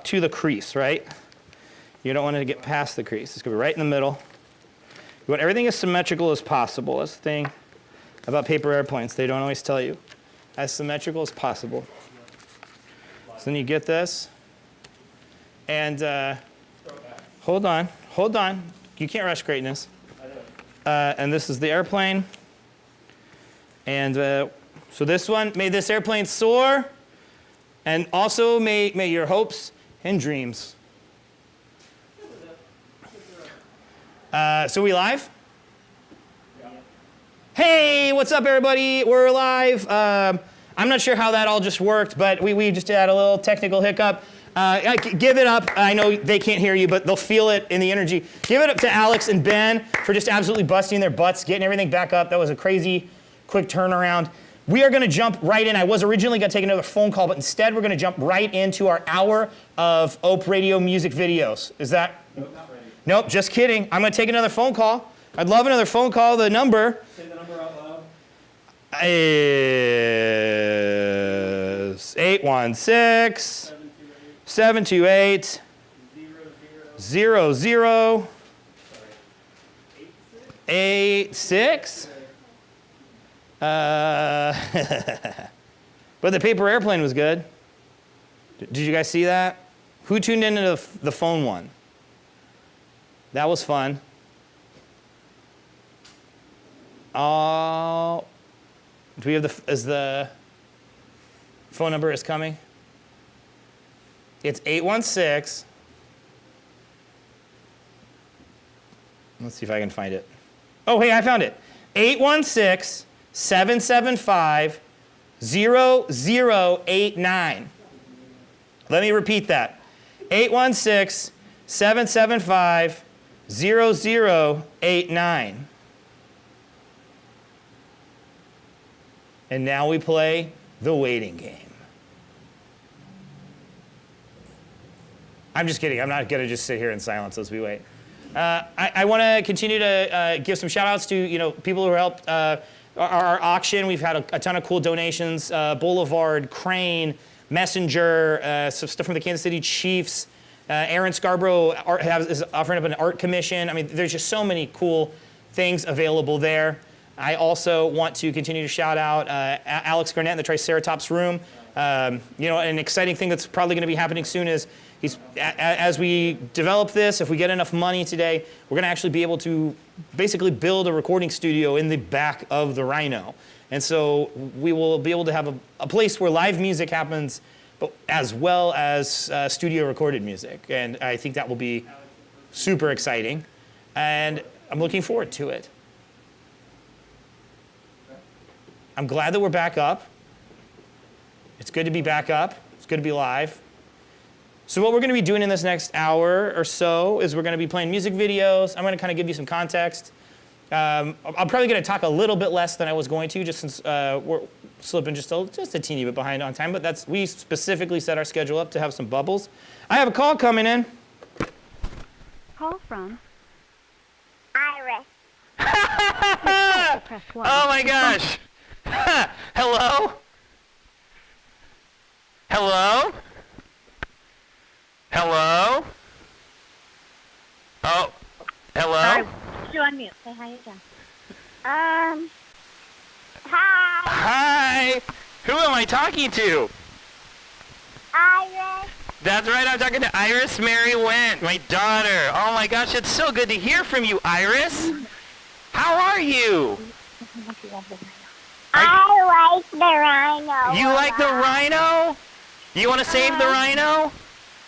to the crease, right? You don't want it to get past the crease. It's going to be right in the middle. You want everything as symmetrical as possible. That's the thing about paper airplanes. They don't always tell you. As symmetrical as possible. So then you get this. And hold on. You can't rush greatness. And this is the airplane. And so this one, may this airplane soar. And also may your hopes and dreams. So we live? Yeah. Hey, what's up everybody? We're live. I'm not sure how that all just worked, but we just had a little technical hiccup. Give it up. I know they can't hear you, but they'll feel it in the energy. Give it up to Alex and Ben for just absolutely busting their butts, getting everything back up. That was a crazy quick turnaround. We are going to jump right in. I was originally going to take another phone call, but instead we're going to jump right into our hour of Ope Radio music videos. Is that? Nope, not ready. Nope, just kidding. I'm going to take another phone call. I'd love another phone call. The number Say the number out loud. is 816-728-00. 86. But the paper airplane was good. Did you guys see that? Who tuned into the phone one? That was fun. Oh, do we have is the phone number is coming? It's 816. Let's see if I can find it. Oh, hey, I found it. 816-775-0089. Let me repeat that. 816-775-0089. And now we play the waiting game. I'm just kidding. I'm not going to just sit here in silence as we wait. I want to continue to give some shout outs to people who helped our auction. We've had a ton of cool donations. Boulevard, Crane, Messenger, some stuff from the Kansas City Chiefs. Aaron Scarborough is offering up an art commission. I mean, there's just so many cool things available there. I also want to continue to shout out Alex Garnett in the Triceratops room. An exciting thing that's probably going to be happening soon is as we develop this, if we get enough money today, we're going to actually be able to basically build a recording studio in the back of the Rhino. And so we will be able to have a place where live music happens, but as well as studio recorded music. And I think that will be super exciting. And I'm looking forward to it. I'm glad that we're back up. It's good to be back up. It's good to be live. So what we're going to be doing in this next hour or so is we're going to be playing music videos. I'm going to kind of give you some context. I'm probably going to talk a little bit less than I was going to, just since we're slipping just a teeny bit behind on time. But we specifically set our schedule up to have some bubbles. I have a call coming in. Call from Iris. Oh my gosh. Hello? Hello? Hello? Oh, hello? Hi. You're on mute. Say hi again. Hi. Hi. Who am I talking to? Iris. That's right, I'm talking to Iris Mary Went, my daughter. Oh my gosh, it's so good to hear from you, Iris. How are you? I like the rhino. You like the rhino? You want to save the rhino?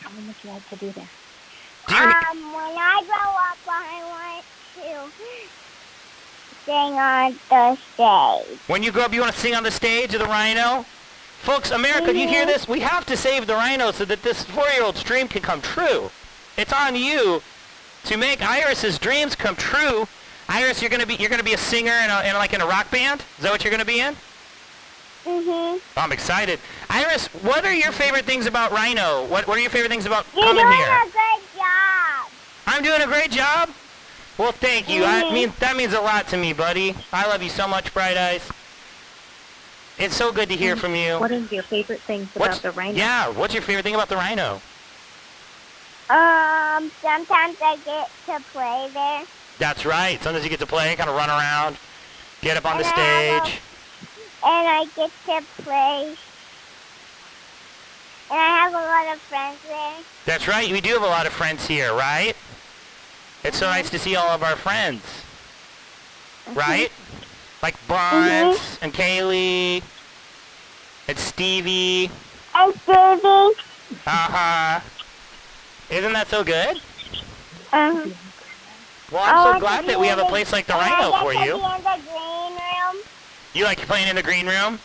How much you like to do that? When I grow up, I want to sing on the stage. When you grow up, you want to sing on the stage of the rhino? Folks, America, do you hear this? We have to save the rhino so that this 4-year-old's dream can come true. It's on you to make Iris's dreams come true. Iris, you're gonna be a singer in a rock band? Is that what you're gonna be in? Mhm. I'm excited. Iris, what are your favorite things about Rhino? What are your favorite things about You're coming doing here? a good job. I'm doing a great job? Well, thank you. That means a lot to me, buddy. I love you so much, Bright Eyes. It's so good to hear from you. What is your favorite things about the rhino? Yeah, what's your favorite thing about the Rhino? Sometimes I get to play there. That's right. Sometimes you get to play, kind of run around, get up on the And I stage. And I get to play. And I have a lot of friends there. That's right. We do have a lot of friends here, right? It's so nice to see all of our friends. Right? Like Bruns and Kaylee and Stevie. And Stevie. Uh-huh. Isn't that so good? Uh-huh. Well, I'm so glad that we have a place like the Rhino for I you. get to be in the green room. You like playing in the green room?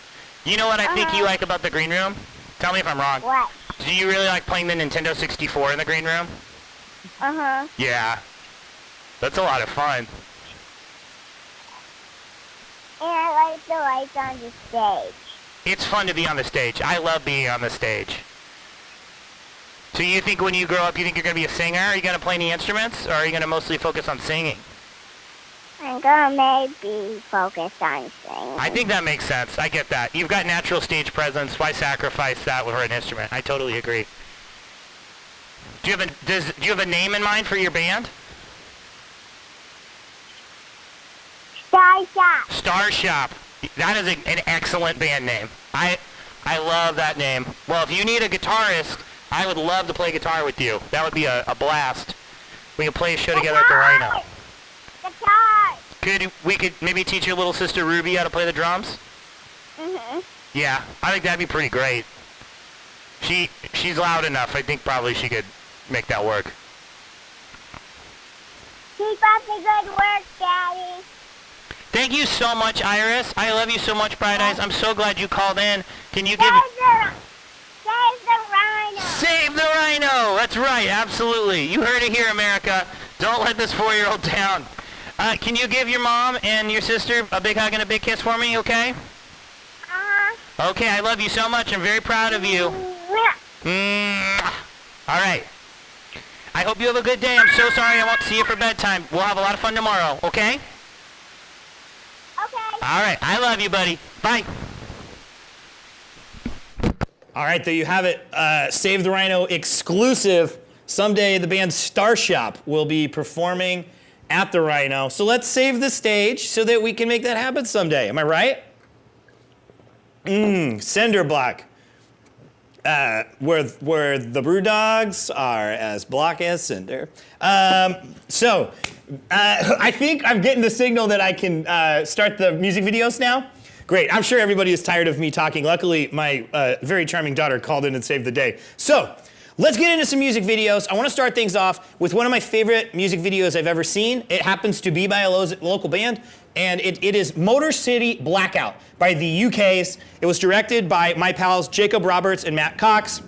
You know what I think you like about the green room? Tell me if I'm wrong. What? Do you really like playing the Nintendo 64 in the green room? Uh-huh. Yeah. That's a lot of fun. And I like the lights on the stage. It's fun to be on the stage. I love being on the stage. So you think when you grow up, you think you're going to be a singer? Are you going to play any instruments? Or are you going to mostly focus on singing? I'm gonna maybe focus on singing. I think that makes sense. I get that. You've got natural stage presence. Why sacrifice that for an instrument? I totally agree. Do you have a name in mind for your band? Star Shop. Star Shop. That is an excellent band name. I love that name. Well, if you need a guitarist, I would love to play guitar with you. That would be a blast. We could play a show together at the Rhino. Guitar. We could maybe teach your little sister Ruby how to play the drums? Yeah, I think that'd be pretty great. She's loud enough. I think probably she could make that work. Keep up the good work, Daddy. Thank you so much, Iris. I love you so much, Bright Eyes. I'm so glad you called in. Can you give... Save the Rhino. Save the Rhino! That's right, absolutely. You heard it here, America. Don't let this 4-year-old down. Can you give your mom and your sister a big hug and a big kiss for me, okay? Okay, I love you so much. I'm very proud of you. All right. I hope you have a good day. I'm so sorry I won't see you for bedtime. We'll have a lot of fun tomorrow, okay? Okay. All right. I love you, buddy. Bye. All right, there you have it. Save the Rhino exclusive. Someday the band Star Shop will be performing at the Rhino. So let's save the stage so that we can make that happen someday. Am I right? Cinder block. Where the brew dogs are as black as cinder. I think I'm getting the signal that I can start the music videos now. Great, I'm sure everybody is tired of me talking. Luckily, my very charming daughter called in and saved the day. So, let's get into some music videos. I want to start things off with one of my favorite music videos I've ever seen. It happens to be by a local band, and it is Motor City Blackout by the UK's. It was directed by my pals Jacob Roberts and Matt Cox.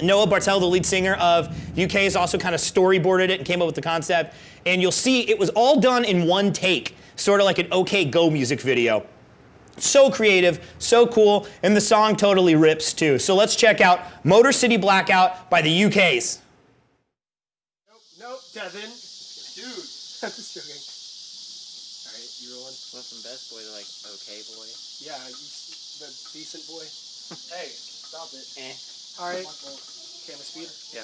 Noah Bartel, the lead singer of UK's, also kind of storyboarded it and came up with the concept. And you'll see it was all done in one take, sort of like an OK Go music video. So creative, so cool, and the song totally rips too. So let's check out Motor City Blackout by the UK's. Nope, Devin. Dude, I'm just joking. Alright, you rolling? Went from best boy to like okay boy. Yeah, the decent boy. Hey, stop it. Alright. Camera speed? Yeah.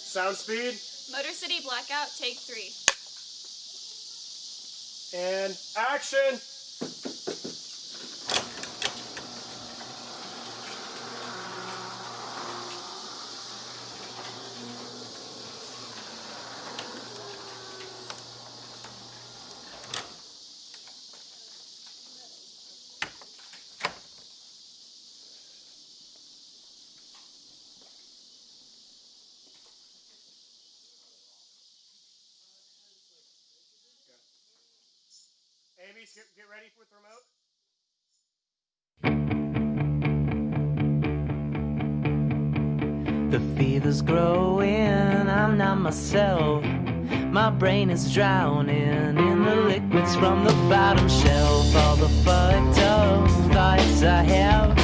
Sound speed? Motor City Blackout, take 3. And action! Amy, get ready with the remote. The fever's growing, I'm not myself. My brain is drowning in the liquids from the bottom shelf. All the fucked up thoughts I have,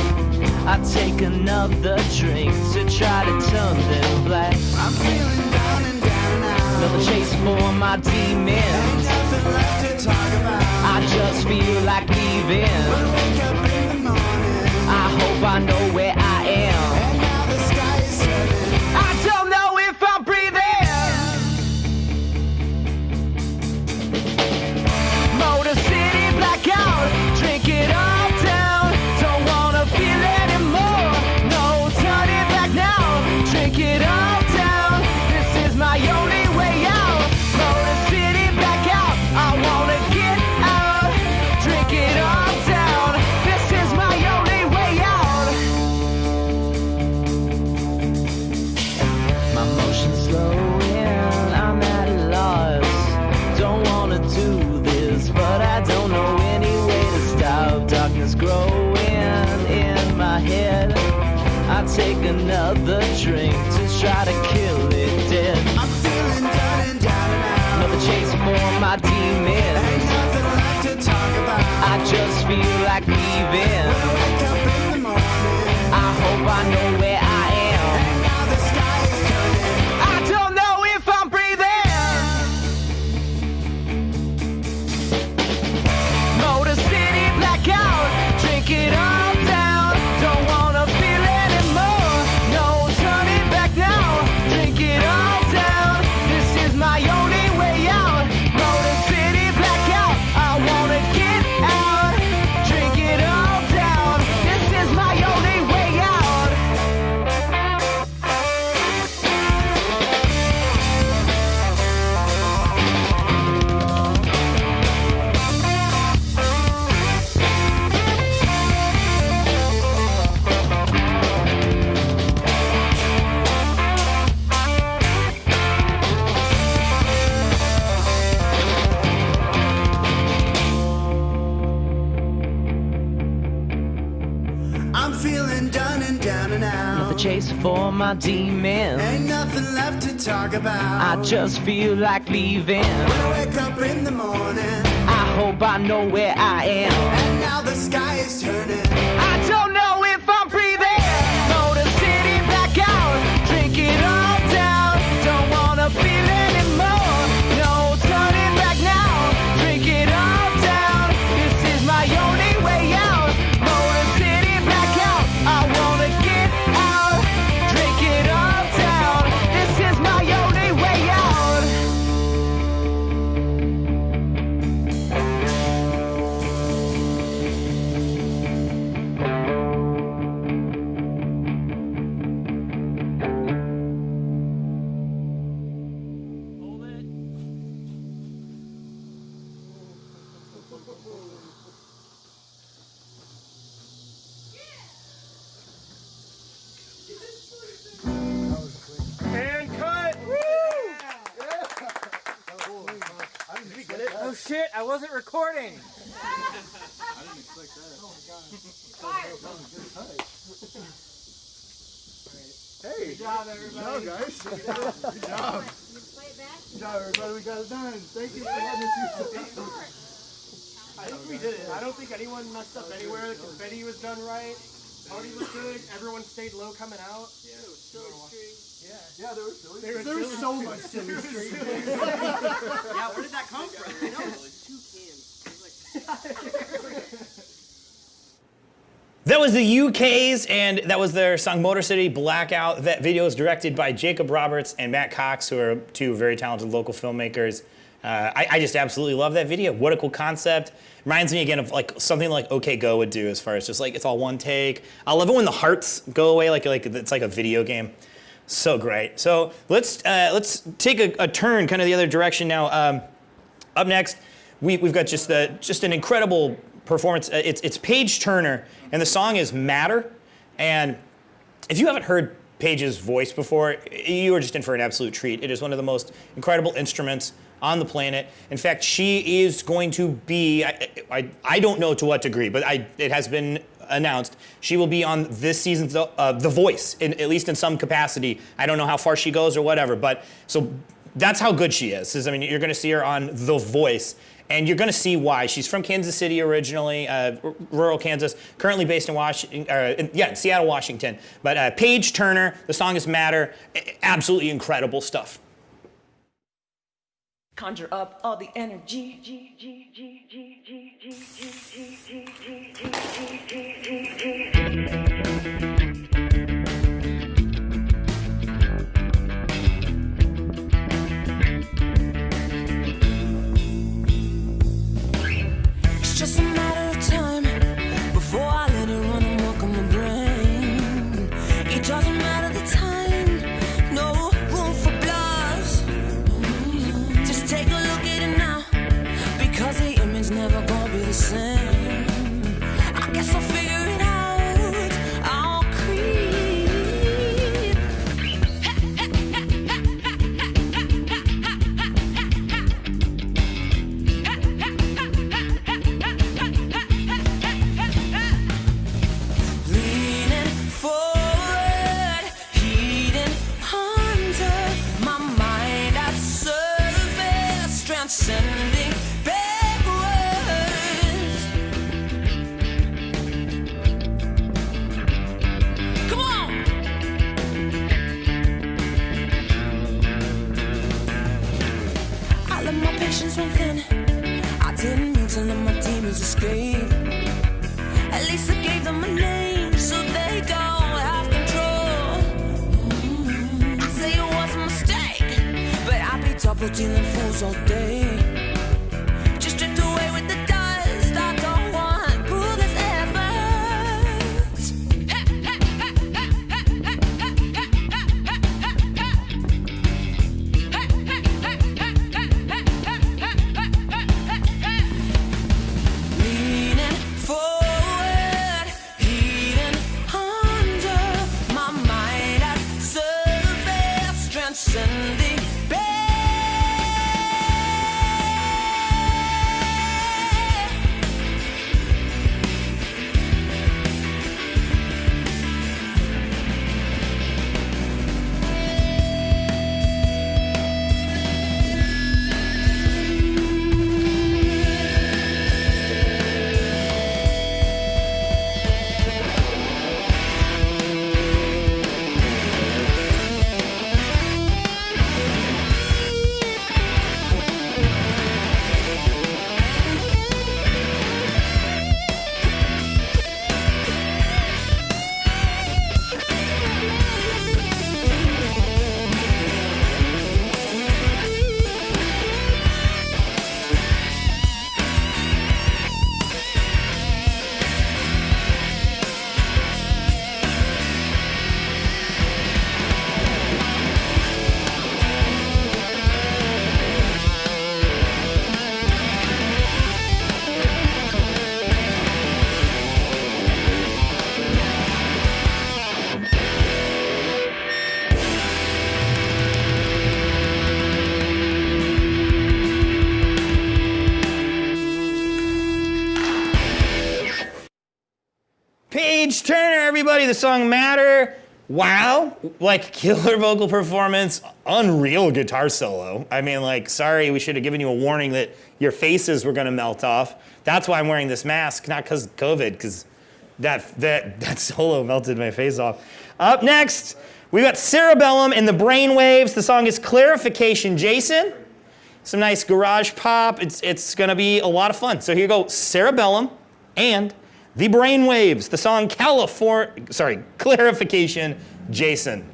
I take another drink to try to turn them black. I'm feeling down and down now. Another chase for my demons. Ain't nothing left to talk about. I just feel like leaving. We'll wake up in the morning. I hope I know where I am. And now the sky is turning. slowing, I'm at a loss. Don't wanna do this, but I don't know any way to stop darkness growing in my head. I take another drink to try to kill it dead. I'm feeling down and down and out. Another chase for my demons. Ain't nothing left to talk about. I just feel like leaving. When I wake up in the morning, I hope I know where I am. and now the sky is turning. I don't know if I'm breathing. Motor City blackout, drink it all down. Don't wanna feel anymore. No turning back now. Drink it all down. This is my only way out. Motor City blackout, I wanna get out. Drink it all down. This is my only way out. I'm feeling done and down and Another out. chase for my demons. Ain't nothing left to talk about. I just feel like leaving. When I wake up in the morning, I hope I know where I am. and now the sky is turning. I don't know if I'm breathing. Motor City blackout, drink it all down. Don't wanna feel anymore. No turning back now. Drink it all down. This is my only way out. Motor City blackout, I wanna get out. Drink it all down. This is my only way out. And cut! Oh shit, I wasn't recording. Hey! Good job, everybody. Good job, guys. Good job. Good job, everybody. We got it done. Thank you for letting us use it. I think we did it. I don't think anyone messed up anywhere. The confetti was done right. Party was good. Everyone stayed low coming out. Yeah, it was silly string. Yeah, there was silly. There was so much silly string. Yeah, where did that come from? I know. 2 cans. It was like... That was the UK's, and that was their song Motor City Blackout. That video is directed by Jacob Roberts and Matt Cox, who are 2 very talented local filmmakers. I just absolutely love that video. What a cool concept. Reminds me again of like something like OK Go would do, as far as just like it's all one take. I love it when the hearts go away, like it's like a video game. So great. So let's take a turn kind of the other direction now. Up next, we've got just an incredible performance. It's Paige Turner, and the song is Matter. And if you haven't heard Paige's voice before, you are just in for an absolute treat. It is one of the most incredible instruments on the planet. In fact, she is going to be, I don't know to what degree, but it has been announced, she will be on this season's The Voice, at least in some capacity. I don't know how far she goes or whatever, but so that's how good she is. I mean, you're gonna see her on The Voice, and you're gonna see why. She's from Kansas City originally, rural Kansas, currently based in Seattle, Washington. But Paige Turner, the song is Matter, absolutely incredible stuff. Conjure up all the energy. It's just a matter of time before I let it run amok on my brain. It doesn't matter the time, no room for bluffs. Just take a look at it now, because the image never gonna be the same. I guess I'll figure it out. I'll there's one thing I didn't mean to let my demons escape. At least I gave them a name so they don't have control. I say it was a mistake, but I'd be double dealing fools all day. Just drift away with the dust. I don't want foolish efforts. Leaning forward, heating under my mind as surface transcending. Page Turner, everybody, the song Matter. Wow, like killer vocal performance, unreal guitar solo. I mean, like, sorry, we should have given you a warning that your faces were gonna melt off. That's why I'm wearing this mask, not because of COVID, because that solo melted my face off. Up next, we got Cerebellum and the Brainwaves. The song is Clarification. Jason, some nice garage pop. It's gonna be a lot of fun. So here you go, Cerebellum and the Brainwaves, the song Clarification, Jason.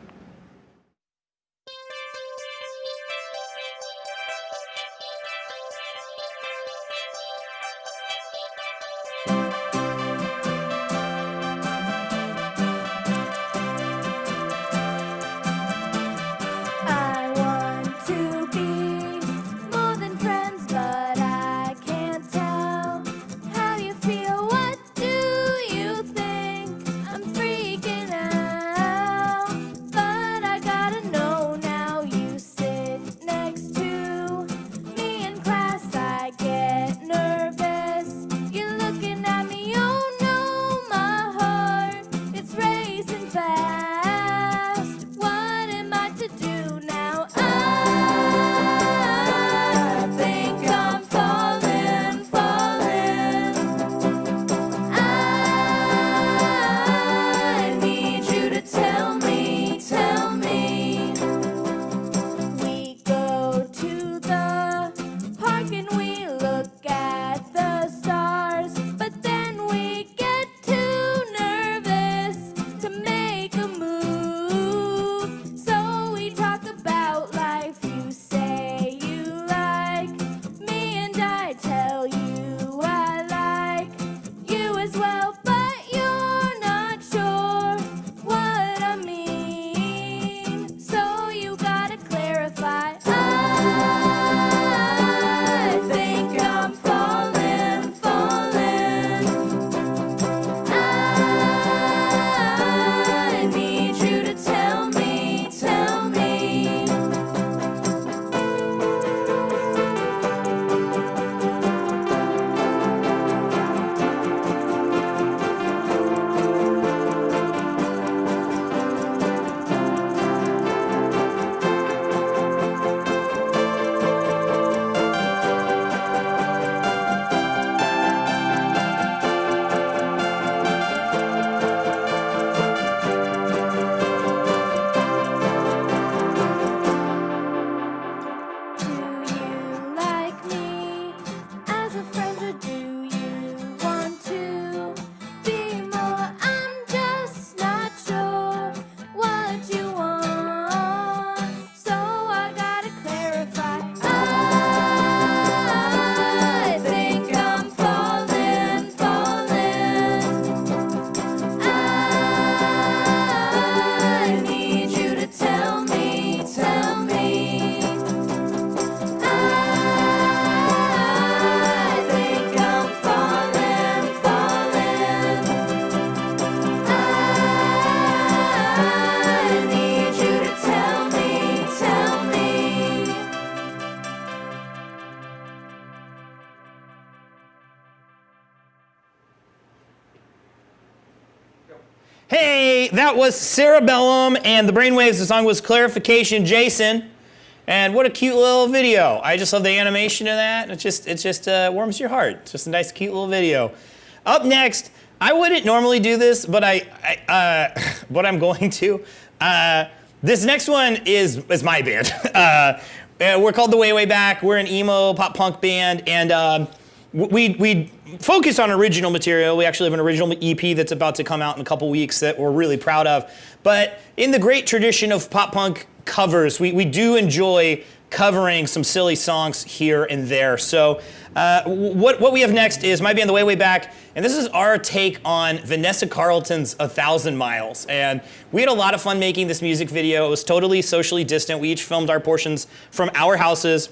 I want to be more than friends, but I can't tell how you feel. What do you think? I'm freaking out. that was Cerebellum, and the Brainwaves, the song was Clarification Jason. And what a cute little video. I just love the animation of that. It just warms your heart. It's just a nice, cute little video. Up next, I wouldn't normally do this, but but I'm going to. This next one is my band. We're called The Way Way Back. We're an emo pop punk band, and we focus on original material. We actually have an original EP that's about to come out in a couple weeks that we're really proud of. But in the great tradition of pop punk covers, we do enjoy covering some silly songs here and there. So what we have next is my band, The Way Way Back, and this is our take on Vanessa Carlton's 1,000 Miles. And we had a lot of fun making this music video. It was totally socially distant. We each filmed our portions from our houses,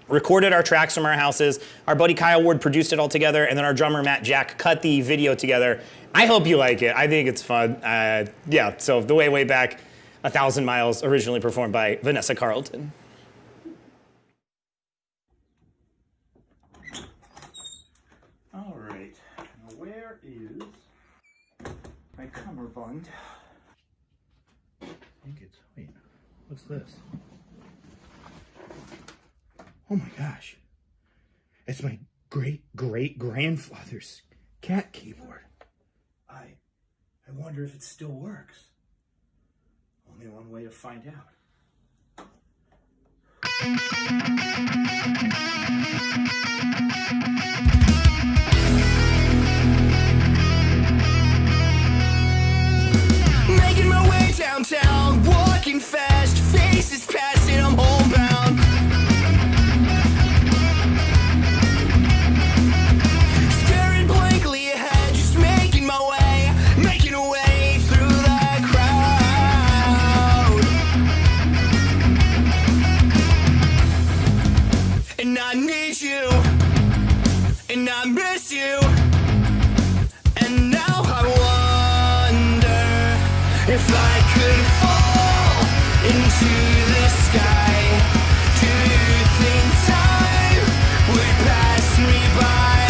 recorded our tracks from our houses. Our buddy Kyle Ward produced it all together, and then our drummer Matt Jack cut the video together. I hope you like it. I think it's fun. Yeah, so The Way Way Back, 1,000 Miles, originally performed by Vanessa Carlton. All right, now where is my cummerbund? I think it's, wait, what's this? Oh my gosh, it's my great-great-grandfather's cat keyboard. I wonder if it still works. Only one way to find out. Making my way downtown, walking fast, faces passing, I'm homebound. Staring blankly ahead, just making my way, making a way through the crowd. And I need you, and I miss you, and now I wonder if I could fall into the sky. Do you think time would pass me by?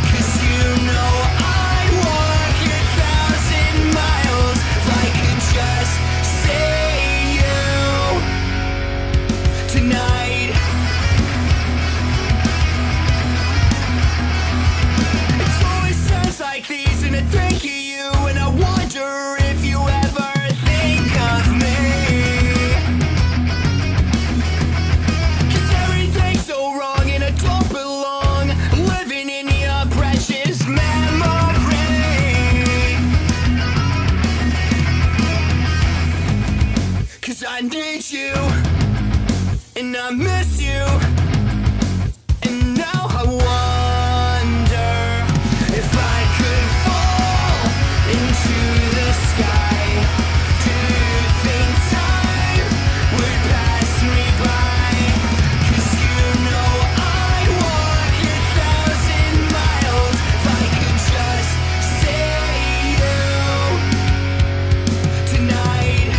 'Cause you know I'd walk 1,000 miles if I could just see you tonight. It's always times like these and I think of you, and I wonder if you ever think of me. 'Cause everything's so wrong and I don't belong, living in your precious memory. 'Cause I need you, and I miss you, and now I wonder if I could fall into the sky. Do you think time would pass me by? 'Cause you know I'd walk 1,000 miles if I could just see you tonight.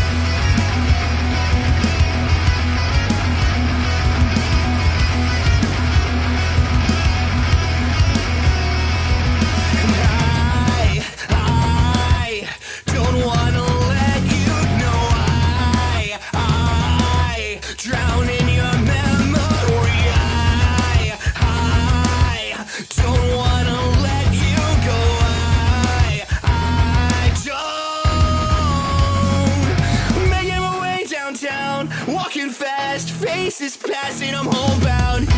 I don't wanna let you know I drown in your memory. I don't wanna let you go. I don't. Making my way downtown, walking fast, faces passing, I'm homebound.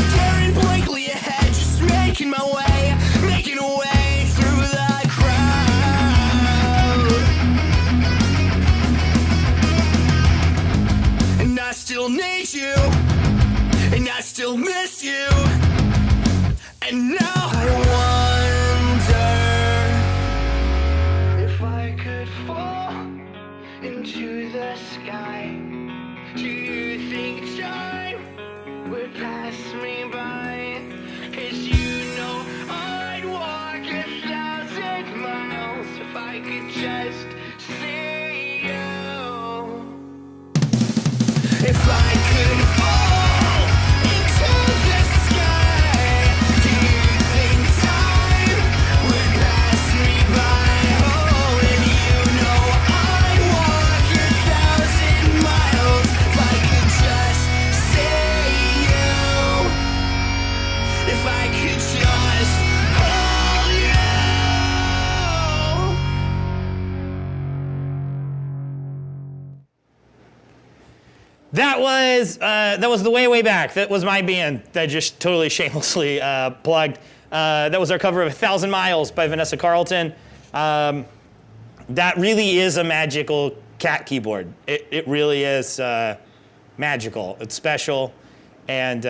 Staring blankly ahead, just making my way, making a way through the crowd. And I still need you, and I still miss you, and now I wonder if I could fall into the sky. Do you think time would pass me by? 'Cause you know I'd walk 1,000 miles if I could just see you. If I could fall into the sky, do you think time That was the way back. That was my band that I just totally shamelessly plugged. That was our cover of 1,000 Miles by Vanessa Carlton. That really is a magical cat keyboard. It really is magical. It's special, and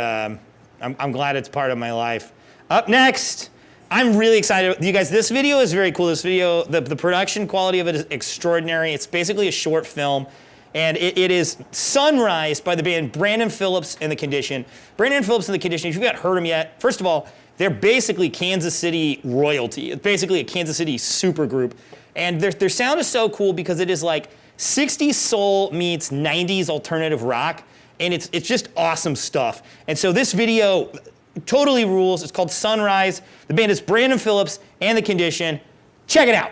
I'm glad it's part of my life. Up next, I'm really excited. You guys, this video is very cool. This video, the production quality of it is extraordinary. It's basically a short film. And it is Sunrise by the band Brandon Phillips and the Condition. Brandon Phillips and the Condition, if you've not heard them yet, first of all, they're basically Kansas City royalty. It's basically a Kansas City supergroup. And their sound is so cool because it is like 60s soul meets 90s alternative rock. And it's just awesome stuff. And so this video totally rules. It's called Sunrise. The band is Brandon Phillips and the Condition. Check it out.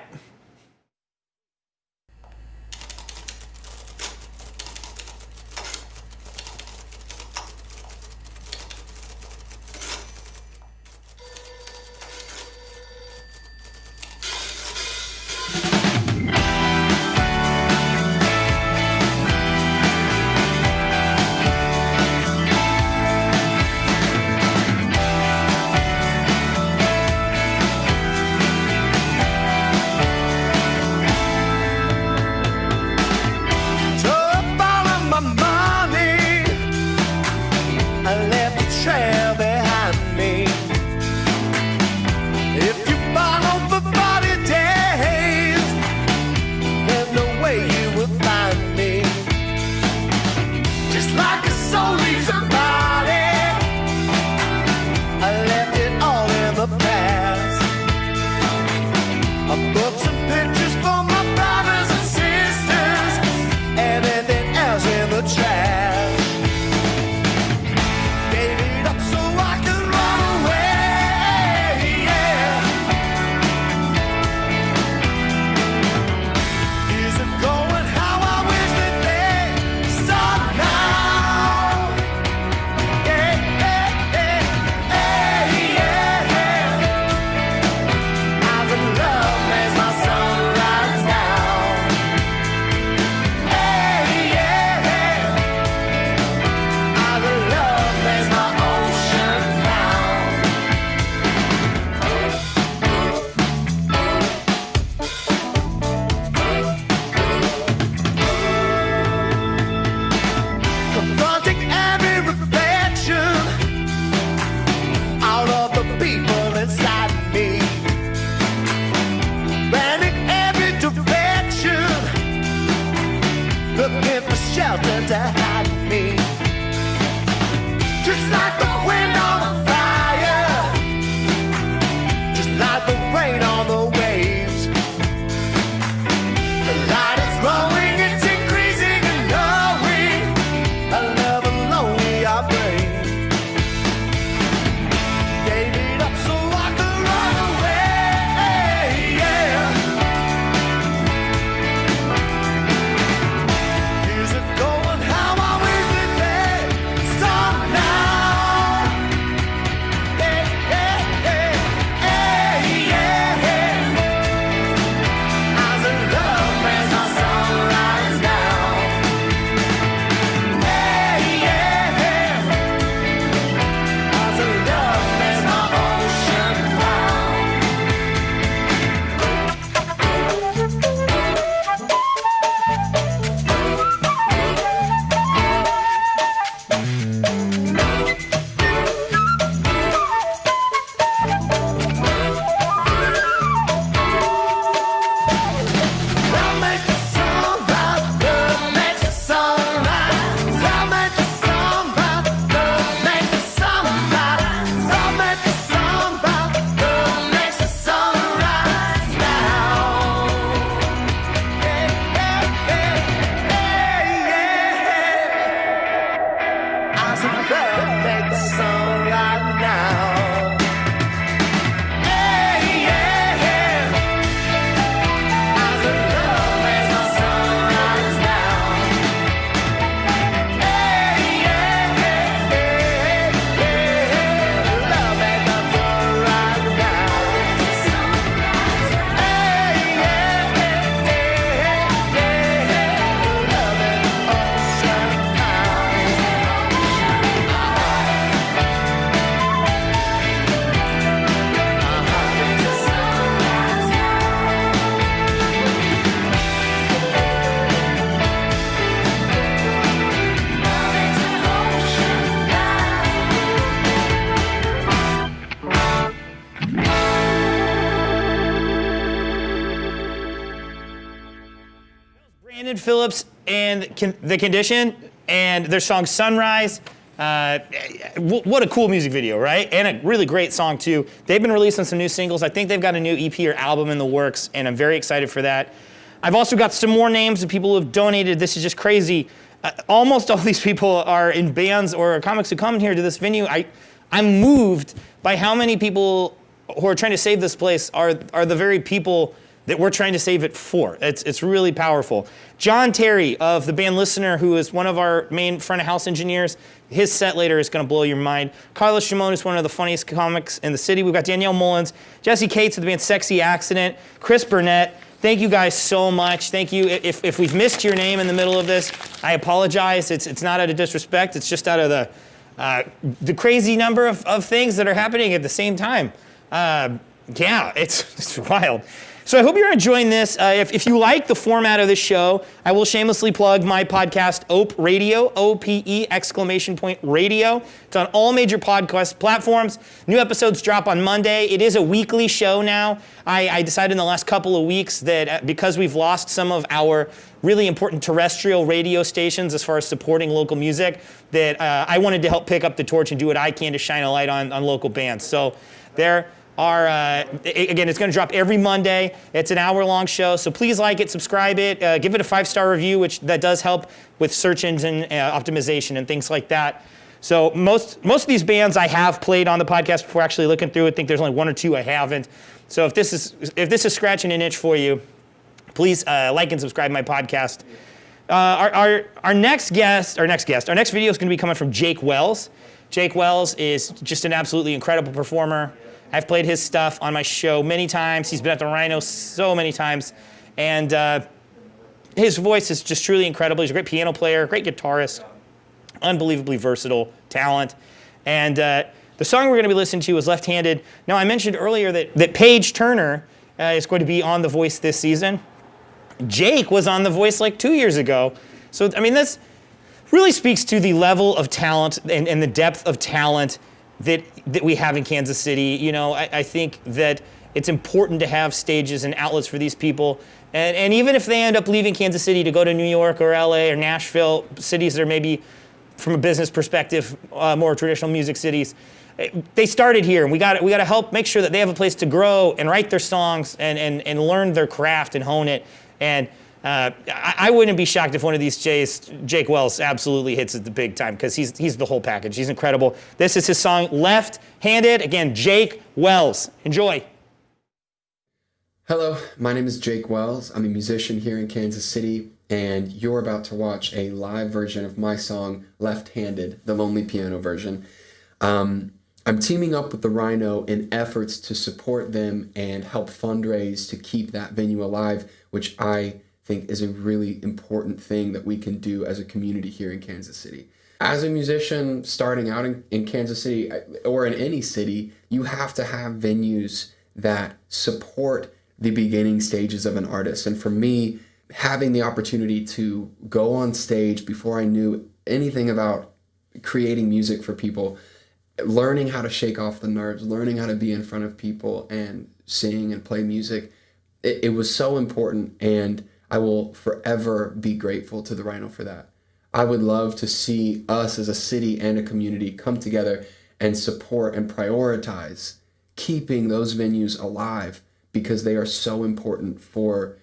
Song Brandon Phillips and The Condition and their song Sunrise. What a cool music video, right? And a really great song too. They've been releasing some new singles. I think they've got a new EP or album in the works, and I'm very excited for that. I've also got some more names of people who have donated. This is just crazy. Almost all these people are in bands or comics who come here to this venue. I'm moved by how many people who are trying to save this place are the very people that we're trying to save it for. It's really powerful. John Terry of the band Listener, who is one of our main front of house engineers, his set later is gonna blow your mind. Carlos Shimon is one of the funniest comics in the city. We've got Danielle Mullins, Jesse Cates of the band Sexy Accident, Chris Burnett. Thank you guys so much. Thank you. If we've missed your name in the middle of this, I apologize. It's not out of disrespect. It's just out of the crazy number of things that are happening at the same time. Yeah, it's wild. So I hope you're enjoying this. If you like the format of this show, I will shamelessly plug my podcast, OPE Radio, O-P-E exclamation point radio. It's on all major podcast platforms. New episodes drop on Monday. It is a weekly show now. I decided in the last couple of weeks that because we've lost some of our really important terrestrial radio stations as far as supporting local music, that I wanted to help pick up the torch and do what I can to shine a light on local bands. So there are, again, it's going to drop every Monday. It's an hour-long show, so please like it, subscribe it, give it a 5-star review, which that does help with search engine optimization and things like that. So most of these bands I have played on the podcast before actually looking through it. I think there's only one or two I haven't. So if this is scratching an itch for you, please like and subscribe to my podcast. Our next video is going to be coming from Jake Wells. Jake Wells is just an absolutely incredible performer. I've played his stuff on my show many times. He's been at the Rino so many times. And his voice is just truly incredible. He's a great piano player, great guitarist, unbelievably versatile talent. And the song we're going to be listening to is Left Handed. Now, I mentioned earlier that Paige Turner is going to be on The Voice this season. Jake was on The Voice like 2 years ago. So, I mean, this really speaks to the level of talent and the depth of talent that we have in Kansas City. You know, I think that it's important to have stages and outlets for these people. And even if they end up leaving Kansas City to go to New York or LA or Nashville, cities that are maybe, from a business perspective, more traditional music cities, they started here, and we got to help make sure that they have a place to grow and write their songs and learn their craft and hone it. And I wouldn't be shocked if one of these Jake Wells absolutely hits it the big time, because he's the whole package. He's incredible. This is his song, Left Handed. Again, Jake Wells. Enjoy. Hello, my name is Jake Wells. I'm a musician here in Kansas City, and you're about to watch a live version of my song, Left Handed, the lonely piano version. I'm teaming up with the Rhino in efforts to support them and help fundraise to keep that venue alive, which I think is a really important thing that we can do as a community here in Kansas City. As a musician starting out in Kansas City, or in any city, you have to have venues that support the beginning stages of an artist. And for me, having the opportunity to go on stage before I knew anything about creating music for people, learning how to shake off the nerves, learning how to be in front of people and sing and play music, it was so important, and I will forever be grateful to the Rhino for that. I would love to see us as a city and a community come together and support and prioritize keeping those venues alive, because they are so important for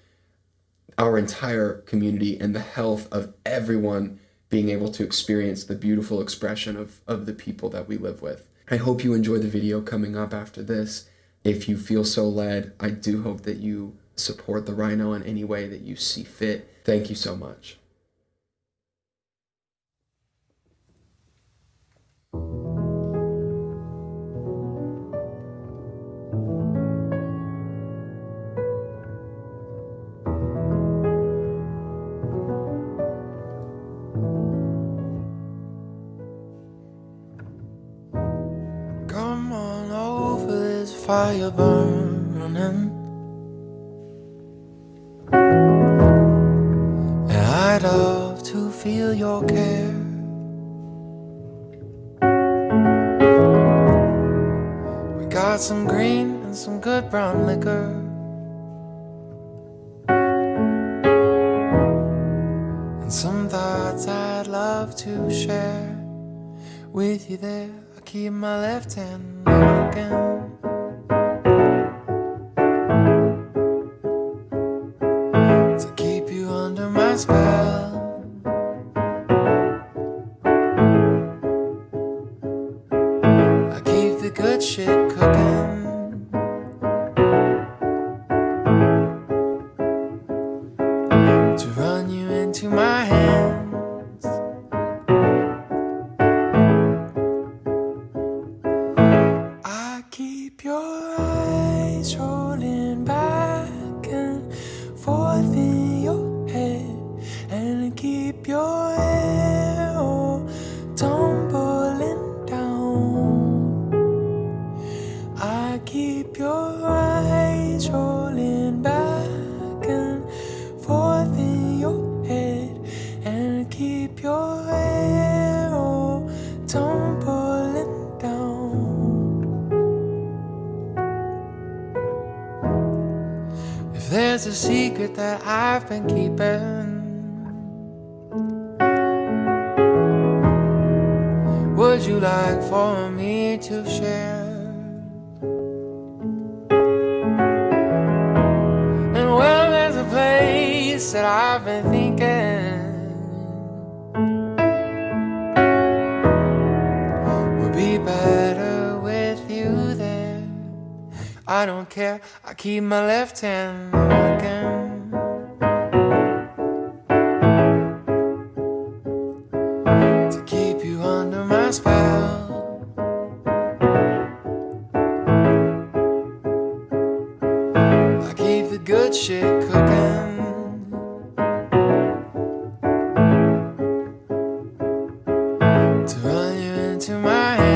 our entire community and the health of everyone being able to experience the beautiful expression of the people that we live with. I hope you enjoy the video coming up after this. If you feel so led, I do hope that you support the Rhino in any way that you see fit. Thank you so much. Come on over, there's fire burning. And I'd love to feel your care. We got some green and some good brown liquor. thoughts I'd love to share with you there. I keep my left hand open to keep you under my spell. I keep the good shit cooking to run you into my hands. I keep your eyes rolling back and forth in your head, and keep your hair all tumbling down. I keep your eyes rolling back and forth in your head, and keep your hair all tumbling down. If there's a secret that I've been keeping, would you like for me to share? And well, there's a place that I've been thinking would be better with you there. I don't care, I keep my left hand working to keep you under my spell. I keep the good shit cooking to run you into my hands.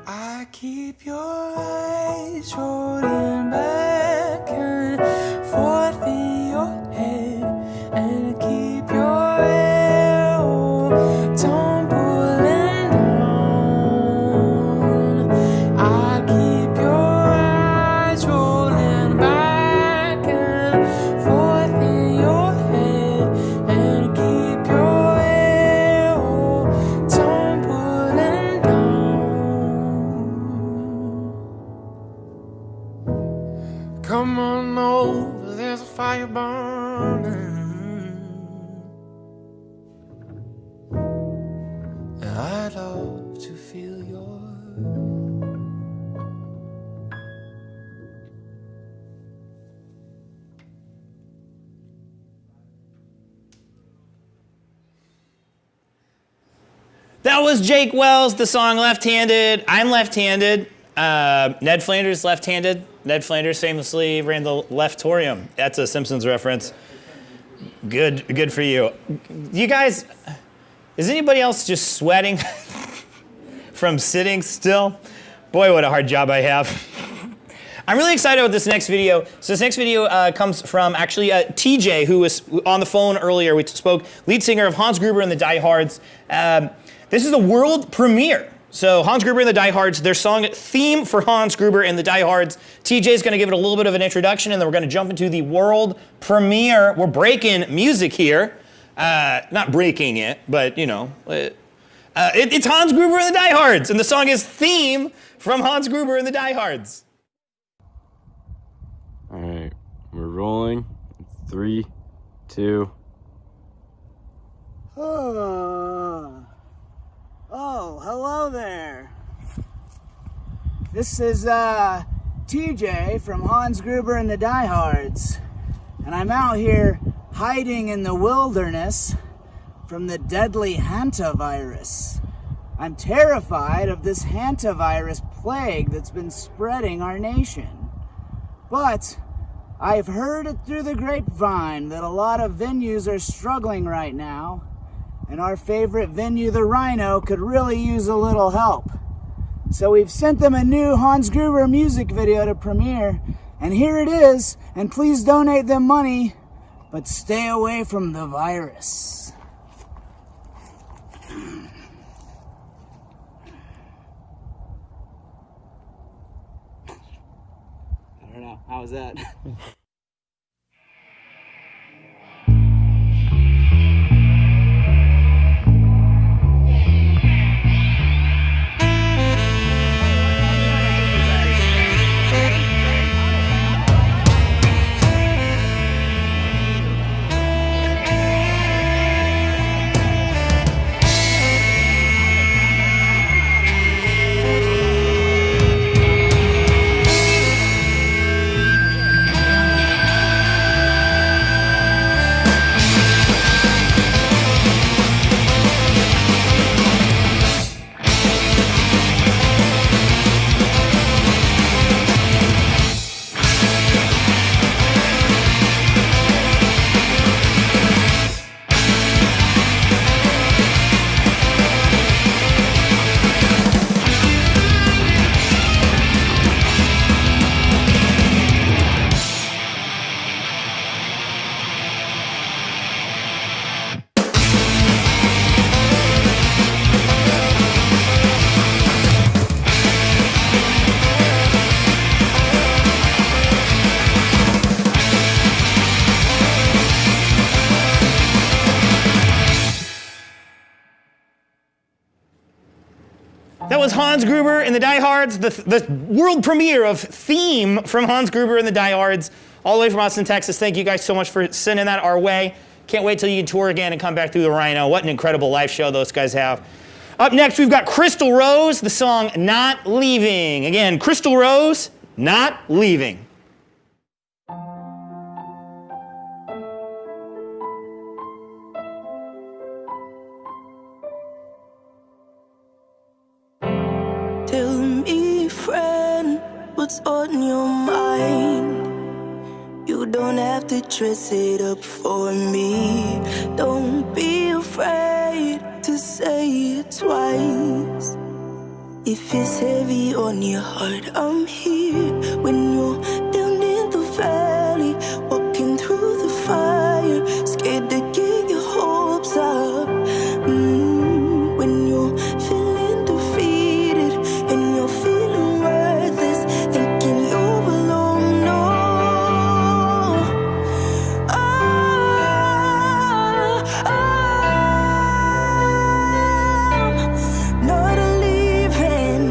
I keep your eyes rolling back and forth in your head, and keep your hair all tumbling down. I keep your eyes rolling back and forth in your head, and keep your hair all tumbling down. Come on over, there's a fire burning, and I'd love to feel yours. That was Jake Wells, the song Left-Handed. I'm left-handed. Ned Flanders, left-handed. Ned Flanders famously ran the Leftorium. That's a Simpsons reference. Good for you. You guys, is anybody else just sweating from sitting still? Boy, what a hard job I have. I'm really excited about this next video. So this next video comes from actually TJ, who was on the phone earlier. We spoke, lead singer of Hans Gruber and the Die Hards. This is a world premiere. So Hans Gruber and the Die Hards, their song theme for Hans Gruber and the Die Hards. TJ's gonna give it a little bit of an introduction, and then we're gonna jump into the world premiere. We're breaking music here. Not breaking it, but you know. It's Hans Gruber and the Die Hards, and the song is Theme from Hans Gruber and the Die Hards. All right, we're rolling. 3, 2. Oh, hello there. This is TJ from Hans Gruber and the Die Hards, and I'm out here hiding in the wilderness from the deadly hantavirus. I'm terrified of this hantavirus plague that's been spreading our nation. But I've heard it through the grapevine that a lot of venues are struggling right now, and our favorite venue, the Rino, could really use a little help. So we've sent them a new Hans Gruber music video to premiere, and here it is, and please donate them money, but stay away from the virus. don't know. How was that? That was Hans Gruber and the Diehards, the world premiere of Theme from Hans Gruber and the Diehards, all the way from Austin, Texas. Thank you guys so much for sending that our way. Can't wait till you can tour again and come back through the Rhino. What an incredible live show those guys have. Up next, we've got Crystal Rose, the song Not Leaving. Again, Crystal Rose, Not Leaving. Tell me, friend, what's on your mind? You don't have to dress it up for me. Don't be afraid to say it twice. If it's heavy on your heart, I'm here. When you're down in the valley, walking through the fire, scared to get your hopes up. When you're feeling defeated and you're feeling worthless, thinking you're alone. No, I'm not leaving.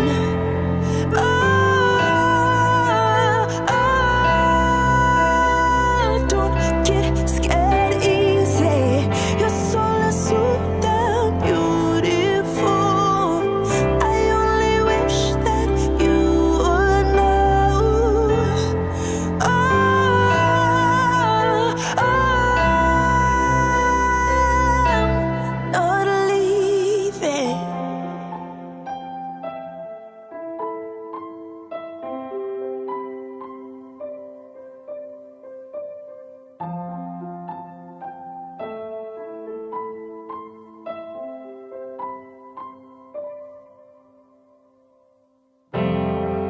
Don't get scared easy. Your soul is so damn beautiful. I only wish that you would know. I'm not leaving.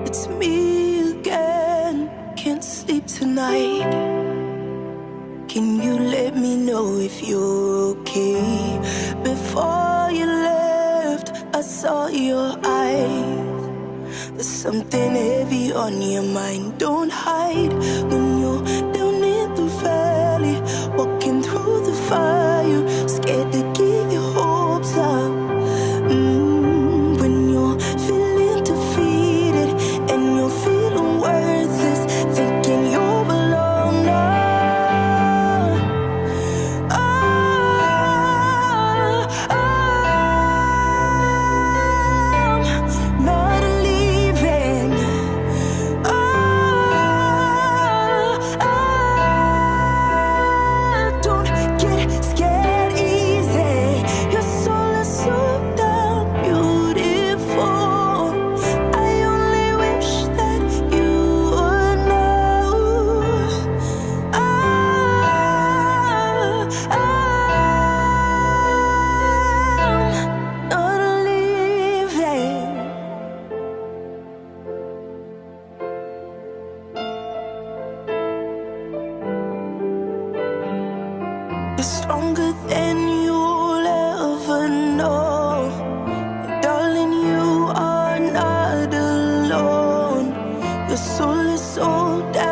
It's me again, can't sleep tonight. Can you let me know if you're okay? Before you left, I saw your eyes. There's something heavy on your mind, don't hide. When you're down in the valley, walking through the fire, scared to get your hopes up. When you're feeling defeated and you're feeling worthless, thinking you're alone. No, I'm not leaving. Don't get scared easy. Your soul is so damn beautiful. I only wish that you would know. I'm not leaving. You're stronger than you'll ever know. And darling, you are not alone. Your soul is so down.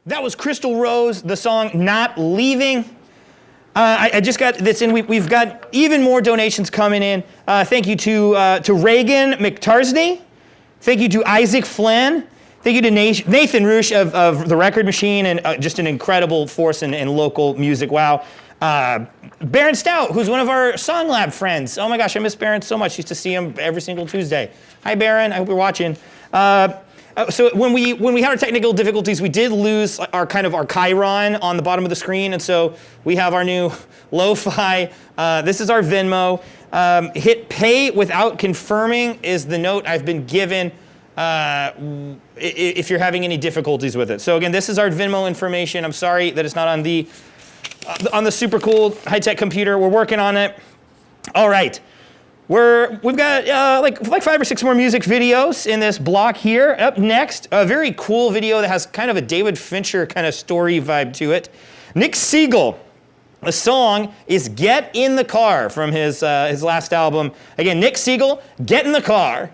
That was Crystal Rose, the song Not Leaving. I just got this in. We've got even more donations coming in. Thank you to Reagan McTarsney. Thank you to Isaac Flynn. Thank you to Nathan Roosh of The Record Machine and just an incredible force in local music. Wow. Baron Stout, who's one of our Song Lab friends. Oh my gosh, I miss Baron so much. Used to see him every single Tuesday. Hi, Baron. I hope you're watching. So when we had our technical difficulties, we did lose our Chiron on the bottom of the screen, and so we have our new lo-fi. This is our Venmo. Hit pay without confirming is the note I've been given if you're having any difficulties with it. So again, this is our Venmo information. I'm sorry that it's not on the super cool high-tech computer. We're working on it. All right. We've got like 5 or 6 more music videos in this block here. Up next, a very cool video that has kind of a David Fincher kind of story vibe to it. Nick Siegel. The song is Get in the Car from his last album. Again, Nick Siegel, Get in the Car.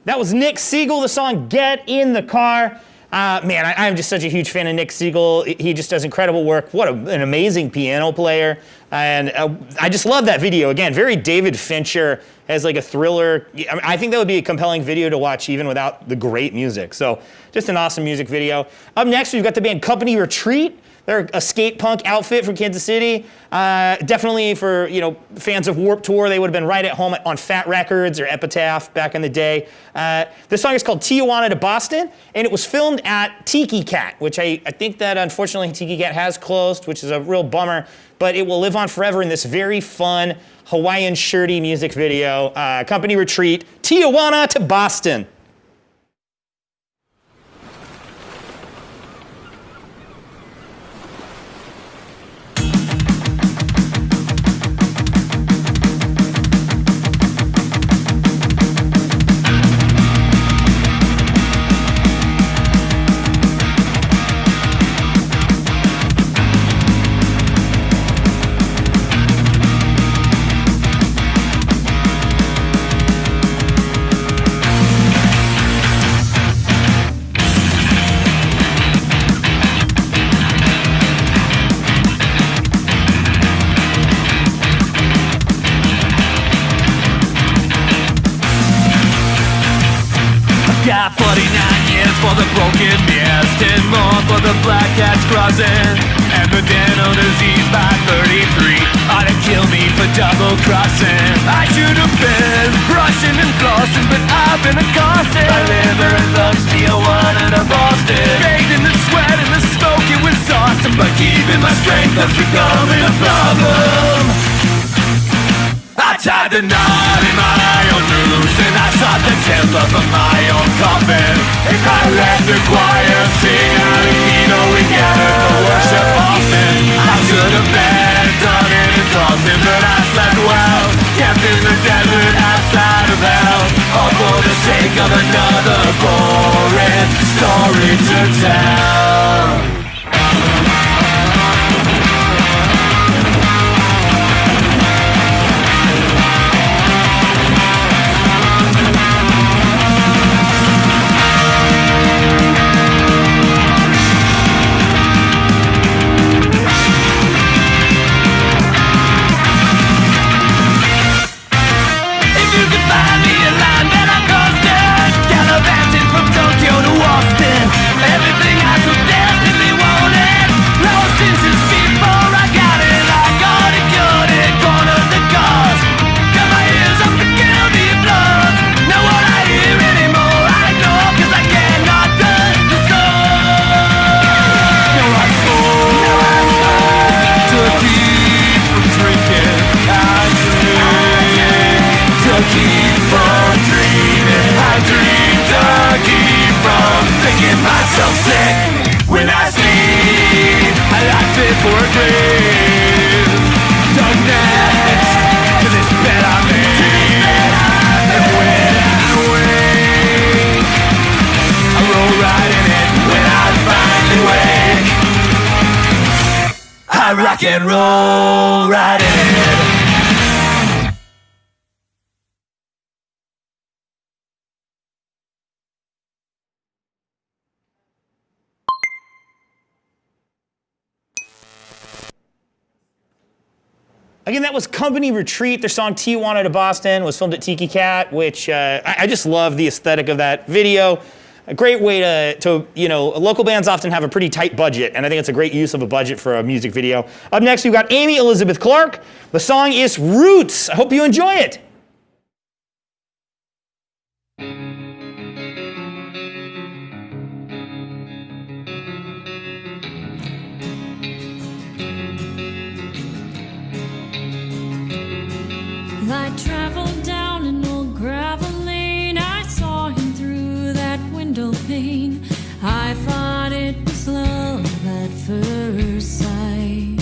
That was Nick Siegel, the song Get in the Car. Man, I'm just such a huge fan of Nick Siegel. He just does incredible work. What an amazing piano player. And I just love that video. Again, very David Fincher, as like a thriller. I think that would be a compelling video to watch even without the great music. So just an awesome music video. Up next, we've got the band Company Retreat. They're a skate punk outfit from Kansas City. Definitely for fans of Warped Tour, they would have been right at home on Fat Records or Epitaph back in the day. This song is called Tijuana to Boston, and it was filmed at Tiki Cat, which I think that unfortunately Tiki Cat has closed, which is a real bummer, but it will live on forever in this very fun Hawaiian shirty music video. Company Retreat, Tijuana to Boston. Got 49 years for the broken ears, 10 more for the black cats crossing, and the dental disease by 33 ought to kill me for double crossing. I should have been brushing and flossing, but I've been accosted by liver and lungs, Tijuana to Boston. Bathed in the sweat and the smoke, it was awesome, but keeping my strength was becoming a problem. I tied the knot in my own noose, and I sought the timber from my own coffin. If I let the choir sing out of Rino, we gathered for worship often. I should have been done in and tossing, but I slept well, kept in the desert outside of hell, all for the sake of another boring story to tell. Rock and roll right in. Again, that was Company Retreat. Their song Tijuana to Boston was filmed at Tiki Cat, which I just love the aesthetic of that video. A great way to local bands often have a pretty tight budget, and I think it's a great use of a budget for a music video. Up next, we've got Amy Elizabeth Clark. The song is Roots. I hope you enjoy it. I traveled down an old gravel lane. I saw him through that window pane. I thought it was love at first sight,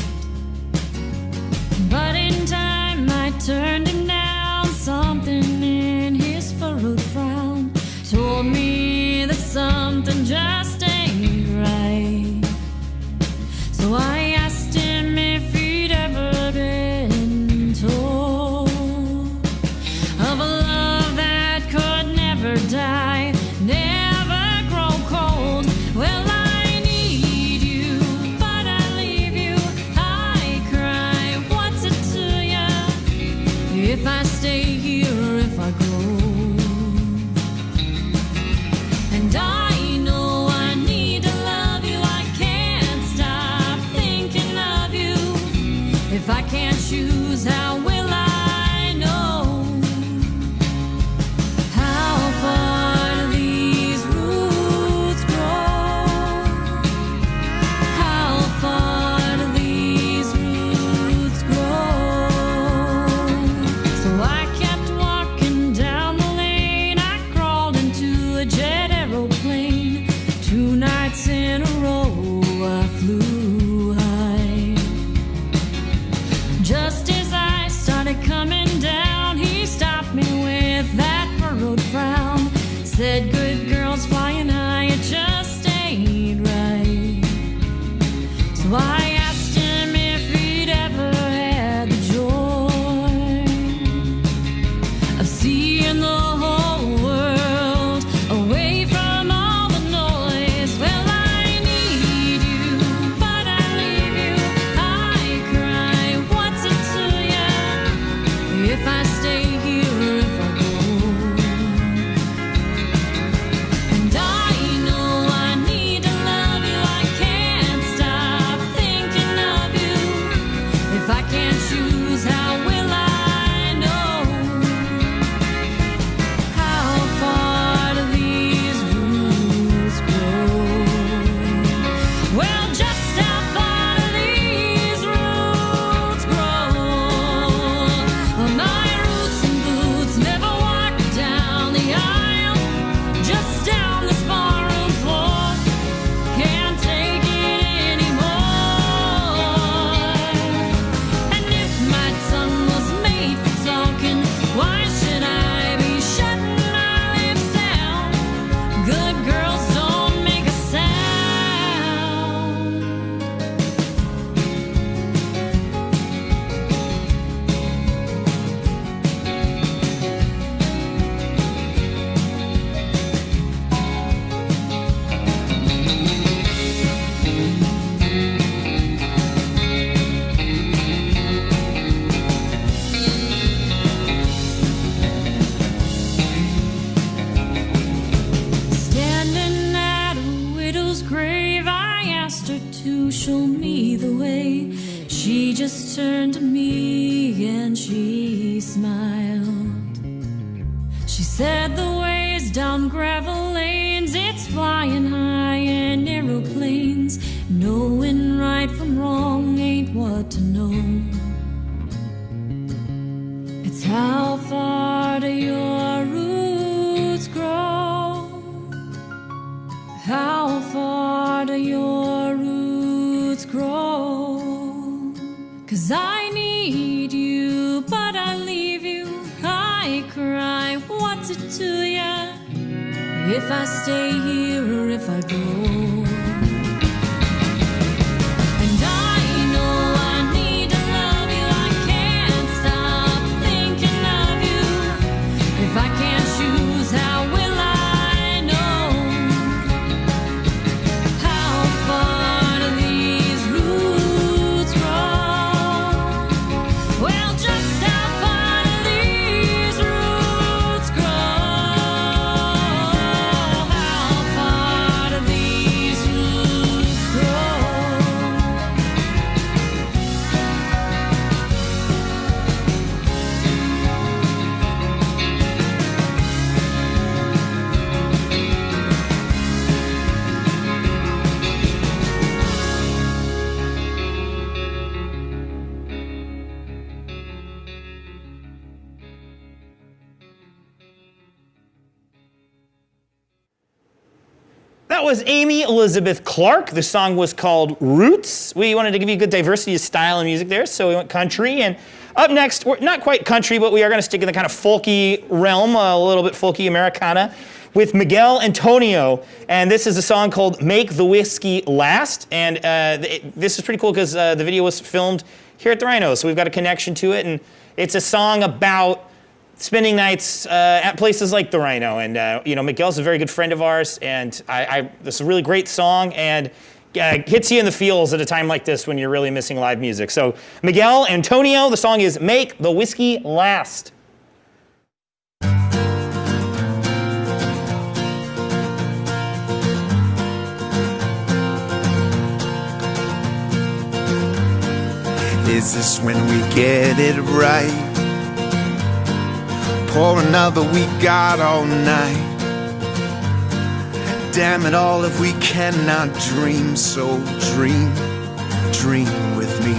but in time I turned him down. said good girls flying high, it just ain't right. So I asked him if he'd ever had the joy of seeing the whole world away from all the noise. Well, I need you, but I leave you. I cry, what's it to you if I stay here or if I go? And I know I need to love you. I can't stop thinking of you. If I can't choose, how will I know? How far do these roots grow? Well, just how far do these roots grow? My roots and boots never walk down the aisle, just down this barroom floor. Can't take it anymore. And if my tongue was made for talking, why should I be shutting my lips down? Good girls don't make a sound. Standing at a widow's grave, I asked her to show me the way. She just turned to me and she smiled. She said the ways down gravel lanes, it's flying high in aeroplanes. Knowing right from wrong ain't what to know. It's how far do your roots grow? How far do your roots grow? 'Cause I need you, but I leave you. I cry, what's it to ya if I stay here or if I go? And I know I need to love you. I can't stop thinking of you. If I can't choose, how will I know? How far do these roots grow? Well, just how far do these roots grow? How far do these roots grow? That was Amy Elizabeth Clark. The song was called Roots. We wanted to give you a good diversity of style and music there, so we went country. And up next, we're not quite country, but we are going to stick in the kind of folky realm, a little bit folky Americana, with Miguel Antonio. And this is a song called Make the Whiskey Last. And this is pretty cool because the video was filmed here at the Rino, so we've got a connection to it. And it's a song about spending nights at places like the Rino. And you know, Miguel's a very good friend of ours, and this is a really great song, and hits you in the feels at a time like this when you're really missing live music. So Miguel Antonio, the song is Make the Whiskey Last. Is this when we get it right? Pour another we got all night. Damn it all if we cannot dream. So dream, dream with me.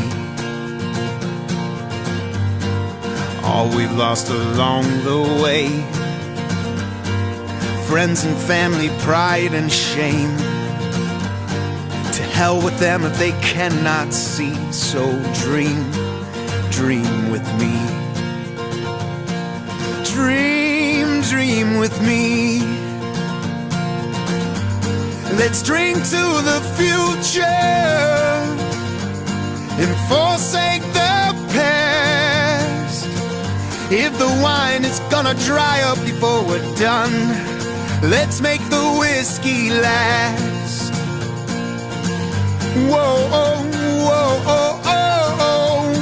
All we've lost along the way, friends and family, pride and shame. To hell with them if they cannot see. So dream, dream with me. Dream, dream with me. Let's drink to the future and forsake the past. If the wine is gonna dry up before we're done, let's make the whiskey last. Whoa, oh, whoa, oh, oh, oh.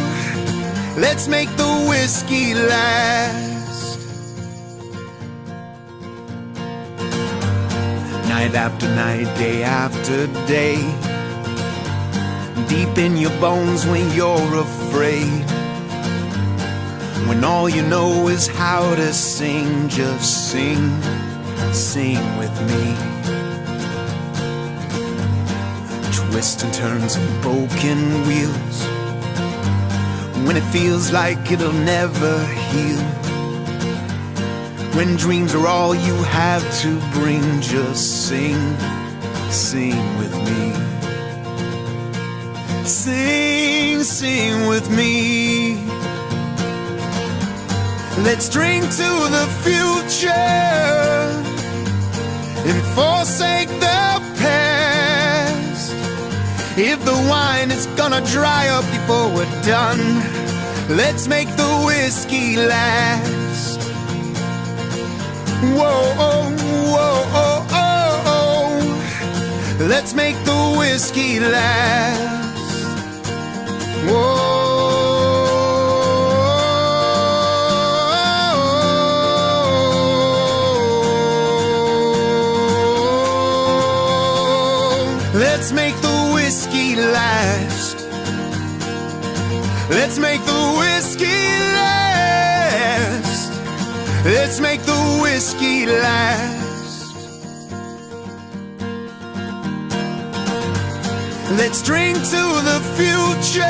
Let's make the whiskey last. Night after night, day after day, deep in your bones when you're afraid, when all you know is how to sing, just sing, sing with me. Twists and turns and broken wheels, when it feels like it'll never heal, when dreams are all you have to bring, just sing, sing with me. Sing, sing with me. Let's drink to the future and forsake the past. If the wine is gonna dry up before we're done, let's make the whiskey last. Whoa, oh, whoa, oh, oh, oh. Let's make the whiskey last. Whoa. Let's make the whiskey last. Let's make the whiskey last. Let's make the whiskey last. Let's drink to the future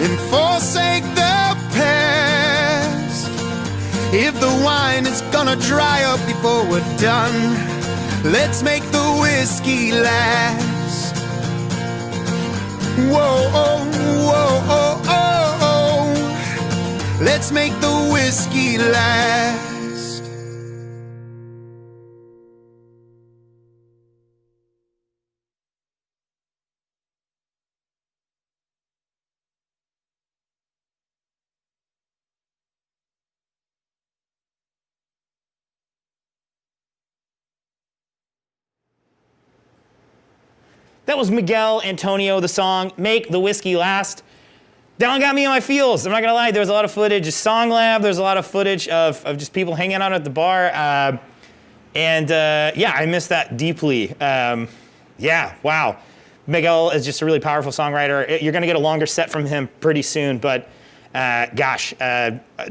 and forsake the past. If the wine is gonna dry up before we're done, let's make the whiskey last. Whoa, oh, whoa, oh, oh, oh. Let's make the whiskey last. That was Miguel Antonio, the song Make the Whiskey Last. That one got me in my feels. I'm not gonna lie, there was a lot of footage of Song Lab, there's a lot of footage of just people hanging out at the bar. Yeah, I miss that deeply. Yeah, wow. Miguel is just a really powerful songwriter. You're gonna get a longer set from him pretty soon, but gosh,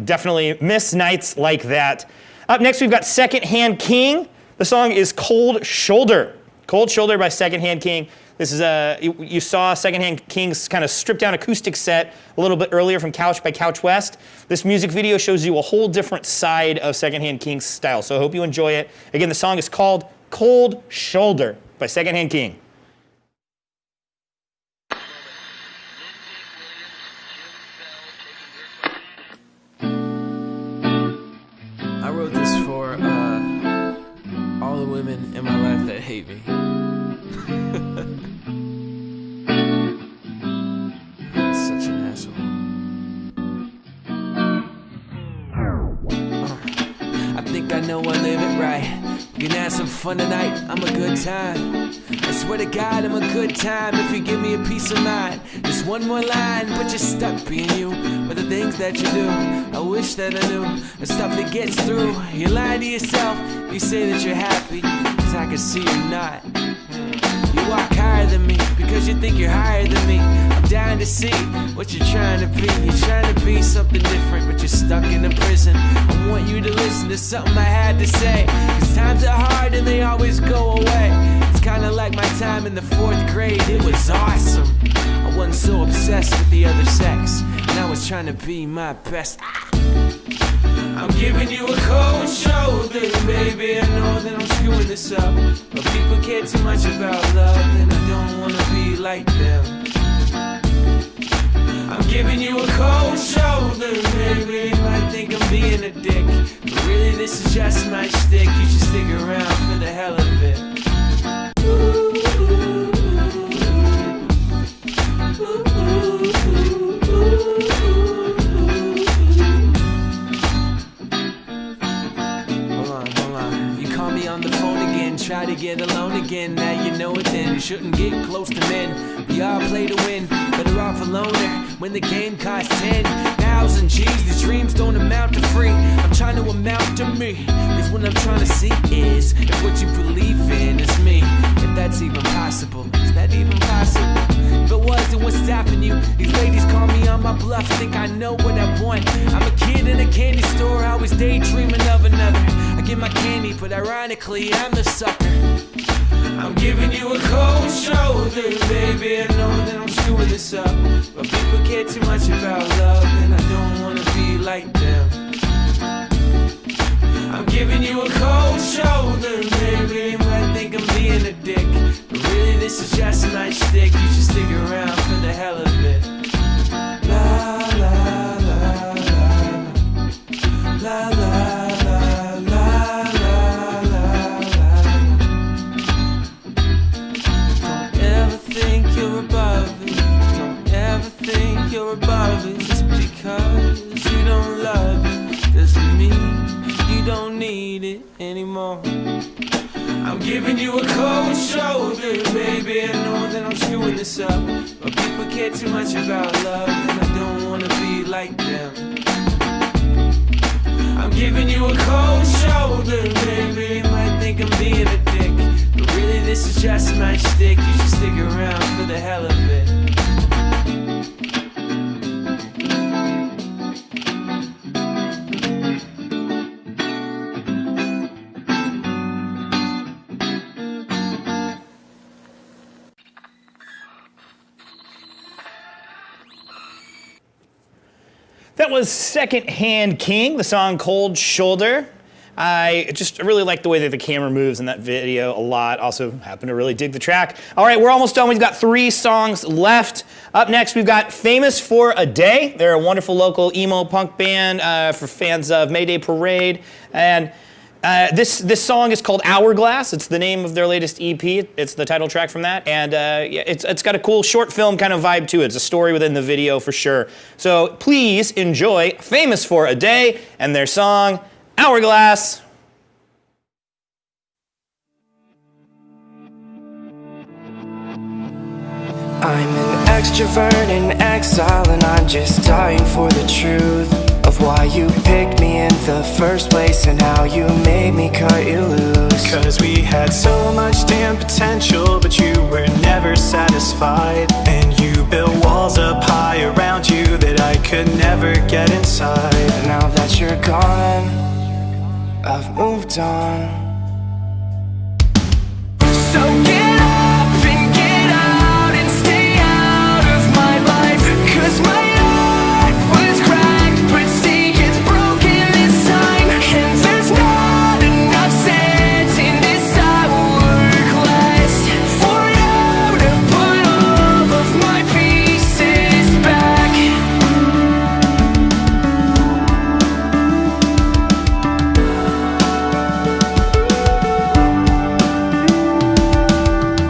definitely miss nights like that. Up next, we've got Secondhand King. The song is Cold Shoulder. Cold Shoulder by Secondhand King. This is you saw Secondhand King's kind of stripped down acoustic set a little bit earlier from Couch by Couch West. This music video shows you a whole different side of Secondhand King's style, so I hope you enjoy it. Again, the song is called Cold Shoulder by Secondhand King. I wrote this for all the women in my life that hate me. Such an asshole. I think I know I live it right. We can have some fun tonight, I'm a good time. I swear to God I'm a good time if you give me a peace of mind. Just one more line, but you're stuck being you. With the things that you do, I wish that I knew the stuff that gets through. You lie to yourself, you say that you're happy, cause I can see you're not. You walk higher than me, because you think you're higher than me. I'm dying to see what you're trying to be. You're trying to be something different, but you're stuck in a prison. I want you to listen to something I had to say, cause times are hard and they always go away. It's kinda like my time in the 4th grade, it was awesome. I wasn't so obsessed with the other sex, and I was trying to be my best. I'm giving you a cold shoulder, baby. I know that I'm screwing this up, but people care too much about love, and I don't wanna be like them. I'm giving you a cold shoulder, baby. You might think I'm being a dick, but really this is just my shtick. You should stick around for the hell of it. to get alone again. Now you know it then. You shouldn't get close to men. We all play to win. Better off alone there when the game costs 10,000 G's. These dreams don't amount to free. I'm trying to amount to me. Cause what I'm trying to see is if what you believe in is me. If that's even possible. Is that even possible? If it was, then what's stopping you? These ladies call me on my bluff. Think I know what I want. I'm a kid in a candy store, always daydreaming of another. I get my candy, but ironically I'm the sucker. I'm giving you a cold shoulder, baby. I know that I'm screwing this up, but people care too much about love, and I don't wanna be like them. I'm giving you a cold shoulder, baby. You might think I'm being a dick, but really this is just my shtick. You should stick around for the hell of it. La la la la la la la la la la. Don't ever think you're above it. Don't ever think you're above it. Just because you don't love it doesn't mean you don't need it anymore. I'm giving you a cold shoulder, baby. I know that I'm screwing this up, but people care too much about love, and I don't wanna be like them. I'm giving you a cold shoulder, baby. You might think I'm being a dick, but really this is just my shtick. You should stick around for the hell of it. That was Secondhand King, the song Cold Shoulder. I just really like the way that the camera moves in that video a lot. Also happen to really dig the track. All right, we're almost done. We've got 3 songs left. Up next, we've got Famous for a Day. They're a wonderful local emo punk band for fans of Mayday Parade. And this song is called Hourglass. It's the name of their latest EP. It's the title track from that. And yeah, it's got a cool short film kind of vibe to it. It's a story within the video for sure. So please enjoy Famous for a Day and their song, Hourglass. I'm an extrovert in exile, and I'm just dying for the truth of why you picked me in the first place and how you made me cut you loose. Cause we had so much damn potential, but you were never satisfied, and you built walls up high around you that I could never get inside. Now that you're gone, I've moved on. So get up and get out and stay out of my life, cause my heart was cracked, but see it's broken this time, and there's not enough sense in this hourglass for you to put all of my pieces back.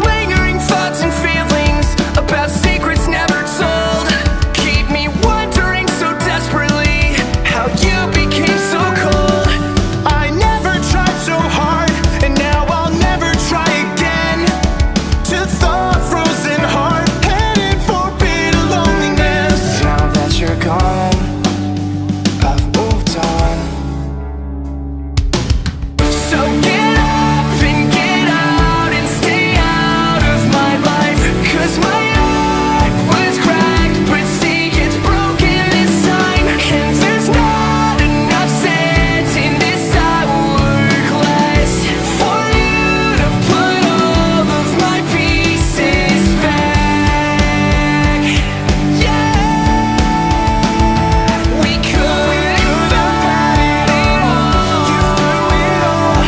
Lingering thoughts and feelings about secrets never told keep me wondering so desperately how you became so cold. I never tried so hard, and now I'll never try again to thaw a frozen heart, headed for bitter loneliness. Now that you're gone, I've moved on. So get up and get out and stay out of my life, cause my heart was cracked, but see it's broken this time, and there's not enough sense in this hourglass for you to put all of my pieces back. Yeah, we could have had it all.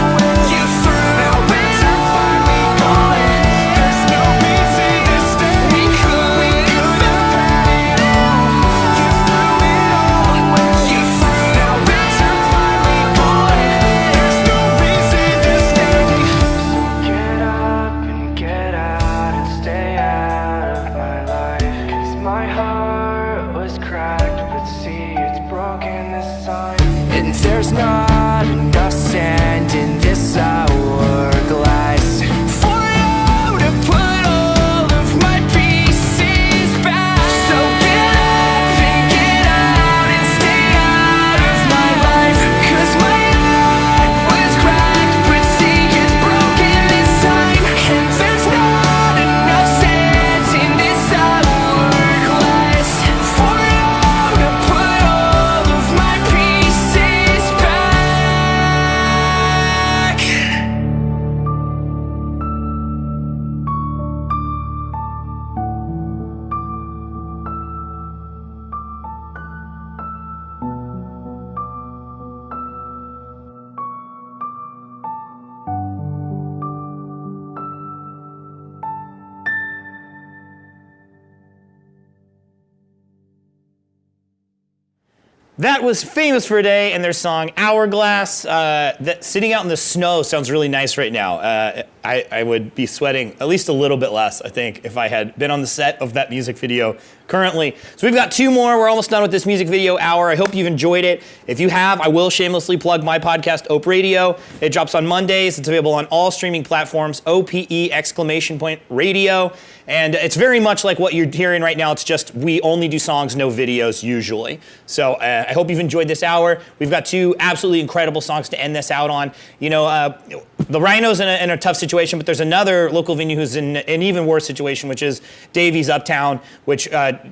You threw now it's finally gone. There's no reason to stay. We could have had it all. You threw now it's finally gone. There's no reason to stay. Get up and get out and stay out of my life, cause my heart was cracked, but see it's broken this time, and there's not enough sand in this hourglass That was Famous for a Day and their song Hourglass. That sitting out in the snow sounds really nice right now. I would be sweating at least a little bit less, I think, if I had been on the set of that music video currently. So we've got 2 more. We're almost done with this music video hour. I hope you've enjoyed it. If you have, I will shamelessly plug my podcast, Ope Radio. It drops on Mondays. It's available on all streaming platforms, OPE! Radio. And it's very much like what you're hearing right now. It's just we only do songs, no videos usually. So I hope you've enjoyed this hour. We've got 2 absolutely incredible songs to end this out on. You know, the Rhino's in a tough situation, but there's another local venue who's in an even worse situation, which is Davies Uptown, which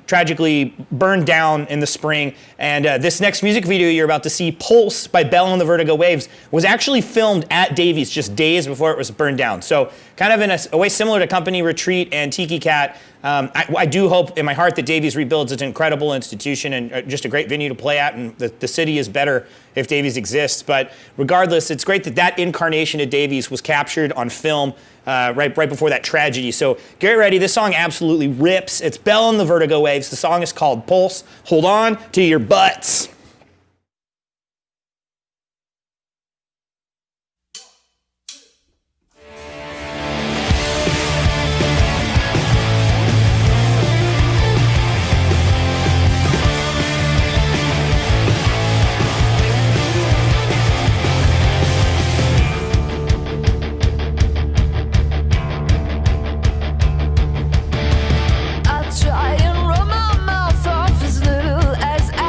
tragically burned down in the spring. And this next music video you're about to see, Pulse by Belle and the Vertigo Waves, was actually filmed at Davies just days before it was burned down. So kind of in a way similar to Company Retreat and Tiki Cat. I do hope in my heart that Davies rebuilds. It's an incredible institution and just a great venue to play at, and the city is better if Davies exists. But regardless, it's great that that incarnation of Davies was captured on film right before that tragedy. So get ready. This song absolutely rips. It's Belle and the Vertigo Waves. The song is called Pulse. Hold on to your butts. Try and run my mouth off as little as I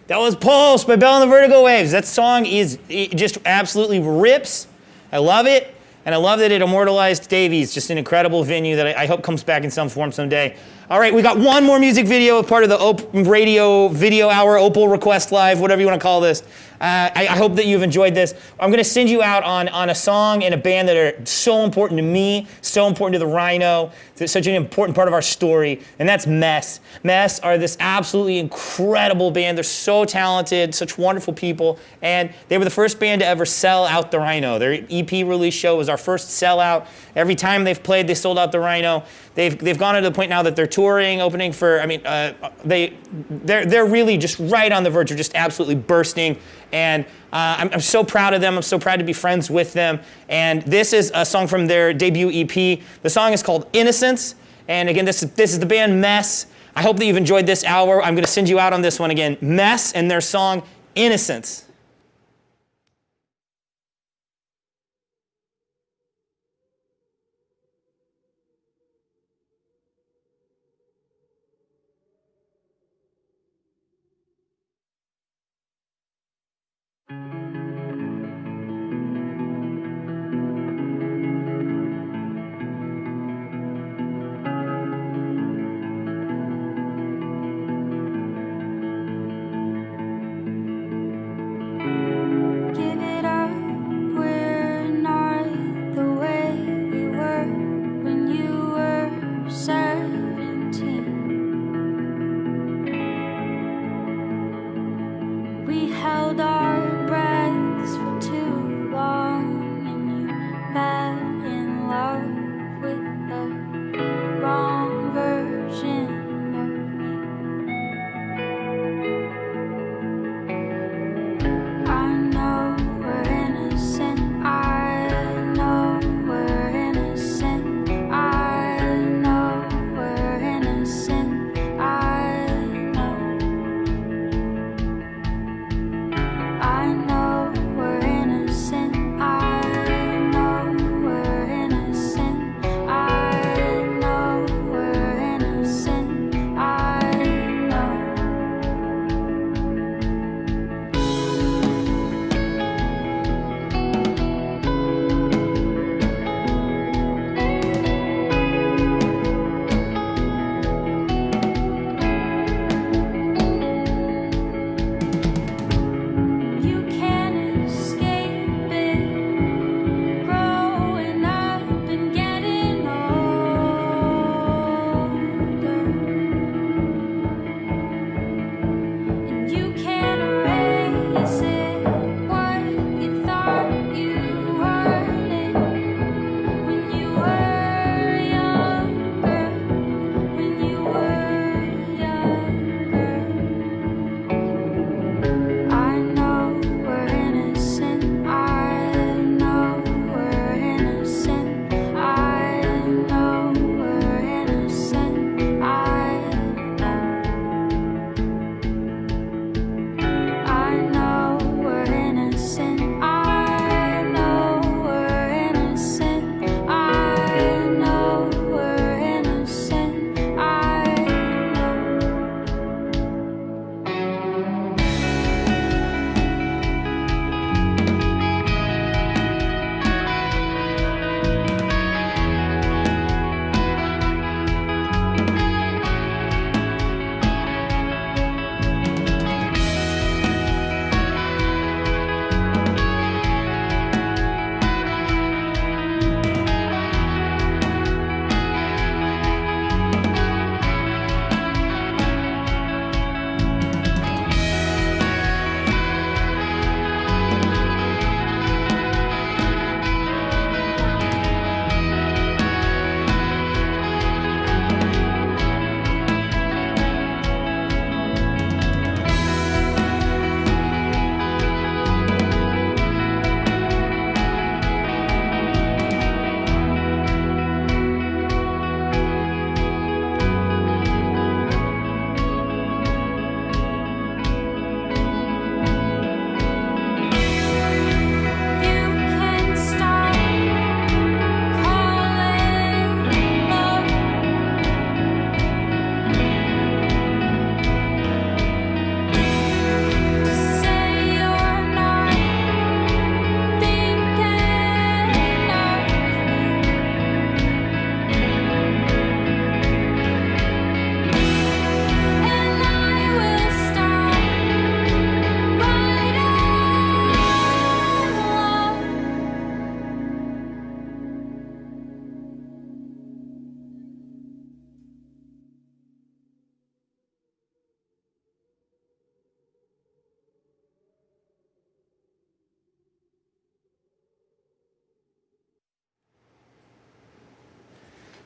That was Pulse by Belle and the Vertigo Waves. That song it just absolutely rips. I love it. And I love that it immortalized Davies, just an incredible venue that I hope comes back in some form someday. All right, we got one more music video, part of the radio video hour, Opal Request Live, whatever you want to call this. I hope that you've enjoyed this. I'm going to send you out on a song and a band that are so important to me, so important to the Rhino, such an important part of our story, and that's Mess. Mess are this absolutely incredible band. They're so talented, such wonderful people, and they were the first band to ever sell out the Rhino. Their EP release show was our first sellout. Every time they've played, they sold out the Rhino. They've gone to the point now that they're touring, opening for, they're really just right on the verge of just absolutely bursting. And I'm so proud of them. I'm so proud to be friends with them. And this is a song from their debut EP. The song is called Innocence. And again, this is the band Mess. I hope that you've enjoyed this hour. I'm going to send you out on this one again. Mess and their song Innocence.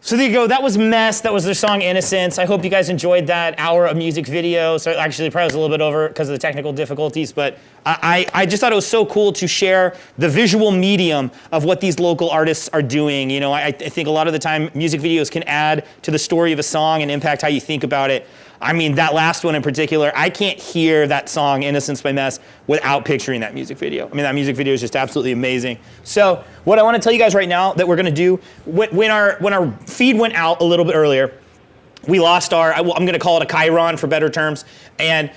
So there you go. That was Mess. That was their song Innocence. I hope you guys enjoyed that hour of music video. So actually, probably was a little bit over because of the technical difficulties, but I just thought it was so cool to share the visual medium of what these local artists are doing. You know, I think a lot of the time music videos can add to the story of a song and impact how you think about it. I mean, that last one in particular, I can't hear that song, Innocence by Mess, without picturing that music video. I mean, that music video is just absolutely amazing. So what I want to tell you guys right now that we're going to do, when our feed went out a little bit earlier, we lost I'm going to call it a chyron for better terms, and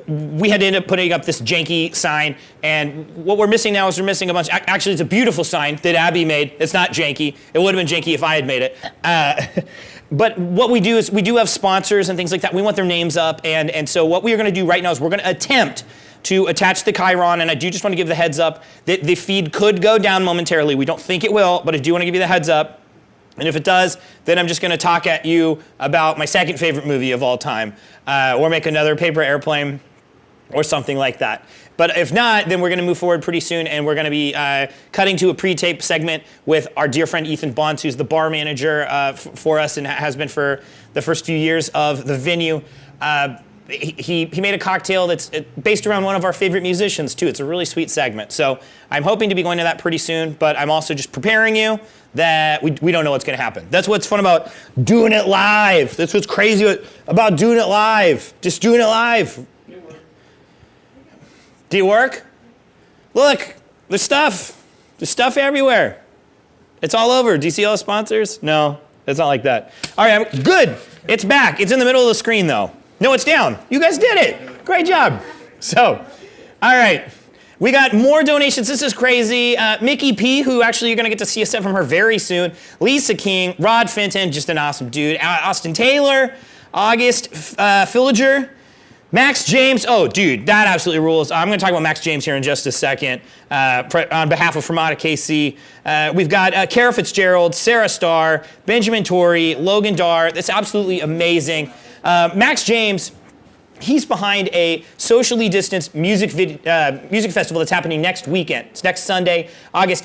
we had to end up putting up this janky sign, and what we're missing now is we're missing a bunch. Actually, it's a beautiful sign that Abby made. It's not janky. It would have been janky if I had made it. But what we do is we do have sponsors and things like that. We want their names up, and so what we are going to do right now is we're going to attempt to attach the chyron, and I do just want to give the heads up that the feed could go down momentarily. We don't think it will, but I do want to give you the heads up. And if it does, then I'm just going to talk at you about my second favorite movie of all time, or make another Paper Airplane or something like that. But if not, then we're going to move forward pretty soon, and we're going to be cutting to a pre-tape segment with our dear friend Ethan Bunce, who's the bar manager for us and has been for the first few years of the venue. He made a cocktail that's based around one of our favorite musicians, too. It's a really sweet segment. So I'm hoping to be going to that pretty soon, but I'm also just preparing you that we don't know what's going to happen. That's what's fun about doing it live. That's what's crazy about doing it live. Just doing it live. Do you work? Look, there's stuff. There's stuff everywhere. It's all over. Do you see all the sponsors? No, it's not like that. All right, good. It's back. It's in the middle of the screen, though. No, it's down. You guys did it. Great job. So, all right. We got more donations. This is crazy. Mickey P, who actually you're going to get to see a set from her very soon. Lisa King, Rod Fenton, just an awesome dude. Austin Taylor, August Filliger. Max James, oh dude, that absolutely rules. I'm going to talk about Max James here in just a second. On behalf of Fermata KC, we've got Kara Fitzgerald, Sarah Starr, Benjamin Torrey, Logan Dar. That's absolutely amazing. Max James, he's behind a socially distanced music festival that's happening next weekend. It's next Sunday, October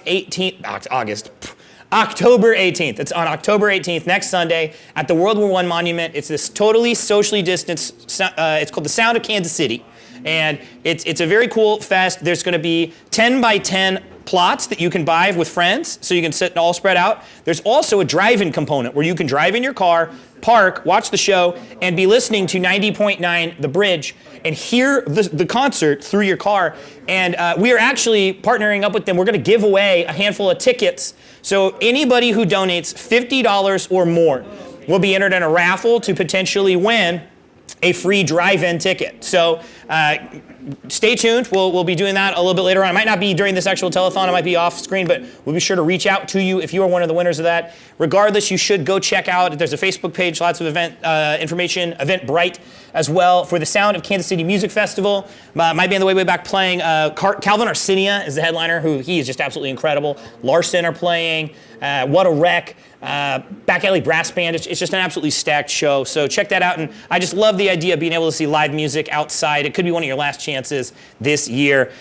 18th. It's on October 18th, next Sunday, at the World War I Monument. It's this totally socially distanced, it's called the Sound of Kansas City. And it's a very cool fest. There's going to be 10 by 10 plots that you can buy with friends, so you can sit all spread out. There's also a drive-in component where you can drive in your car, park, watch the show, and be listening to 90.9 The Bridge and hear the concert through your car. And we are actually partnering up with them. We're going to give away a handful of tickets. So anybody who donates $50 or more will be entered in a raffle to potentially win a free drive-in ticket. So stay tuned. We'll be doing that a little bit later on. It might not be during this actual telethon. It might be off screen, but we'll be sure to reach out to you if you are one of the winners of that. Regardless, you should go check out. There's a Facebook page, lots of event information, Eventbrite as well for the Sound of Kansas City Music Festival. My band, The Way Back, playing. Calvin Arsinia is the headliner, he is just absolutely incredible. Larson are playing. What a Wreck. Back Alley Brass Band. It's just an absolutely stacked show. So check that out. And I just love the idea of being able to see live music outside. It could be one of your last chances this year.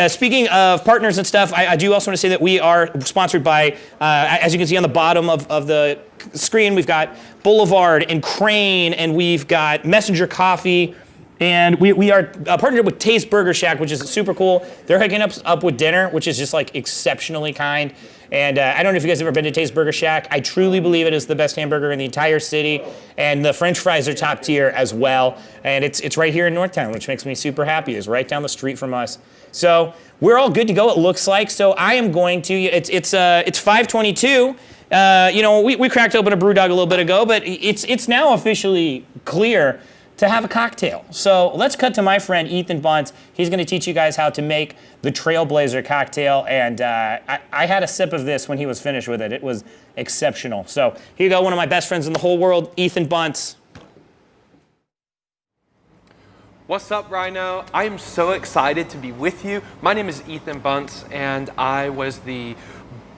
Speaking of partners and stuff, I do also want to say that we are sponsored by, as you can see on the bottom of the screen, we've got Boulevard and Crane, and we've got Messenger Coffee. And we are partnered with Taste Burger Shack, which is super cool. They're hooking us up with dinner, which is just like exceptionally kind. And I don't know if you guys have ever been to Taste Burger Shack. I truly believe it is the best hamburger in the entire city. And the French fries are top tier as well. And it's right here in Northtown, which makes me super happy. It's right down the street from us. So we're all good to go, it looks like. So I am going to, it's 5:22. We cracked open a brew dog a little bit ago, but it's now officially clear to have a cocktail. So let's cut to my friend Ethan Bunce. He's going to teach you guys how to make the Trailblazer cocktail, and I had a sip of this when he was finished with it. It was exceptional. So here you go, one of my best friends in the whole world, Ethan Bunce. What's up, Rhino? I am so excited to be with you. My name is Ethan Bunce, and I was the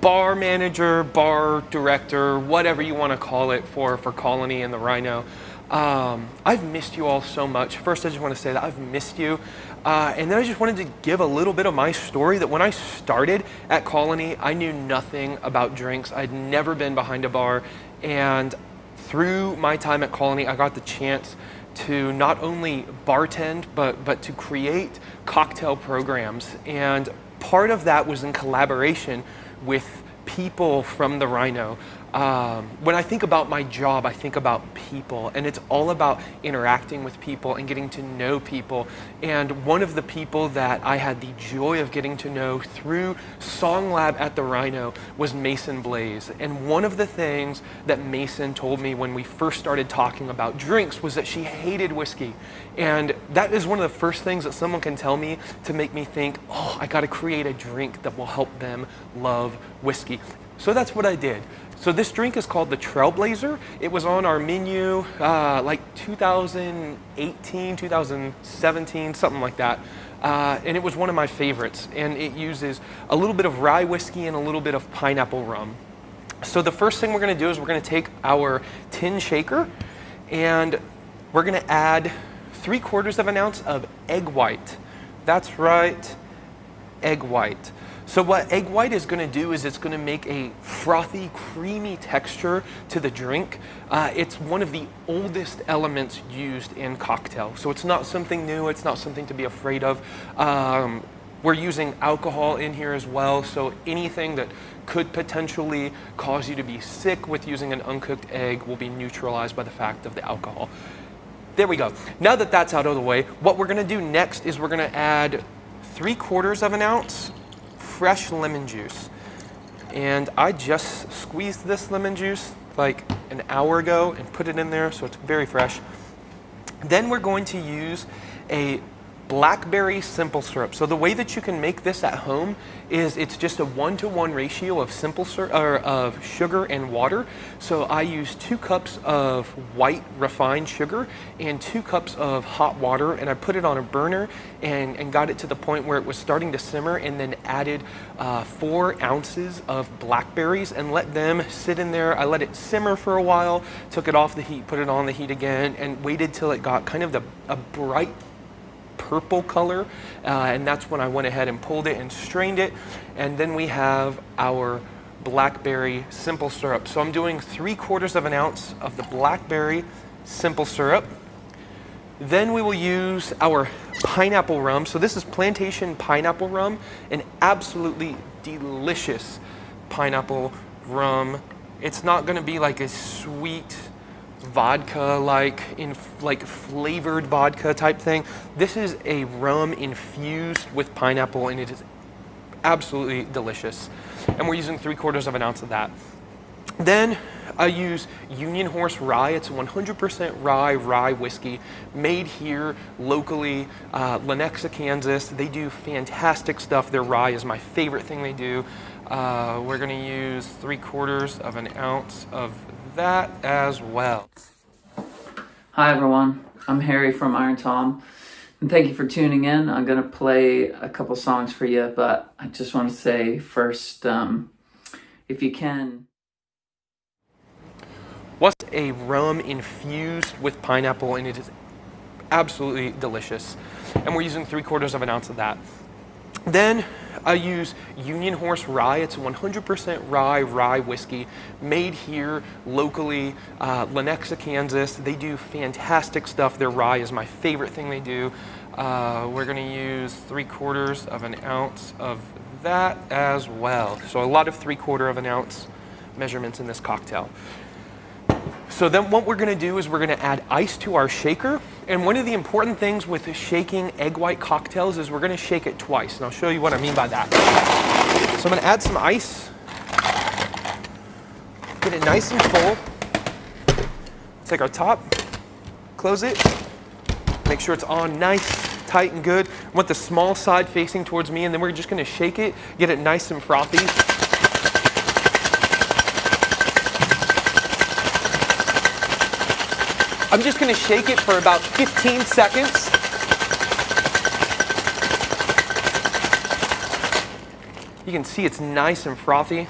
bar manager, bar director, whatever you want to call it for Colony and the Rhino. I've missed you all so much. First, I just want to say that I've missed you. And then I just wanted to give a little bit of my story that when I started at Colony, I knew nothing about drinks. I'd never been behind a bar. And through my time at Colony, I got the chance to not only bartend, but to create cocktail programs. And part of that was in collaboration with people from the Rhino. When I think about my job, I think about people, and it's all about interacting with people and getting to know people. And one of the people that I had the joy of getting to know through Song Lab at the Rhino was Mason Blaze. And one of the things that Mason told me when we first started talking about drinks was that she hated whiskey. And that is one of the first things that someone can tell me to make me think, oh, I gotta create a drink that will help them love whiskey. So that's what I did. So this drink is called the Trailblazer. It was on our menu like 2018, 2017, something like that. And it was one of my favorites. And it uses a little bit of rye whiskey and a little bit of pineapple rum. So the first thing we're gonna do is we're gonna take our tin shaker and we're gonna add 3/4 of an ounce of egg white. That's right, egg white. So what egg white is going to do is it's going to make a frothy, creamy texture to the drink. It's one of the oldest elements used in cocktail. So it's not something new, it's not something to be afraid of. We're using alcohol in here as well, so anything that could potentially cause you to be sick with using an uncooked egg will be neutralized by the fact of the alcohol. There we go. Now that that's out of the way, what we're going to do next is we're going to add 3/4 of an ounce fresh lemon juice. And I just squeezed this lemon juice like an hour ago and put it in there, so it's very fresh. Then we're going to use a blackberry simple syrup. So the way that you can make this at home is it's just a 1-to-1 ratio of simple syrup or of sugar and water. So I use 2 cups of white refined sugar and 2 cups of hot water, and I put it on a burner and got it to the point where it was starting to simmer, and then added 4 ounces of blackberries and let them sit in there. I let it simmer for a while, took it off the heat, put it on the heat again, and waited till it got kind of a bright purple color, and that's when I went ahead and pulled it and strained it. And then we have our blackberry simple syrup. So I'm doing 3/4 of an ounce of the blackberry simple syrup. Then we will use our pineapple rum. So this is plantation pineapple rum, an absolutely delicious pineapple rum. It's not going to be like a sweet vodka like flavored vodka type thing. This is a rum infused with pineapple, and it is absolutely delicious. And we're using 3/4 of an ounce of that. Then I use Union Horse Rye. It's 100% rye whiskey made here locally, Lenexa, Kansas. They do fantastic stuff. Their rye is my favorite thing they do. We're going to use 3/4 of an ounce of that as well. Hi everyone, I'm Harry from Iron Tom, and thank you for tuning in. I'm going to play a couple songs for you, but I just want to say first, if you can. What's a rum infused with pineapple, and it is absolutely delicious. And we're using 3/4 of an ounce of that. Then I use Union Horse Rye. It's 100% rye whiskey made here locally, Lenexa, Kansas. They do fantastic stuff. Their rye is my favorite thing they do. We're going to use 3/4 of an ounce of that as well. So a lot of 3/4 of an ounce measurements in this cocktail. So then what we're going to do is we're going to add ice to our shaker. And one of the important things with shaking egg white cocktails is we're going to shake it twice. And I'll show you what I mean by that. So I'm going to add some ice. Get it nice and full. Take our top, close it. Make sure it's on nice, tight, and good. I want the small side facing towards me, and then we're just going to shake it, get it nice and frothy. I'm just going to shake it for about 15 seconds. You can see it's nice and frothy.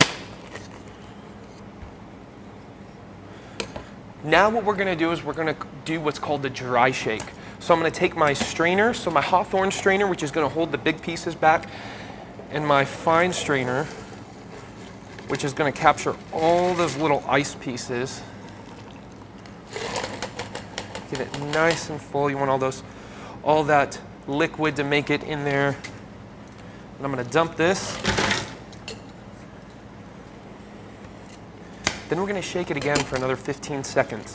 Now what we're going to do is we're going to do what's called the dry shake. So I'm gonna take my strainer, so my Hawthorne strainer, which is gonna hold the big pieces back, and my fine strainer, which is gonna capture all those little ice pieces. Get it nice and full. You want all that liquid to make it in there. And I'm gonna dump this. Then we're gonna shake it again for another 15 seconds.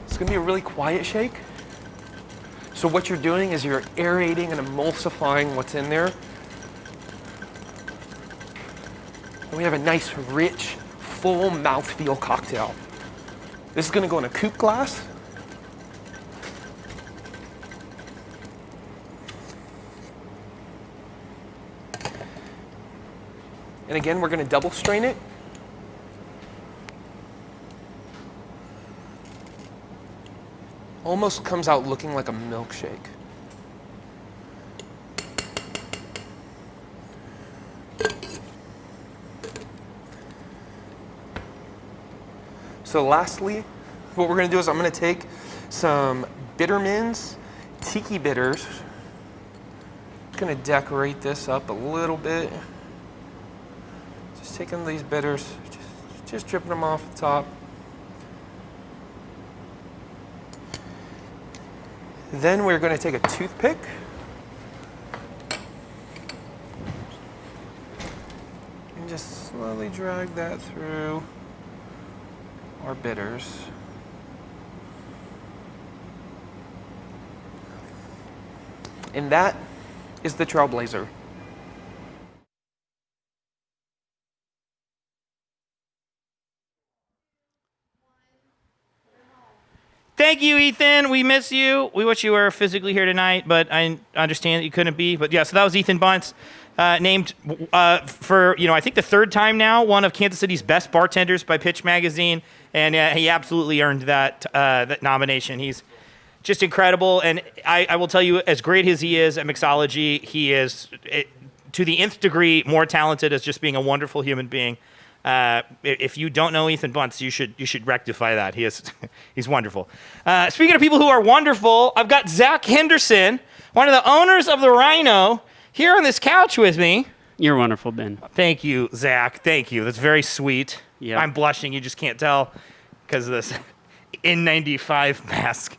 It's gonna be a really quiet shake. So what you're doing is you're aerating and emulsifying what's in there. And we have a nice, rich, full mouthfeel cocktail. This is gonna go in a coupe glass. And again, we're gonna double strain it. Almost comes out looking like a milkshake. So lastly, what we're gonna do is I'm gonna take some Bittermans Tiki Bitters. Gonna decorate this up a little bit. Just taking these bitters, just dripping them off the top. Then we're going to take a toothpick and just slowly drag that through our bitters. And that is the Trailblazer. Thank you, Ethan. We miss you. We wish you were physically here tonight, but I understand that you couldn't be. But yeah, so that was Ethan Bunce, named for, I think the third time now, one of Kansas City's best bartenders by Pitch Magazine. And he absolutely earned that nomination. He's just incredible. And I will tell you, as great as he is at mixology, he is, to the nth degree, more talented as just being a wonderful human being. If you don't know Ethan Bunce, you should rectify that. He's wonderful. Speaking of people who are wonderful, I've got Zach Henderson, one of the owners of the Rino, here on this couch with me. You're wonderful, Ben. Thank you, Zach. Thank you. That's very sweet. Yep. I'm blushing. You just can't tell because of this N95 mask.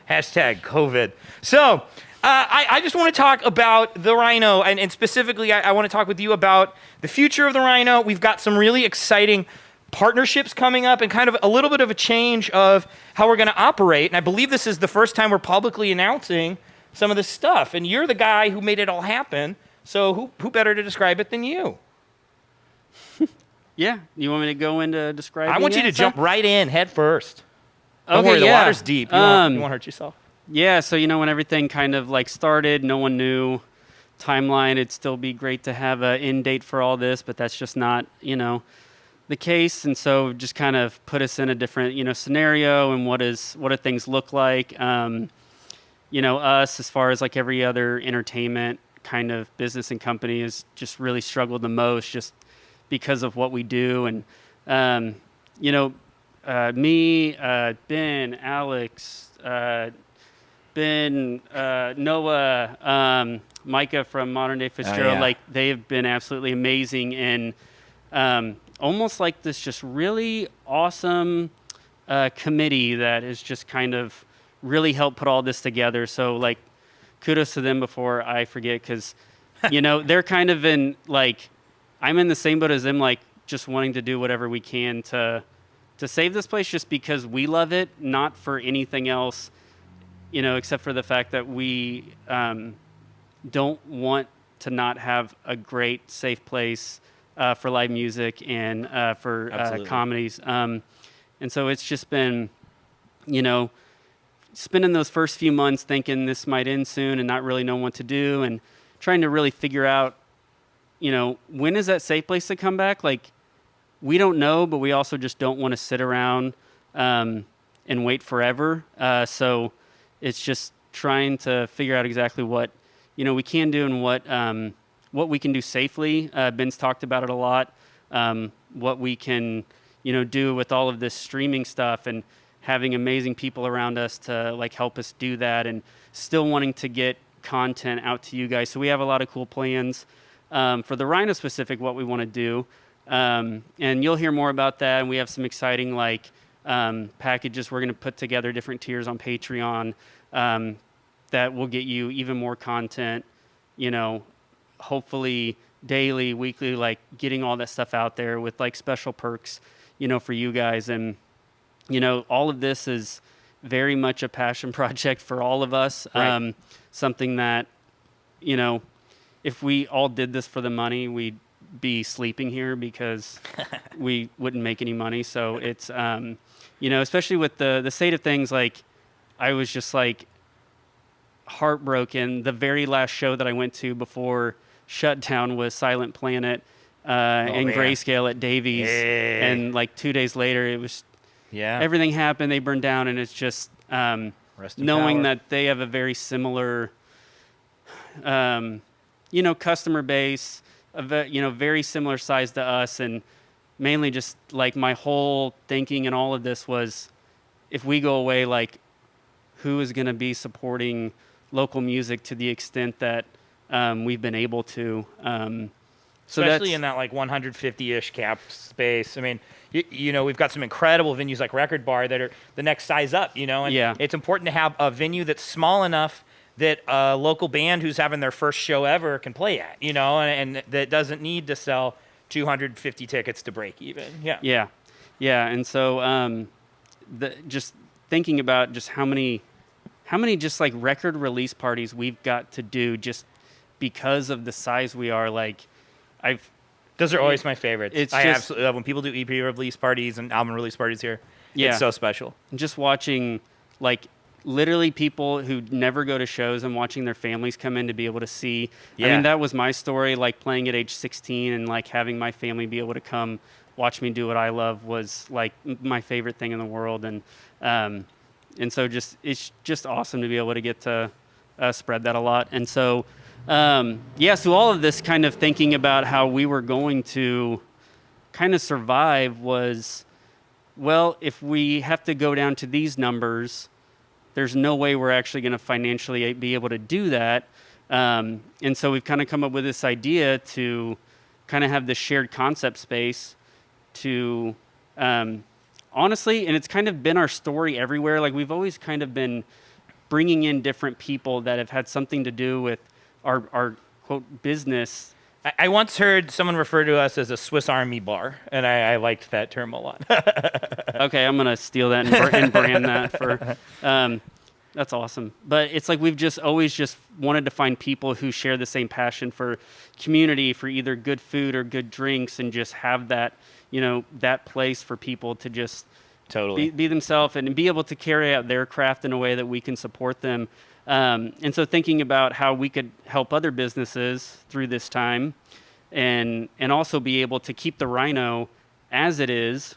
Hashtag COVID. So I just want to talk about the Rino, and specifically I want to talk with you about the future of the Rino. We've got some really exciting partnerships coming up and kind of a little bit of a change of how we're going to operate. And I believe this is the first time we're publicly announcing some of this stuff. And you're the guy who made it all happen. So who better to describe it than you? Yeah. You want me to go into describing it? I want you to jump right in head first. Don't Okay, worry, the yeah. water's deep. You won't hurt yourself. Yeah, so when everything kind of started, no one knew timeline. It'd still be great to have an end date for all this, but that's just not, the case. And so just kind of put us in a different, scenario and what do things look like. Us, as far as every other entertainment kind of business and company, has just really struggled the most just because of what we do. And, me, Ben, Alex, Ben, Noah, Micah from Modern Day Fitzgerald, yeah. they have been absolutely amazing and almost like this just really awesome committee that has just kind of really helped put all this together. So kudos to them before I forget, because they're kind of in I'm in the same boat as them, just wanting to do whatever we can to save this place just because we love it, not for anything else. Except for the fact that we don't want to not have a great, safe place for live music and for comedies. And so it's just been, spending those first few months thinking this might end soon and not really knowing what to do and trying to really figure out, when is that safe place to come back? We don't know, but we also just don't want to sit around and wait forever. So it's just trying to figure out exactly what, we can do and what we can do safely. Ben's talked about it a lot. What we can, do with all of this streaming stuff. And having amazing people around us to like help us do that, and still wanting to get content out to you guys. So we have a lot of cool plans for the Rhino specific, what we want to do. And you'll hear more about that. And we have some exciting like packages. We're going to put together different tiers on Patreon that will get you even more content, you know, hopefully daily, weekly, like getting all that stuff out there with like special perks, you know, for you guys. And, you know, all of this is very much a passion project for all of us. Right. Something that, you know, if we all did this for the money, we'd be sleeping here because we wouldn't make any money. So it's, you know, especially with the state of things, like I was just like heartbroken. The very last show that I went to before shutdown was Silent Planet and man. Grayscale at Davies. Hey. And like 2 days later, it was, everything happened. They burned down, and it's just Rest in knowing power. that they have a very similar, you know, customer base, you know, very similar size to us, and mainly just like my whole thinking and all of this was, if we go away, like who is going to be supporting local music to the extent that we've been able to. So Especially in that like 150-ish cap space. I mean, you know, we've got some incredible venues like Record Bar that are the next size up, you know, and it's important to have a venue that's small enough that a local band who's having their first show ever can play at, you know, and that doesn't need to sell 250 tickets to break even. Yeah. And so just thinking about just how many just like record release parties we've got to do just because of the size we are. Like those are always my favorites. I just, absolutely love when people do EP release parties and album release parties here. Yeah. It's so special. Just watching like literally people who never go to shows and watching their families come in to be able to see. I mean, that was my story, like playing at age 16 and like having my family be able to come watch me do what I love was like my favorite thing in the world. And so just, it's just awesome to be able to get to spread that a lot. And so, so all of this kind of thinking about how we were going to kind of survive was, well, if we have to go down to these numbers, there's no way we're actually going to financially be able to do that. And so we've kind of come up with this idea to kind of have this shared concept space to, honestly, and it's kind of been our story everywhere. Like we've always kind of been bringing in different people that have had something to do with our quote business. I once heard someone refer to us as a Swiss Army bar, and I liked that term a lot. Okay, I'm gonna steal that and brand that for. That's awesome. But it's like we've just always just wanted to find people who share the same passion for community, for either good food or good drinks, and just have that, you know, that place for people to just be themselves and be able to carry out their craft in a way that we can support them. And so thinking about how we could help other businesses through this time and also be able to keep the Rhino as it is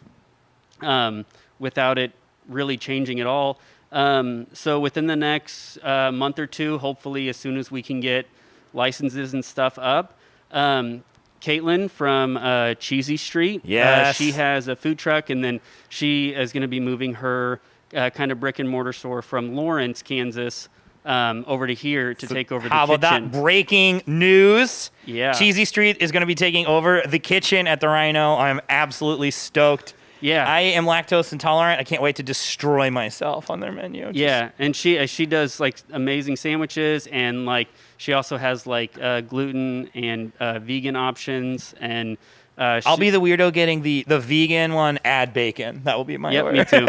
without it really changing at all. So within the next month or two, hopefully as soon as we can get licenses and stuff up, Caitlin from Cheesy Street, she has a food truck, and then she is going to be moving her kind of brick and mortar store from Lawrence, Kansas, over to here to take over the kitchen. How about that? Breaking news. Yeah. Cheesy Street is going to be taking over the kitchen at the Rhino. I'm absolutely stoked. Yeah. I am lactose intolerant. I can't wait to destroy myself on their menu. Yeah, and she does like amazing sandwiches, and like she also has like gluten and vegan options, and I'll be the weirdo getting the vegan one, add bacon. That will be my order. Me too.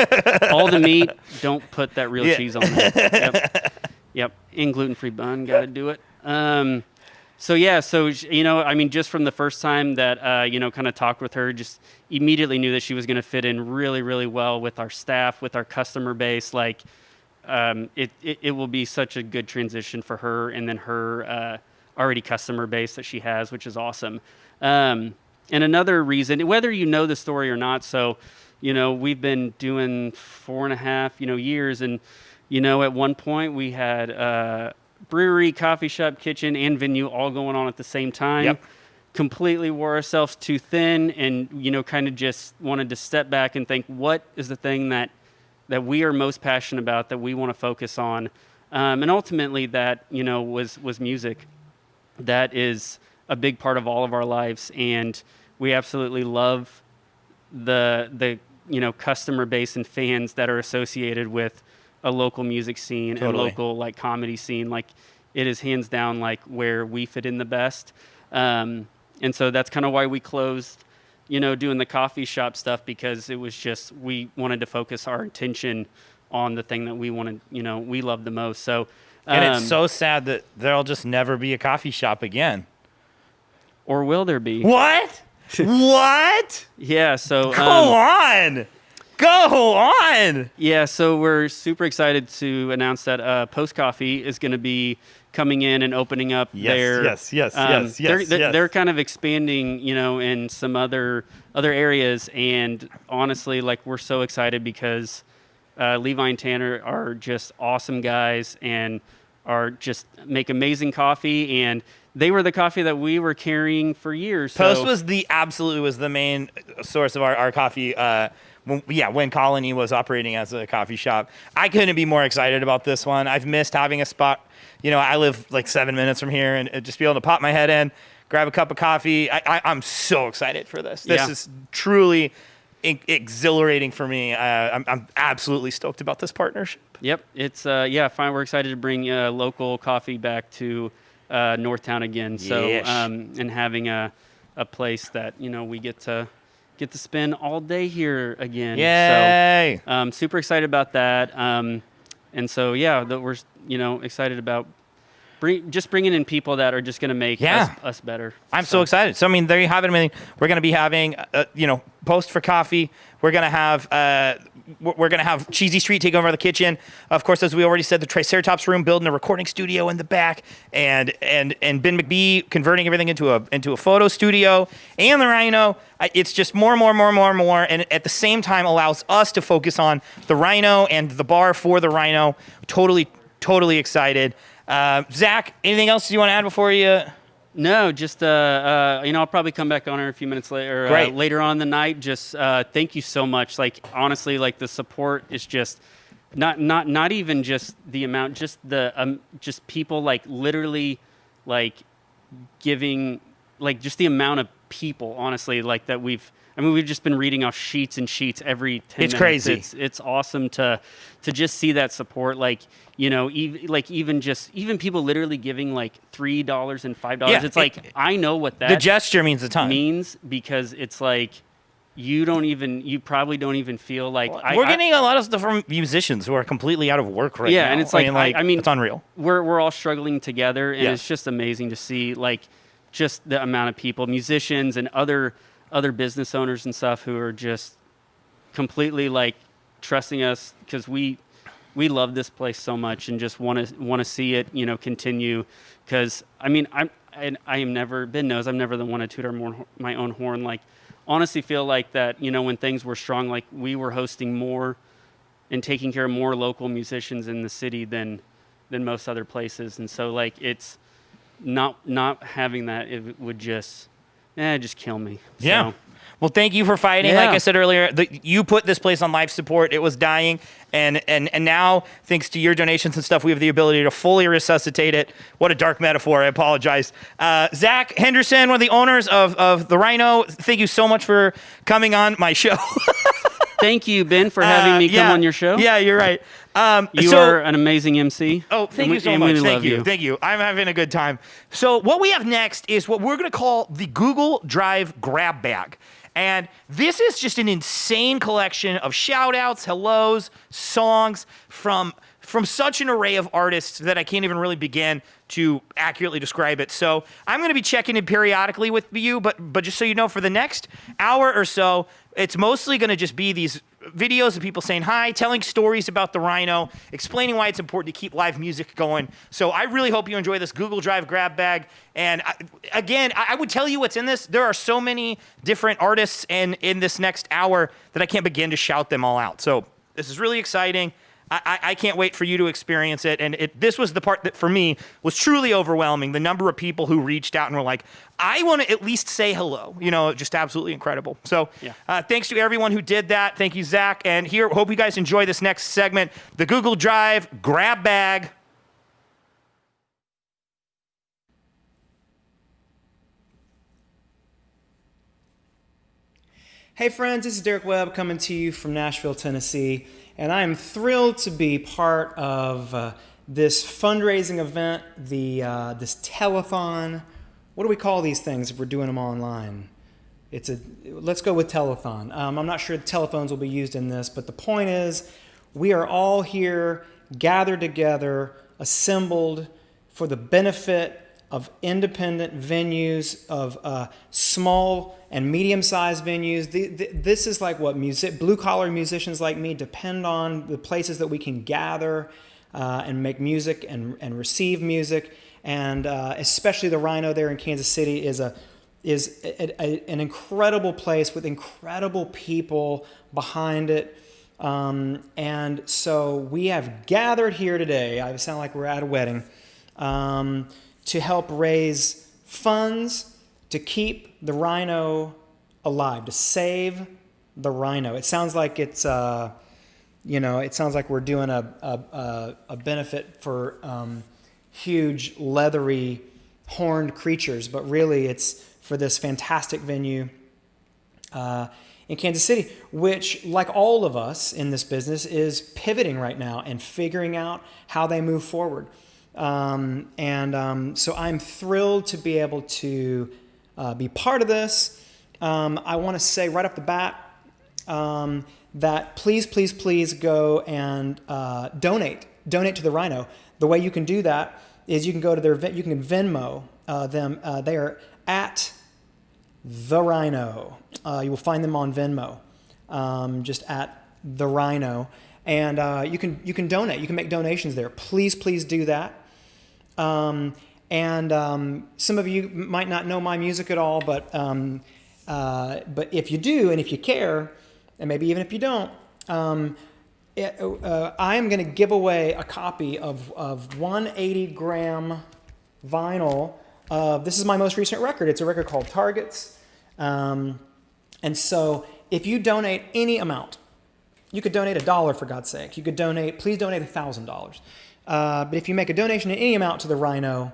All the meat, don't put that real cheese on there. Yep. In gluten-free bun, got to do it. So you know, I mean, just from the first time that you know, kind of talked with her, just immediately knew that she was going to fit in really, really well with our staff, with our customer base. Like, it will be such a good transition for her, and then her already customer base that she has, which is awesome. And another reason, whether you know the story or not, so you know, we've been doing 4.5 years, and you know, at one point we had brewery, coffee shop, kitchen, and venue all going on at the same time. Yep. Completely wore ourselves too thin, and you know, kind of just wanted to step back and think, what is the thing that we are most passionate about, that we want to focus on, and ultimately that was music. That is a big part of all of our lives, and we absolutely love the customer base and fans that are associated with a local music scene and local like comedy scene. Like, it is hands down like where we fit in the best. And so that's kind of why we closed, doing the coffee shop stuff, because it was just, we wanted to focus our attention on the thing that we wanted, we love the most. So, and it's so sad that there'll just never be a coffee shop again. Or will there be? What? What? Yeah. So go on. Go on. Yeah. So we're super excited to announce that Post Coffee is going to be coming in and opening up their. Yes. They're kind of expanding, in some other areas, and honestly, like, we're so excited because Levi and Tanner are just awesome guys and are just make amazing coffee, and they were the coffee that we were carrying for years. Post was the main source of our coffee. When Colony was operating as a coffee shop. I couldn't be more excited about this one. I've missed having a spot. I live like 7 minutes from here, and just be able to pop my head in, grab a cup of coffee. I'm so excited for this. This is truly exhilarating for me. I'm absolutely stoked about this partnership. Yep. It's, fine. We're excited to bring local coffee back to Northtown again. So, and having a place that, we get to spend all day here again. Yay! So, super excited about that. And so, that we're, excited about bringing in people that are just going to make us better. I'm so excited. So, there you have it. We're going to be having, Post for coffee. We're going to have Cheesy Street take over the kitchen. Of course, as we already said, the Triceratops room, building a recording studio in the back, and Ben McBee converting everything into a photo studio, and the Rhino. It's just more, and at the same time allows us to focus on the Rhino and the bar for the Rhino. Totally excited. Zach, anything else you want to add before you? No, just I'll probably come back on here a few minutes later. Later on in the night. Just thank you so much. Like, honestly, like, the support is just not even just the amount, just the just people like literally like giving, like, just the amount of people, honestly, like, that we've just been reading off sheets and sheets every 10 minutes. It's crazy. It's awesome to just see that support. Like, even people literally giving like $3 and $5. Yeah, it's like, I know what that the gesture means a ton. Means, because it's like, you probably don't even feel like we're getting a lot of stuff from musicians who are completely out of work right now. Yeah, and it's like, it's unreal. We're all struggling together, and it's just amazing to see, like, just the amount of people, musicians and other business owners and stuff, who are just completely like trusting us, because we love this place so much and just want to see it, continue. Because I am never, Ben knows, I'm never the one to toot my own horn. Like, honestly feel like that, when things were strong, like, we were hosting more and taking care of more local musicians in the city than most other places. And so, like, it's not having that, it would just kill me. Yeah. So, well, thank you for fighting. Yeah. Like I said earlier, you put this place on life support. It was dying, and now, thanks to your donations and stuff, we have the ability to fully resuscitate it. What a dark metaphor. I apologize. Zach Henderson, one of the owners of the Rhino, thank you so much for coming on my show. Thank you, Ben, for having me come on your show. Yeah, you're right. You are an amazing MC. Oh, thank you so much. Thank you. I'm having a good time. So what we have next is what we're going to call the Google Drive Grab Bag. And this is just an insane collection of shout-outs, hellos, songs from such an array of artists that I can't even really begin to accurately describe it. So I'm going to be checking in periodically with you, but just so you know, for the next hour or so, it's mostly going to just be these videos of people saying hi, telling stories about the Rhino, explaining why it's important to keep live music going. So I really hope you enjoy this Google Drive Grab Bag. And I would tell you what's in this. There are so many different artists in this next hour that I can't begin to shout them all out. So this is really exciting. I can't wait for you to experience it. And this was the part that for me was truly overwhelming. The number of people who reached out and were like, I want to at least say hello. Just absolutely incredible. So thanks to everyone who did that. Thank you, Zach. And here, hope you guys enjoy this next segment, the Google Drive grab bag. Hey friends, this is Derek Webb coming to you from Nashville, Tennessee, and I am thrilled to be part of this fundraising event, this telethon. What do we call these things if we're doing them online? Let's go with telethon. I'm not sure the telephones will be used in this, but the point is we are all here gathered together, assembled for the benefit of independent venues, of small and medium-sized venues. This is like what blue-collar musicians like me depend on, the places that we can gather and make music and receive music. And especially the Rino there in Kansas City is an incredible place with incredible people behind it. And so we have gathered here today, I sound like we're at a wedding, to help raise funds to keep the Rino alive, to save the Rino. It sounds like it sounds like we're doing a benefit for huge leathery horned creatures, but really it's for this fantastic venue in Kansas City, which, like all of us in this business, is pivoting right now and figuring out how they move forward. So I'm thrilled to be able to be part of this. I want to say right off the bat that please go and donate to the Rino. The way you can do that is you can go to you can Venmo them. They are at the Rino. You will find them on Venmo, just at the Rino, and you can donate. You can make donations there. Please do that. Some of you might not know my music at all, but if you do, and if you care, and maybe even if you don't, I am going to give away a copy of 180-gram vinyl. This is my most recent record. It's a record called Targets. And so if you donate any amount, you could donate $1 for God's sake. Please donate $1,000. But if you make a donation in any amount to the Rino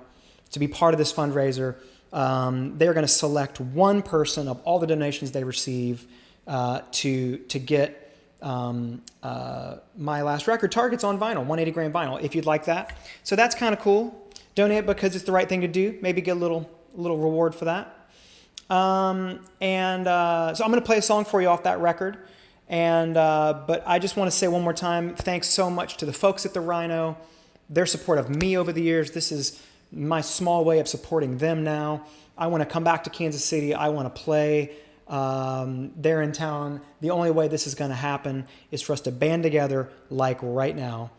to be part of this fundraiser, they're going to select one person of all the donations they receive to get my last record, Targets, on vinyl, 180-gram vinyl, if you'd like that. So that's kind of cool. Donate because it's the right thing to do. Maybe get a little reward for that. So I'm going to play a song for you off that record. But I just want to say one more time, thanks so much to the folks at the Rino, their support of me over the years. This is my small way of supporting them now. I want to come back to Kansas City. I want to play there in town. The only way this is going to happen is for us to band together like right now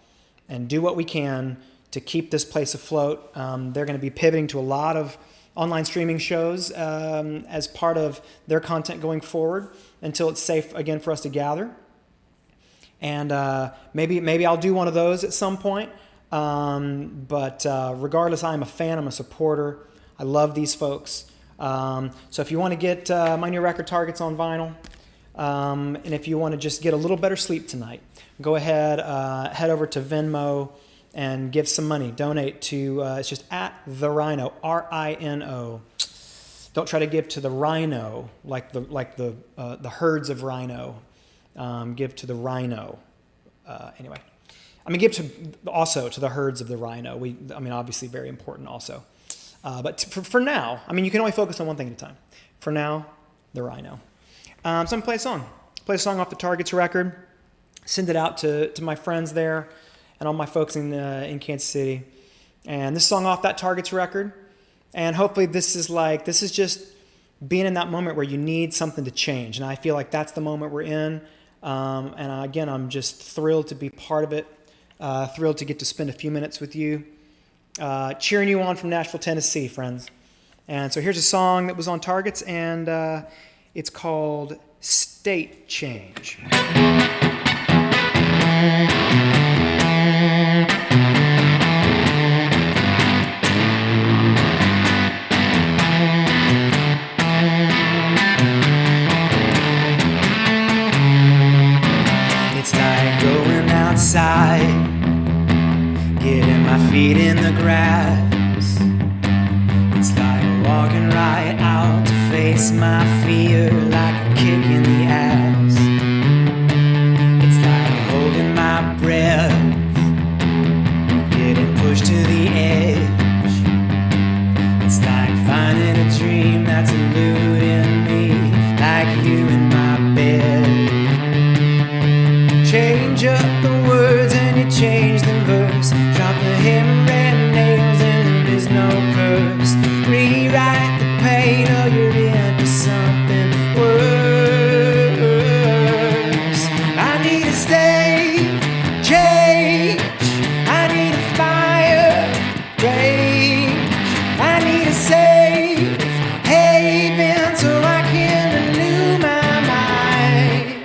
and do what we can to keep this place afloat. They're going to be pivoting to a lot of online streaming shows as part of their content going forward until it's safe again for us to gather. And maybe I'll do one of those at some point. But regardless, I'm a fan, I'm a supporter. I love these folks. So if you want to get my new record, Targets, on vinyl, and if you want to just get a little better sleep tonight, go ahead, head over to Venmo and give some money. Donate to, it's just at the Rino, R-I-N-O. Don't try to give to the Rino like the herds of Rhino. Give to the Rino. Anyway, give also to the herds of the Rhino. Obviously very important also. But for now, you can only focus on one thing at a time. For now, the Rino. So I'm going to play a song. Play a song off the Targets record. Send it out to my friends there and all my folks in Kansas City. And this song off that Targets record. And hopefully this is just being in that moment where you need something to change. And I feel like that's the moment we're in. And again, I'm just thrilled to be part of it. Thrilled to get to spend a few minutes with you. Cheering you on from Nashville, Tennessee, friends. And so here's a song that was on Targets, and it's called State Change. face my fear like a kick in the ass. It's like holding my breath, getting pushed to the edge. It's like finding a dream that's eluding me, like you in my bed. Change up the words and you change the verse. Drop the hammer and nails and there is no curse. Rewrite the pain or you're into something worse. I need a stage change. I need a fire rage. I need a safe haven so I can renew my mind.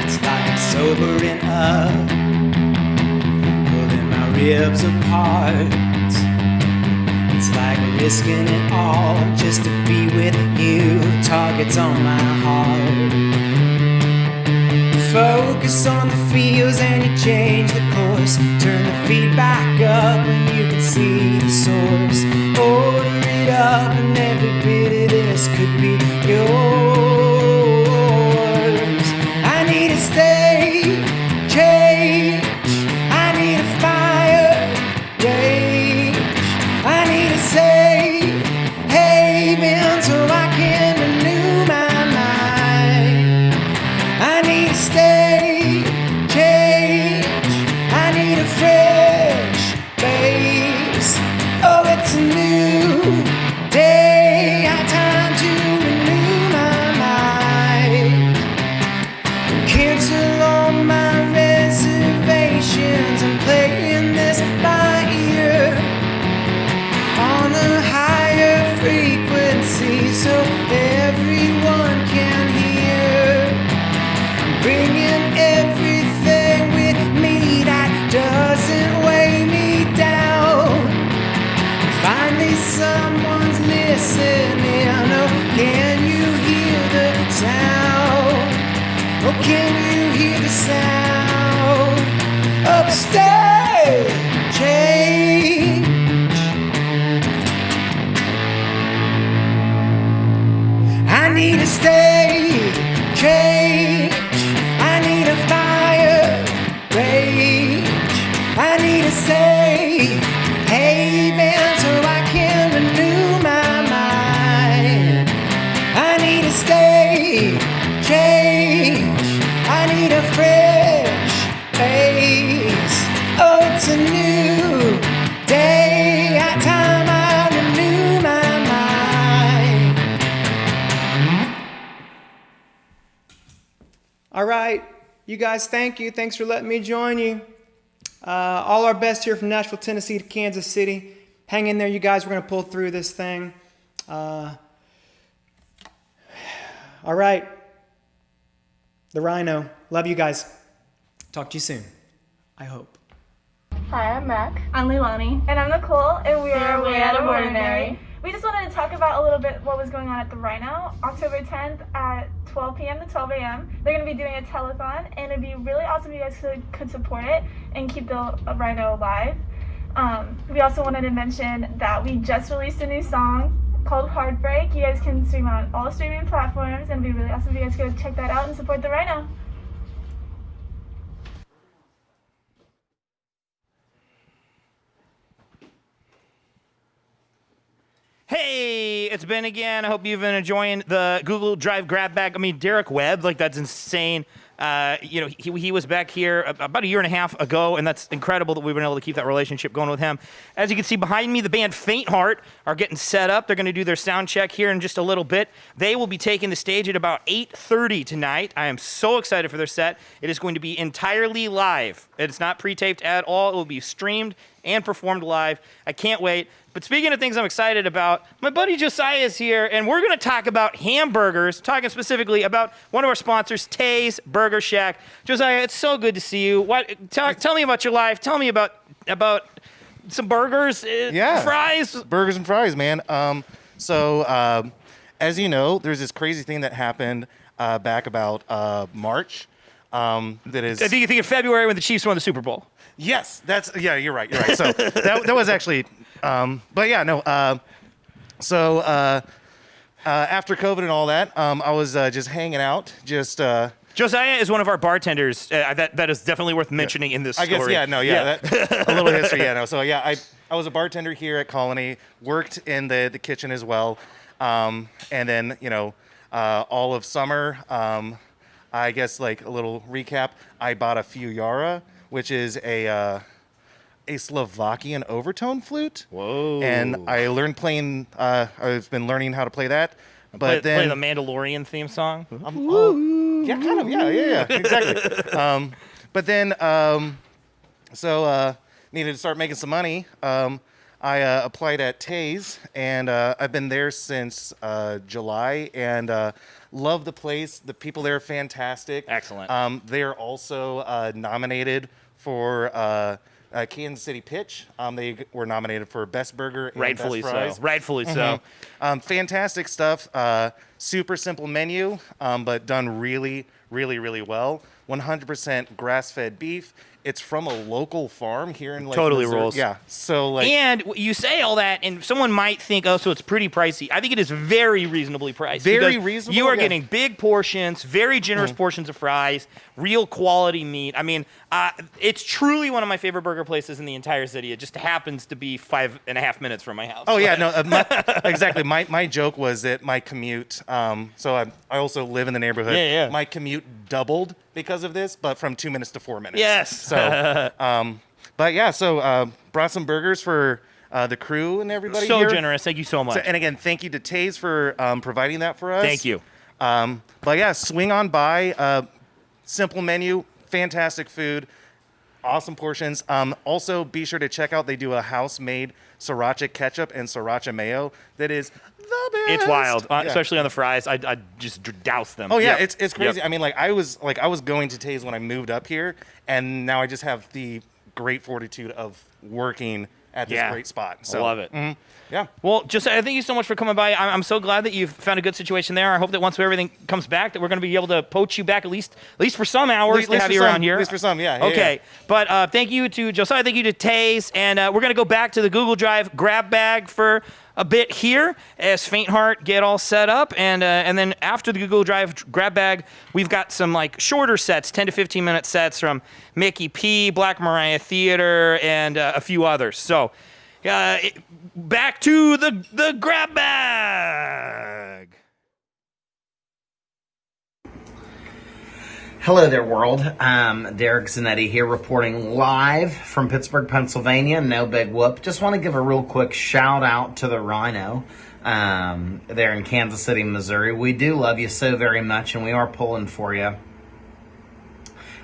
It's like sobering up, pulling my ribs apart. It's like risking it all just to be with you. Targets on my heart. Focus on the feels and you change the course. Turn the feed back up when you can see the source. Order it up and every bit of this could be yours. I need a stage change. I need a fire rage. I need a safe haven so I can renew my mind. I need a stage change. I need a fresh base. Oh, it's a new day. I time to renew my mind. Cancel all my reservations. I'm playing this by ear on a higher frequency so everyone can hear. Bringing everything with me that doesn't weigh me down. Finally someone's listening. Oh, can you hear the sound? Oh, can you hear the sound of a stage change? I need a stage change. I need a fire rage. I need a safe haven so I can renew my mind. I need a stage change. I need a fresh face. Oh, it's a new day. At time I renew my mind. All right, you guys, thank you. Thanks for letting me join you. All our best here from Nashville, Tennessee to Kansas City. Hang in there, you guys. We're going to pull through this thing. All right. The Rhino. Love you guys. Talk to you soon. I hope. Hi, I'm Mac. I'm Leilani. And I'm Nicole, and we are Way Out of Ordinary. We just wanted to talk about a little bit what was going on at the Rhino, October 10th at 12 p.m. to 12 a.m. They're going to be doing a telethon, and it'd be really awesome if you guys could support it and keep the Rhino alive. We also wanted to mention that we just released a new song called Heartbreak. You guys can stream on all streaming platforms, and it'd be really awesome if you guys could check that out and support the Rhino. Hey, it's Ben again. I hope you've been enjoying the Google Drive grab bag. I mean, Derek Webb, like that's insane. He was back here about a year and a half ago, and that's incredible that we've been able to keep that relationship going with him. As you can see behind me, the band Faint Heart are getting set up. They're going to do their sound check here in just a little bit. They will be taking the stage at about 8:30 tonight. I am so excited for their set. It is going to be entirely live. It's not pre-taped at all. It will be streamed and performed live. I can't wait. But speaking of things I'm excited about, my buddy Josiah is here, and we're going to talk about hamburgers, talking specifically about one of our sponsors, Tay's Burger Shack. Josiah, it's so good to see you. Tell me about your life. Tell me about some burgers, fries. Burgers and fries, man. As you know, there's this crazy thing that happened back about March. That is. I think you think of February when the Chiefs won the Super Bowl. Yes, you're right. So that was actually, after COVID and all that, I was just hanging out, just. Josiah is one of our bartenders. That is definitely worth mentioning in this story. I guess, that, a little history, So I was a bartender here at Colony, worked in the kitchen as well, and then all of summer, I guess like a little recap, I bought a Fujara, which is a Slovakian overtone flute. Whoa! And I learned playing. I've been learning how to play that. But play the Mandalorian theme song. Yeah, kind of. Yeah, exactly. But then, needed to start making some money. I applied at Taze, and I've been there since July, and love the place. The people there are fantastic. Excellent. They are also nominated for Kansas City Pitch. They were nominated for Best Burger and Rightfully Best Fries. so. Rightfully so. Fantastic stuff. Super simple menu, but done really, really, really well. 100% grass-fed beef. It's from a local farm here in Totally Missouri. rules. Yeah. So and you say all that, and someone might think, oh, so it's pretty pricey. I think it is very reasonably priced. Very because reasonable, You are yeah. getting big portions, very generous portions of fries, real quality meat. I mean, it's truly one of my favorite burger places in the entire city. It just happens to be 5.5 minutes from my house. Oh yeah, no, exactly. My joke was that my commute. So I also live in the neighborhood. Yeah. My commute doubled because of this, but from 2 minutes to 4 minutes. Yes. So, but yeah, so brought some burgers for the crew and everybody. So here. generous. Thank you so much. And again, thank you to Taze for providing that for us. Thank you. But yeah, swing on by. Simple menu, fantastic food, awesome portions. Also, be sure to check out, they do a house-made sriracha ketchup and sriracha mayo that is the best. It's wild, Yeah. especially on the fries. I just douse them. Oh yeah, Yep. it's crazy. Yep. I mean, I was going to Taze when I moved up here, and now I just have the great fortitude of working at this great spot. So I love it. Yeah. Well, Josiah, thank you so much for coming by. I'm so glad that you've found a good situation there. I hope that once everything comes back, that we're going to be able to poach you back at least for some hours to have you around here. At least for some, yeah. Okay. Yeah. But thank you to Josiah. Thank you to Taze. And we're going to go back to the Google Drive grab bag for a bit here as Faint Heart get all set up. And then after the Google Drive grab bag, we've got some like shorter sets, 10 to 15 minute sets from Mickey P, Black Mariah Theater, and a few others. So back to the grab bag. Hello there, world. Derek Zanetti here, reporting live from Pittsburgh, Pennsylvania. No big whoop. Just want to give a real quick shout out to the Rino there in Kansas City, Missouri. We do love you so very much, and we are pulling for you.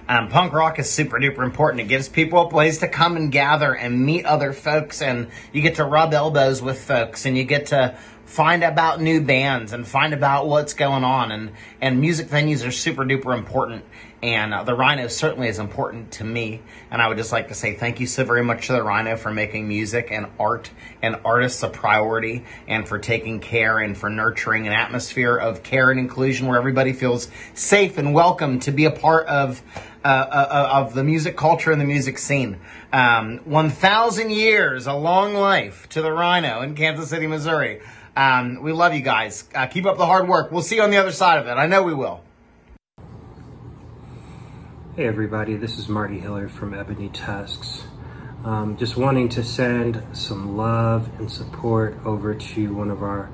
Punk rock is super duper important. It gives people a place to come and gather and meet other folks, and you get to rub elbows with folks, and you get to find about new bands and find about what's going on, and music venues are super duper important, and the Rhino certainly is important to me, and I would just like to say thank you so very much to the Rhino for making music and art and artists a priority, and for taking care and for nurturing an atmosphere of care and inclusion where everybody feels safe and welcome to be a part of the music culture and the music scene. 1,000 years, a long life to the Rhino in Kansas City, Missouri. We love you guys. Keep up the hard work. We'll see you on the other side of it. I know we will. Hey everybody, this is Marty Hillard from Ebony Tusks. Just wanting to send some love and support over to one of our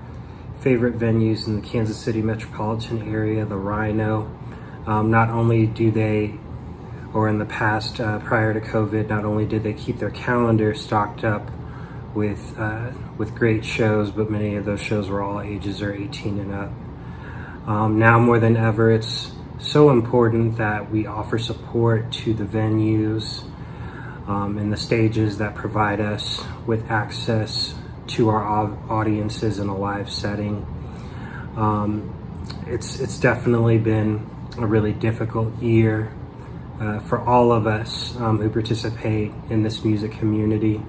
favorite venues in the Kansas City metropolitan area, the Rhino. Not only do they, or in the past prior to COVID, not only did they keep their calendar stocked up with great shows, but many of those shows were all ages are 18 and up. Now more than ever, it's so important that we offer support to the venues and the stages that provide us with access to our audiences in a live setting. It's definitely been a really difficult year for all of us who participate in this music community.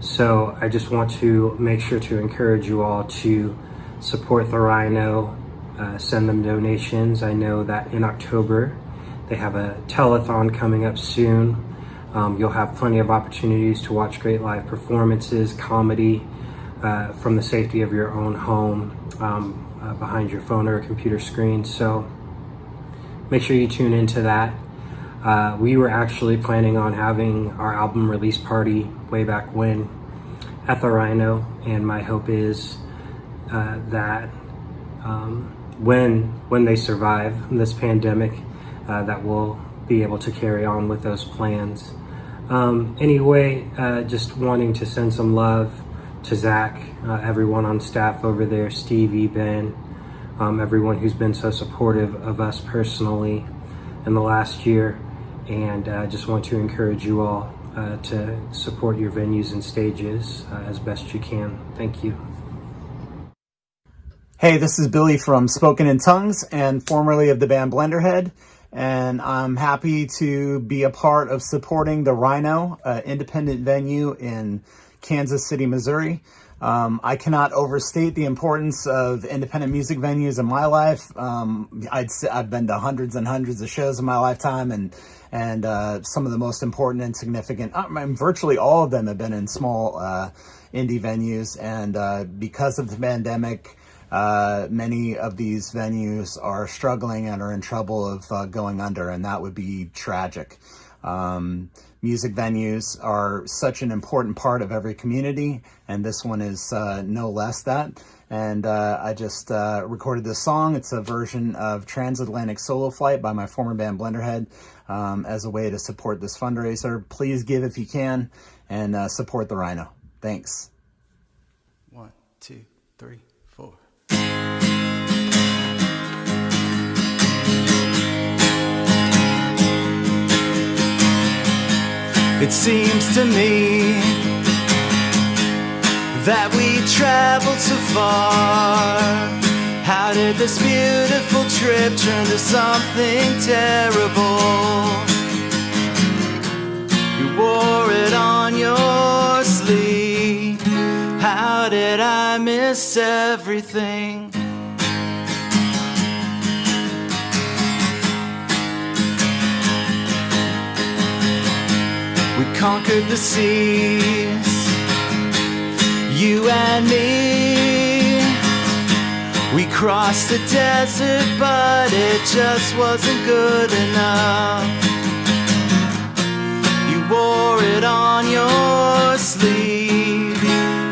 So I just want to make sure to encourage you all to support the Rhino, send them donations. I know that in October they have a telethon coming up soon. You'll have plenty of opportunities to watch great live performances, comedy, from the safety of your own home, behind your phone or a computer screen. So make sure you tune into that. We were actually planning on having our album release party way back when at the Rhino, and my hope is that when they survive this pandemic, that we'll be able to carry on with those plans. Anyway, just wanting to send some love to Zach, everyone on staff over there, Stevie, Ben, everyone who's been so supportive of us personally in the last year. And just want to encourage you all to support your venues and stages as best you can. Thank you. Hey, this is Billy from Spoken in Tongues and formerly of the band Blenderhead. And I'm happy to be a part of supporting the Rhino, independent venue in Kansas City, Missouri. I cannot overstate the importance of independent music venues in my life. I've been to hundreds and hundreds of shows in my lifetime, and some of the most important and significant, virtually all of them have been in small indie venues. And because of the pandemic, many of these venues are struggling and are in trouble of going under, and that would be tragic. Music venues are such an important part of every community, and this one is no less that. And I just recorded this song. It's a version of Transatlantic Solo Flight by my former band Blenderhead, as a way to support this fundraiser. Please give if you can, and support the Rhino. Thanks. 1, 2, 3, 4. It seems to me that we traveled so far. How did this beautiful trip turn to something terrible? You wore it on your sleeve. How did I miss everything? We conquered the seas, you and me. We crossed the desert, but it just wasn't good enough. You wore it on your sleeve.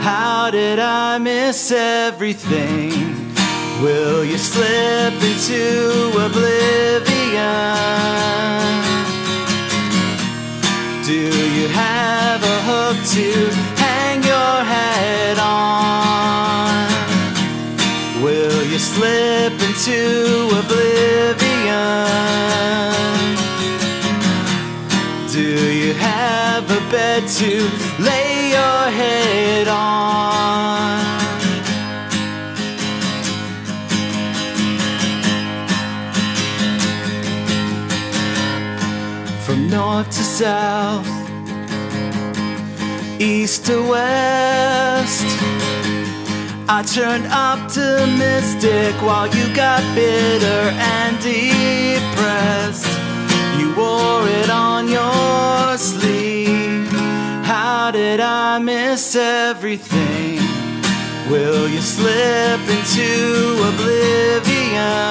How did I miss everything? Will you slip into oblivion? Do you have a hook to hang your head on? Will you slip into oblivion? Do you have a bed to lay your head on? From north to south, east to west, I turned optimistic while you got bitter and depressed. You wore it on your sleeve. How did I miss everything? Will you slip into oblivion?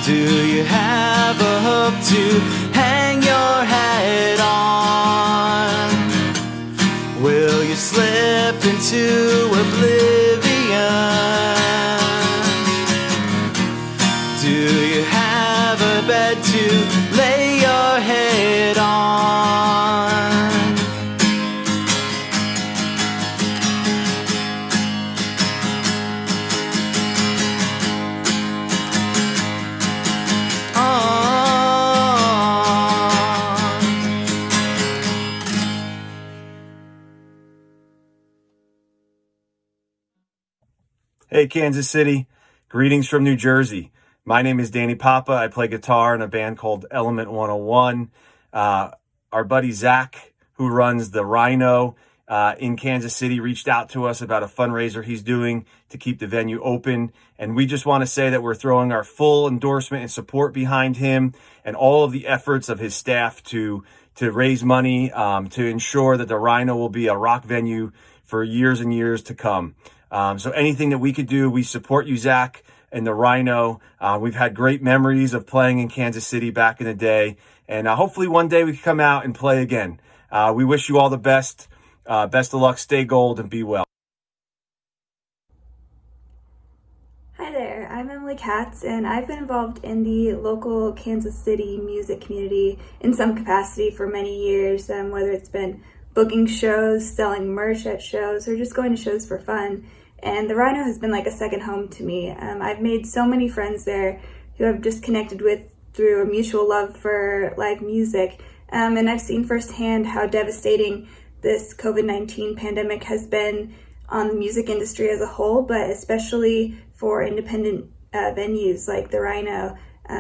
Do you have a hook to hang your head on? Will you slip into oblivion? Do you have a bed to lay your head on? Hey, Kansas City. Greetings from New Jersey. My name is Danny Papa. I play guitar in a band called Element 101. Our buddy Zach, who runs the Rhino in Kansas City, reached out to us about a fundraiser he's doing to keep the venue open. And we just want to say that we're throwing our full endorsement and support behind him and all of the efforts of his staff to to raise money to ensure that the Rhino will be a rock venue for years and years to come. So anything that we could do, we support you, Zach, and the Rhino. We've had great memories of playing in Kansas City back in the day, and hopefully one day we can come out and play again. We wish you all the best. Best of luck, stay gold, and be well. Hi there, I'm Emily Katz, and I've been involved in the local Kansas City music community in some capacity for many years, whether it's been booking shows, selling merch at shows, or just going to shows for fun. And the Rhino has been like a second home to me. I've made so many friends there who I've just connected with through a mutual love for live music. And I've seen firsthand how devastating this COVID-19 pandemic has been on the music industry as a whole, but especially for independent venues like the Rhino.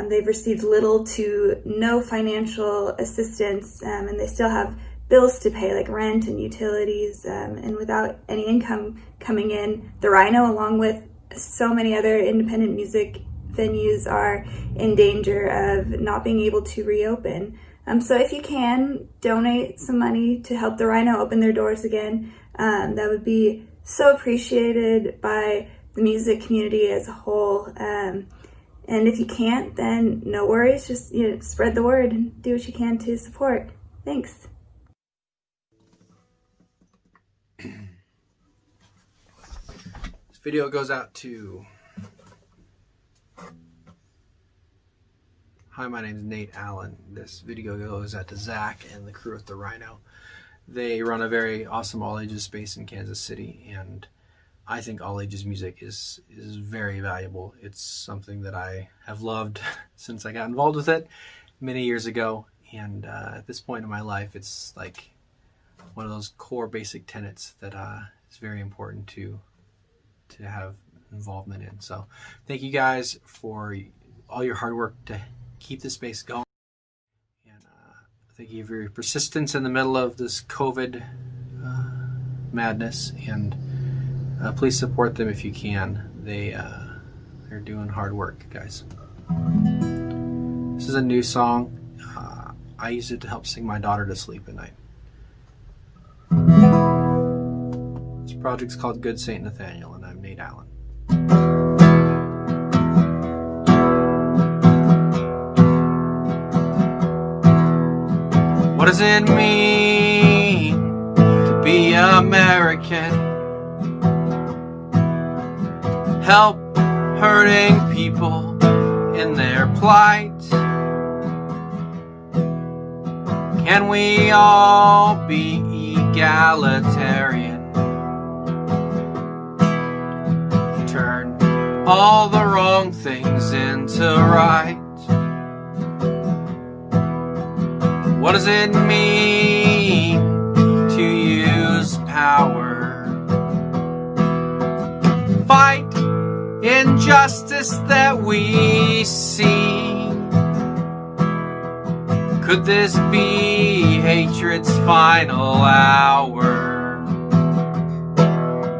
They've received little to no financial assistance, and they still have bills to pay like rent and utilities, and without any income coming in, the Rhino, along with so many other independent music venues, are in danger of not being able to reopen. So if you can, donate some money to help the Rhino open their doors again. That would be so appreciated by the music community as a whole. And if you can't, then no worries, just spread the word and do what you can to support. Thanks. This video goes out to... Hi, my name is Nate Allen. This video goes out to Zach and the crew at the Rhino. They run a very awesome all-ages space in Kansas City, and I think all-ages music is very valuable. It's something that I have loved since I got involved with it many years ago, and at this point in my life, it's like one of those core basic tenets that is very important to have involvement in. So thank you guys for all your hard work to keep the space going, and thank you for your persistence in the middle of this COVID madness, and please support them if you can. They're doing hard work, guys. This is a new song. I use it to help sing my daughter to sleep at night. This project's called Good Saint Nathaniel, and I'm Nate Allen. What does it mean to be American? Help hurting people in their plight. Can we all be egalitarian? Turn all the wrong things into right. What does it mean to use power? Fight injustice that we see. Could this be hatred's final hour?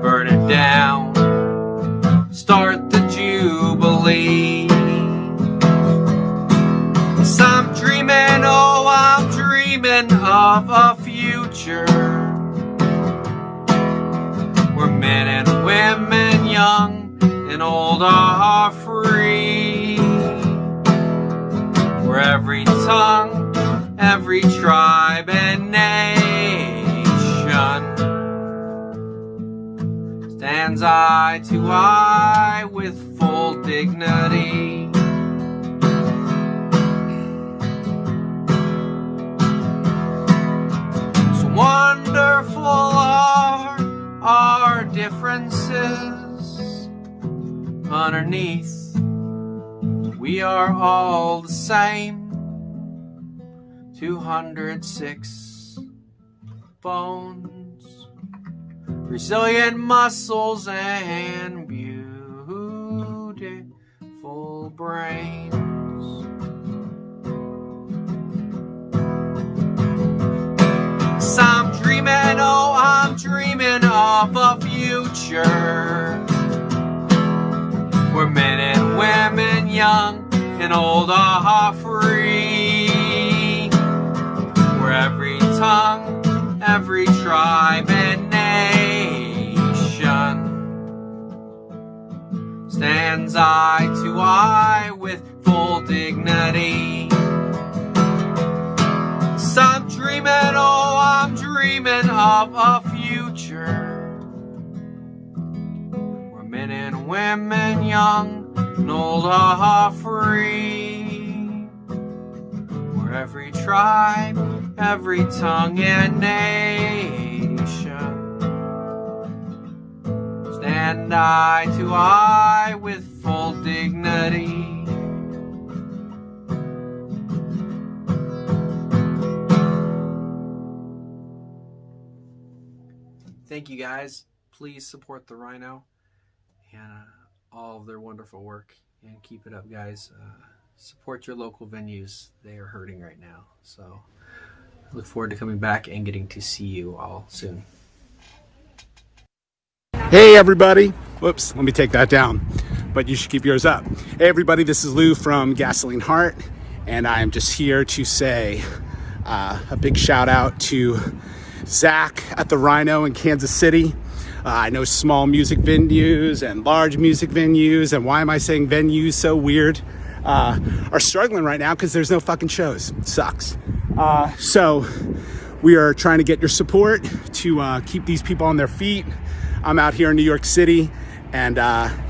Burn it down, start the jubilee. Yes, I'm dreaming, oh, I'm dreaming of a future where men and women, young and old, are free, where every tongue, every tribe and nation stands eye to eye with full dignity. So wonderful are our differences. Underneath, we are all the same. 206 bones, resilient muscles, and beautiful brains. So I'm dreaming, oh, I'm dreaming of a future where men and women, young and old, are free, where every tongue, every tribe and nation stands eye to eye with full dignity. So I'm dreaming, oh, I'm dreaming of a future where men and women, young and old, are free, where every tribe, every tongue and nation stand eye to eye with full dignity. Thank you guys. Please support the Rhino and all of their wonderful work, and keep it up, guys. Support your local venues. They are hurting right now. So I look forward to coming back and getting to see you all soon. Hey everybody. Whoops, let me take that down. But you should keep yours up. Hey everybody, this is Lou from Gasoline Heart, and I'm just here to say a big shout out to Zach at the Rhino in Kansas City. I know small music venues and large music venues, and why am I saying venues so weird, are struggling right now because there's no fucking shows. It sucks. So we are trying to get your support to keep these people on their feet. I'm out here in New York City, and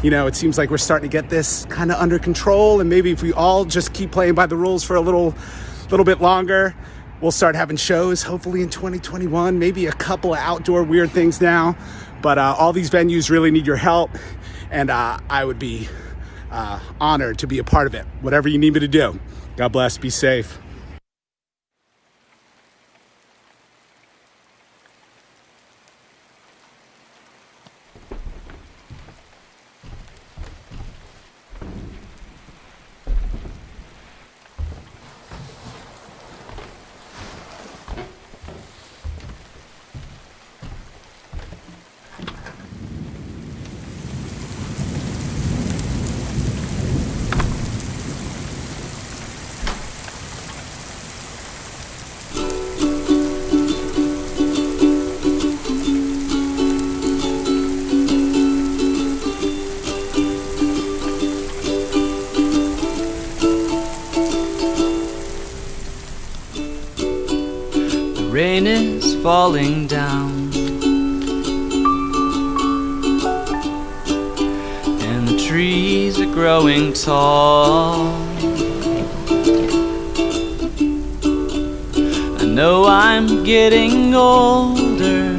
you know, it seems like we're starting to get this kind of under control, and maybe if we all just keep playing by the rules for a little bit longer, we'll start having shows, hopefully in 2021, maybe a couple of outdoor weird things now. But all these venues really need your help, and I would be honored to be a part of it. Whatever you need me to do. God bless, be safe. Rain is falling down, and the trees are growing tall. I know I'm getting older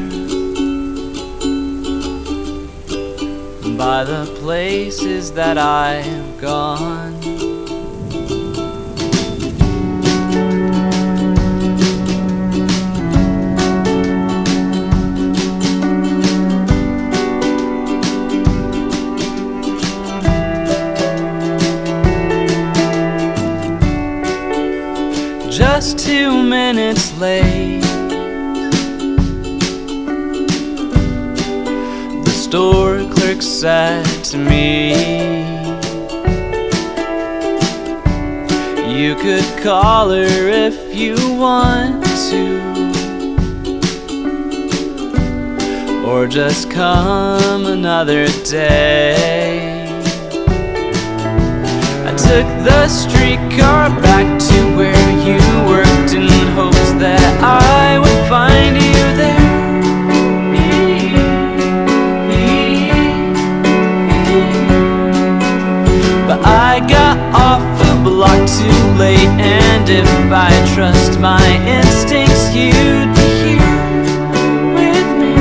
by the places that I've gone. Just 2 minutes late, the store clerk said to me, you could call her if you want to, or just come another day. I took the streetcar back to where you worked in hopes that I would find you there. But I got off the block too late, and if I trust my instincts, you'd be here with me.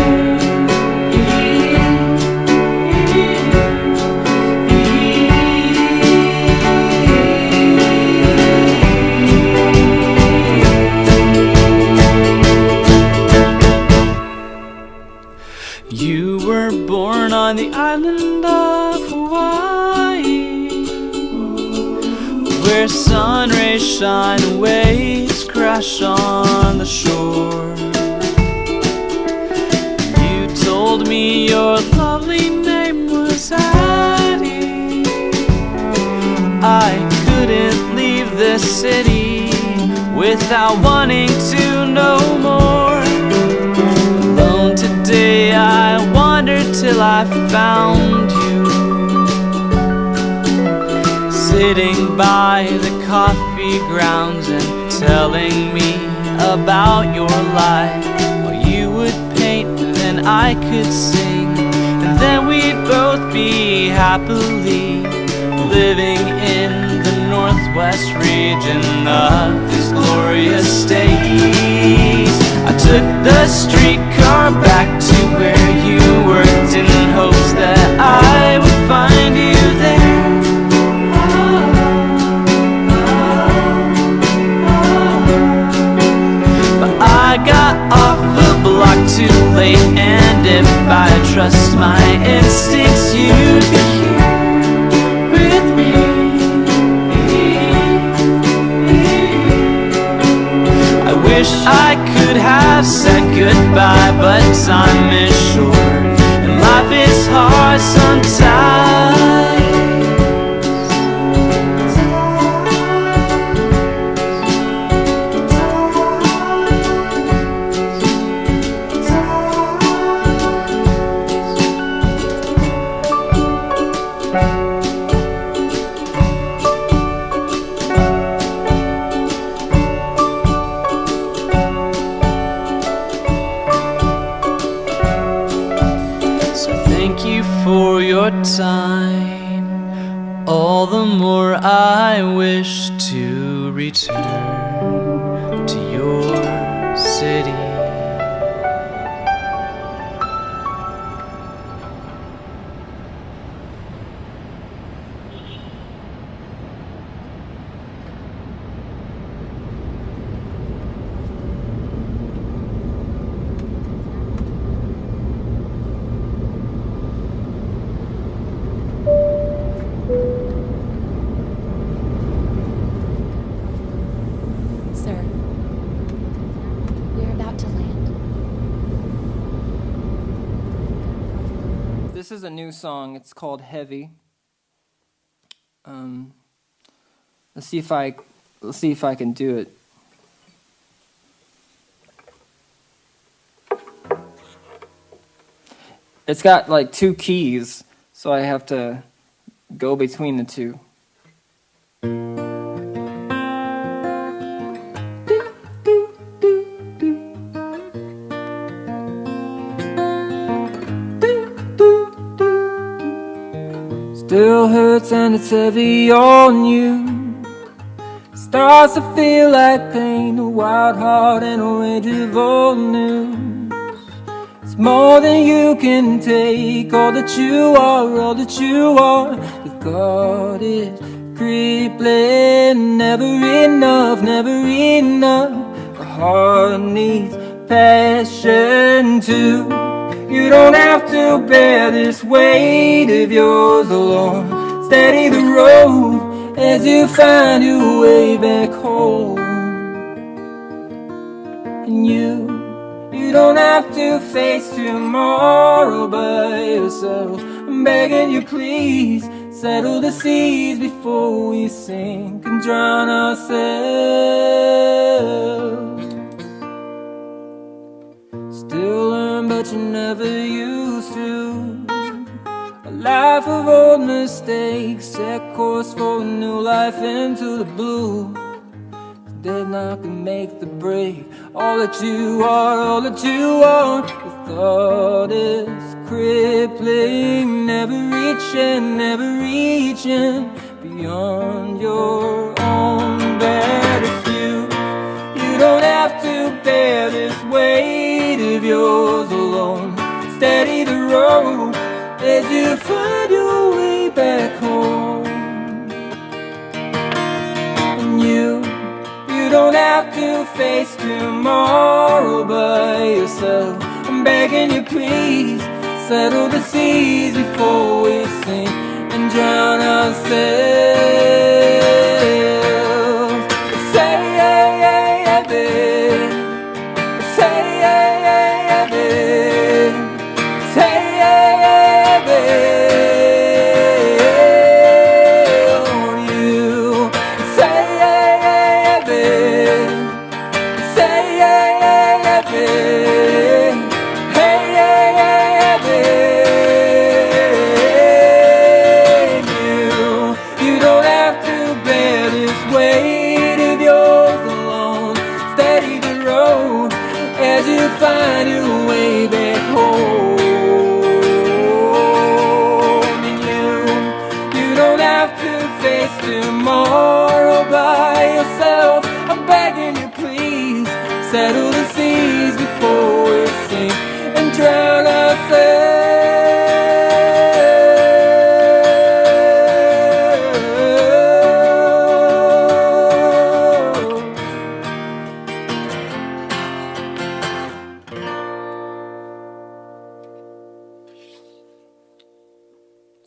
You were born on the island of Hawaii, where sun rays shine and waves crash on the shore. You told me your lovely name was Addie. I couldn't leave this city without wanting to know more. Alone today I wandered till I found you, sitting by the coffee grounds and telling me about your life. While you would paint, then I could sing, and then we'd both be happily living in the northwest region of these glorious states. I took the streetcar back to where you worked in hopes that I would find you there. But I got off the block too late, and if I trust my instincts, you'd be here with me. I wish I could have said goodbye, but time is short and life is hard sometimes. For your time, all the more I wish to return to your city. Sir, we're about to land. This is a new song. It's called Heavy. Let's see if I can do it. It's got like 2 keys, so I have to go between the 2. Still hurts and it's heavy on you. Starts to feel like pain, a wild heart and a rage of old news. It's more than you can take, all that you are, all that you are. The thought is crippling, never enough, never enough. A heart needs passion too. You don't have to bear this weight of yours alone. Steady the road as you find your way back home. And you don't have to face tomorrow by yourself. I'm begging you, please settle the seas before we sink and drown ourselves. Still learn, but you never used to. A life of old mistakes, set course for a new life into the blue. Deadlock can make the break. All that you are, all that you are. The thought is crippling, never reaching beyond your own better view. You don't have to bear this weight of yours alone. Steady the road as you find your way back home. And you don't have to face tomorrow by yourself. I'm begging you, please settle the seas before we sink and drown ourselves. Say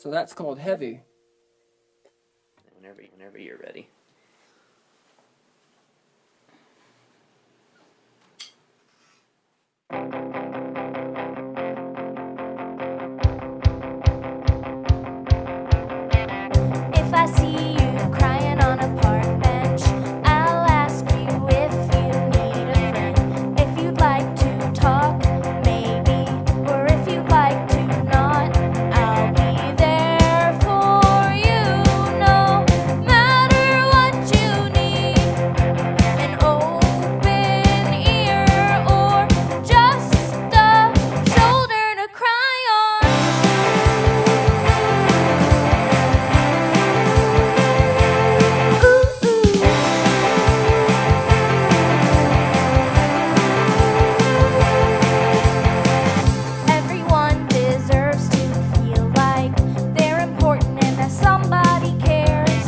So that's called Heavy. Whenever you're ready. If I see you crying on a park bench, I'll ask you if you need a friend. If you'd like to talk, maybe, or if you'd like to not, I'll be there for you. No matter what you need, an open ear or just a shoulder to cry on. Everyone deserves to feel like they're important and that somebody cares.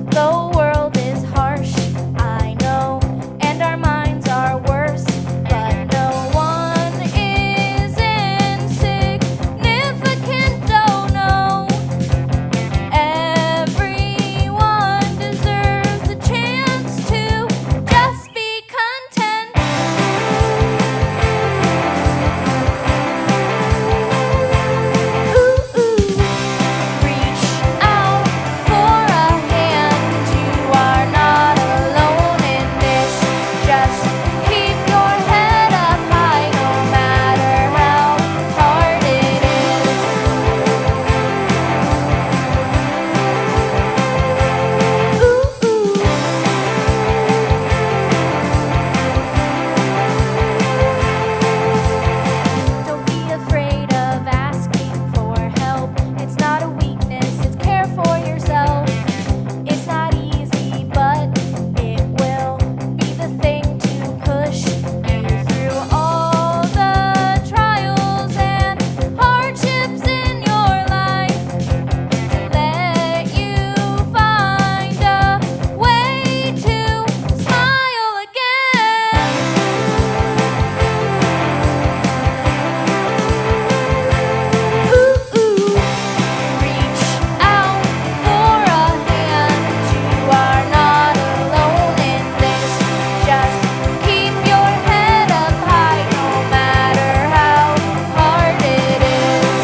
The world is harsh, I know, and our minds are worse, but no one is insignificant, oh no. Everyone deserves a chance to just be content. Reach out for a hand. You are not alone in this. Just keep your head up high, no matter how hard it is. Don't be afraid of asking for help. It's not a weakness, it's care for yourself. It's not easy, but it will be the thing to push you through all the trials and hardships in your life, to let you find a way to smile again. Reach out for a hand. You are not alone in this. Just keep your head up high, no matter how hard it is.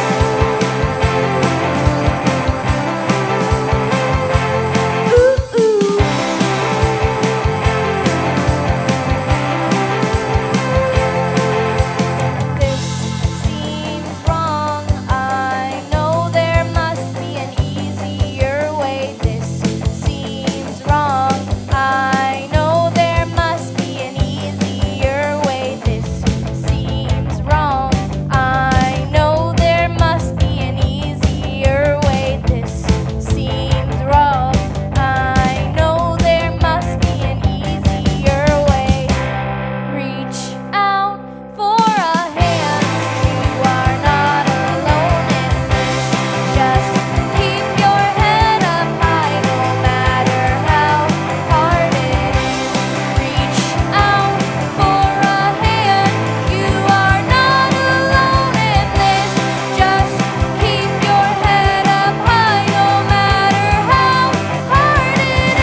This seems wrong. I know there must be an easier way. This seems wrong. I know there must be an easier way. This seems wrong. I know there must be an easier way. This seems wrong. I know there must be an easier way. Reach out for a hand. You are not alone in this. Just keep your head up high, no matter how hard it is. Reach out for a hand. You are not alone in this. Just keep your head up high, no matter how hard it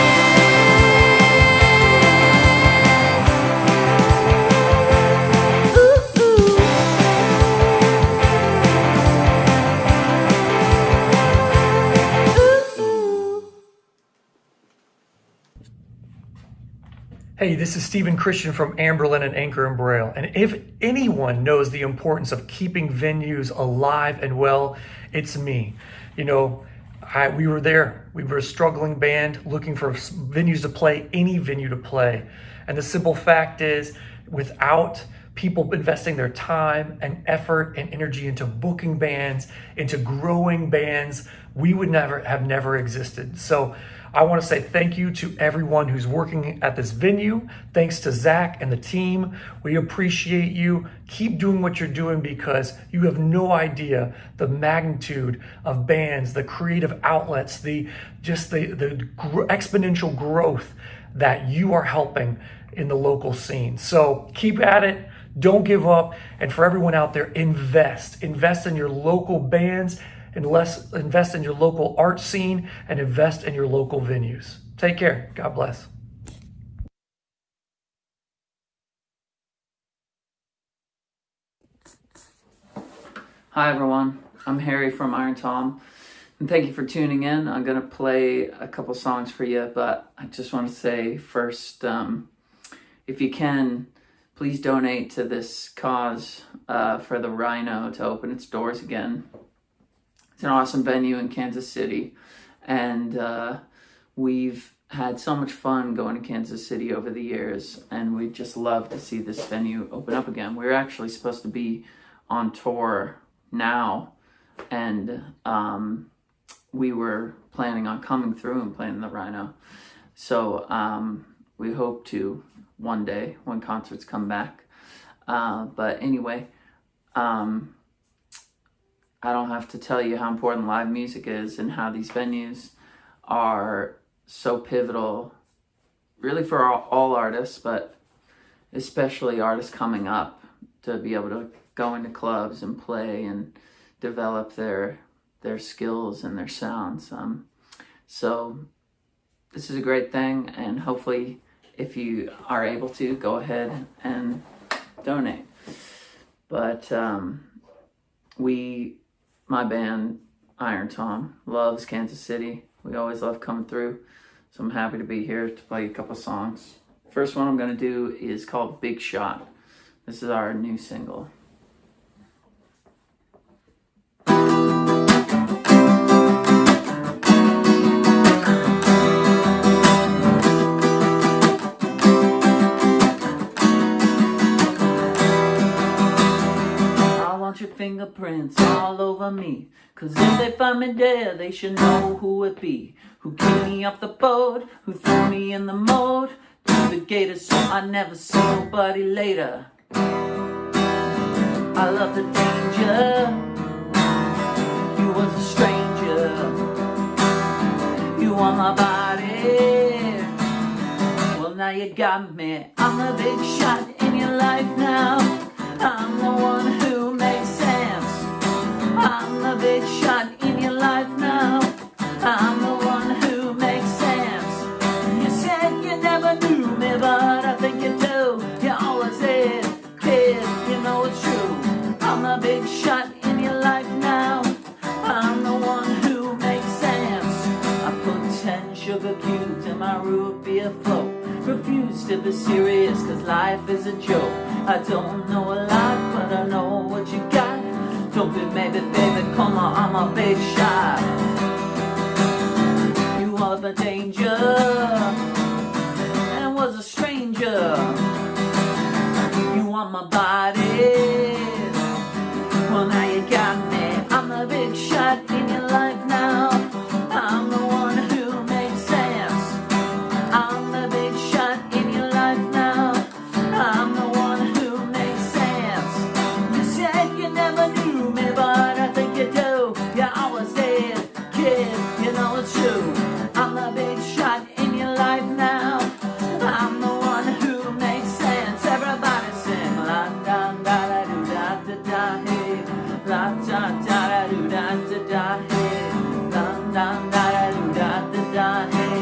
Hey, this is Stephen Christian from Amberlin and Anchor and Braille. And if anyone knows the importance of keeping venues alive and well, it's me. You know, we were there. We were a struggling band looking for venues to play, any venue to play. And the simple fact is, without people investing their time and effort and energy into booking bands, into growing bands, we would never existed. So I want to say thank you to everyone who's working at this venue. Thanks to Zach and the team. We appreciate you. Keep doing what you're doing because you have no idea the magnitude of bands, the creative outlets, the exponential growth that you are helping in the local scene. So keep at it. Don't give up. And for everyone out there, invest in your local bands, invest in your local art scene, and invest in your local venues. Take care. God bless. Hi everyone, I'm Harry from Iron Tom, and thank you for tuning in. I'm going to play a couple songs for you, but I just want to say first, if you can, please donate to this cause for the Rhino to open its doors again. It's an awesome venue in Kansas City, and we've had so much fun going to Kansas City over the years, and we'd just love to see this venue open up again. We're actually supposed to be on tour now, and we were planning on coming through and playing the Rhino. So we hope to one day when concerts come back. But anyway, I don't have to tell you how important live music is and how these venues are so pivotal, really for all artists, but especially artists coming up, to be able to go into clubs and play and develop their skills and their sounds. So this is a great thing, and hopefully if you are able to, go ahead and donate. But my band, Iron Tom, loves Kansas City. We always love coming through, so I'm happy to be here to play a couple songs. First one I'm going to do is called Big Shot. This is our new single. Your fingerprints all over me, 'cause if they find me dead, they should know who it be. Who kicked me off the boat, who threw me in the moat to the gator, so I never see nobody later. I love the danger, you was a stranger. You want my body, well now you got me. I'm the big shot in your life now. I'm the one who makes sense. I'm the big shot in your life now. I'm the one who makes sense. You said you never knew me, but I think you do. You always did, kid, you know it's true. I'm the big shot in your life now. I'm the one who makes sense. I put 10 sugar cubes in my root beer float. Refuse to be serious, 'cause life is a joke. I don't know a lot, but I know what you got. Don't be maybe, baby, come on, I'm a big shot. You are the danger, and was a stranger. You want my body, well now you got me. I'm the big shot in your life now. I'm the one who makes sense. I'm the big shot in your life now. I'm the one who makes sense. You said you never knew me, but I think you do. You always did, kid, you know it's true. I'm the big shot in your life now. I'm the one who makes sense. Everybody sing la da da da do da da da hey. La da da da do da da da hey. La da da da do da da da hey.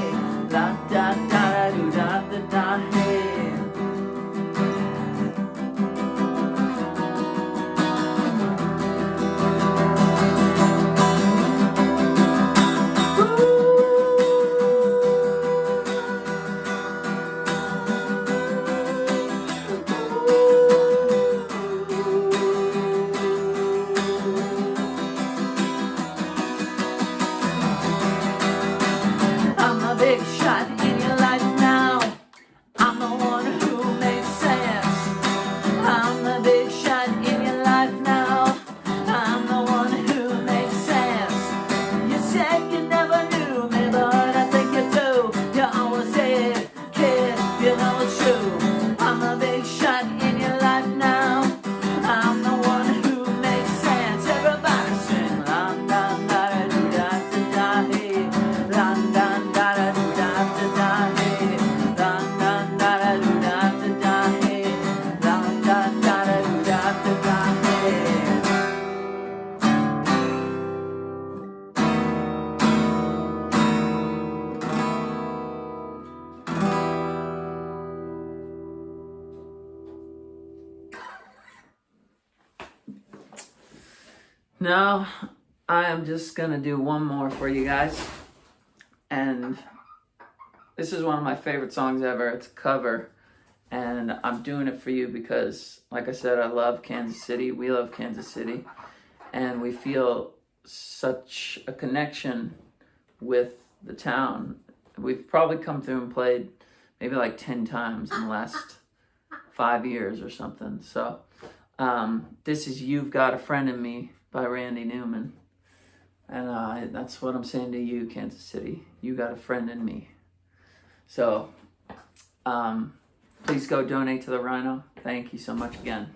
La da da da do da da da hey. I'm a big shot in your life now. I'm the one who makes sense. I'm the big shot in your life now. I'm the one who makes sense. You said you never knew me, but I think you do. You always did, kid, you know it's true. I'm the big shot in your life now. I'm the one who makes sense. Everybody sing la da da da do da da da hey. La da da da do da Now, I am just gonna do one more for you guys. And this is one of my favorite songs ever. It's a cover. And I'm doing it for you because, like I said, I love Kansas City. We love Kansas City. And we feel such a connection with the town. We've probably come through and played maybe like 10 times in the last 5 years or something. So this is You've Got a Friend in Me by Randy Newman. And that's what I'm saying to you, Kansas City. You got a friend in me. So please go donate to the Rhino. Thank you so much again.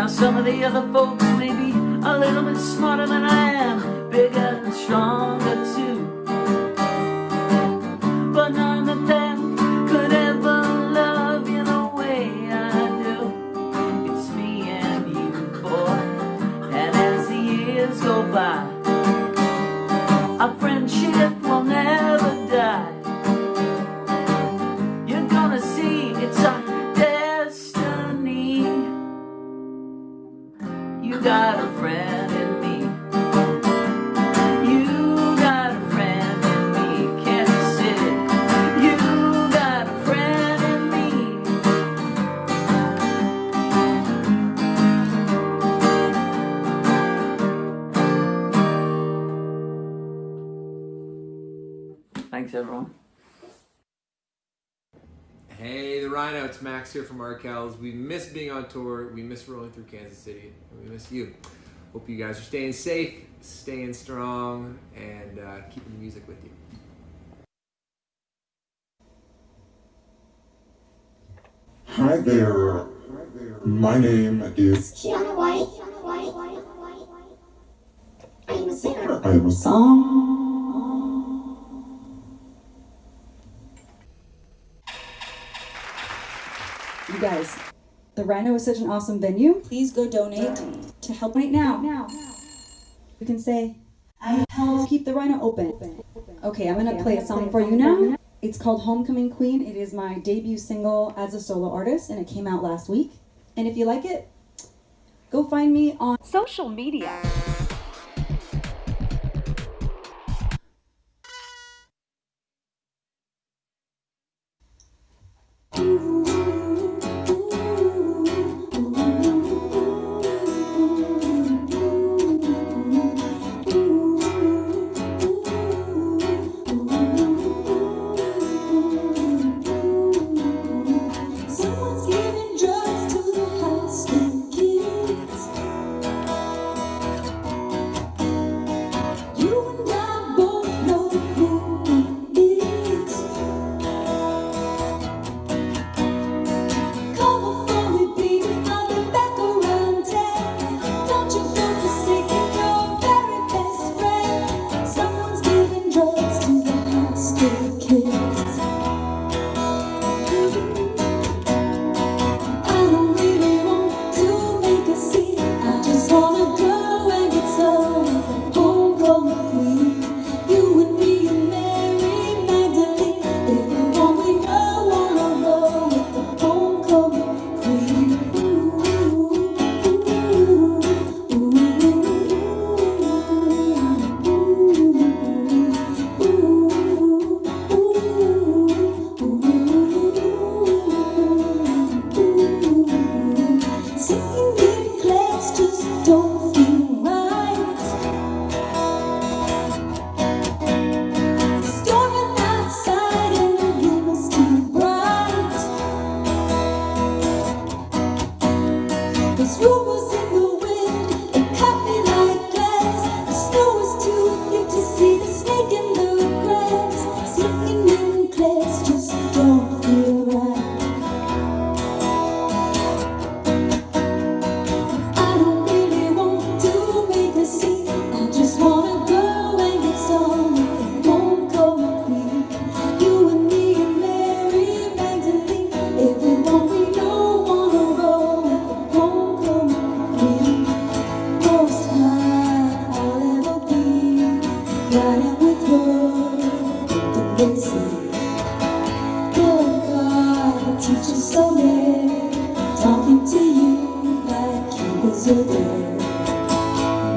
Some of the other folks may be a little bit smarter than I am, bigger and stronger too. But none of them could ever love you the way I do. It's me and you, boy. And as the years go by, our friendship will never die. You're gonna see it's our destiny. You got a friend in me. You got a friend in me, Kansas City. You got a friend in me. Thanks, everyone. Hey, the Rhino, it's Max here from Arkells. We miss being on tour, we miss rolling through Kansas City, and we miss you. Hope you guys are staying safe, staying strong, and keeping the music with you. Hi there. My name is Kiana White. I am a singer. I am a song. You guys, the Rhino is such an awesome venue. Please go donate to help right now. You can say, I help keep the Rhino open. Okay, I'm gonna play a song for you now. It's called Homecoming Queen. It is my debut single as a solo artist, and it came out last week. And if you like it, go find me on social media. Someone's giving drugs to the high school kids. riding with her, the basic. Good God, the teacher's so there, talking to you like he was your dad.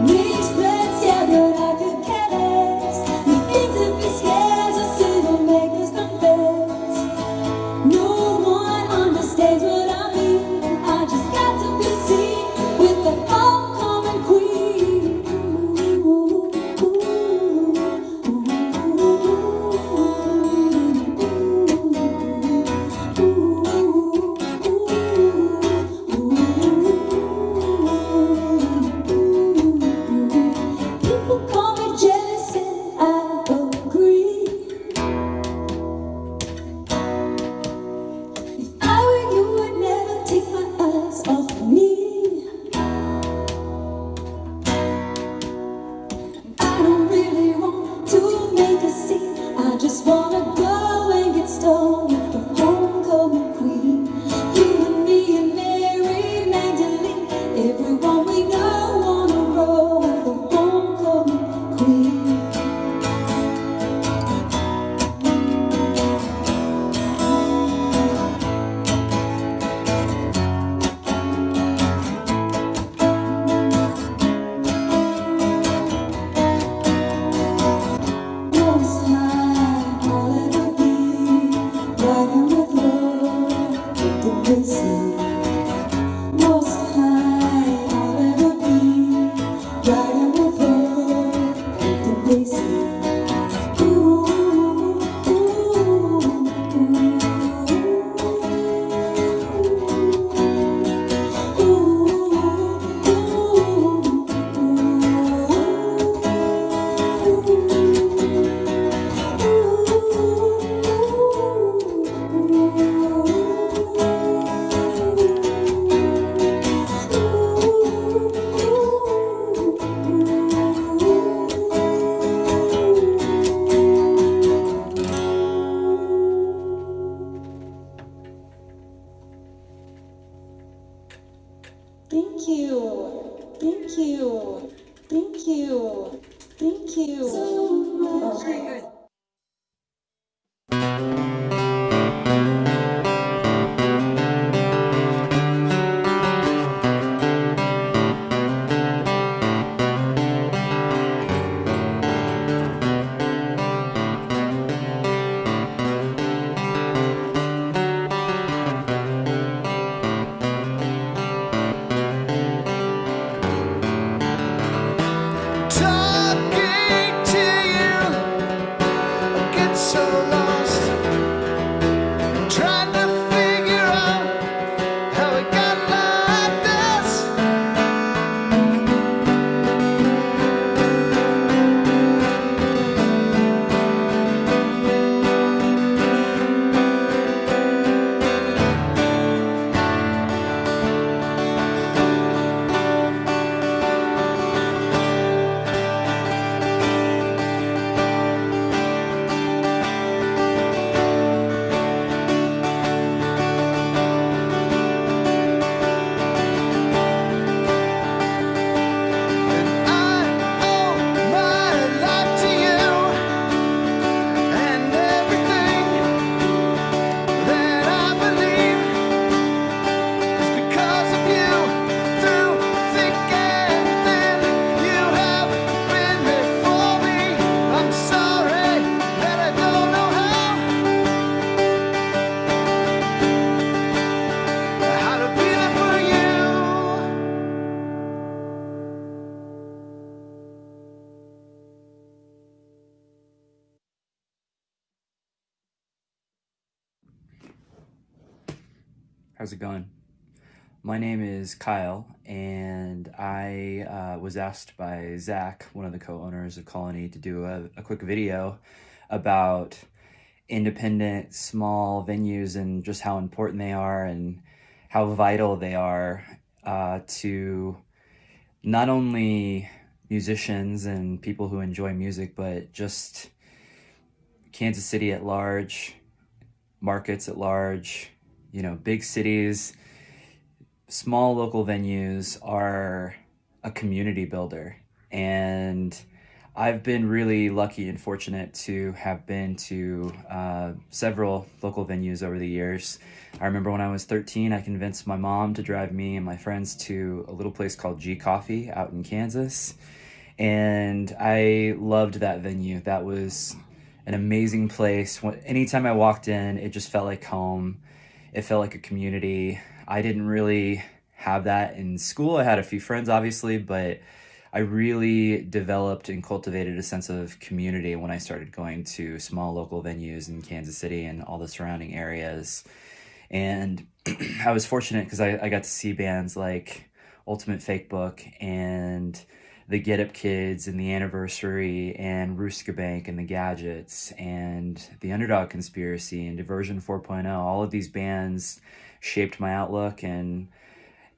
Mixed threats, yeah, but I could care less. He thinks if he scares us, it'll make us confess. No one understands what I mean. I just got to be seen with the homecoming queen. People call me jealous and I agree. If I were you, I'd never take my eyes off of me. I don't really want to make a scene. I just wanna go and get stoned with the homecoming queen. You and me and Mary Magdalene, everyone we know wanna roll with the homecoming queen. Most high, I'll ever be riding with love, the basic. Most high, I'll ever be riding with love, the basic. Ooh, Thank you. Thank you. Thank you. Thank you. So much. Very good. Talking to you, I get so lost, trying to figure out how it got like this. How's it going? My name is Kyle, and I was asked by Zach, one of the co-owners of Colony, to do a quick video about independent small venues and just how important they are and how vital they are to not only musicians and people who enjoy music, but just Kansas City at large, markets at large, you know, big cities. Small local venues are a community builder, and I've been really lucky and fortunate to have been to several local venues over the years. I remember when I was 13, I convinced my mom to drive me and my friends to a little place called G Coffee out in Kansas. And I loved that venue. That was an amazing place. Anytime I walked in, it just felt like home. It felt like a community. I didn't really have that in school. I had a few friends, obviously, but I really developed and cultivated a sense of community when I started going to small local venues in Kansas City and all the surrounding areas. And I was fortunate because I got to see bands like Ultimate Fake Book and the Get Up Kids and the Anniversary and Rooster Bank and the Gadgets and the Underdog Conspiracy and Diversion 4.0. All of these bands shaped my outlook and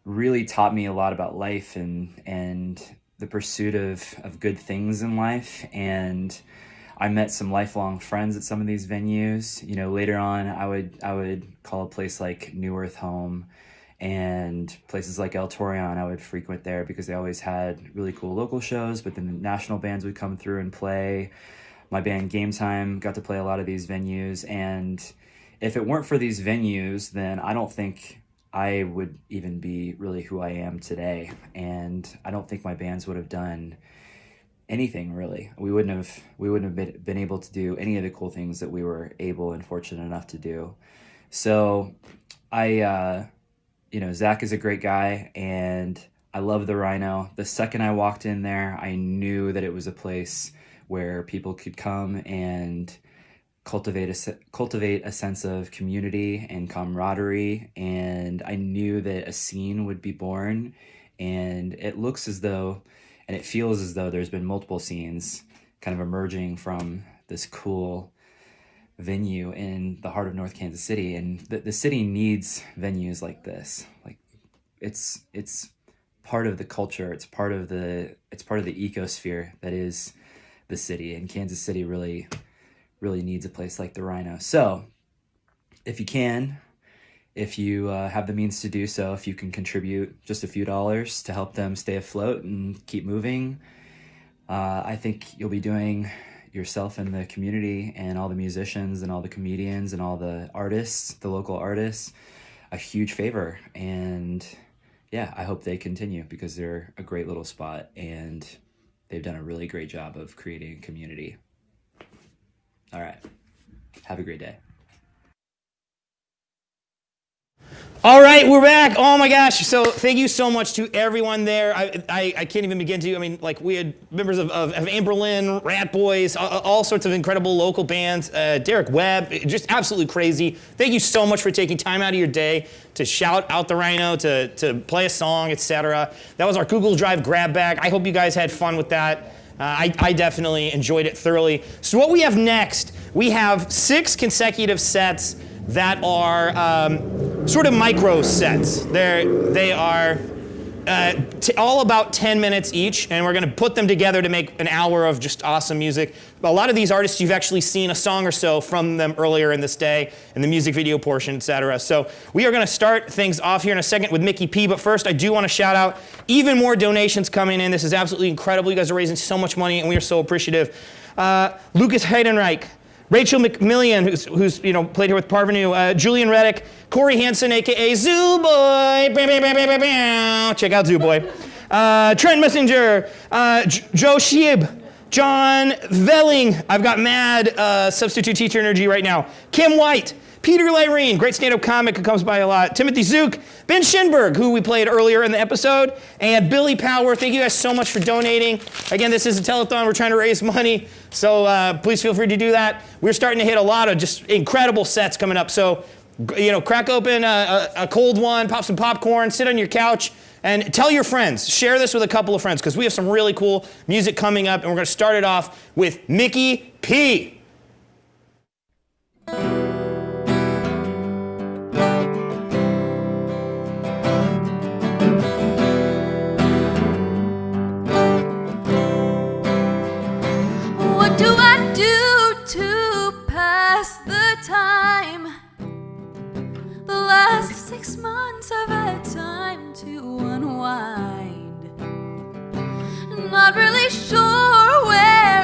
really taught me a lot about life and the pursuit of good things in life. And I met some lifelong friends at some of these venues. You know, later on, I would call a place like New Earth home, and places like El Torreon I would frequent there because they always had really cool local shows, but then the national bands would come through and play. My band Game Time got to play a lot of these venues, and if it weren't for these venues, then I don't think I would even be really who I am today. And I don't think my bands would have done anything really. We wouldn't have been able to do any of the cool things that we were able and fortunate enough to do. So Zach is a great guy, and I love the Rhino. The second I walked in there, I knew that it was a place where people could come and cultivate a sense of community and camaraderie, and I knew that a scene would be born. And it looks as though, and it feels as though there's been multiple scenes kind of emerging from this cool venue in the heart of North Kansas City. And the city needs venues like this. Like it's part of the culture. It's part of the ecosphere that is the city, and Kansas City really needs a place like the Rhino. So if you have the means to do so, if you can contribute just a few dollars to help them stay afloat and keep moving, I think you'll be doing yourself and the community and all the musicians and all the comedians and all the artists, the local artists, a huge favor. And yeah, I hope they continue because they're a great little spot and they've done a really great job of creating a community. All right. Have a great day. All right, we're back. Oh my gosh. So thank you so much to everyone there. I can't even begin to. I mean, like we had members of Amberlin, Rat Boys, all sorts of incredible local bands, Derek Webb, just absolutely crazy. Thank you so much for taking time out of your day to shout out the Rhino, to play a song, etc. That was our Google Drive grab bag. I hope you guys had fun with that. I definitely enjoyed it thoroughly. So what we have next, we have 6 consecutive sets that are sort of micro sets. They are all about 10 minutes each, and we're going to put them together to make an hour of just awesome music. A lot of these artists, you've actually seen a song or so from them earlier in this day, in the music video portion, etc. So we are going to start things off here in a second with Mickey P, but first I do want to shout out even more donations coming in. This is absolutely incredible. You guys are raising so much money, and we are so appreciative. Lucas Heidenreich, Rachel McMillian, who's played here with Parvenu, Julian Reddick, Corey Hansen, aka Zoo Boy, check out Zoo Boy, Trent Messenger, Joe Sheib, John Velling, I've got mad substitute teacher energy right now, Kim White, Peter Lyrene, great stand-up comic who comes by a lot, Timothy Zook, Ben Schinberg, who we played earlier in the episode, and Billy Power. Thank you guys so much for donating. Again, this is a telethon. We're trying to raise money, so please feel free to do that. We're starting to hit a lot of just incredible sets coming up. So, crack open a cold one, pop some popcorn, sit on your couch, and tell your friends. Share this with a couple of friends because we have some really cool music coming up, and we're going to start it off with Mickey P. What do I do to pass the time? The last 6 months I've had time to unwind. Not really sure where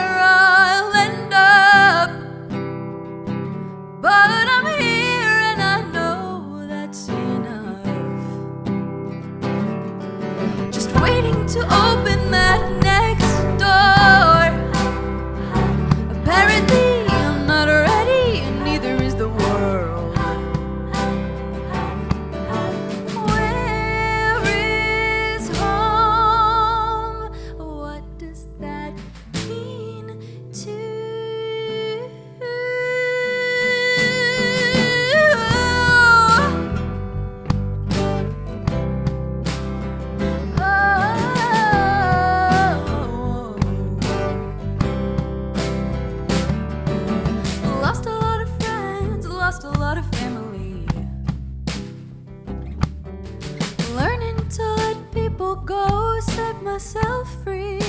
myself free.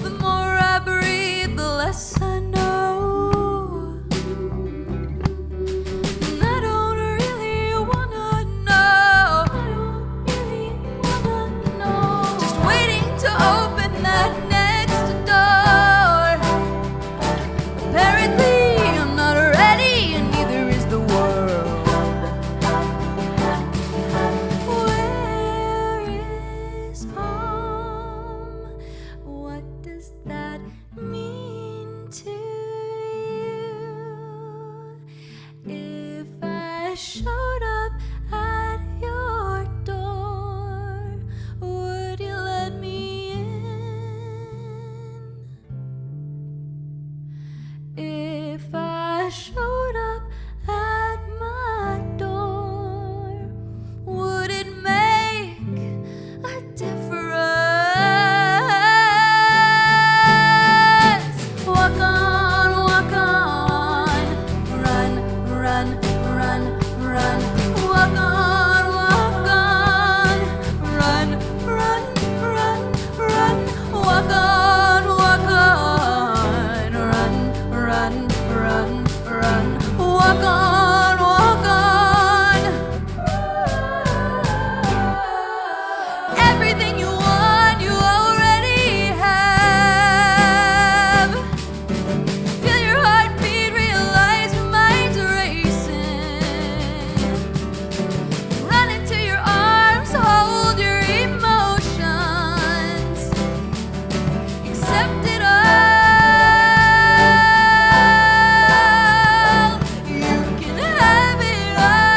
The more I breathe, the less I know. And I don't really wanna know. Just waiting to open that next door. Apparently I'm not ready, and neither is the world. Where is home? What does that mean to you? If I showed up at your door, would you let me in? If I showed up at my door, would it make a difference? Walk on, run, run, run, run. Walk on, run, run, run, run. Walk on, run, run, run, run. Walk on, everything you want, you already have. Feel your heartbeat, realize your mind's racing. Run into your arms, hold your emotions. Accept it all. You can have it all.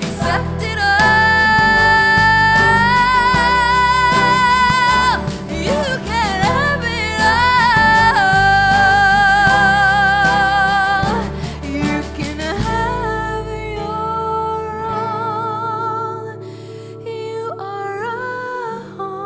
Accept it all. You can have it all. You can have your all. You are a home.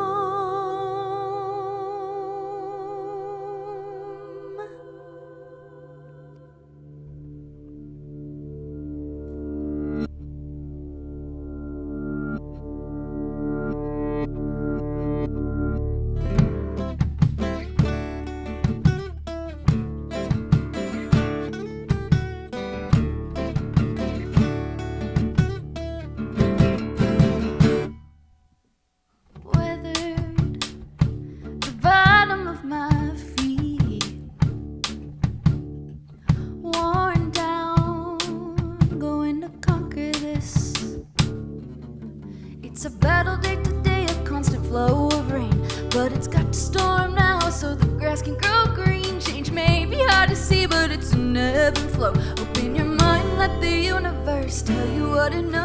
Weathered the bottom of my feet, worn down, going to conquer this. It's a battle day today, a constant flow of rain, but it's got to storm now so the grass can grow green. Change may be hard to see, but it's an ebb and flow. Open your mind, let the universe tell you what it knows.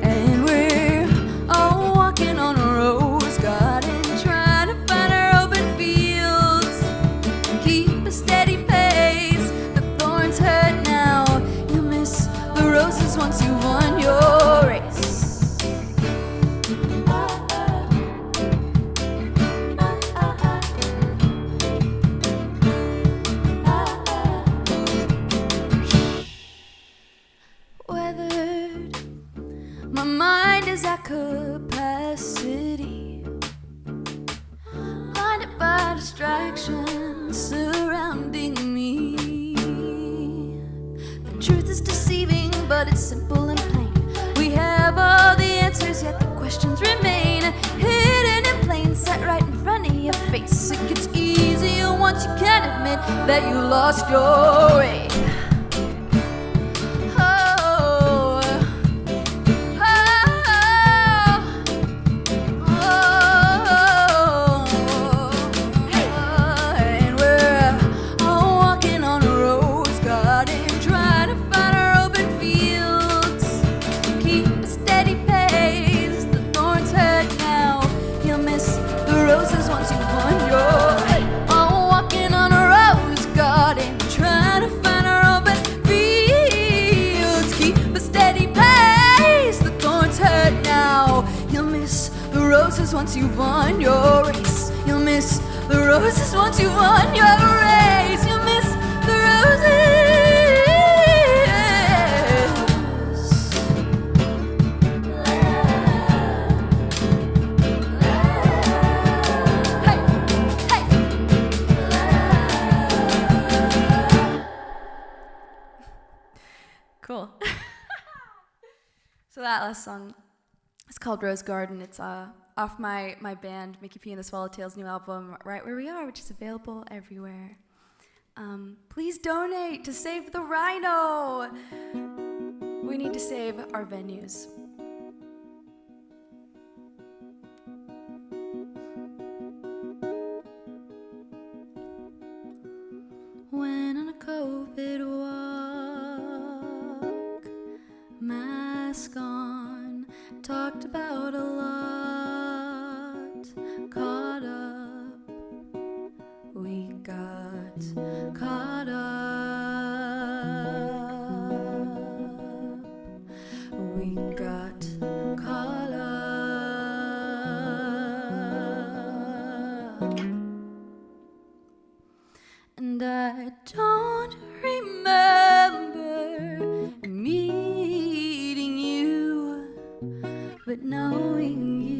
And we're all walking on a rose garden, trying to find our open fields. Keep a steady pace, the thorns hurt now. You miss the roses once you won your race. Weathered, my mind is at capacity, blinded by distractions surrounding me. The truth is deceiving, but it's simple and plain. We have all the answers, yet the questions remain hidden in plain sight, right in front of your face. It gets easier once you can admit that you lost your way. And we're all walking on a rose garden, trying to find our open fields. Keep a steady pace, the thorns hurt now. You'll miss the roses once you've won your. All walking on a rose garden, trying to find our The roses want you on your race. You miss the roses. Cool. So that last song is called Rose Garden. It's off my band, Mickey P and the Swallowtails' new album, Right Where We Are, which is available everywhere. Please donate to save the Rhino. We need to save our venues. Went on a COVID walk, mask on, talked about a lot, caught up, we got caught up, we got caught up, and I don't remember meeting you, but knowing you,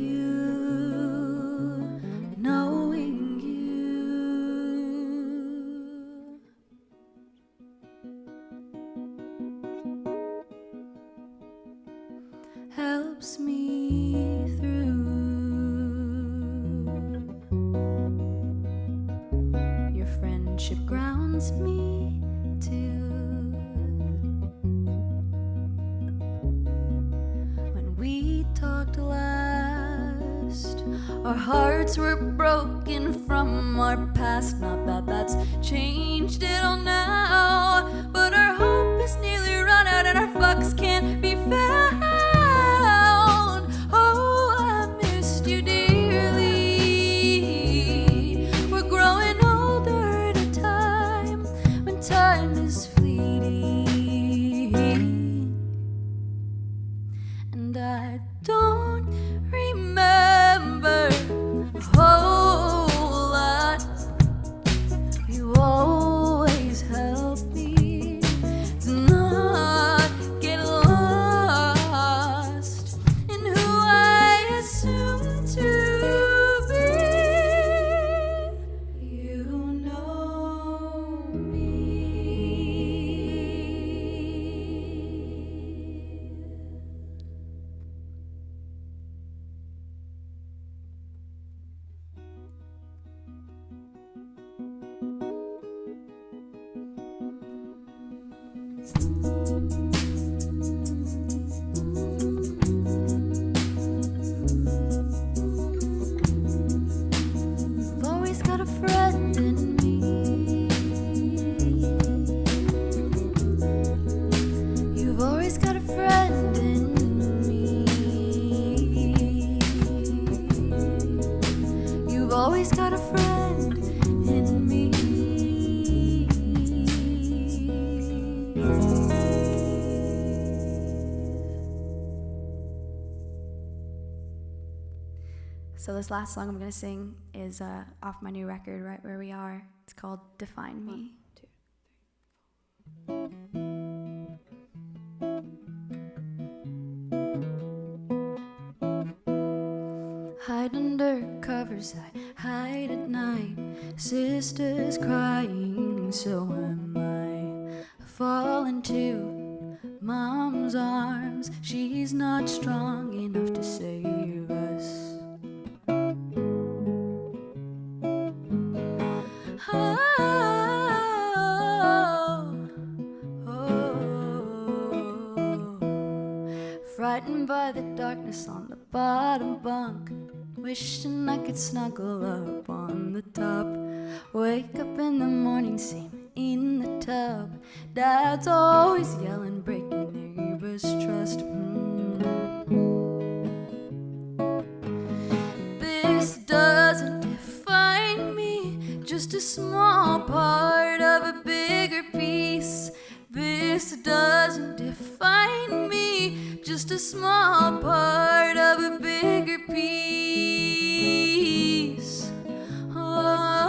helps me through. Your friendship grounds me too. When we talked last, our hearts were broken from our past. Not that that's changed it all now, but our hope is nearly run out and our fucks can't be found. Oh, I missed you dearly. We're growing older at a time when time is fleeting, and I don't remember a whole lot. You always help me to not get lost in who I assume to be. You know me. You've always got a friend in me. You've always got a friend in me. You've always got a friend in me. So this last song I'm going to sing is off my new record, Right Where We Are. It's called Define Me. Hide under covers, I hide at night. Sister's crying, so am I. Fall into mom's arms. She's not strong enough to save us. Frightened by the darkness on the bottom bunk, wishing I could snuggle up on the top. Wake up in the morning, same in the tub. Dad's always yelling, breaking neighbors' trust. This doesn't define me, just a small part of a bigger piece. This doesn't define me, just a small part of a bigger piece. Oh.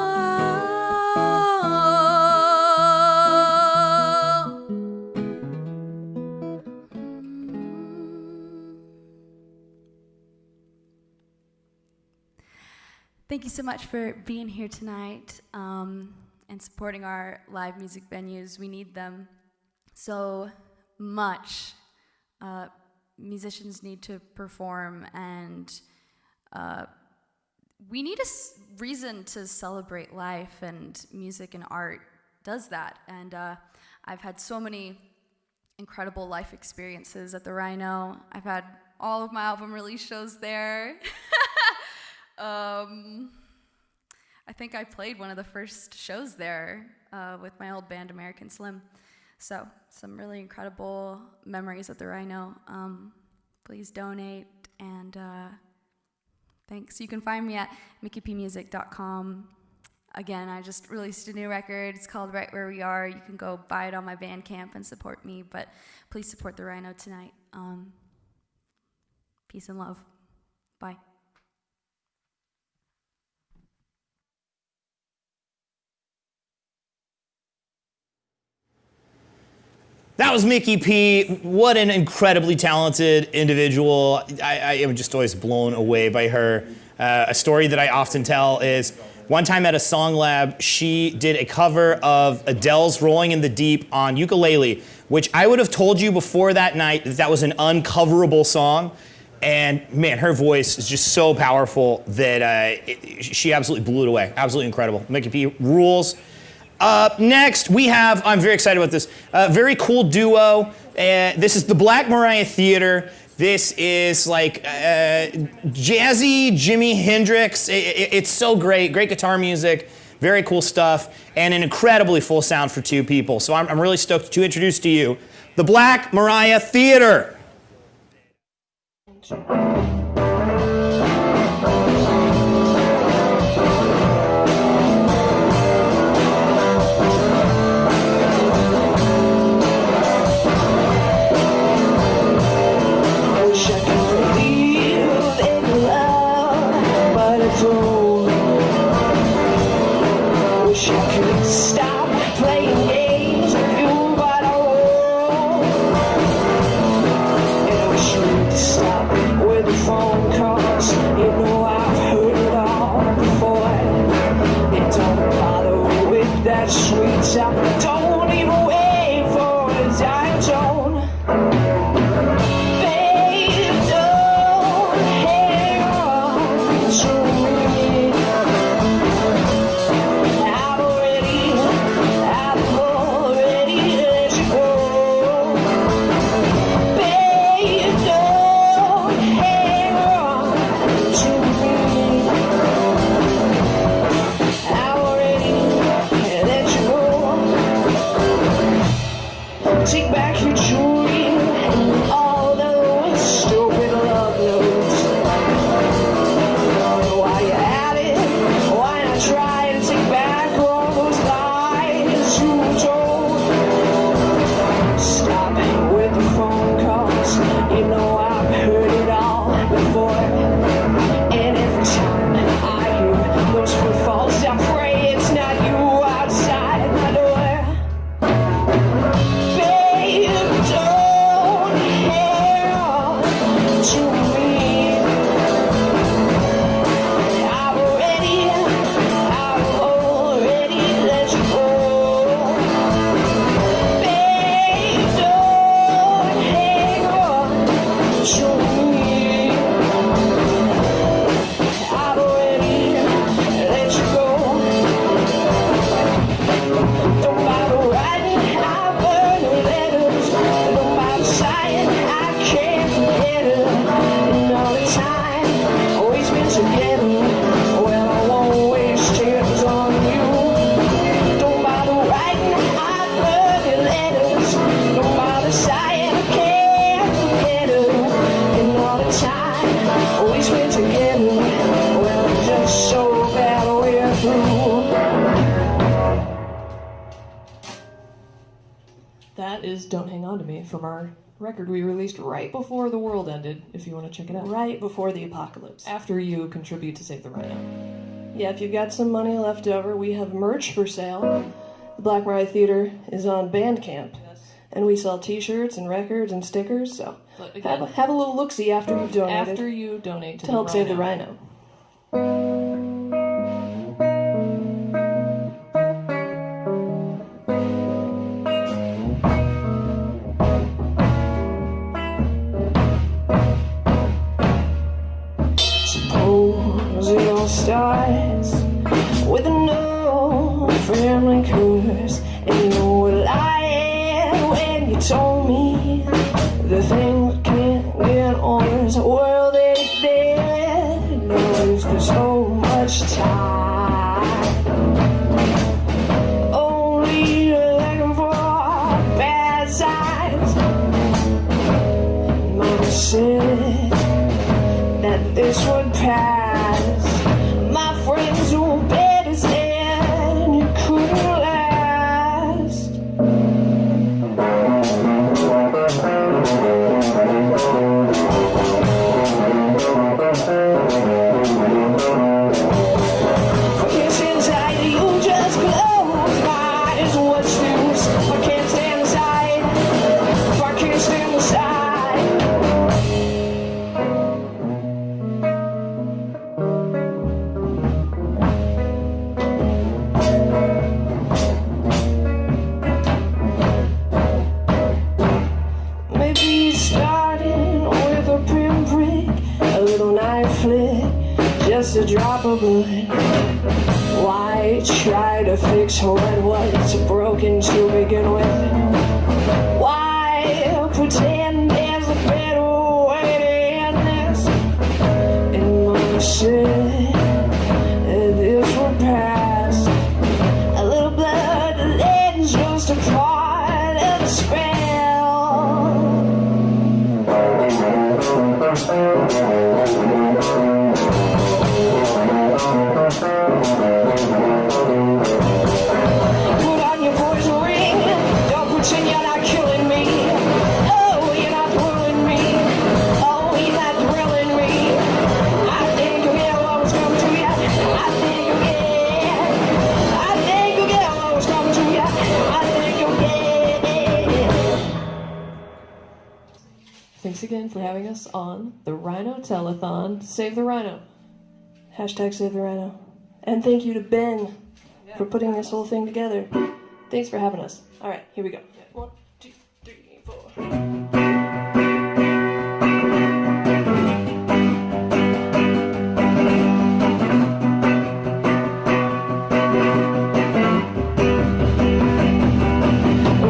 Thank you so much for being here tonight and supporting our live music venues. We need them so much. Musicians need to perform, and we need a reason to celebrate life, and music and art does that. And I've had so many incredible life experiences at the Rhino. I've had all of my album release shows there. I think I played one of the first shows there with my old band American Slim. So some really incredible memories at the Rhino. Please donate, and thanks. You can find me at mickeypmusic.com. Again, I just released a new record. It's called Right Where We Are. You can go buy it on my Bandcamp and support me, but please support the Rhino tonight. Peace and love. Bye. That was Mickey P. What an incredibly talented individual. I am just always blown away by her. A story that I often tell is one time at a song lab, she did a cover of Adele's Rolling in the Deep on ukulele, which I would have told you before that night that that was an uncoverable song. And man, her voice is just so powerful that she absolutely blew it away. Absolutely incredible. Mickey P rules. Next, we have, I'm very excited about this, very cool duo. This is the Black Mariah Theater. This is like jazzy Jimi Hendrix. It's so great guitar music, very cool stuff, and an incredibly full sound for two people. So I'm really stoked to introduce to you the Black Mariah Theater. Stop playing games with you, but I won't. And I wish you'd stop with the phone calls. You know I've heard it all before. It don't bother with that sweet sound. Don't even wait for a time tone. Babe, don't hang on to me. Take back your jewelry and all those stupid love notes. While you're at it, why not try to take back all those lies you told? Stop with the phone calls. You know I've heard it all before. And every time I hear those footfalls, I pray it's not you outside my door. That is Don't Hang On To Me from our record we released right before the world ended, if you want to check it out. Right before the apocalypse. After you contribute to Save the Rhino. Yeah, if you've got some money left over, we have merch for sale. The Black Mariah Theater is on Bandcamp. And we sell t-shirts and records and stickers, so again, have a little look-see after you've donated. After you donate to help save the Rhino. family curse. And you know what I am when you told me the things can't get worse. The world ain't dead. No, there's been so much time. Only looking for bad signs. Mama said that this would pass. My friends who bet his head you couldn't last. For this anxiety, you just close my eyes. What's the use? I can't stand aside. If I can't stand aside. Maybe starting with a pinprick, a little knife flick, just a drop of blood. Why try to fix what was broken to begin with? Why pretend there's a better way to end this? And Mama said this will pass. A little blood, lead's just a part of the spell. Put on your poison ring. Don't pretend you're not killing me. Oh, you're not thrilling me. Oh, you're not thrilling me. I think you'll get what was coming to you. I think you'll get. I think you'll get what was coming to you. I think you'll get. Thanks again for having us on the Rhino Telethon. Save the Rhino. Hashtag save the rhino. And thank you to Ben for putting this whole thing together. Thanks for having us. All right, here we go. 1, 2, 3, 4.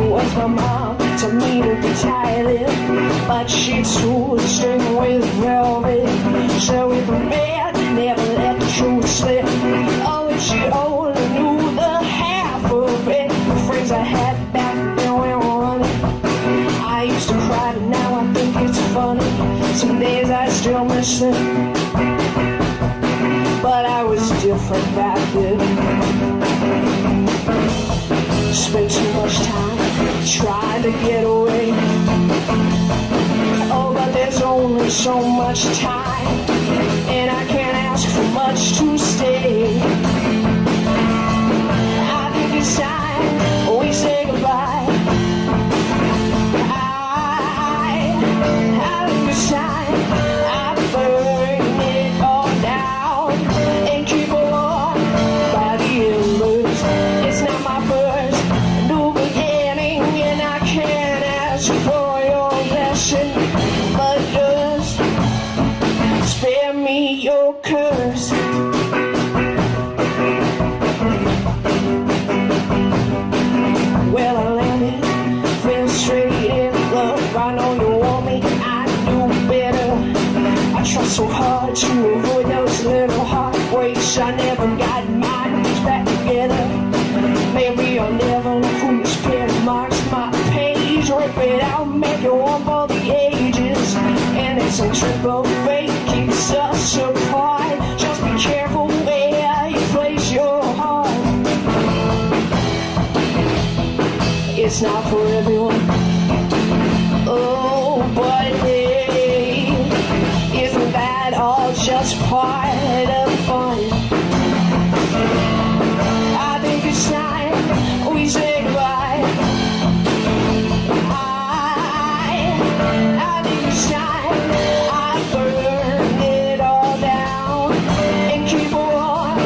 What's my mom to me to be tired? But she's too string with velvet. So with a man, never let the truth slip. Oh, if she only knew the half of it. The friends I had back then were running. I used to cry, but now I think it's funny. Some days I still miss it. But I was different back then. Spent too much time trying to get away. Oh, but there's only so much time, and I can't ask for much to stay. I think it's time we say goodbye. I think it's time I burn it all down and keep on by the embers. It's not my first new beginning, and I can't ask for your blessing, but just spare me your curse. Well, I landed, fell straight in love. I know you want me, I knew better. I tried so hard to avoid those little heartbreaks. I never got my knees back together. Maybe I'll never know whose pen marks my page. Rip it out, make it one for the ages. And it's a trip of fate keeps us apart. Just be careful where you place your heart. It's not for everyone. Oh, but hey, isn't that all just part of fun? I think it's time we say goodbye. I think it's time I burn it all down and keep on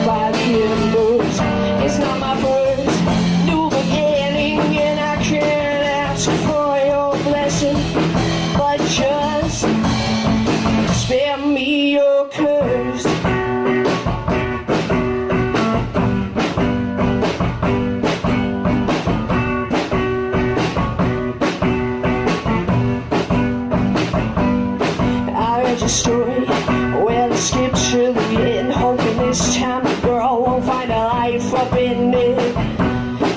by the embers. It's not my first new beginning, and I can't ask life up in it.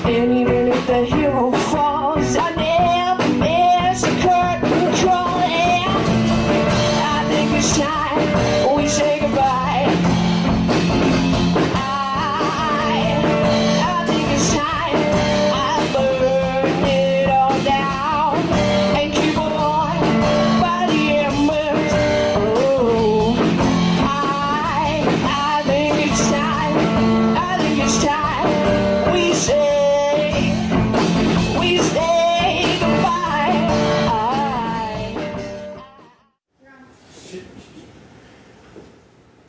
And even if the hero falls, I never miss a curtain call. And I think it's time we say goodbye. I think it's time I burn it all down and keep on by the embers. Oh, I think it's time we say goodbye.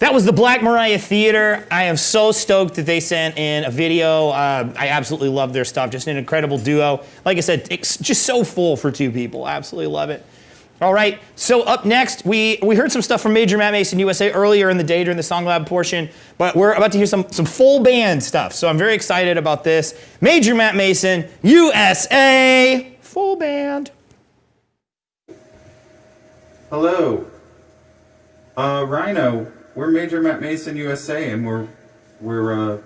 That was the Black Mariah Theater. I am so stoked that they sent in a video. I absolutely love their stuff. Just an incredible duo. Like I said, it's just so full for two people. Absolutely love it. All right, so up next, we heard some stuff from Major Matt Mason USA earlier in the day during the Song Lab portion, but we're about to hear some full band stuff. So I'm very excited about this. Major Matt Mason USA, full band. Hello. Rhino, we're Major Matt Mason USA, and we're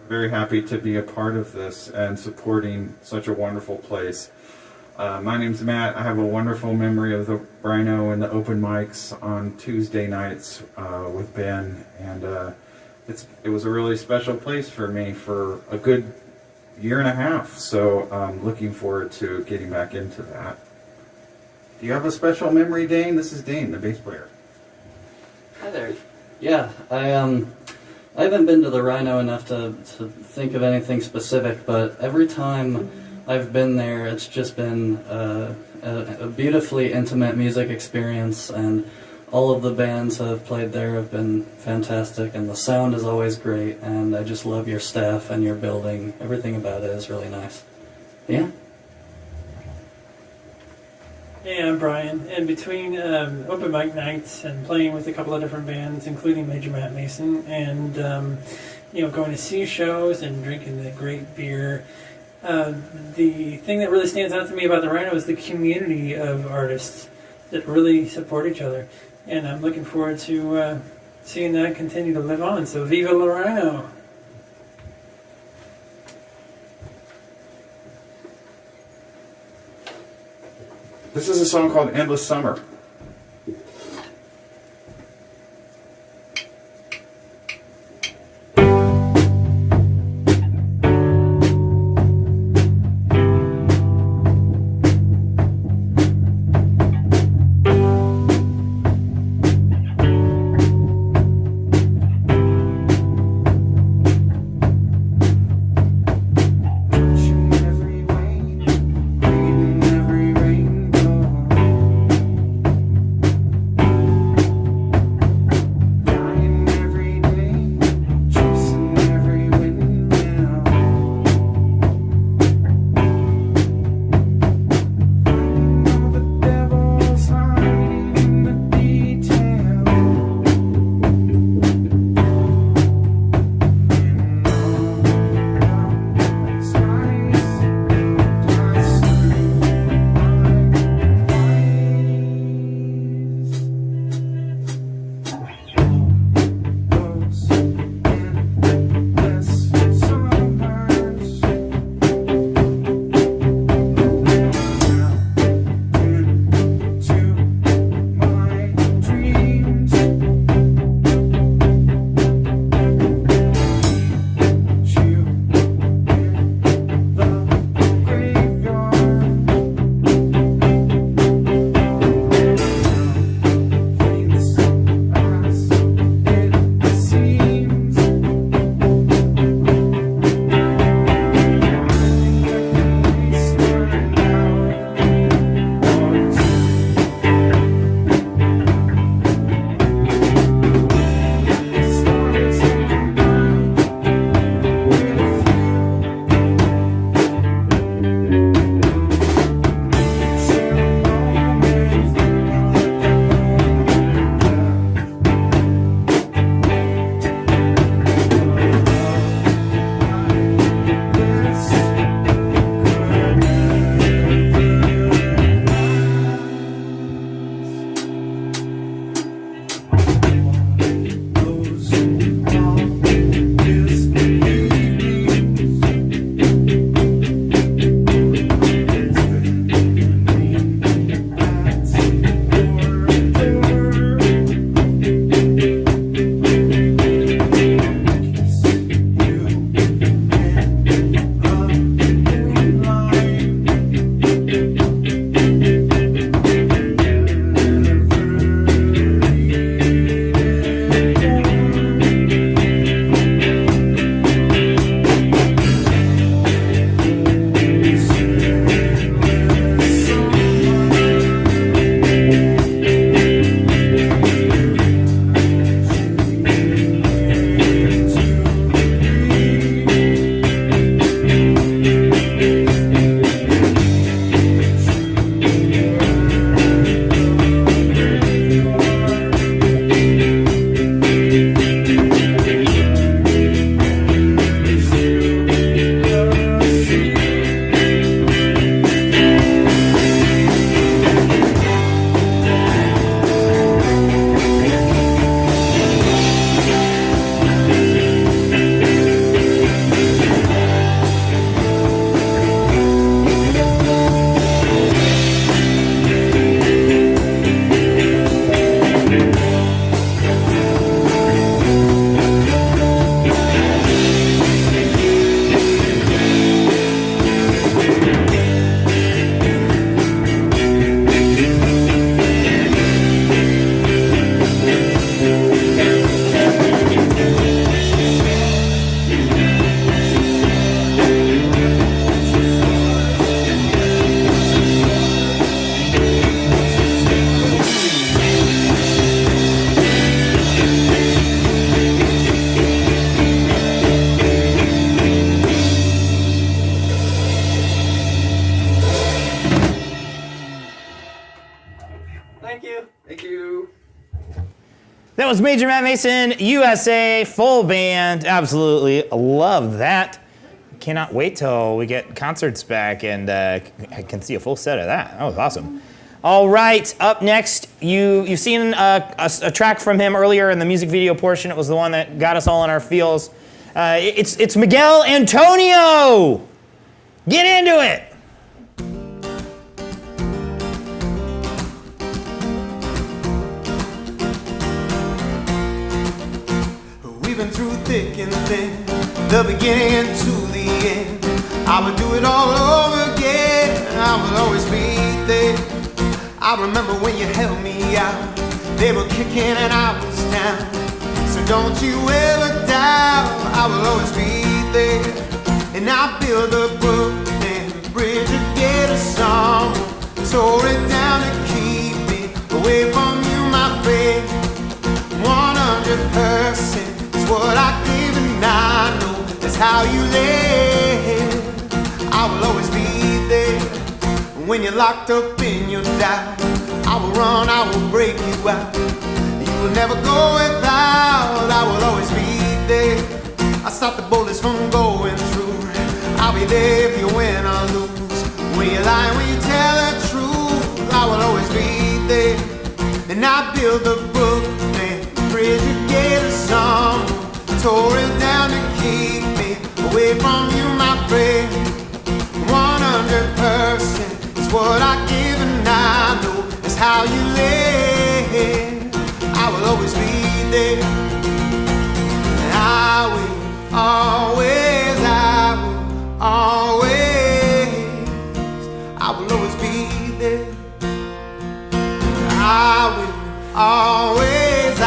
very happy to be a part of this and supporting such a wonderful place. My name's Matt. I have a wonderful memory of the Rhino and the open mics on Tuesday nights with Ben, and it was a really special place for me for a good year and a half, so I'm looking forward to getting back into that. Do you have a special memory, Dane? This is Dane, the bass player. Hi there. Yeah, I haven't been to the Rhino enough to think of anything specific, but every time I've been there, it's just been a beautifully intimate music experience, and all of the bands that have played there have been fantastic, and the sound is always great, and I just love your staff and your building. Everything about it is really nice. Yeah? Hey, I'm Brian, and between open mic nights and playing with a couple of different bands, including Major Matt Mason, and going to see shows and drinking the great beer, the thing that really stands out to me about the Rhino is the community of artists that really support each other, and I'm looking forward to seeing that continue to live on. So viva la Rhino! This is a song called Endless Summer. was Major Matt Mason, USA, full band. Absolutely love that. Cannot wait till we get concerts back and I can see a full set of that. That was awesome. All right, up next, you've seen a track from him earlier in the music video portion. It was the one that got us all in our feels. It's Miguel Antonio. Get into it. We've been through thick and thin, the beginning to the end. I would do it all over again. I will always be there. I remember when you held me out. They were kicking and I was down. So don't you ever doubt, I will always be there. And I'll build a Brooklyn bridge again, a song. Tore it down to keep me away from you, my friend. 100% is what I give, and I know that's how you live. I will always be there. When you're locked up in your doubt, I will run, I will break you out. You will never go without, I will always be there. I stop the bullets from going through. I'll be there if you win or lose. When you lie, when you tell the truth, I will always be there. And I build the Brooklyn bridge again, a song. Tore it down to keep me away from you, my friend. 100% is what I give, and I know that's how you live. I will always be there. I will always, I will always be there. I will always, I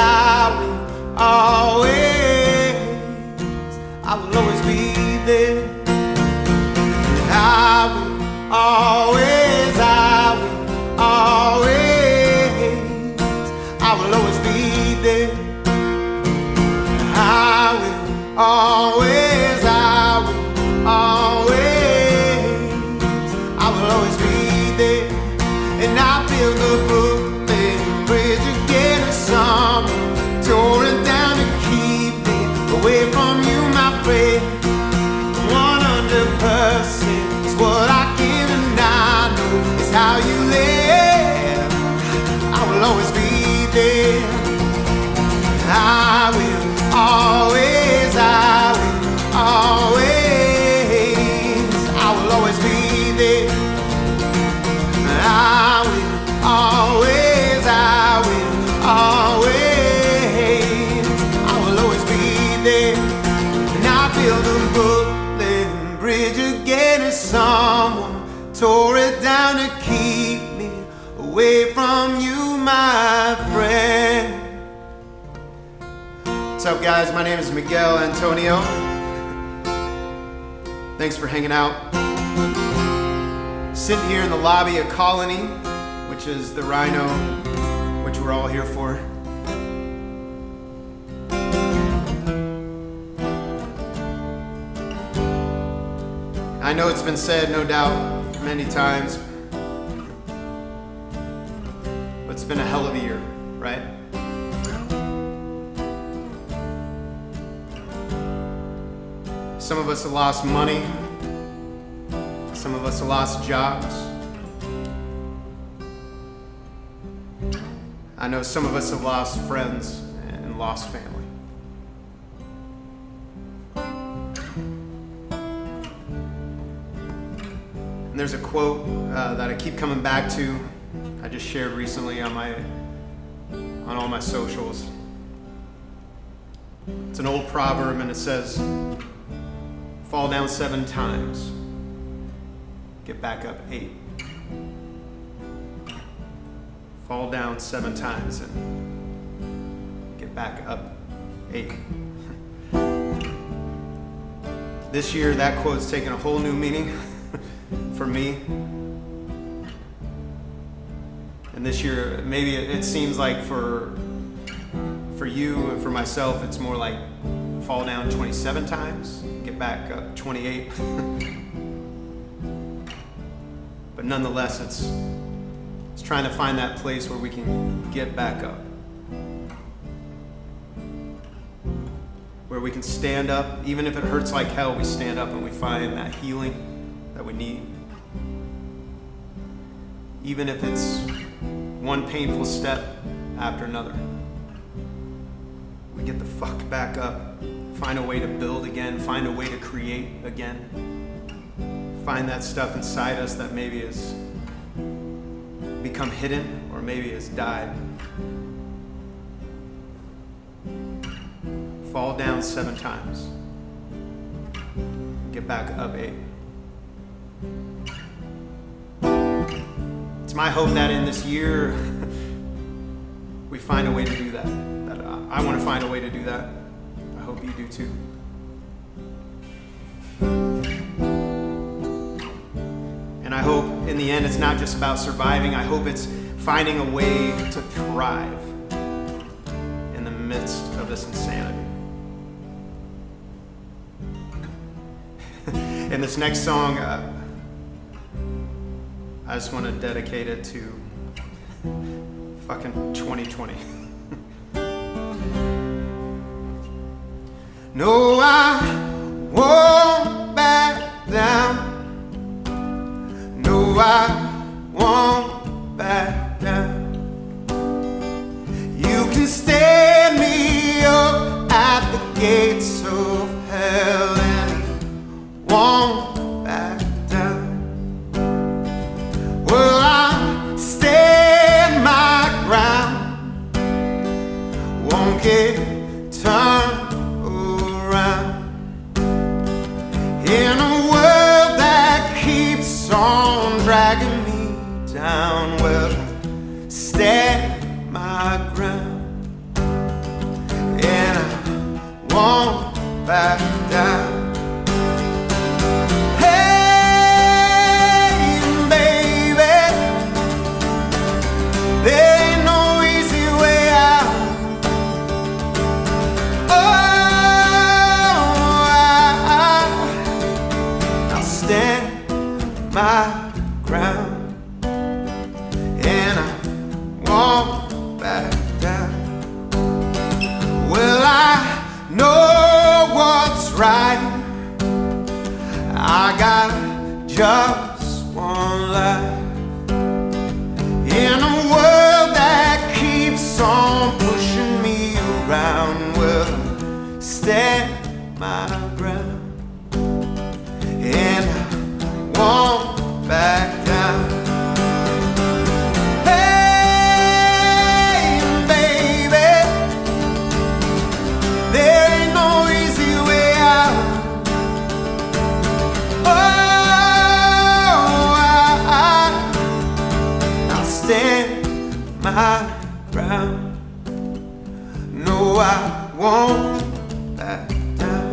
will always be there. I will always, I will always be there. I will always, I will always be there. And I build the Brooklyn bridge again this summer. Tore it down to keep me away from you, my friend. 100% is what I give, and I know it's how you live. I will always be there. I will always, I will always be there. I will always, I will always be there. And I build a Brooklyn bridge again as someone tore it down to keep me away from you, my friend. What's up, guys? My name is Miguel Antonio. Thanks for hanging out. Sitting here in the lobby of Colony, which is the Rhino, which we're all here for. I know it's been said, no doubt, many times, but it's been a hell of a year, right? Some of us have lost money. Some of us have lost jobs. I know some of us have lost friends and lost family. And there's a quote that I keep coming back to. I just shared recently on all my socials. It's an old proverb, and it says, "Fall down 7 times, get back up 8. Fall down 7 times and get back up 8. This year, that quote's taken a whole new meaning for me. And this year, maybe it seems like for you and for myself, it's more like fall down 27 times, get back up 28. But nonetheless, it's trying to find that place where we can get back up. where we can stand up, even if it hurts like hell, we stand up and we find that healing that we need. Even if it's one painful step after another. We get the fuck back up, find a way to build again, find a way to create again. Find that stuff inside us that maybe has become hidden or maybe has died. Fall down 7 times. Get back up 8. It's my hope that in this year we find a way to do that. I want to find a way to do that. I hope you do too. And I hope in the end it's not just about surviving. I hope it's finding a way to thrive in the midst of this insanity. In this next song, I just want to dedicate it to fucking 2020. No, I won't back down. No, I won't back down. You can stand me up at the gates of hell and won't back down. Well, I stand my ground, won't get turned around. In a world that keeps on dragging me down, well, stand my ground, and I won't back down. My ground, and I won't back down. Well, I know what's right. I got just one life in a world that keeps on pushing me around. Well, stand my ground, and I won't back down. Hey, baby, there ain't no easy way out. Oh, I'll stand my ground. No, I won't back down.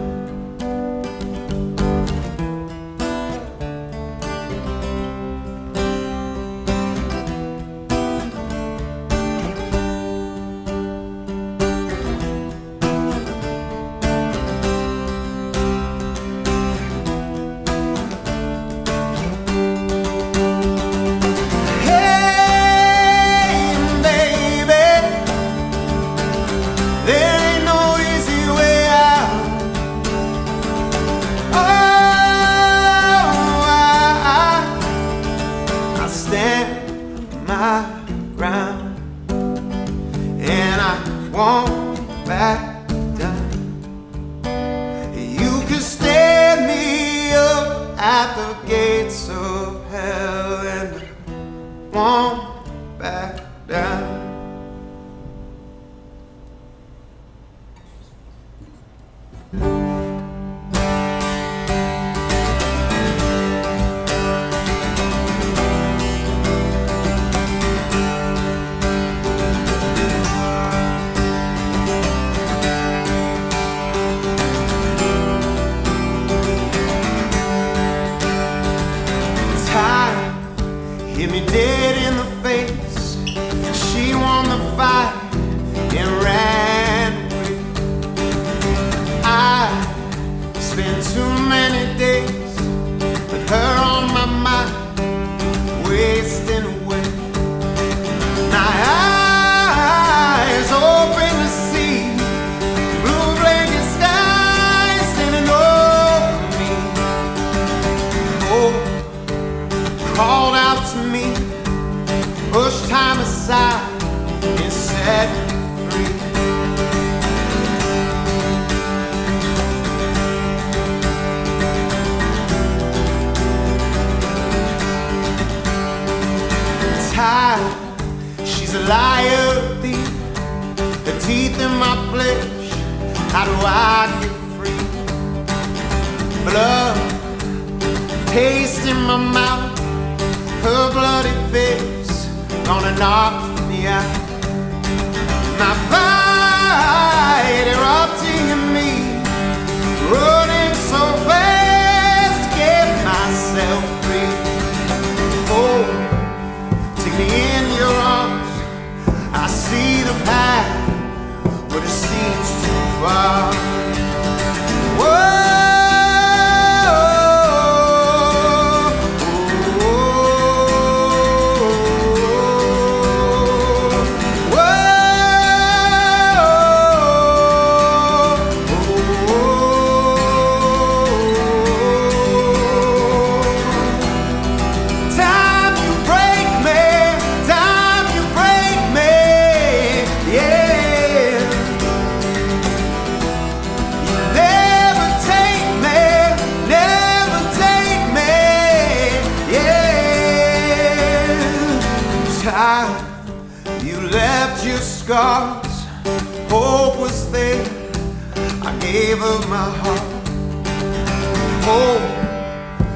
My ground, and I won't back down. You can stand me up at the gates of hell, and I won't back down. Hit me dead in the face. She won the fight and ran away. I spent too many days with her on my mind, wasting away. My eyes open to see blue blanket sky. called out to me, pushed time aside and set me free. Tired, she's a liar thief, the teeth in my flesh, how do I get free? Blood, taste in my mouth, her bloody face, gonna knock me out. My fight erupting in me, running so fast to get myself free. Oh, take me in your arms, I see the path, but it seems too far. Whoa. You left your scars, hope was there, I gave her my heart. Oh,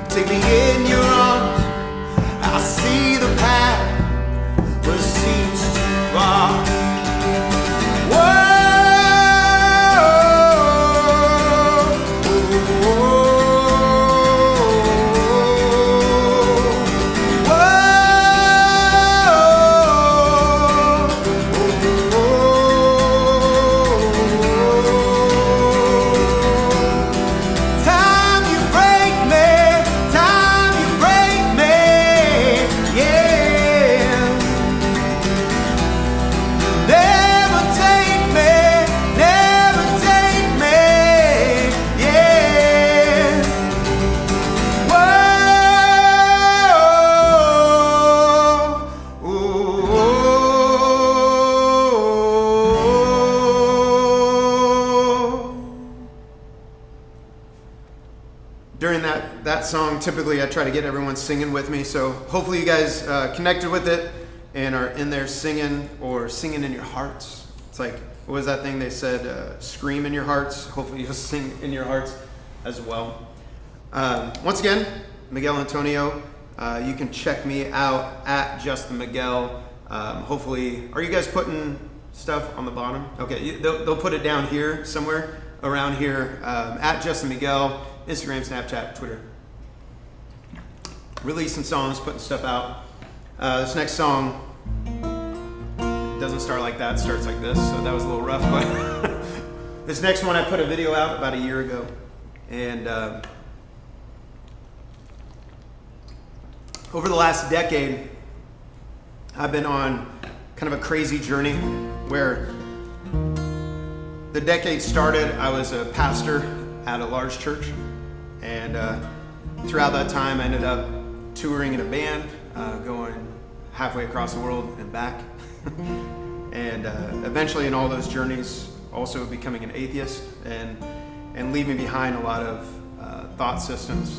take me in your arms, I see the path, but it seems too far. Whoa. During that song, typically I try to get everyone singing with me, so hopefully you guys connected with it and are in there singing or singing in your hearts. It's like, what was that thing they said, scream in your hearts? Hopefully you'll sing in your hearts as well. Once again, Miguel Antonio, you can check me out at Justin Miguel. Hopefully, are you guys putting stuff on the bottom? Okay, they'll put it down here somewhere around here, at Justin Miguel. Instagram, Snapchat, Twitter. Releasing songs, putting stuff out. This next song doesn't start like that, it starts like this, so that was a little rough, but this next one I put a video out about a year ago. And over the last decade, I've been on kind of a crazy journey where the decade started, I was a pastor at a large church. And throughout that time, I ended up touring in a band, going halfway across the world and back. And eventually in all those journeys, also becoming an atheist and leaving behind a lot of thought systems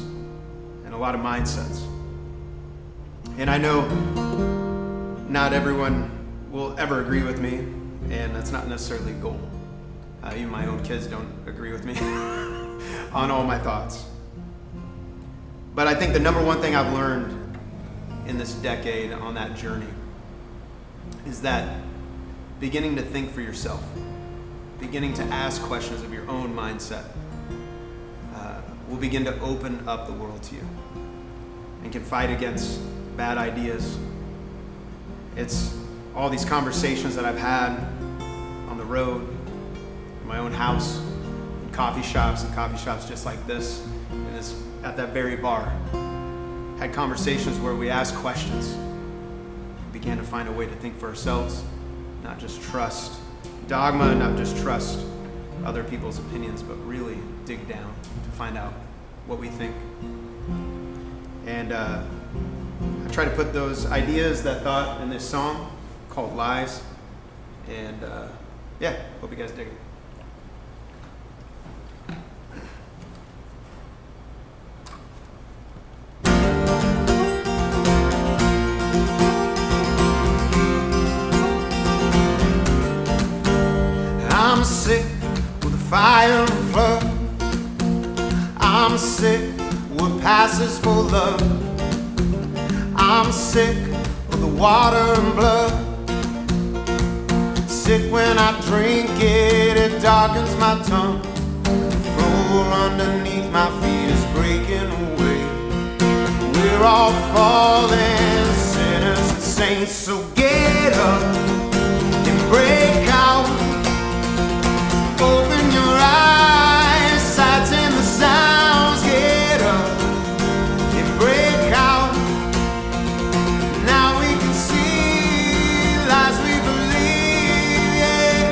and a lot of mindsets. And I know not everyone will ever agree with me, and that's not necessarily a goal. Even my own kids don't agree with me on all my thoughts. But I think the number one thing I've learned in this decade on that journey is that beginning to think for yourself, beginning to ask questions of your own mindset, will begin to open up the world to you and can fight against bad ideas. It's all these conversations that I've had on the road, in my own house, in coffee shops just like this, and it's at that very bar. Had conversations where we asked questions, began to find a way to think for ourselves, not just trust dogma, not just trust other people's opinions, but really dig down to find out what we think. And try to put those ideas, that thought in this song called Lies. And yeah, hope you guys dig it. I'm sick with the fire and flood. I'm sick with passes for love. I'm sick of the water and blood. Sick when I drink it, it darkens my tongue. The floor underneath my feet is breaking away. We're all falling sinners and saints, so get up and break out. Open your eyes, sights and the sounds. Get up and break out. Now we can see lies we believe, yeah.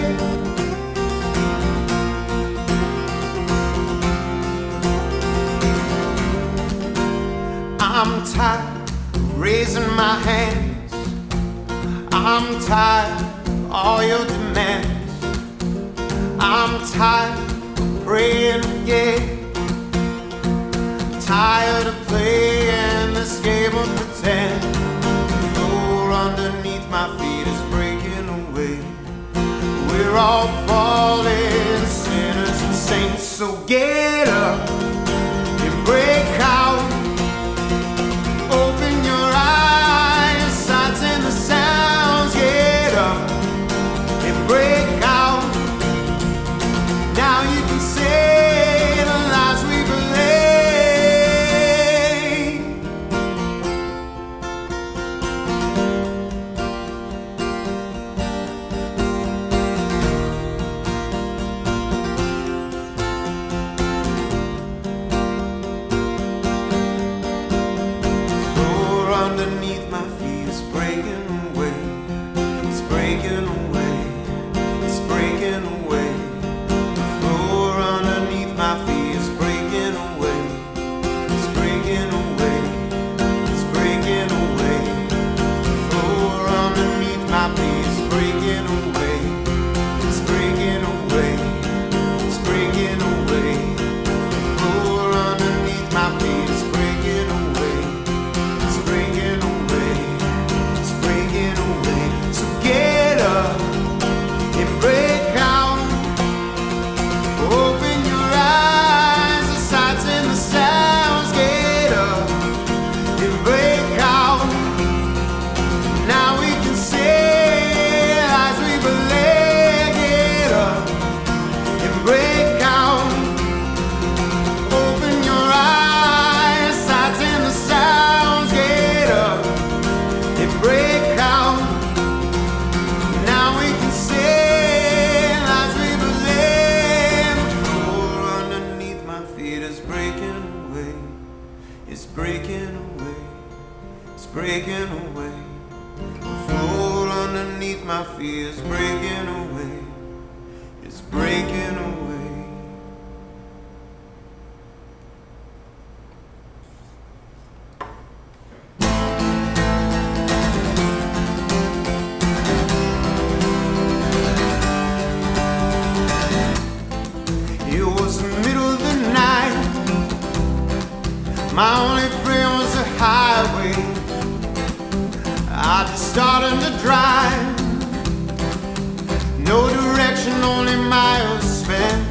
I'm tired of raising my hands. I'm tired of all your demands. I'm tired of praying again. Tired of playing this game of pretend. The floor underneath my feet is breaking away. We're all falling sinners and saints, so get up and break out. Open your eyes, sights and the sounds. Get up and break out. Now you can say the lies we The floor underneath my feet is breaking away. It's breaking away. It's breaking away. Underneath my feet is breaking away. It's breaking away. It's breaking away. The floor underneath my feet is breaking away. It's breaking away. It's breaking away. The floor underneath my feet is breaking away. It's breaking away. It's breaking away. So get up and break out. Open your eyes, the sights and the sounds. Get up and break out. Now we can say lies we believe. Get up and break out. Open your eyes, sights and the sounds. Get up and break out. Now we can say lies we believe. The floor underneath my feet is breaking away. It's breaking away. It's breaking away. The floor underneath my feet is breaking away. It's breaking away. It was the middle of the night. My only friend was the highway. I just started to drive. No direction, only miles spent.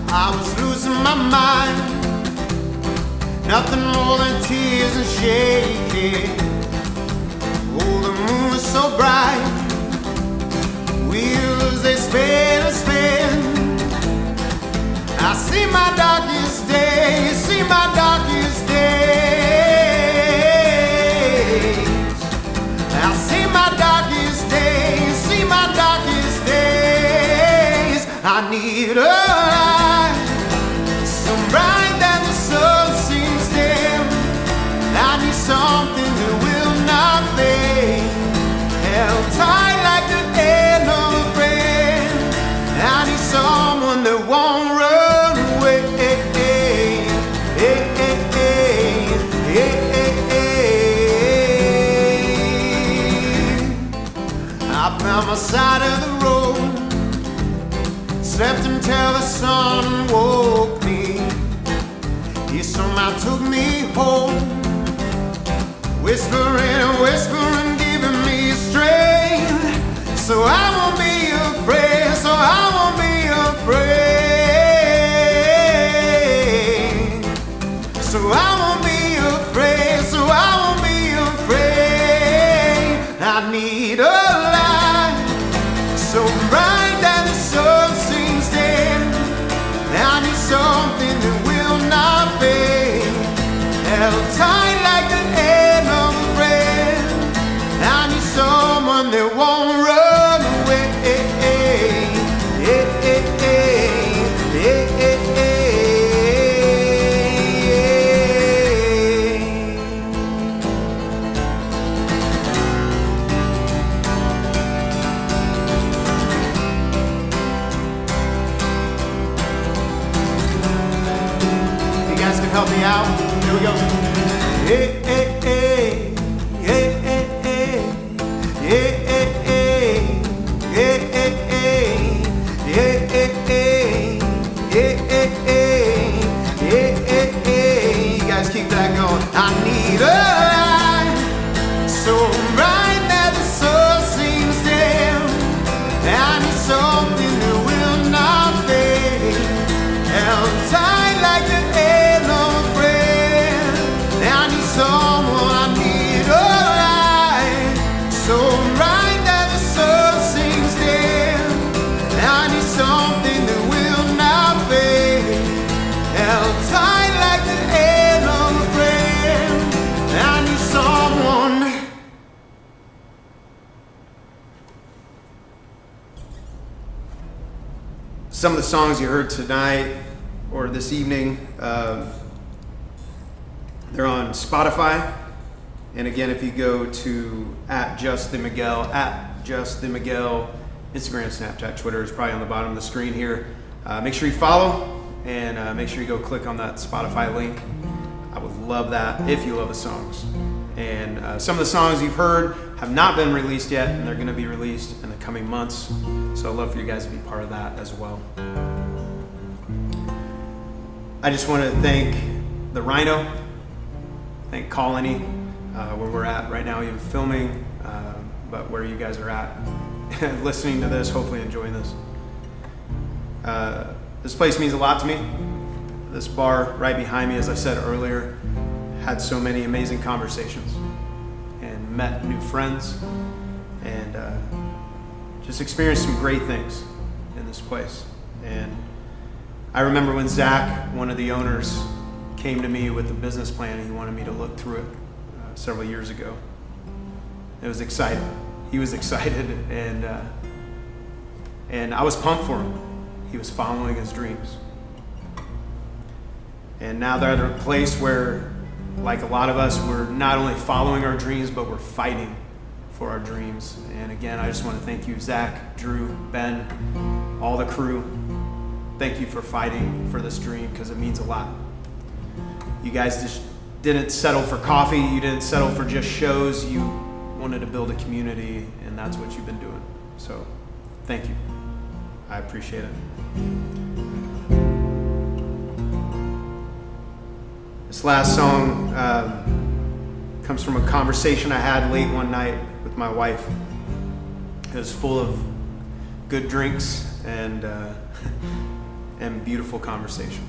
I was losing my mind. Nothing more than tears and shaking. Oh, the moon was so bright. Wheels, they spin and spin. I see my darkest days, see my darkest days. I see my darkest days, see my darkest days. I need a light, so bright that the sun seems dim. I need something that will not fade, held tight like the end of a friend. I need someone that won't run away. Hey, hey, hey, hey, hey, hey, hey. my side of the road. Slept until the sun woke me. He somehow took me home, whispering and whispering, giving me strength. So I won't be afraid, so I won't be afraid. So I won't be afraid, so I won't be afraid. I need a light so bright that the sun sings dim. I need something that will not fade, held tight like the end of a friend. I need someone that won't run away. Help me out. Here we go. Hey, hey, hey, hey, hey, hey, hey, hey, hey, hey, hey, hey, hey, hey, hey. You guys keep that going. I need a light so bright that the sun seems dim. I need something that will not fade, held tight like the end of a friend. I need someone, I need a light so bright that the sun seems dim. I need something that will not fade, held tight like the end of a friend. I need someone. Some of the songs you heard tonight or this evening, they're on Spotify. And again, if you go to @JustTheMiguel, @JustTheMiguel, Instagram, Snapchat, Twitter is probably on the bottom of the screen here. Make sure you follow and make sure you go click on that Spotify link. I would love that if you love the songs. And some of the songs you've heard have not been released yet, and they're going to be released in the coming months. So I'd love for you guys to be part of that as well. I just want to thank the Rhino, thank Colony, where we're at right now, even filming, but where you guys are at, listening to this, hopefully enjoying this. This place means a lot to me. This bar right behind me, as I said earlier, had so many amazing conversations and met new friends and just experienced some great things in this place. And I remember when Zach, one of the owners, came to me with a business plan and he wanted me to look through it several years ago. It was exciting. He was excited and I was pumped for him. He was following his dreams. And now they're at a place where, like a lot of us, we're not only following our dreams, but we're fighting for our dreams. And again, I just want to thank you, Zach, Drew, Ben, all the crew. Thank you for fighting for this dream, because it means a lot. You guys just didn't settle for coffee. You didn't settle for just shows. You wanted to build a community, and that's what you've been doing. So thank you. I appreciate it. This last song comes from a conversation I had late one night with my wife. It was full of good drinks and beautiful conversation.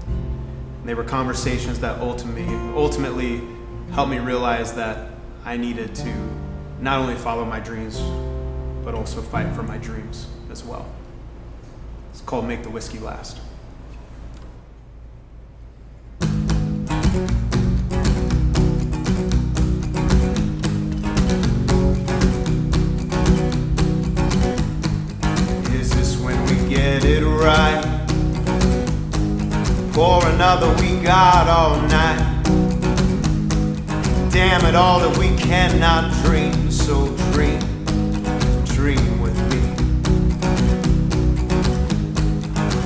And they were conversations that ultimately helped me realize that I needed to not only follow my dreams, but also fight for my dreams as well. It's called Make the Whiskey Last. Is this when we get it right? Pour another we got all night. Damn it all that we cannot dream, so dream with me.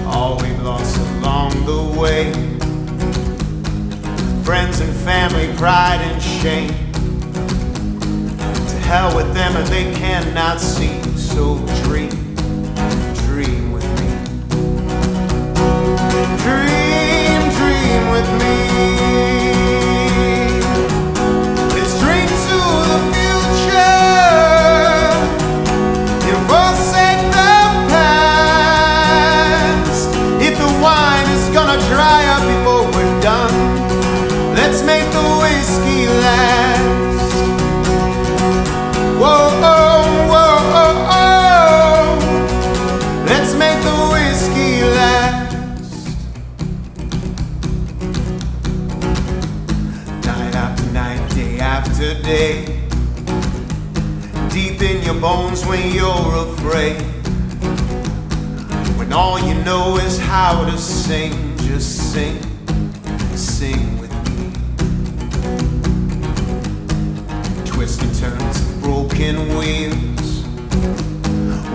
All we've lost along the way, friends and family, pride and shame. To hell with them if they cannot see. So dream, dream with me. Dream, dream with me. Let's dream to the future and forsake the past. If the wine is gonna dry up before we're done, let's make the whiskey last. Whoa, oh, whoa, oh, oh. Let's make the whiskey last. Night after night, day after day, deep in your bones when you're afraid, when all you know is how to sing, just sing, sing with me. Twists and turns, broken wheels,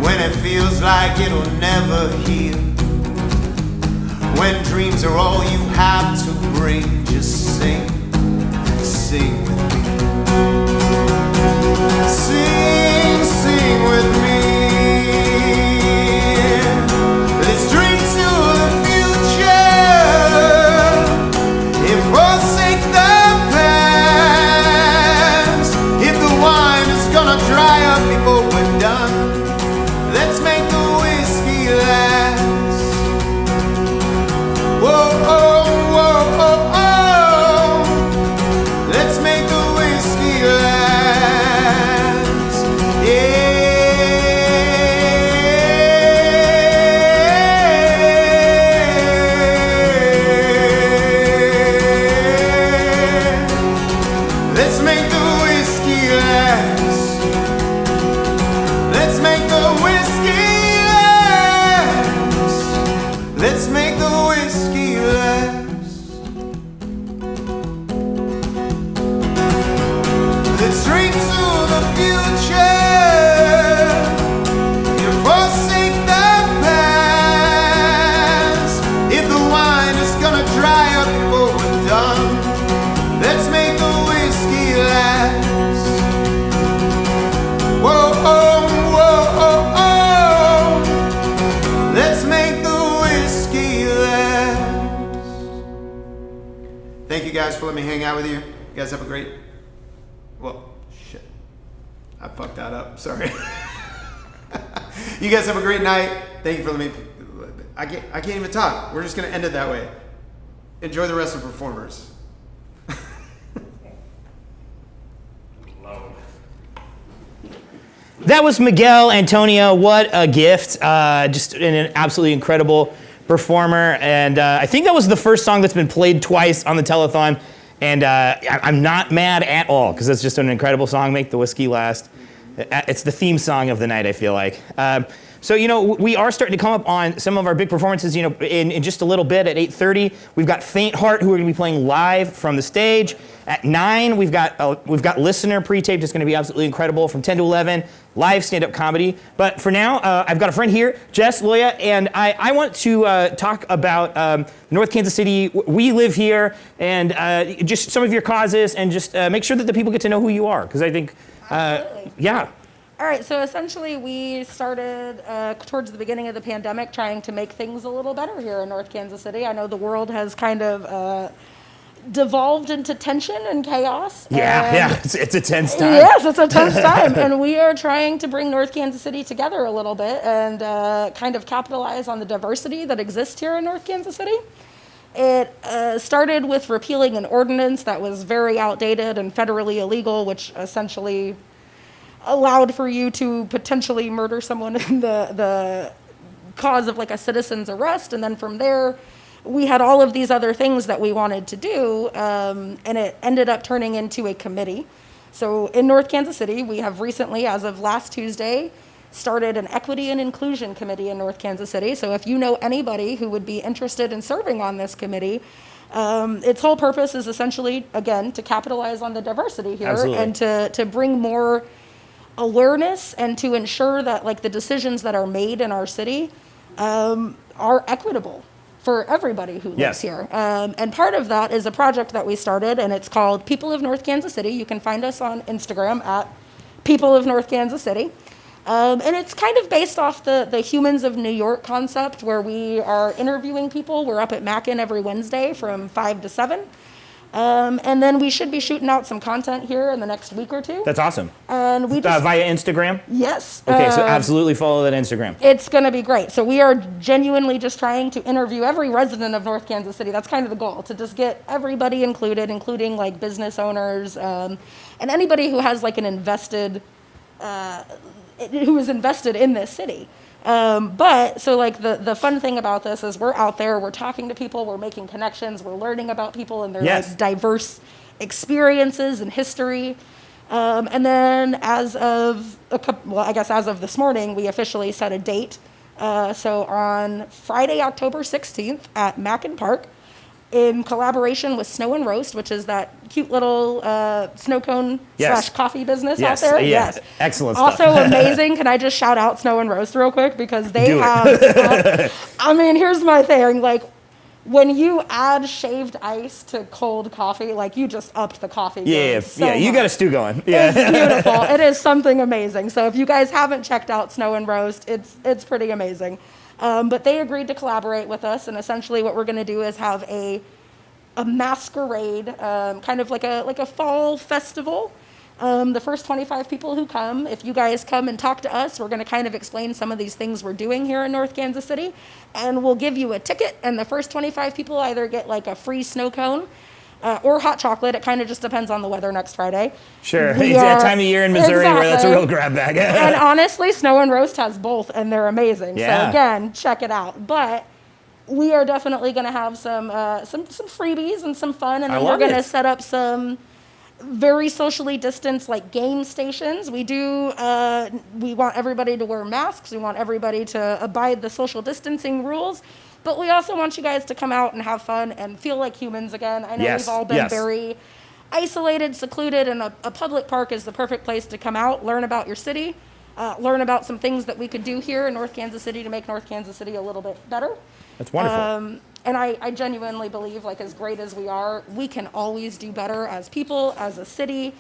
when it feels like it'll never heal, when dreams are all you have to bring, just sing, sing with me. Sing, sing with me. Let's dream to the future and forsake the past. If the wine is gonna dry up before we're done, let's make the whiskey last. Whoa, oh, whoa, oh, oh. Let's make the whiskey last. Yeah. Let's make the whiskey last. Let's make the whiskey last. Let's make the whiskey last. Let's drink to the future and forsake the past. If the wine is gonna dry up before we're done, let's make the whiskey last. Whoa, oh, whoa, oh, oh. Let's make the whiskey last. Thank you guys for letting me hang out with you. You guys have a great... Well, shit. I fucked that up. Sorry. You guys have a great night. Thank you for letting me... I can't even talk. We're just going to end it that way. Enjoy the rest of the performers. That was Miguel Antonio. What a gift. Just an absolutely incredible performer. And I think that was the first song that's been played twice on the telethon. And I'm not mad at all, because it's just an incredible song, Make the Whiskey Last. It's the theme song of the night, I feel like. So, you know, we are starting to come up on some of our big performances, you know, in just a little bit at 8:30. We've got Faint Heart, who are going to be playing live from the stage. At 9, we've got Listener pre-taped. It's going to be absolutely incredible. From 10 to 11, live stand-up comedy. But for now, I've got a friend here, Jess Loya, and I want to talk about North Kansas City. We live here, and just some of your causes, and just make sure that the people get to know who you are, because I think, yeah. All right, so essentially we started towards the beginning of the pandemic trying to make things a little better here in North Kansas City. I know the world has kind of devolved into tension and chaos. Yeah, it's a tense time. Yes, it's a tense time. And we are trying to bring North Kansas City together a little bit and kind of capitalize on the diversity that exists here in North Kansas City. It started with repealing an ordinance that was very outdated and federally illegal, which essentially allowed for you to potentially murder someone in the cause of like a citizen's arrest. And then from there, we had all of these other things that we wanted to do, and it ended up turning into a committee. So in North Kansas City, we have recently, as of last Tuesday, started an equity and inclusion committee in North Kansas City. So if you know anybody who would be interested in serving on this committee, its whole purpose is essentially, again, to capitalize on the diversity here. Absolutely. And to bring more awareness and to ensure that like the decisions that are made in our city are equitable for everybody who lives here. And part of that is a project that we started, and it's called People of North Kansas City. You can find us on Instagram at people of North Kansas City. And it's kind of based off the Humans of New York concept, where we are interviewing people. We're up at Mackin every Wednesday from 5 to 7. And then we should be shooting out some content here in the next week or two. That's awesome. And we just, via Instagram? Yes. Okay, so absolutely follow that Instagram. It's going to be great. So we are genuinely just trying to interview every resident of North Kansas City. That's kind of the goal, to just get everybody included, including like business owners, and anybody who has like an invested, who is invested in this city. But so like the fun thing about this is we're out there, we're talking to people, we're making connections, we're learning about people and their like diverse experiences and history. And then as of as of this morning, we officially set a date. So on Friday, October 16th at Mackin Park, in collaboration with Snow and Roast, which is that cute little snow cone / coffee business out there. Yes, excellent stuff. stuff. Also amazing. Can I just shout out Snow and Roast real quick? Because they have, I mean, here's my thing. Like, when you add shaved ice to cold coffee, like, you just upped the coffee game so you much. got a stew going. Yeah. It's beautiful. It is something amazing. So if you guys haven't checked out Snow and Roast, it's pretty amazing. But they agreed to collaborate with us, and essentially what we're going to do is have a masquerade, kind of like a fall festival. The first 25 people who come, if you guys come and talk to us, we're going to kind of explain some of these things we're doing here in North Kansas City, and we'll give you a ticket, and the first 25 people either get like a free snow cone or hot chocolate. It kind of just depends on the weather next Friday. Sure. It's that time of year in Missouri where that's a real grab bag. And honestly, Snow and Roast has both, and they're amazing. Yeah. So again, check it out. But we are definitely going to have some freebies and some fun, and then we're going to set up some very socially distanced like game stations. We want everybody to wear masks. We want everybody to abide the social distancing rules. But we also want you guys to come out and have fun and feel like humans again. I know we've all been very isolated, secluded, and a public park is the perfect place to come out, learn about your city, learn about some things that we could do here in North Kansas City to make North Kansas City a little bit better. That's wonderful. And I genuinely believe, like, as great as we are, we can always do better as people, as a city.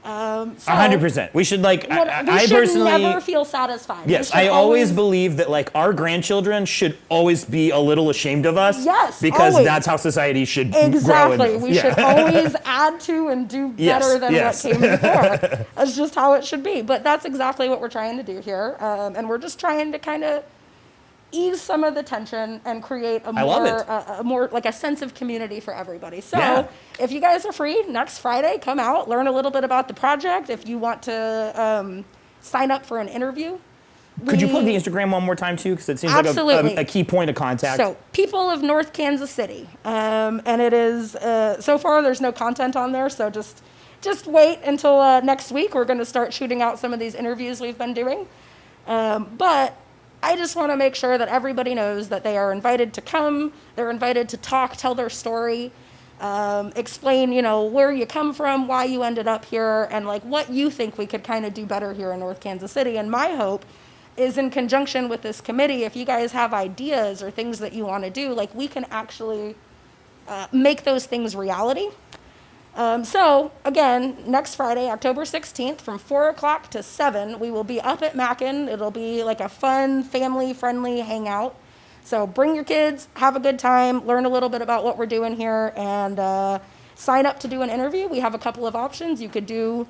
100%. We should I personally never feel satisfied. Yes, I always believe that like our grandchildren should always be a little ashamed of us. Yes, because always. that's how society should exactly. grow. We should always add to and do better than what came before. That's just how it should be. But that's exactly what we're trying to do here, and we're just trying to kind of ease some of the tension and create a more like a sense of community for everybody. So if you guys are free next Friday, come out, learn a little bit about the project. If you want to sign up for an interview. Could you plug the Instagram one more time too? Because it seems like a key point of contact. So people of North Kansas City. And it is, so far there's no content on there. So just wait until next week. We're going to start shooting out some of these interviews we've been doing. But I just want to make sure that everybody knows that they are invited to come. They're invited to talk, tell their story, explain, where you come from, why you ended up here, and like what you think we could kind of do better here in North Kansas City. And my hope is, in conjunction with this committee, if you guys have ideas or things that you want to do, like we can actually make those things reality. So again, next Friday, October 16th, from 4 o'clock to 7, we will be up at Mackin. It'll be like a fun, family-friendly hangout. So bring your kids, have a good time, learn a little bit about what we're doing here, and sign up to do an interview. We have a couple of options. You could do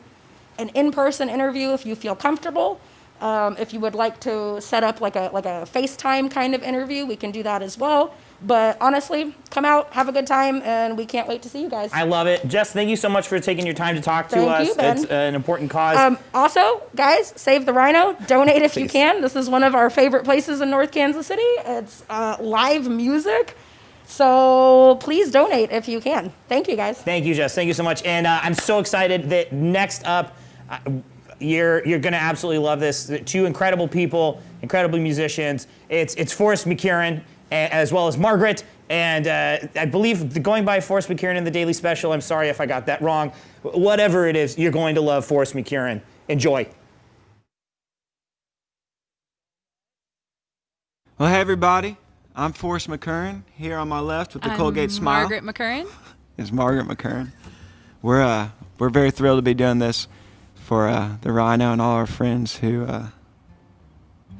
an in-person interview if you feel comfortable. If you would like to set up like a FaceTime kind of interview, we can do that as well. But honestly, come out, have a good time, and we can't wait to see you guys. I love it. Jess, thank you so much for taking your time to talk to us. You, Ben. It's an important cause. Also, guys, save the Rhino. Donate if you can. This is one of our favorite places in North Kansas City. It's live music. So please donate if you can. Thank you, guys. Thank you, Jess. Thank you so much. And I'm so excited that next up, you're going to absolutely love this. Two incredible people, incredible musicians. It's Forrest McKieran, as well as Margaret, and I believe going by Forrest McKieran in the Daily Special. I'm sorry if I got that wrong. Whatever it is, you're going to love Forrest McKieran. Enjoy. Well, hey everybody, I'm Forrest McKieran, here on my left with the Colgate smile. Margaret McKieran. It's Margaret McKieran. We're very thrilled to be doing this for the Rhino and all our friends who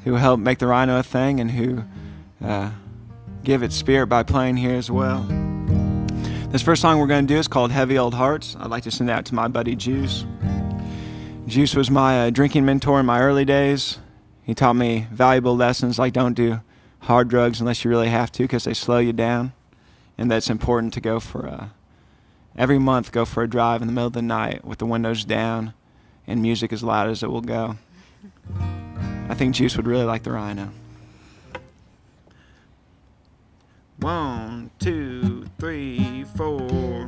helped make the Rhino a thing and who give it spirit by playing here as well. This first song we're going to do is called Heavy Old Hearts. I'd like to send out to my buddy Juice. Juice was my drinking mentor in my early days. He taught me valuable lessons like don't do hard drugs unless you really have to because they slow you down, and that's important to go for every month go for a drive in the middle of the night with the windows down and music as loud as it will go. I think Juice would really like the Rhino. 1, 2, 3, 4.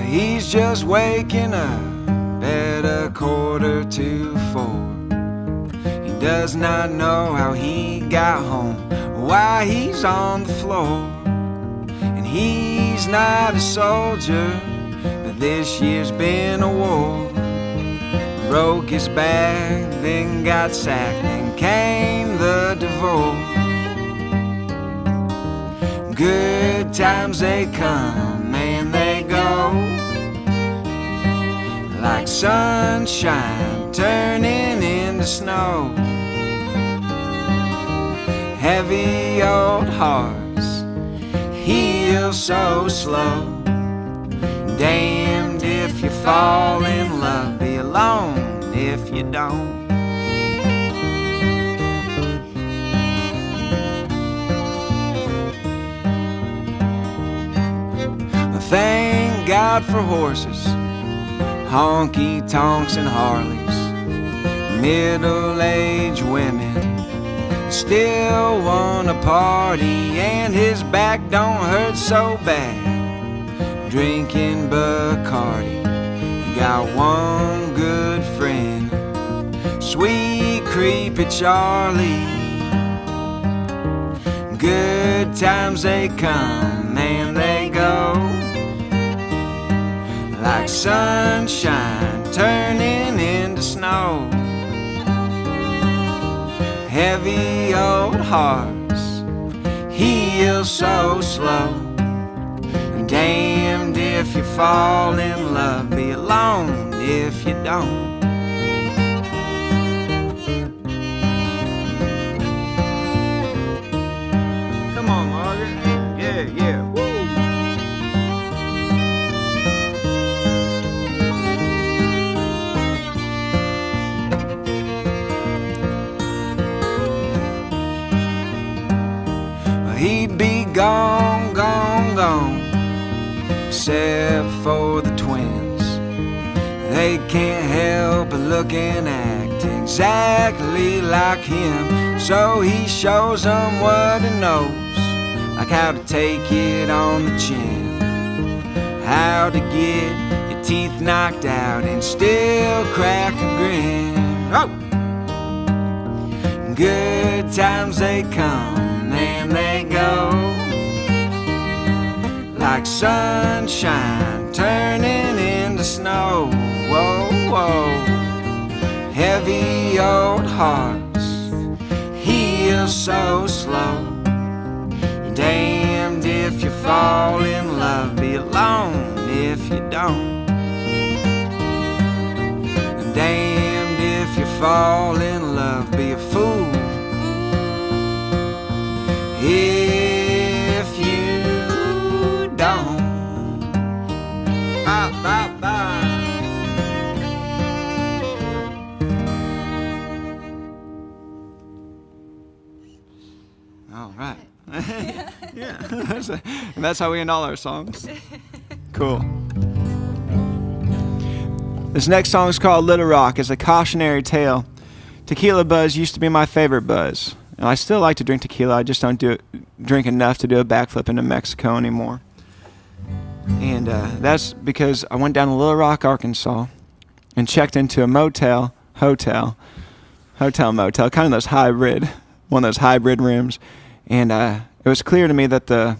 He's just waking up at 3:45. He does not know how he got home, why he's on the floor. And he's not a soldier, but this year's been a war. Broke his back, then got sacked, then came the divorce. Good times they come and they go, like sunshine turning into snow. Heavy old hearts heal so slow. Damned if you fall in love, be alone if you don't. Thank God for horses, honky tonks and Harleys, middle-aged women still wanna party, and his back don't hurt so bad drinking Bacardi. Got one good friend, sweet creepy Charlie. Good times they come and they go, like sunshine turning into snow. Heavy old hearts heal so slow. Damned if you fall in love, be alone if you don't. Come on, Margaret. Yeah, yeah. Woo. He'd be gone, gone, gone, except for the twins. They can't help but look and act exactly like him, so he shows them what he knows, like how to take it on the chin, how to get your teeth knocked out and still crack a grin. Oh! Good times they come and they go, like sunshine turning into snow. Whoa, whoa. Heavy old hearts heal so slow. Damned if you fall in love, be alone if you don't. Damned if you fall in love, be a fool if you don't. Bye, bye, bye. All right. Yeah. And that's how we end all our songs. Cool. This next song is called Little Rock. It's a cautionary tale. Tequila buzz used to be my favorite buzz. And I still like to drink tequila. I just don't drink enough to do a backflip into Mexico anymore. And that's because I went down to Little Rock, Arkansas, and checked into a motel, kind of those hybrid, one of those hybrid rooms. And it was clear to me that the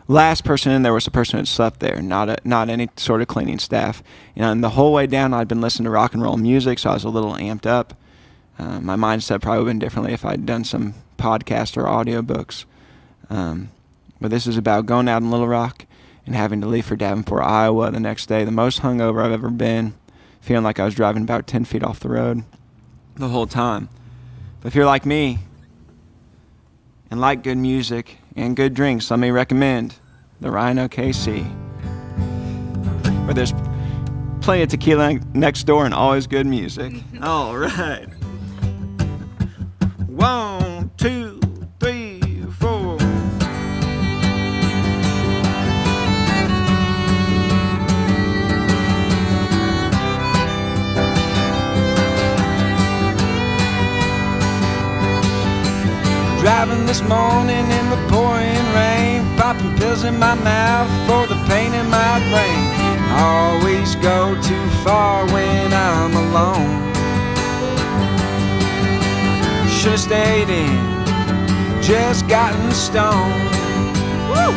last person in there was the person that slept there, not any sort of cleaning staff. And the whole way down, I'd been listening to rock and roll music, so I was a little amped up. My mindset probably would have been differently if I'd done some podcasts or audiobooks. But this is about going out in Little Rock and having to leave for Davenport, Iowa the next day. The most hungover I've ever been, feeling like I was driving about 10 feet off the road the whole time. But if you're like me and like good music and good drinks, let me recommend the Rino KC, where there's plenty of tequila next door and always good music. All right. 1, 2, 3, 4. Driving this morning in the pouring rain, popping pills in my mouth for the pain in my brain. I always go too far when I'm alone. Should've stayed in, just gotten stoned. Woo!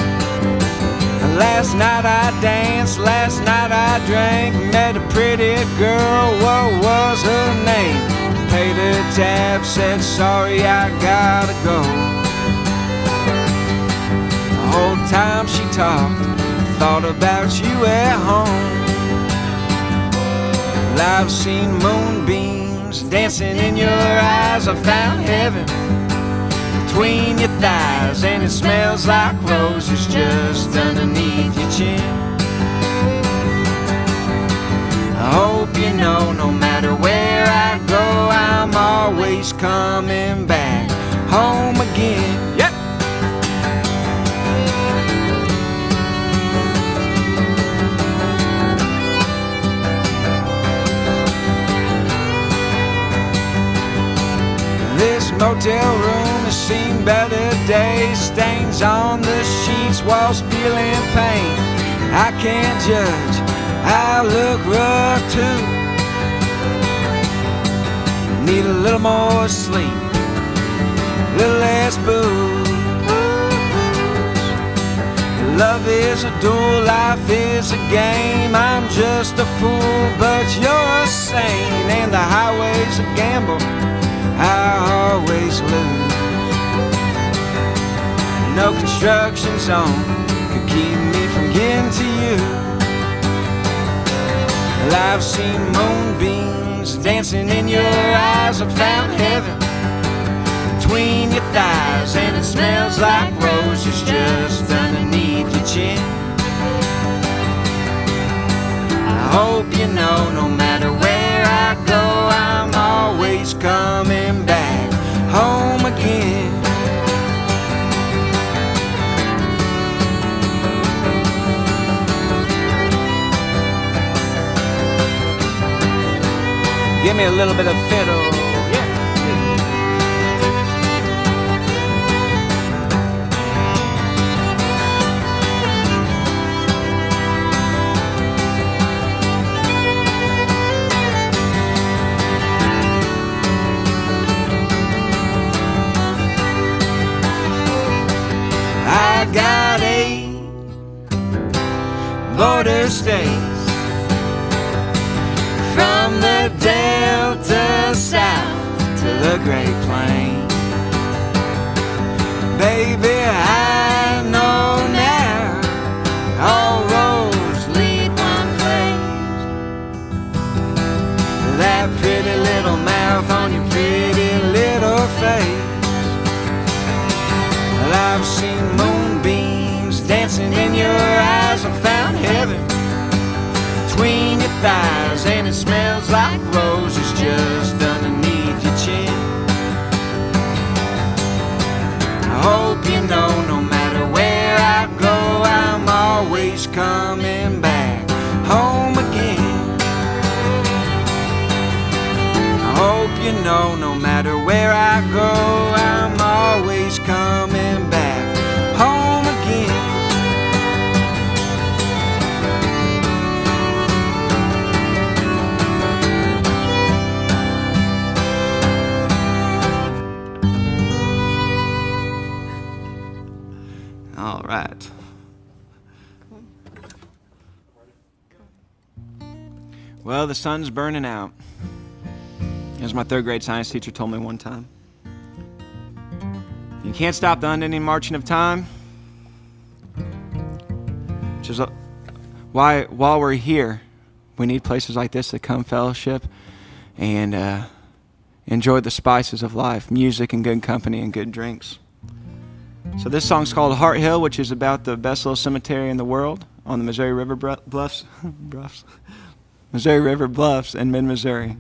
Last night I danced, last night I drank, met a pretty girl, what was her name? Paid her tab, said sorry I gotta go. The whole time she talked, thought about you at home. Well, I've seen moonbeams dancing in your eyes. I found heaven between your thighs, and it smells like roses just underneath your chin. I hope you know no matter where I go, I'm always coming back home again. Yep. This motel room has seen better days. Stains on the sheets, walls feeling pain. I can't judge, I look rough too. Need a little more sleep, a little less booze. Love is a duel, life is a game. I'm just a fool, but you're sane. And the highway's a gamble, I always lose. No construction zone could keep me from getting to you. Well, I've seen moonbeams dancing in your eyes. I found heaven between your thighs, and it smells like roses just underneath your chin. I hope you know no matter where I go, I'm always coming back home again. Give me a little bit of fiddle, yeah. I got 8 border states, from the Delta south to the Great Plains. Baby, I know now all roads lead one place. That pretty little mouth on your pretty little face. Well, I've seen moonbeams dancing in your eyes. I found heaven between your thighs, and it smells like roses just underneath your chin. I hope you know no matter where I go, I'm always coming back home again. I hope you know no matter where I go, I'm always coming back home again. All right. Well, the sun's burning out, as my 3rd grade science teacher told me one time. You can't stop the unending marching of time. Which is why, while we're here, we need places like this to come fellowship and enjoy the spices of life, music and good company and good drinks. So this song's called Heart Hill, which is about the best little cemetery in the world on the Missouri River Bluffs, Missouri River Bluffs in mid-Missouri.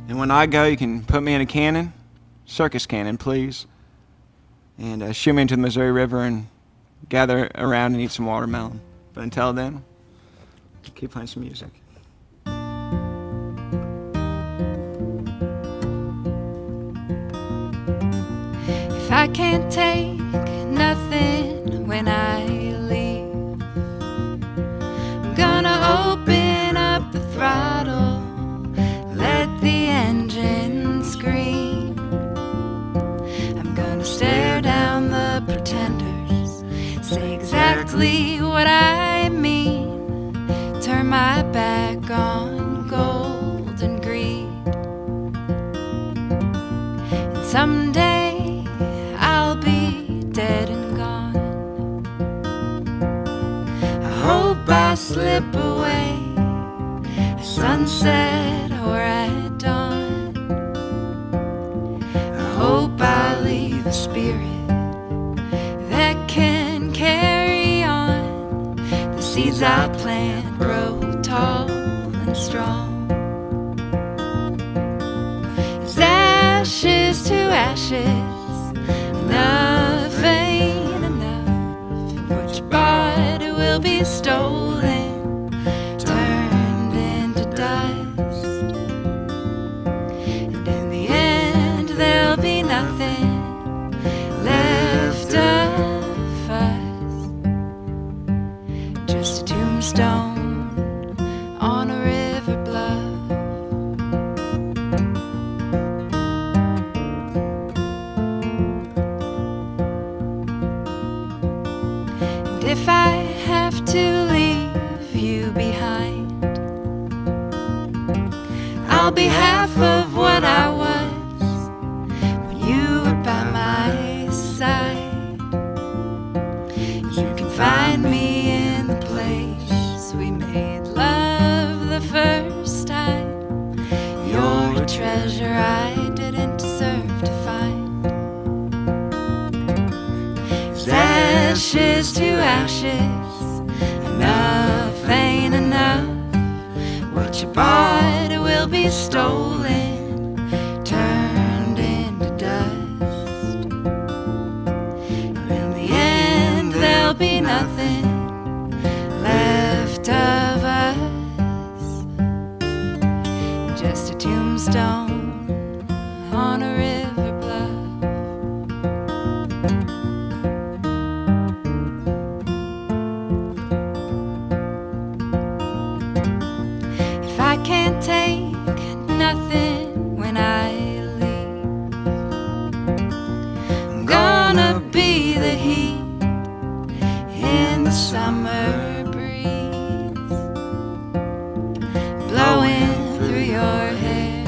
And when I go, you can put me in a cannon, circus cannon, please, and shoot me into the Missouri River and gather around and eat some watermelon. But until then, keep playing some music. If I can't take nothing when I leave, I'm gonna open up the throttle, let the engine scream. I'm gonna stare down the pretenders, say exactly what I mean, turn my back on gold and greed. And someday I'll be dead and gone. I hope I slip away at sunset or at dawn. I hope I leave a spirit that can carry on. The seeds I plant grow tall and strong. It's ashes to ashes, enough ain't enough. What you bought will be stolen, turned into dust. And in the end there'll be nothing left of us, just a tombstone on a river bluff. And if I have to leave you behind, I'll be half of what I was when you were by my side. You can find me in the place we made love the first time. You're a treasure I didn't deserve to find. It's ashes to ashes, enough ain't enough. What you bought will be stolen, turned into dust. And in the end there'll be nothing left of us, just a tombstone on a river bluff. If I can't take nothing when I leave, I'm gonna be the heat in the summer breeze, blowing through your hair,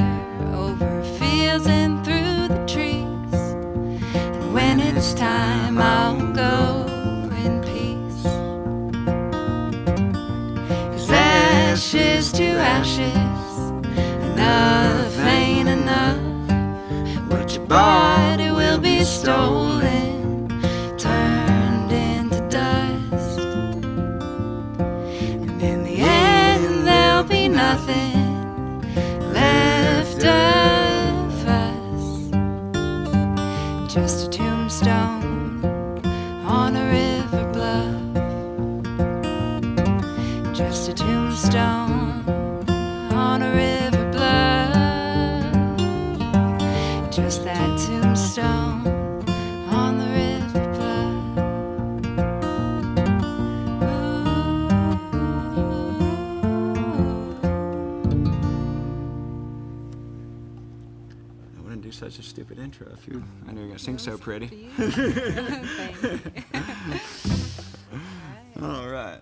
over fields and through the trees. And when it's time I'll go in peace. 'Cause ashes to ashes, enough ain't enough. What you bought it will be stolen, turned into dust. And in the end there'll be nothing left of us, just a tombstone on a river bluff, just a tombstone on a river bluff, just that tombstone on the river bluff. I wouldn't do such a stupid intro if you. I knew you were gonna sing so pretty. All right.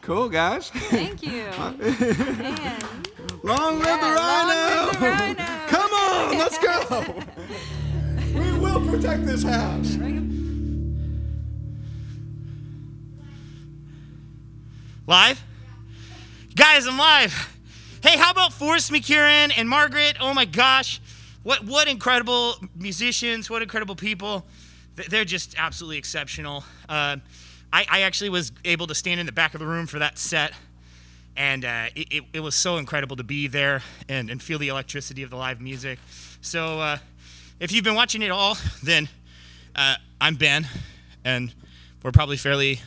Cool, guys. Thank you. And long live the Rhino! Come on, let's go. will protect this house. Live? Guys, I'm live. Hey, how about Forrest McCurran and Margaret? Oh my gosh. What incredible musicians, what incredible people. They're just absolutely exceptional. I actually was able to stand in the back of the room for that set, and it was so incredible to be there and feel the electricity of the live music. So if you've been watching it all, then I'm Ben, and we're probably fairly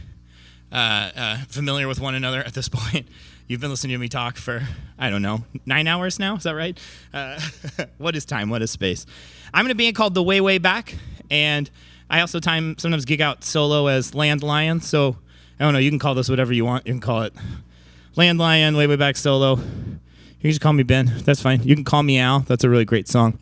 familiar with one another at this point. You've been listening to me talk for, I don't know, 9 hours now? Is that right? What is time? What is space? I'm in a band called The Way, Way Back, and I also sometimes gig out solo as Landlion. So, I don't know, you can call this whatever you want. You can call it Landlion, Way, Way Back solo. You can just call me Ben. That's fine. You can call me Al. That's a really great song.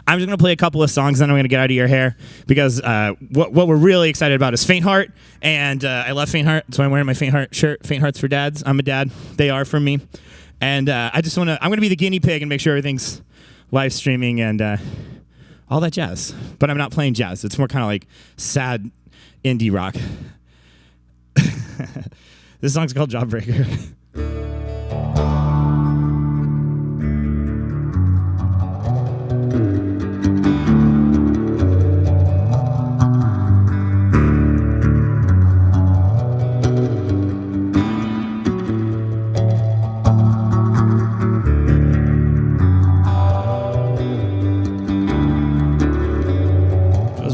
I'm just going to play a couple of songs, then I'm going to get out of your hair, because what we're really excited about is Faint Heart, and I love Faint Heart, so I'm wearing my Faint Heart shirt. Faint Heart's for dads. I'm a dad. They are for me. And I'm going to be the guinea pig and make sure everything's live streaming and all that jazz. But I'm not playing jazz. It's more kind of like sad indie rock. This song's called Jawbreaker.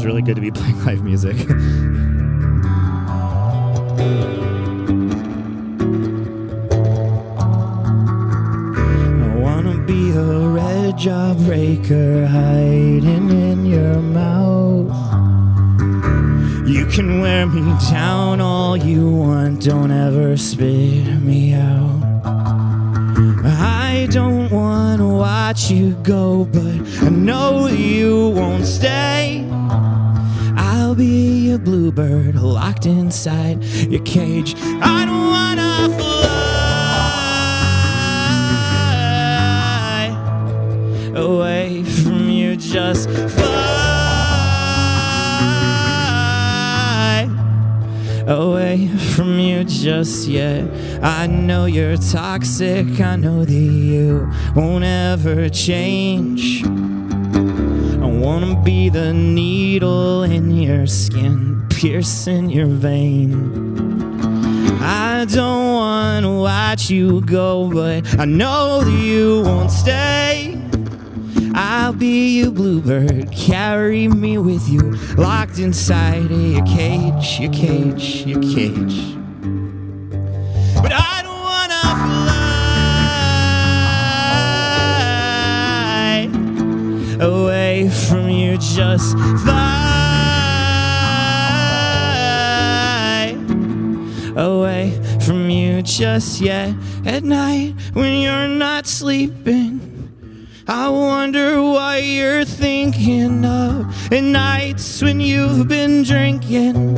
Really good to be playing live music. I wanna be a red jawbreaker hiding in your mouth. You can wear me down all you want, don't ever spit me out. I don't wanna watch you go, but I know you won't stay. I'll be a bluebird locked inside your cage. I don't wanna fly away from you, just fly away from you just yet. I know you're toxic, I know that you won't ever change. I wanna be the needle in your skin, piercing your vein. I don't wanna watch you go, but I know that you won't stay. I'll be your bluebird, carry me with you, locked inside of your cage, your cage, your cage. But I don't wanna fly away from you, just fly away from you just yet. At night when you're not sleeping, I wonder what you're thinking of. At nights when you've been drinking,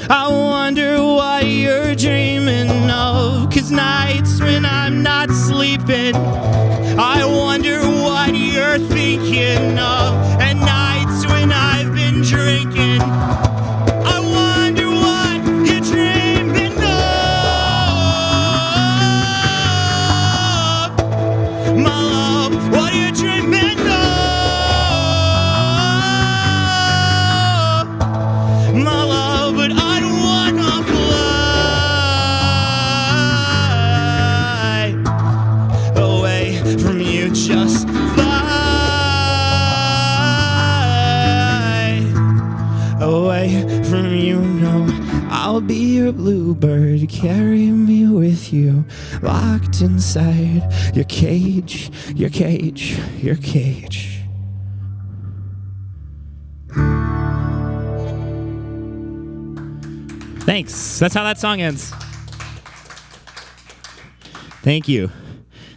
I wonder what you're dreaming of. 'Cause nights when I'm not sleeping, I wonder what you're thinking of. At nights when I've been drinking, I wonder what you're dreaming of. My love, what you're dreaming of. My love, but I don't wanna fly away from you, just fly away from you. No, I'll be your bluebird, carry me with you, locked inside your cage, your cage, your cage. Thanks. That's how that song ends. Thank you.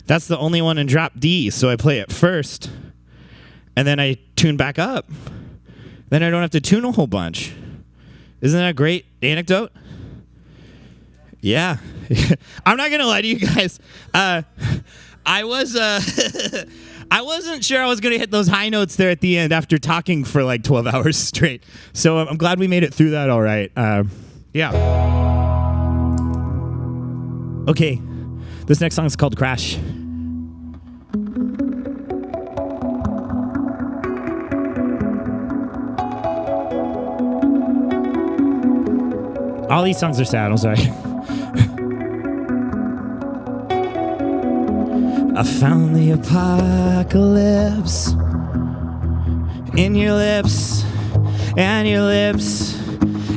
That's the only one in drop D, so I play it first, and then I tune back up. Then I don't have to tune a whole bunch. Isn't that a great anecdote? Yeah. I'm not going to lie to you guys. I was I wasn't sure I was going to hit those high notes there at the end after talking for like 12 hours straight. So I'm glad we made it through that all right. Yeah. Okay. This next song is called Crash. All these songs are sad, I'm sorry. I found the apocalypse in your lips and your lips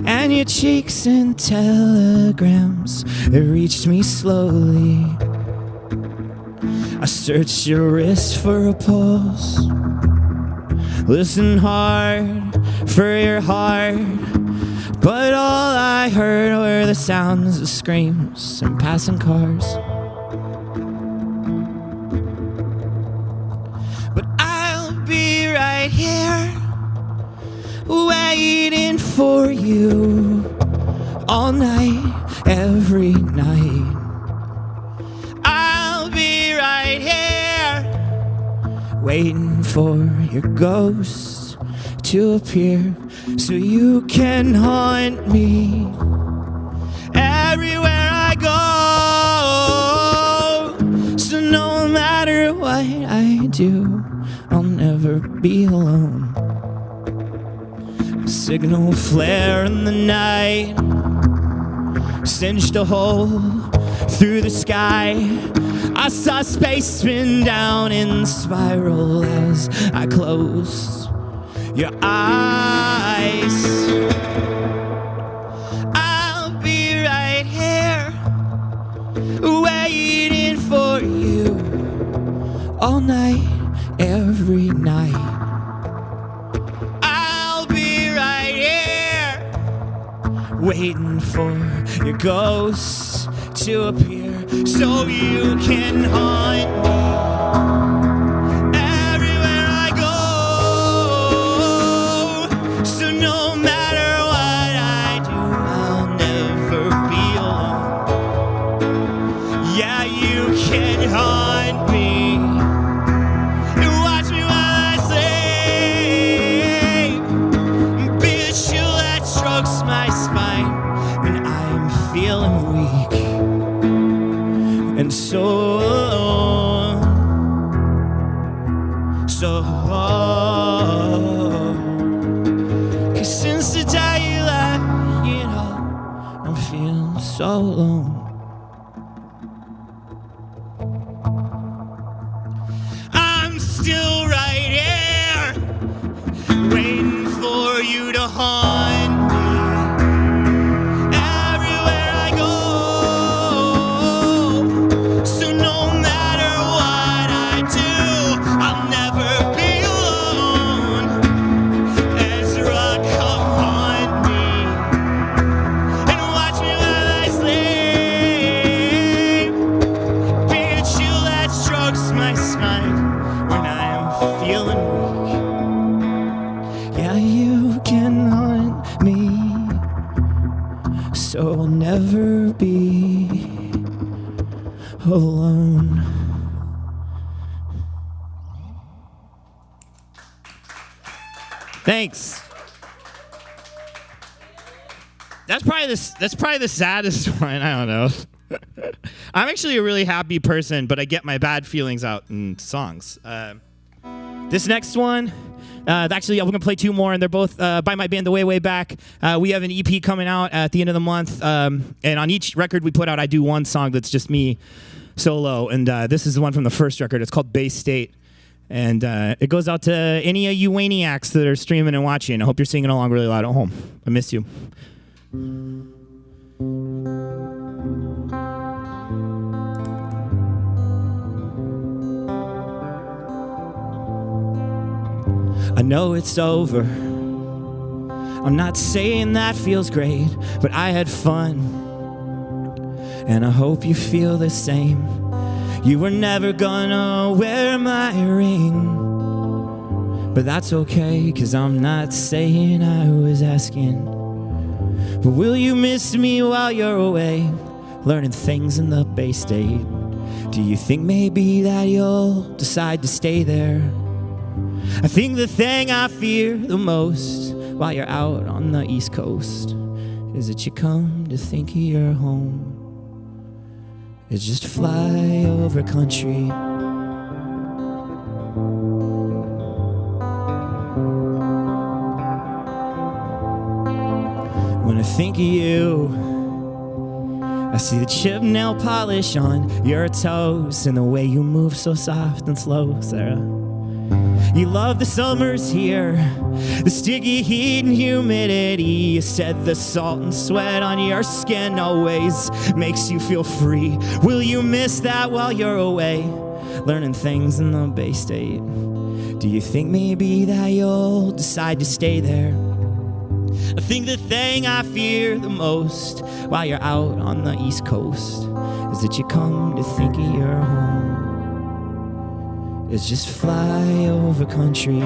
and your cheeks and telegrams. It reached me slowly. I searched your wrist for a pulse. Listen hard for your heart. But all I heard were the sounds of screams and passing cars. But I'll be right here, waiting for you all night, every night. I'll be right here, waiting for your ghost to appear, so you can haunt me everywhere I go. So no matter what I do, I'll never be alone. A signal flare in the night singed a hole through the sky. I saw space spin down in spiral as I closed your eyes. I'll be right here, waiting for you all night, every night. I'll be right here, waiting for your ghost to appear, so you can haunt me. So long. 'Cause since the day you left, I'm feeling so alone. I'm still right here, waiting for you to haunt me. Everywhere I go, so no matter what I do, I'll never be alone. Ezra, come haunt me and watch me while I sleep. Be a chill that strokes my spine when I am feeling weak. Yeah, you can haunt me, so I'll never be alone. Thanks. That's probably the saddest one. I don't know. I'm actually a really happy person, but I get my bad feelings out in songs. This next one, actually, I'm going to play two more, and they're both by my band, The Way, Way Back. We have an EP coming out at the end of the month, and on each record we put out, I do one song that's just me solo, and this is the one from the first record. It's called Bay State, and it goes out to any of you Waniacs that are streaming and watching. I hope you're singing along really loud at home. I miss you. I know it's over. I'm not saying that feels great, but I had fun. And I hope you feel the same. You were never gonna wear my ring, but that's okay, 'cause I'm not saying I was asking. But will you miss me while you're away, learning things in the Bay State? Do you think maybe that you'll decide to stay there? I think the thing I fear the most while you're out on the East Coast is that you come to think of your home. It's just fly over country. When I think of you, I see the chip nail polish on your toes and the way you move so soft and slow, Sarah. You love the summers here, the sticky heat and humidity. You said the salt and sweat on your skin always makes you feel free. Will you miss that while you're away, learning things in the Bay State? Do you think maybe that you'll decide to stay there? I think the thing I fear the most while you're out on the East Coast is that you come to think of your home. It's just fly over country.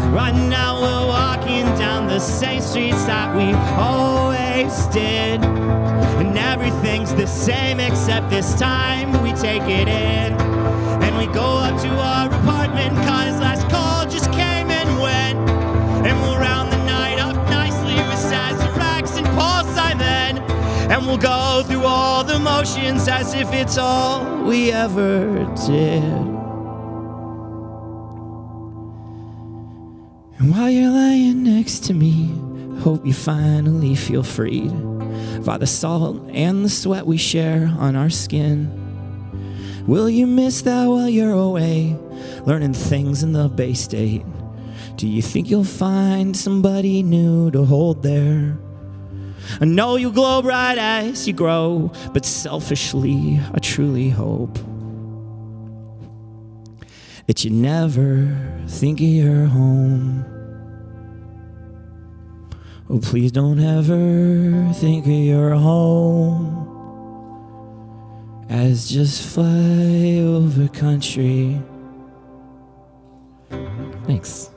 Right now we're walking down the same streets that we always did, and everything's the same except this time we take it in, and we go up to our apartment 'cause last call just came and went, and we'll round the night up nicely with Sazeracs and Paul Simon, and we'll go through all the motions as if it's all we ever did. And while you're laying next to me, hope you finally feel freed by the salt and the sweat we share on our skin. Will you miss that while you're away, learning things in the Bay State? Do you think you'll find somebody new to hold there? I know you'll glow bright as you grow, but selfishly, I truly hope that you never think of your home. Oh, please don't ever think of your home as just fly over country. Thanks.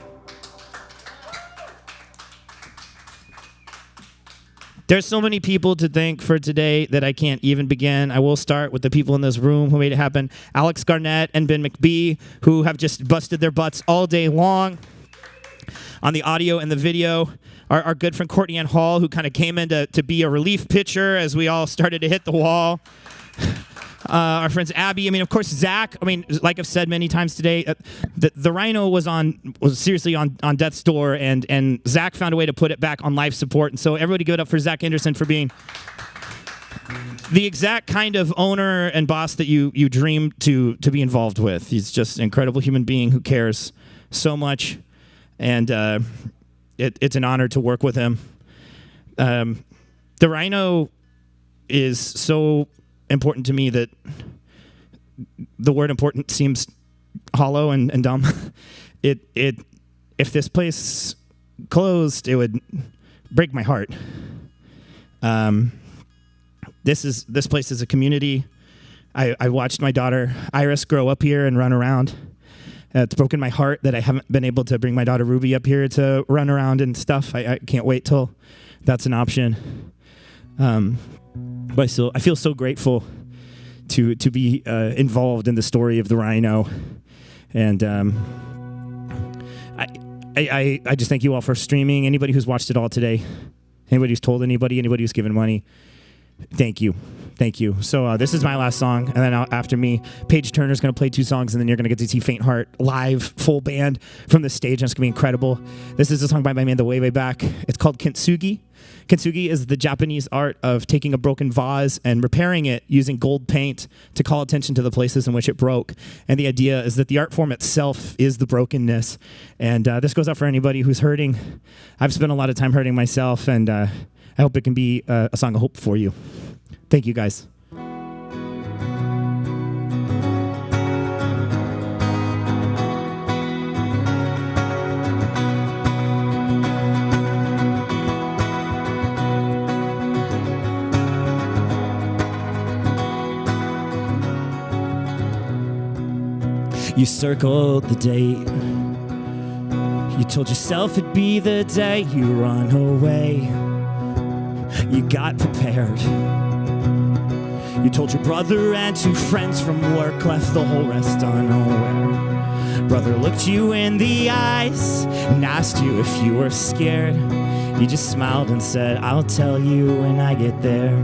There's so many people to thank for today that I can't even begin. I will start with the people in this room who made it happen. Alex Garnett and Ben McBee, who have just busted their butts all day long on the audio and the video. Our good friend Courtney Ann Hall, who kind of came in to be a relief pitcher as we all started to hit the wall. Our friends Abby, of course, Zach. Like I've said many times today, the Rhino was seriously on death's door, and Zach found a way to put it back on life support. And so everybody give it up for Zach Anderson for being the exact kind of owner and boss that you dream to be involved with. He's just an incredible human being who cares so much, and it's an honor to work with him. The Rhino is so important to me that the word important seems hollow and dumb. If this place closed, it would break my heart. This place is a community. I watched my daughter Iris grow up here and run around. It's broken my heart that I haven't been able to bring my daughter Ruby up here to run around and stuff. I can't wait till that's an option. But still, I feel so grateful to be involved in the story of the Rhino, and I just thank you all for streaming. Anybody who's watched it all today, anybody who's told anybody who's given money, thank you. So this is my last song, and then after me, Paige Turner's going to play 2 songs, and then you're going to get to see Faint Heart live, full band from the stage, and it's going to be incredible. This is a song by my band The Way Way Back. It's called Kintsugi. Kintsugi is the Japanese art of taking a broken vase and repairing it using gold paint to call attention to the places in which it broke. And the idea is that the art form itself is the brokenness. And this goes out for anybody who's hurting. I've spent a lot of time hurting myself, and I hope it can be a song of hope for you. Thank you, guys. You circled the date. You told yourself it'd be the day you run away. You got prepared. You told your brother and 2 friends from work, left the whole rest unaware. Brother looked you in the eyes and asked you if you were scared. You just smiled and said, I'll tell you when I get there.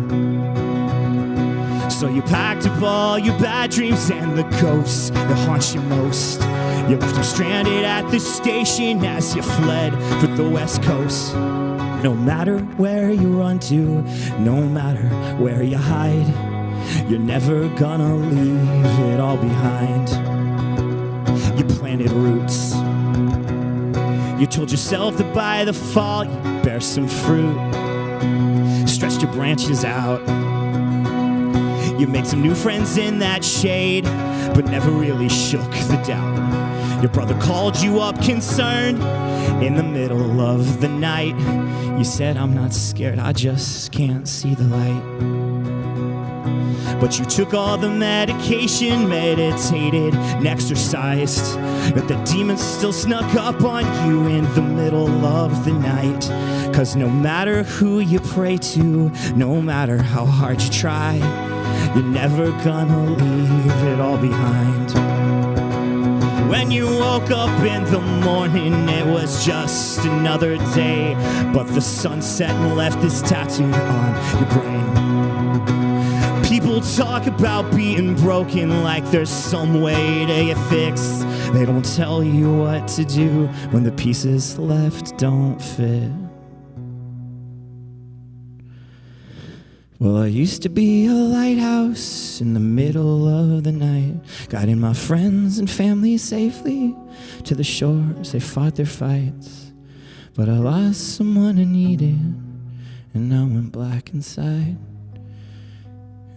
So you packed up all your bad dreams and the ghosts that haunt you most. You left them stranded at the station as you fled for the West Coast. No matter where you run to, no matter where you hide, you're never gonna leave it all behind. You planted roots. You told yourself that by the fall you'd bear some fruit. Stretched your branches out. You made some new friends in that shade, but never really shook the doubt. Your brother called you up concerned in the middle of the night. You said, I'm not scared, I just can't see the light. But you took all the medication, meditated and exercised, but the demons still snuck up on you in the middle of the night. Cause no matter who you pray to, no matter how hard you try, you're never gonna leave it all behind. When you woke up in the morning, it was just another day, but the sun set and left this tattoo on your brain. People talk about being broken like there's some way to get fixed. They don't tell you what to do when the pieces left don't fit. Well, I used to be a lighthouse in the middle of the night, guiding my friends and family safely to the shores. They fought their fights, but I lost someone I needed, and now I'm black inside,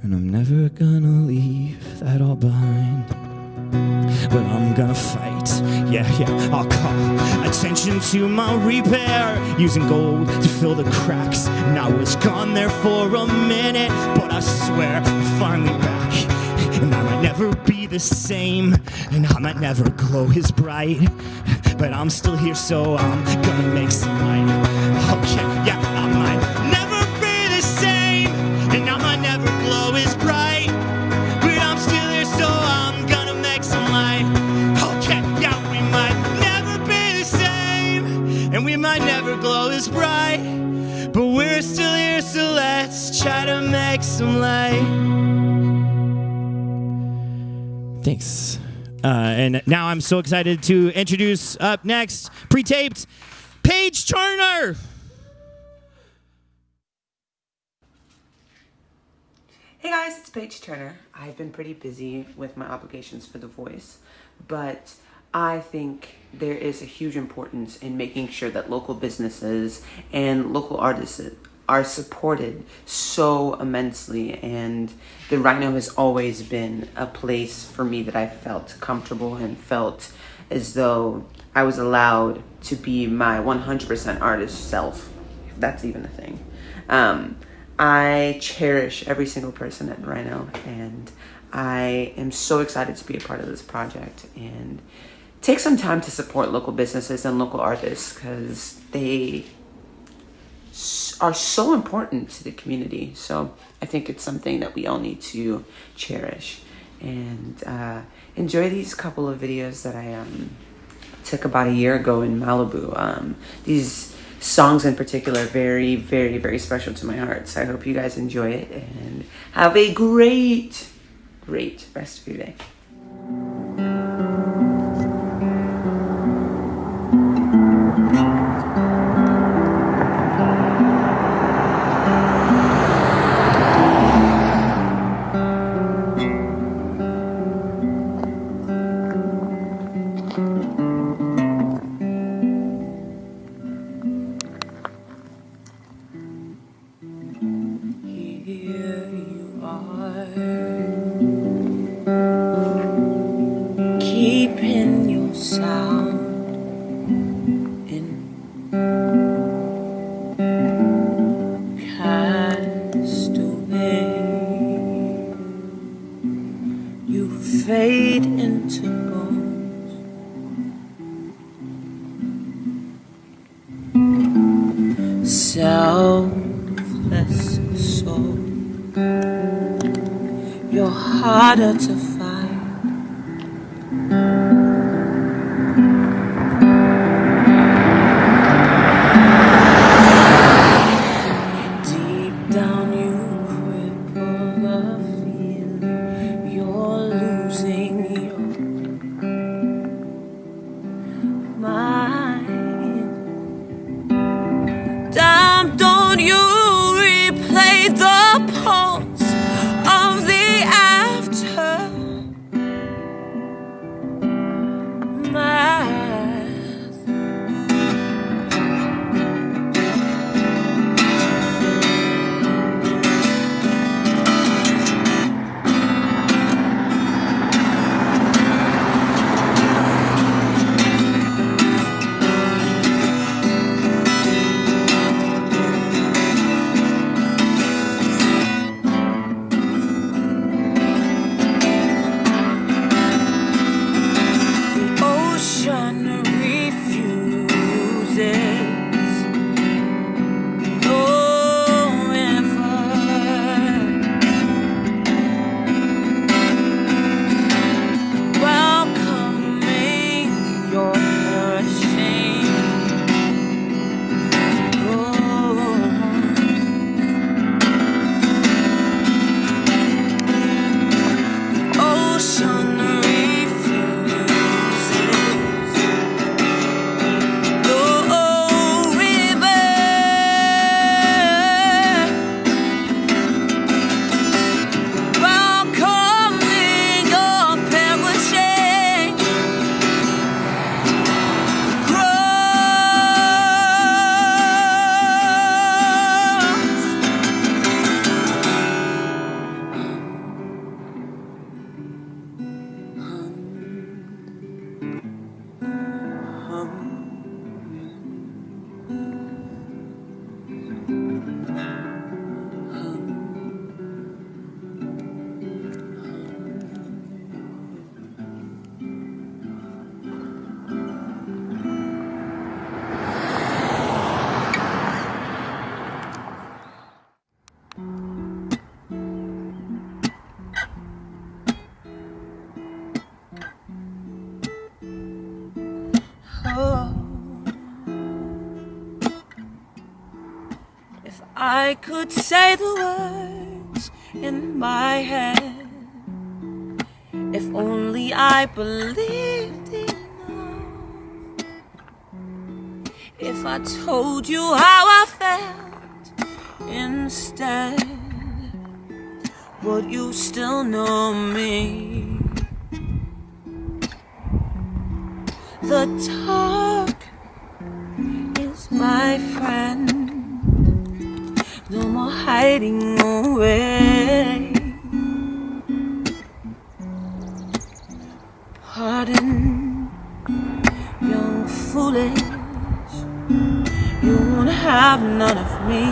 and I'm never gonna leave that all behind. But I'm gonna fight, yeah, I'll call attention to my repair, using gold to fill the cracks. And I was gone there for a minute, but I swear I'm finally back. And I might never be the same, and I might never glow as bright, but I'm still here, so I'm gonna make some light. Okay, yeah, I might never be the same, and I might never glow as bright, but I'm still here, so I'm gonna make some light. Okay, yeah, we might never be the same, and we might never glow as bright, but we're still here, so let's try to make some light. Thanks. And now I'm so excited to introduce up next, pre-taped, Paige Turner. Hey guys, it's Paige Turner. I've been pretty busy with my obligations for The Voice, but I think there is a huge importance in making sure that local businesses and local artists are supported so immensely, and the Rhino has always been a place for me that I felt comfortable and felt as though I was allowed to be my 100% artist self, if that's even a thing. I cherish every single person at Rhino, and I am so excited to be a part of this project and take some time to support local businesses and local artists, because they are so important to the community. So I think it's something that we all need to cherish and enjoy these couple of videos that I took about a year ago in Malibu. These songs in particular are very, very, very special to my heart. So I hope you guys enjoy it and have a great, great rest of your day. Keeping your sound in cast away, you fade into bones, selfless soul. you're harder to find. Deep down you cripple the feeling you're losing your mind. Damn, don't you replay the pulse of the aftermath. The ocean refuses no river. Welcoming your perishing. Ocean refuses no river. Welcoming your perishing Oh, if I could say the words in my head, if only I believed enough, if I told you how I felt instead, would you still know me? The dark is my friend. No more hiding away. Pardon, young foolish. You won't have none of me.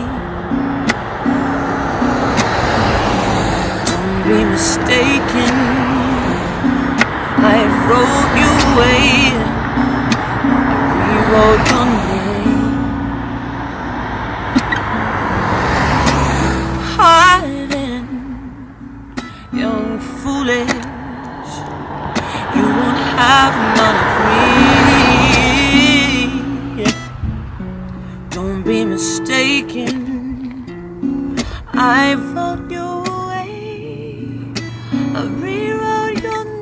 Don't be mistaken. I wrote you away. Rewrote your name. Hiding, young foolish. You won't have none of me. Don't be mistaken. I wrote you away. I rewrote your name.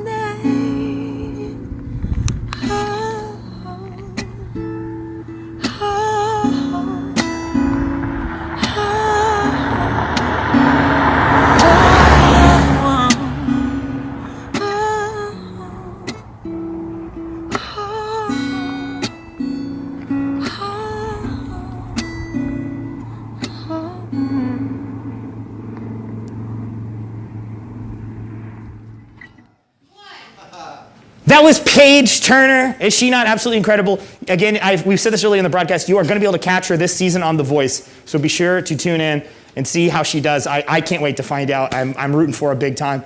That was Paige Turner. Is she not absolutely incredible? Again, we've said this earlier in the broadcast. You are going to be able to catch her this season on The Voice. So be sure to tune in and see how she does. I can't wait to find out. I'm rooting for her big time.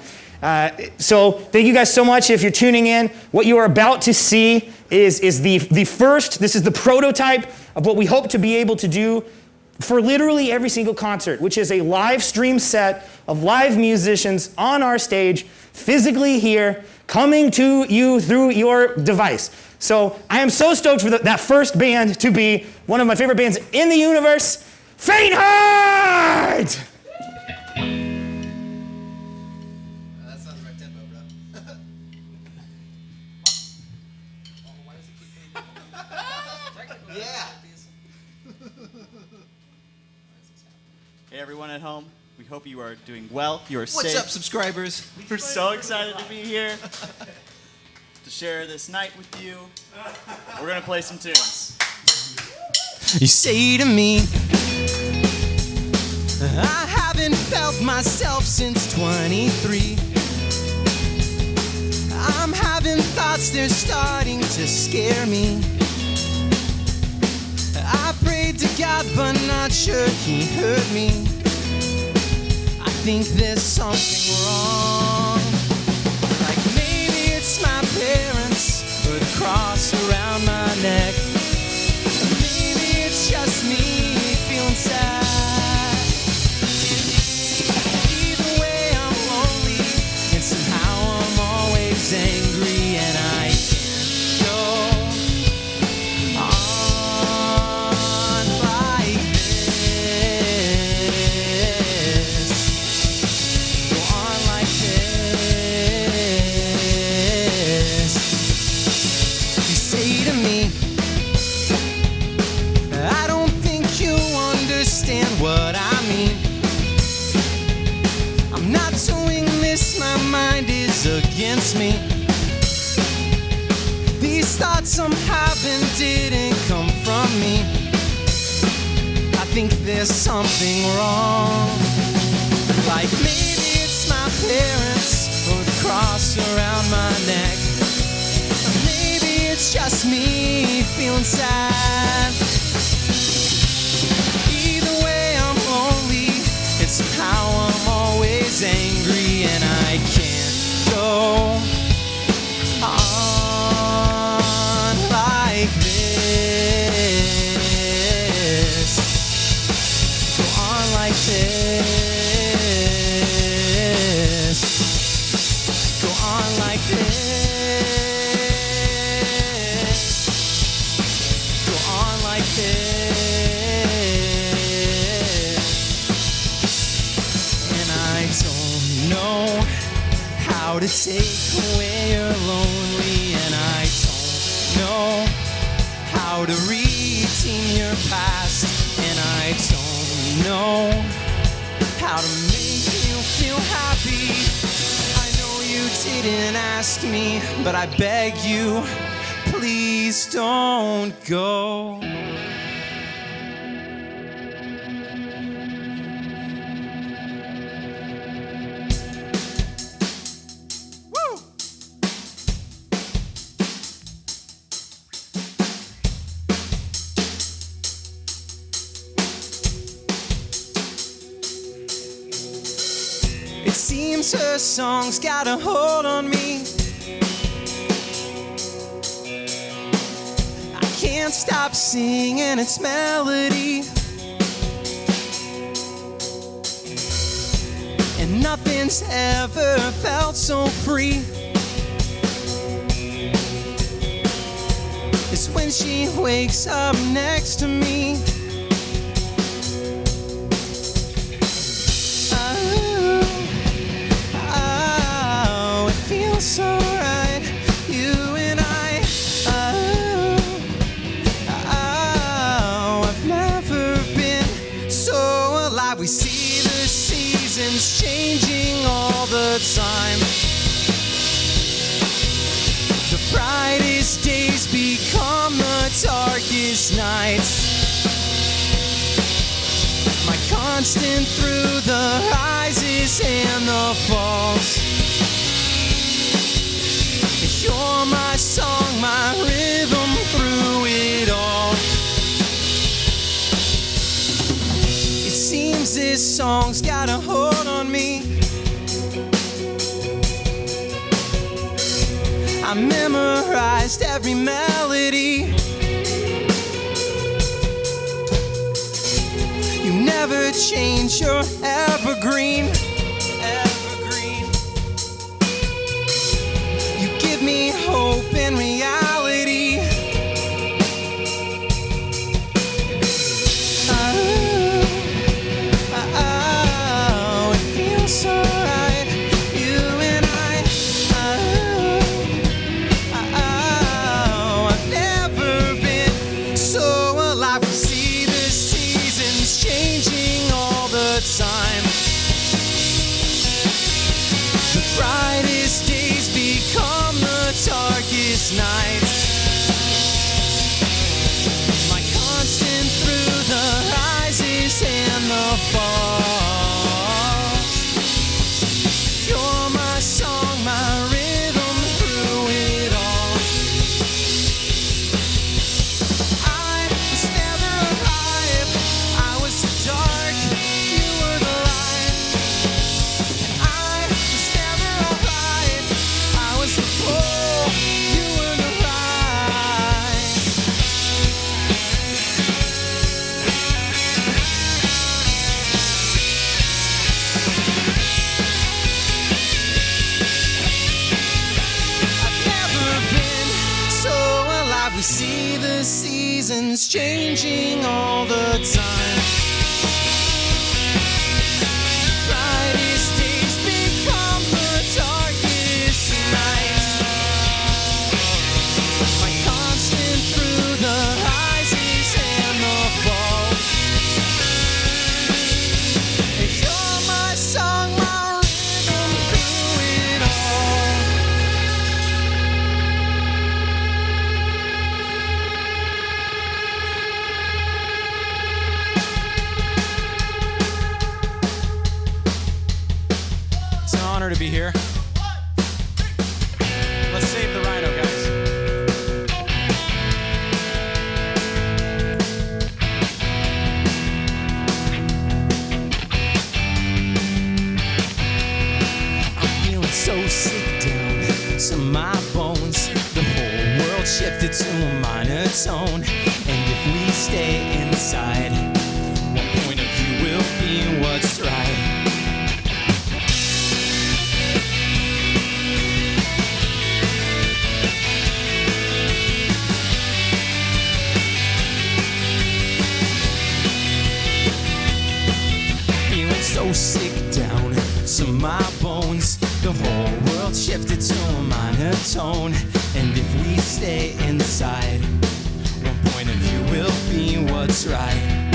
So thank you guys so much. If you're tuning in, what you are about to see is the first, this is the prototype of what we hope to be able to do for literally every single concert, which is a live stream set of live musicians on our stage, physically here, coming to you through your device. So I am so stoked for that first band to be one of my favorite bands in the universe, Faint Heart! That's not the right tempo, bro. Yeah. Hey everyone at home, we hope you are doing well, you are safe. What's up, subscribers? We're so excited to be here to share this night with you. We're gonna play some tunes. You say to me, I haven't felt myself since 23. I'm having thoughts, they're starting to scare me. I prayed to God, but not sure He heard me. I think there's something wrong. Like maybe it's my parents or the cross around my neck. Maybe it's just me feeling sad. Either way, I'm lonely, and somehow I'm always angry, and I can't go on like this. Go on like this. You say to me, I don't think you understand what I mean. I'm not doing this, my mind is against me. These thoughts I'm having didn't come from me. I think there's something wrong. Like maybe it's my parents or the cross around my neck. Or maybe it's just me feeling sad. Either way, I'm lonely, and somehow I'm always angry, and I can't go on like this. Go on like this. Go on like this. Go on like this. And I don't know how to take away your lonely, and I don't know how to redeem your past, and I don't know how to make you feel happy. I know you didn't ask me, but I beg you, please don't go. It seems her song's got a hold on me. I can't stop singing its melody, and nothing's ever felt so free as when she wakes up next to me. Oh, it feels so right, you and I. Oh, I've never been so alive. We see the seasons changing all the time. The brightest days become the darkest nights. My constant through the rises and the falls. You're my song, my rhythm through it all. It seems this song's got a hold on me. I memorized every melody. change, you're evergreen. Evergreen. You give me hope and reality. Oh, it feels so right. You and I've never been so alive. We see the seasons changing all the time. The brightest days become the darkest nights. My constant through the rises and the falls. You're my song, my rhythm through it all. I was never alive. I was the dark, you were the light. And I was never alright. I was the fool, you were the right. I've never been so alive. We see the seasons changing all the time. Brightest days become the darkest nights. My constant through the rises and the falls. You're my song, my rhythm through it all. It's an honor to be here. Let's save the rhino, guys. I'm feeling so sick down to my bones. The whole world shifted to a minor tone. And if we stay inside, one point of view will be what's right. Feeling so sick down to my bones. The whole world shifted to a minor tone. And if we stay inside, one point of view will be what's right.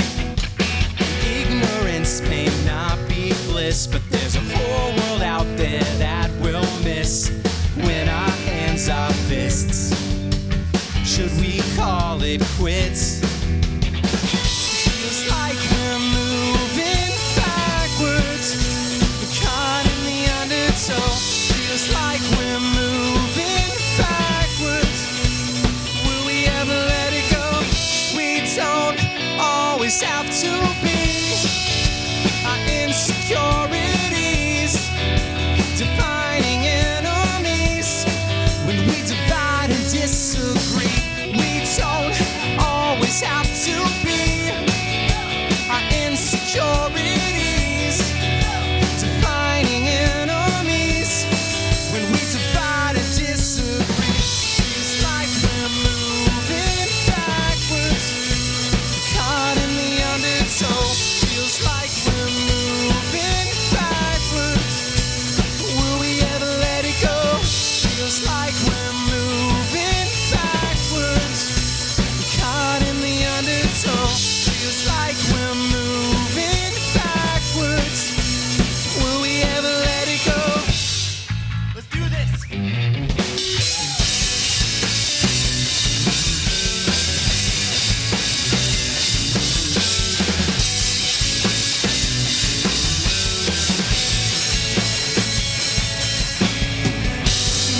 Ignorance may not be bliss, but there's a whole world out there that we'll miss when our hands are fists. Should we call it quits? Feels like we're moving backwards, caught in the undertow. Feels like we're moving backwards. Will we ever let it go? We don't always have to be our insecurities, defining enemies. When we divide and disagree, we don't always have to be our insecurities, defining enemies. When we divide and disagree, feels like we're moving backwards, caught in the undertow. Feels like we're moving backwards. Will we ever let it go? Feels like we're moving backwards, caught in the undertow. Feels like we're moving backwards. Will we ever let it go? Let's do this.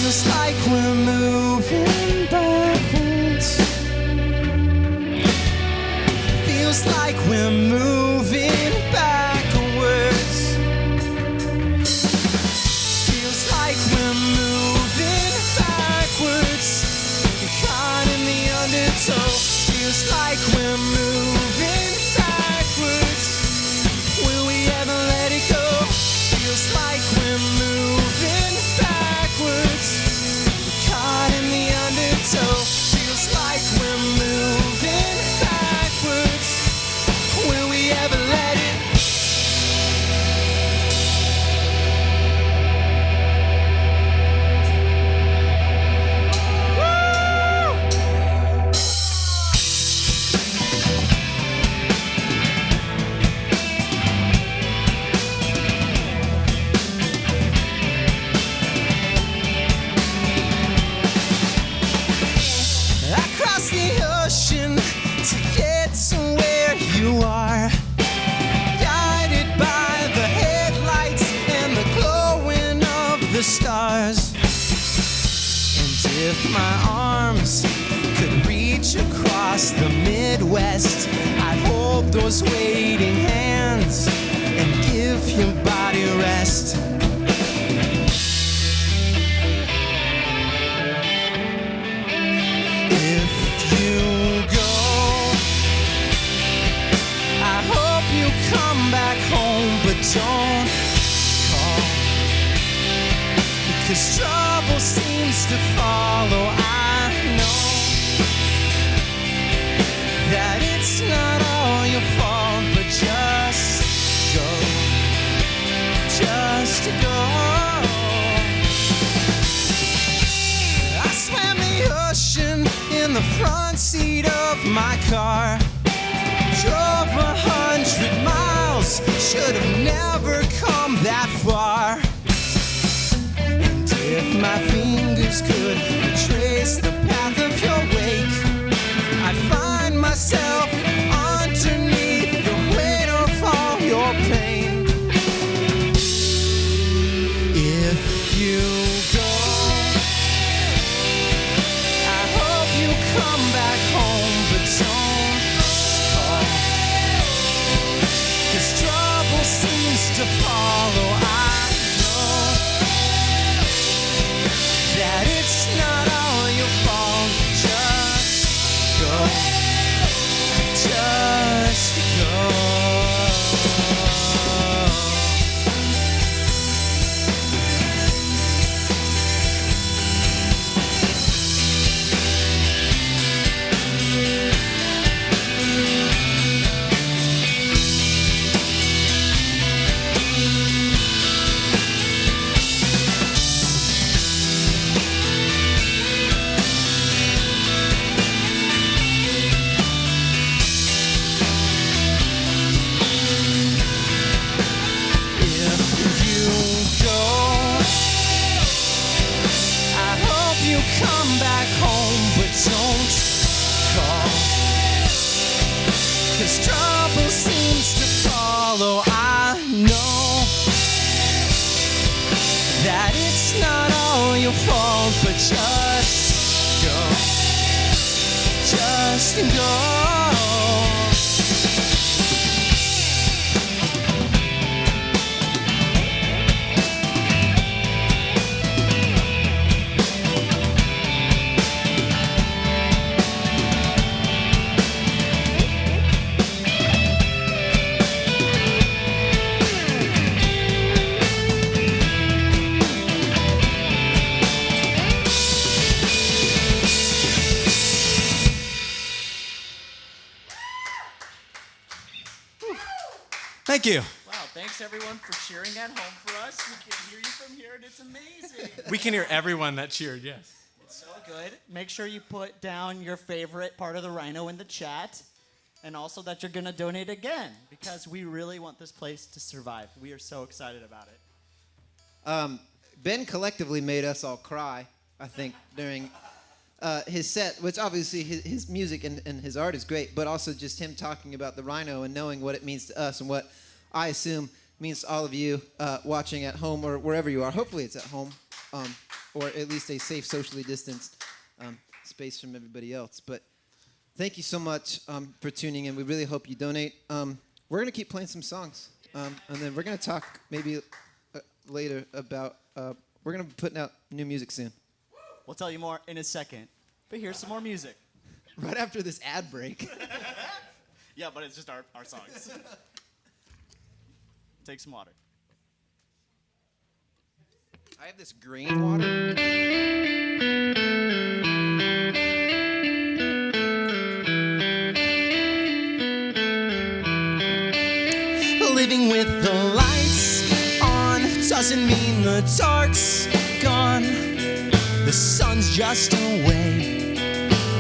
Feels like we're moving backwards. Feels like we're moving backwards. Feels like we're moving backwards, caught in the undertow. Feels like we're moving backwards. across the ocean to get to where you are. Guided by the headlights and the glowing of the stars. And if my arms could reach across the Midwest, I'd hold those waiting hands and give your body rest. If you go, I hope you come back home, but don't call, because trouble seems to follow. I know that it's not all your fault, but just go, just go. I swam the ocean in the front seat of my car. Drove 100 miles, should have never come that far. And if my fingers could retrace the path of your wake, I'd find myself underneath the weight of all your pain. If you go, I hope you come back home, but don't call, 'cause trouble seems to follow. I know that it's not all your fault. Just go, just go. Come back home, but don't call, 'cause trouble seems to follow. I know that it's not all your fault, but just go, just go. Thank you. Wow, thanks everyone for cheering at home for us. We can hear you from here and it's amazing. We can hear everyone that cheered, yes. It's so good. Make sure you put down your favorite part of the Rhino in the chat, and also that you're gonna donate again, because we really want this place to survive. We are so excited about it. Ben collectively made us all cry, I think, during his set, which obviously his music and his art is great, but also just him talking about the Rhino and knowing what it means to us and what I assume means to all of you watching at home or wherever you are. Hopefully it's at home, or at least a safe, socially distanced space from everybody else. But thank you so much for tuning in. We really hope you donate. We're going to keep playing some songs, and then we're going to talk maybe later about, we're going to be putting out new music soon. We'll tell you more in a second, but here's some more music. Right after this ad break. Yeah, but it's just our songs. Take some water. I have this green water. Living with the lights on doesn't mean the dark's gone. The sun's just a way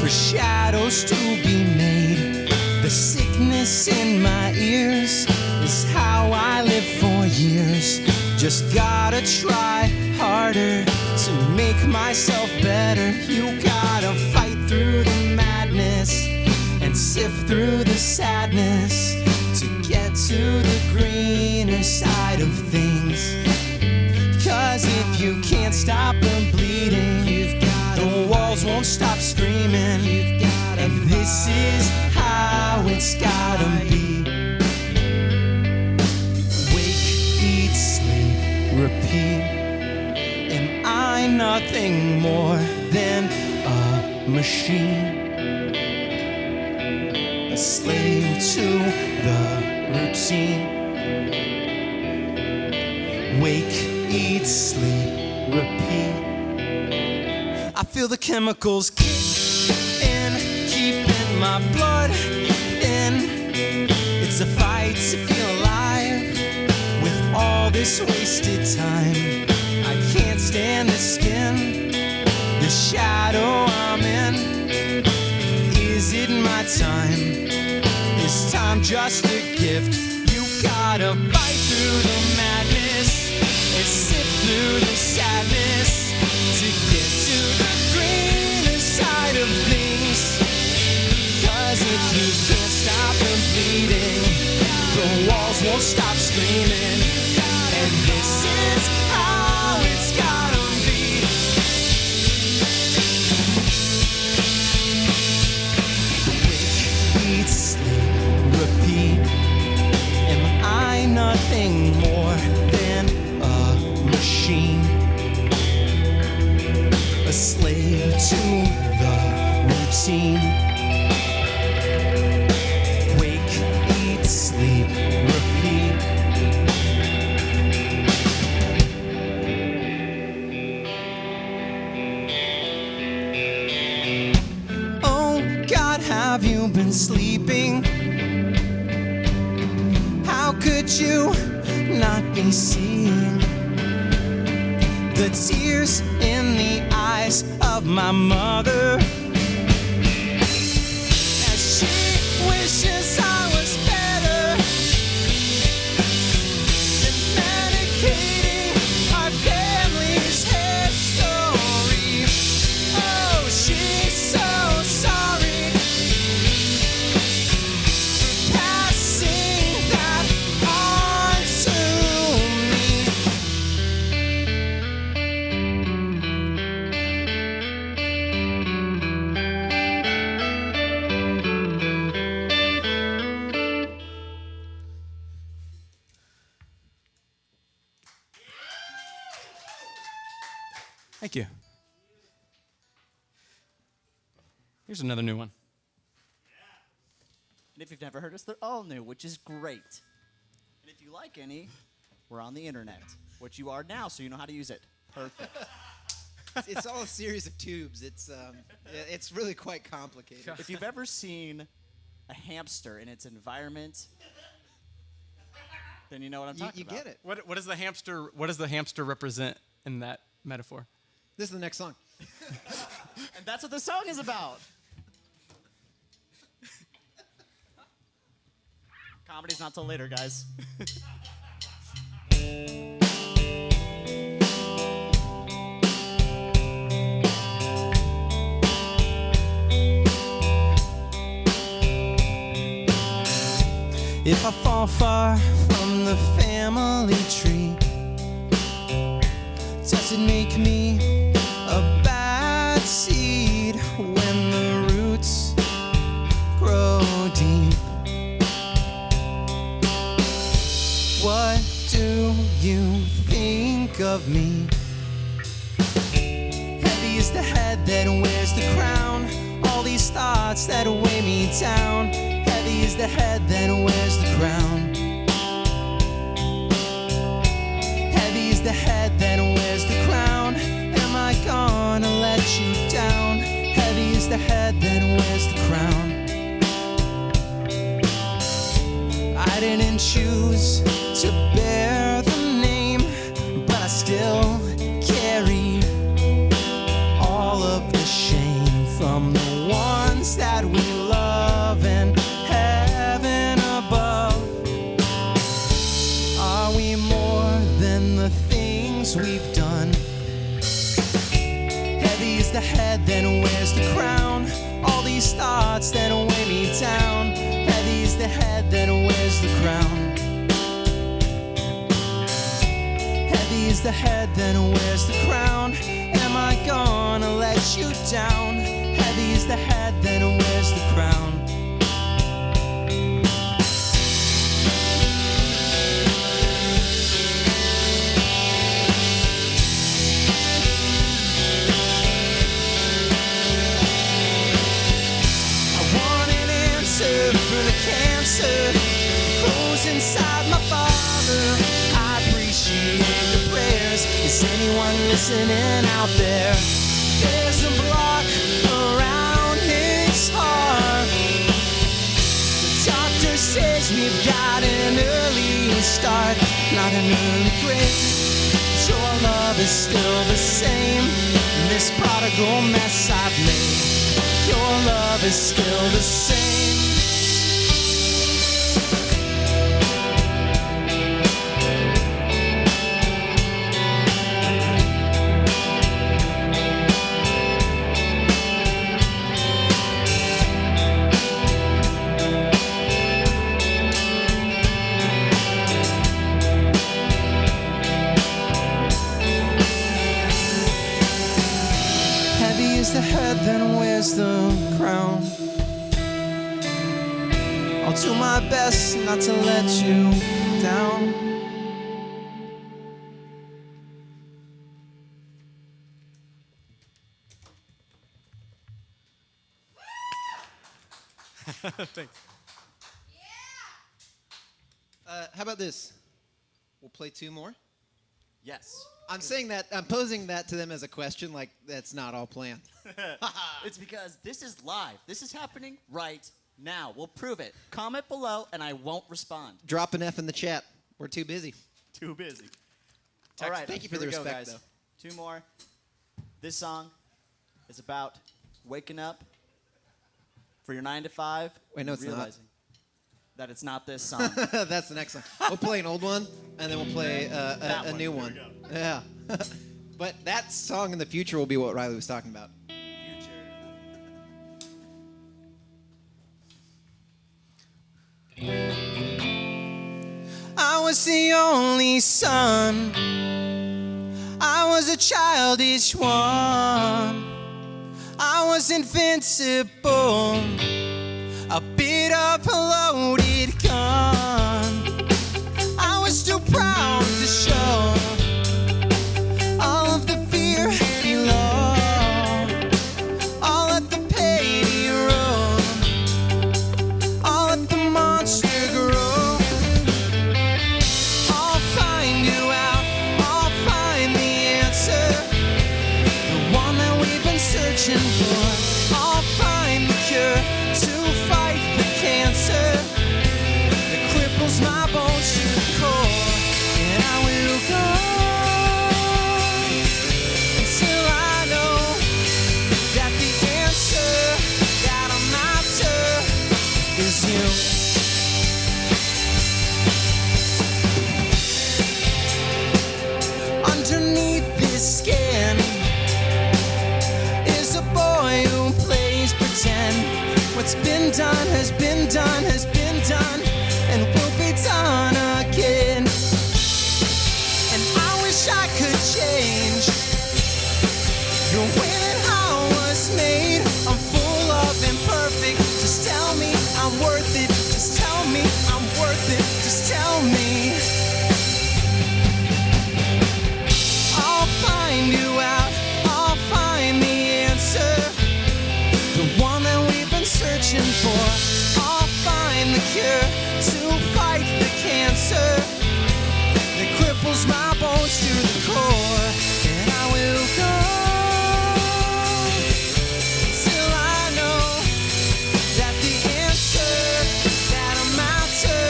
for shadows to be made. The sickness in my ears is how I lived for years. Just gotta try harder to make myself better. You gotta fight through the madness. machine, a slave to the routine. Wake, eat, sleep, repeat. I feel the chemicals kick in, keeping my blood in. It's a fight to feel alive with all this wasted time. I can't stand the skin, the shadow I'm in. Is it my time? Is time just a gift? You gotta fight through the madness and sift through the sadness to get to the greener side of things. 'Cause if you can't stop the bleeding, the walls won't stop screaming. And this is how it's gotta be. Wake, eat, sleep, repeat. Am I nothing more than a machine? A slave to the routine. Wake, eat, sleep, repeat. Oh God, have you been sleeping? How could you not be seeing the tears in the eyes of my mother as she wishes I was better than medicating our family's history? Oh, she's so sorry. Passing that on to me. Thank you. Here's another new one. And if you've never heard us, they're all new, which is great. And if you like any, we're on the internet, which you are now, so you know how to use it. Perfect. It's all a series of tubes. It's really quite complicated. If you've ever seen a hamster in its environment, then you know what I'm talking about. You get it. What does the hamster represent in that metaphor? This is the next song. And that's what the song is about. Comedy's not till later, guys. If I fall far from the family tree, does it make me a bad seed when the roots grow deep? What do you think of me? Heavy is the head that wears the crown, all these thoughts that weigh me down. Heavy is the head that wears the crown. Heavy is the head that wears the crown. Am I gonna let you down? Heavy is the head that wears the crown. I didn't choose to bear the name, but I still carry all of the shame from the ones that we love in heaven above. Are we more than the things we've done? Heavy is the head that wears the crown, all these thoughts that weigh me down. Heavy is the head that wears the crown. Heavy is the head that wears the crown. Am I gonna let you down? Heavy is the head that wears the crown. the cancer grows inside my father. I appreciate the prayers. Is anyone listening out there? There's a block around his heart. The doctor says we've got an early start, not an early grave. Your love is still the same. This prodigal mess I've made, your love is still the same. The head then wears the crown. I'll do my best not to let you down. Thanks. How about this? We'll play 2 more. Yes. I'm saying that, I'm posing that to them as a question, like that's not all planned. It's because this is live. This is happening right now. We'll prove it. Comment below, and I won't respond. Drop an F in the chat. We're too busy. Too busy. All right. Thank you for the here we go, respect, guys. though. 2 more. This song is about waking up for your 9 to 5. Wait, no, it's not. realizing that it's not this song. That's the next one. We'll play an old one, and then we'll play a new one. Yeah. But that song in the future will be what Riley was talking about. I was the only son. I was a childish one. I was invincible. A bit of a loaded gun. I was too proud to show all of the fear below. All at the payroll. All at the monster grow. I'll find you out. I'll find the answer. The one that we've been searching for. I'll find the cure to fight the cancer that cripples my bones to the core. And I will go until I know that the answer that I'm after is you. Underneath this skin is a boy who plays pretend. What's been done has been done has been done and will be done again. And I wish I could change the way that I was made. I'm full of imperfect. Just tell me I'm worth it. Just tell me I'm worth it. Just tell me. I'll find you out. I'll find the answer. The one that we've been searching for. I'll find the cure to fight the cancer that cripples my bones to the core. And I will go till I know that the answer that I'm after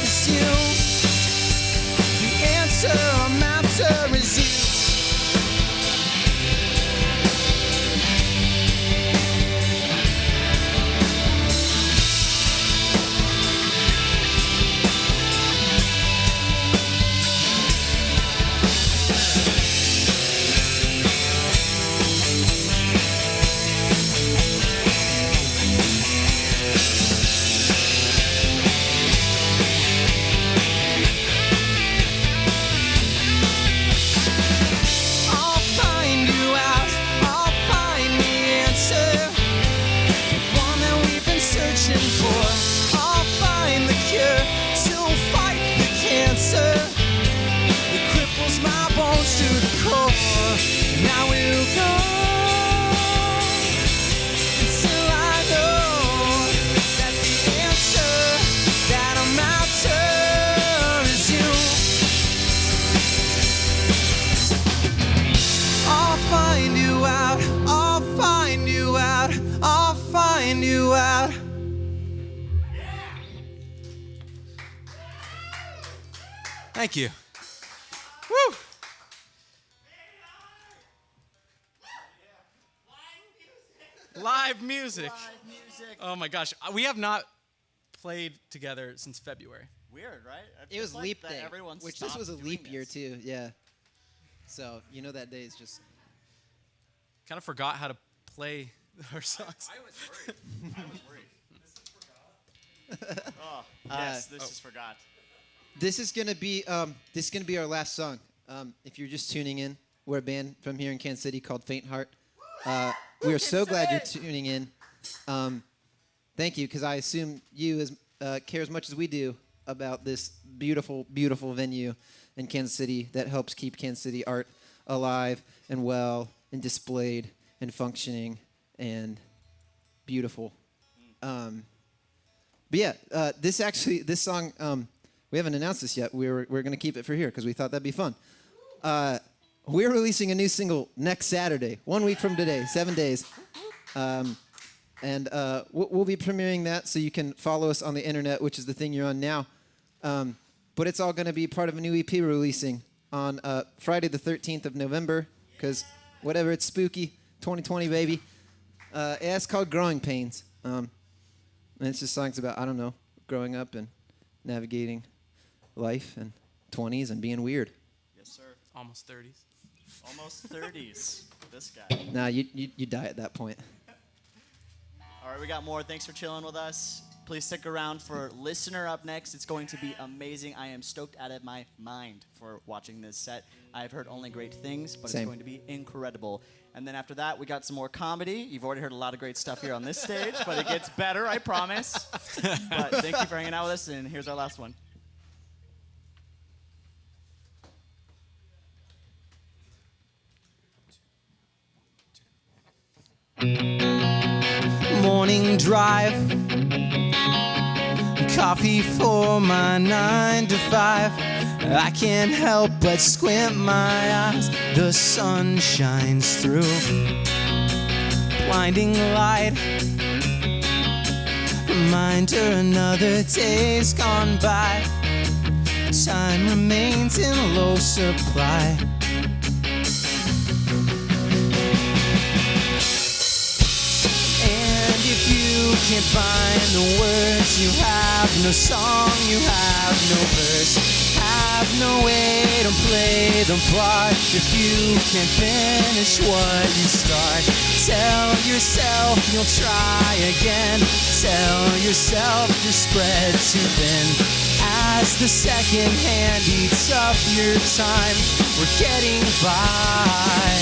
is you. The answer I'm after is you. you out. Thank you. Woo! Live music. Oh my gosh. We have not played together since February. Weird, right? It was like leap that day, everyone which this stopped was a doing leap year this. too. Yeah. So that day is just. Kind of forgot how to play our songs. I was worried. Oh, yes, this is forgot. This is gonna be our last song. If you're just tuning in, we're a band from here in Kansas City called Faint Heart. We are so glad you're tuning in. Thank you, because I assume you care as much as we do about this beautiful, beautiful venue in Kansas City that helps keep Kansas City art alive and well and displayed and functioning and beautiful. But yeah, this song, we haven't announced this yet. We're going to keep it for here because we thought that'd be fun. We're releasing a new single next Saturday, 1 week from today, 7 days. And we'll be premiering that, so you can follow us on the internet, which is the thing you're on now. But it's all going to be part of a new EP we're releasing on Friday the 13th of November, because whatever, it's spooky, 2020, baby. Yeah, it's called Growing Pains. And it's just songs about, I don't know, growing up and navigating life and 20s and being weird. Yes, sir. Almost 30s. Almost 30s. This guy. Nah, you die at that point. All right, we got more. Thanks for chilling with us. Please stick around for Listener up next. It's going to be amazing. I am stoked out of my mind for watching this set. I've heard only great things, but Same. It's going to be incredible. And then after that, we got some more comedy. You've already heard a lot of great stuff here on this stage, but it gets better, I promise. But thank you for hanging out with us, and here's our last one. Morning drive, coffee for my 9 to 5. I can't help but squint my eyes. The sun shines through, blinding light. Reminder another day's gone by. Time remains in low supply. You can't find the words, you have no song, you have no verse, have no way to play the part. If you can't finish what you start, tell yourself you'll try again. Tell yourself you're spread too thin. As the second hand eats up your time, we're getting by.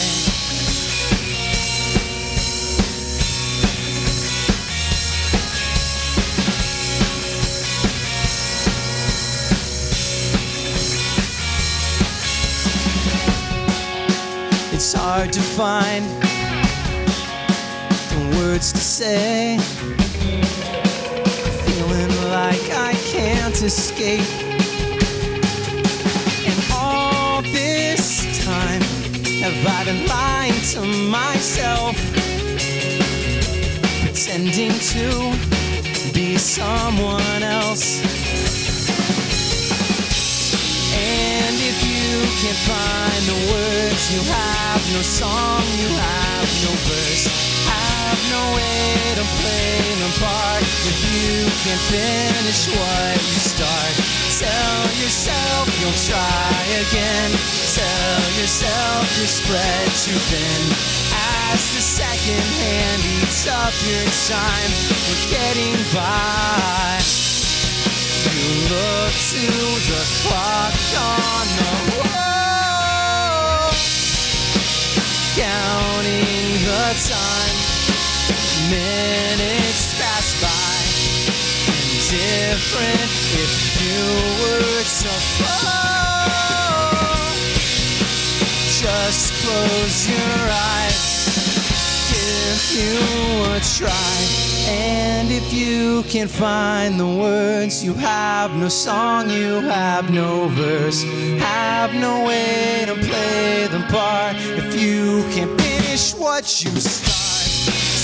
It's hard to find the words to say, feeling like I can't escape. And all this time, have I been lying to myself, pretending to be someone else? And if you can't find the words, you have no song, you have no verse, have no way to play the part. If you can't finish what you start, tell yourself you'll try again. Tell yourself you're spread too thin. As the second hand eats up your time, we're getting by. You look to the clock on the wall, counting the time. Minutes pass by, indifferent if you were to fall. Just close your eyes, give you a try. And if you can't find the words, you have no song, you have no verse, have no way to play the part. If you can't finish what you start,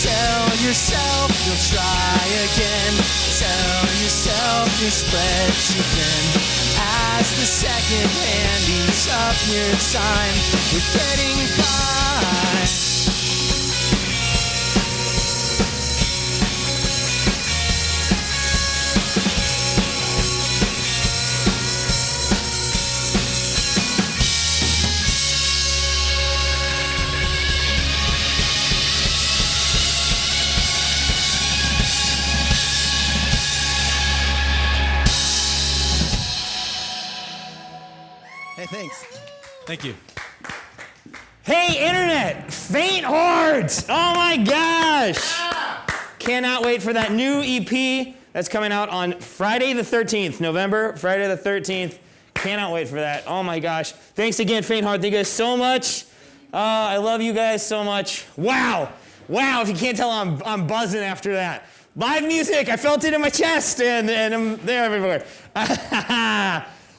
Tell yourself you'll try again. Tell yourself you're spread too thin. As the second hand eats up your time, we're getting by. Hey, thanks. Thank you. Hey, Internet, Faint Hearts. Oh my gosh. Cannot wait for that new EP that's coming out on Friday the 13th, November, Friday the 13th. Cannot wait for that. Oh my gosh. Thanks again, Faint Heart. Thank you guys so much. I love you guys so much. Wow. Wow, if you can't tell, I'm buzzing after that. Live music, I felt it in my chest, and I'm there everywhere.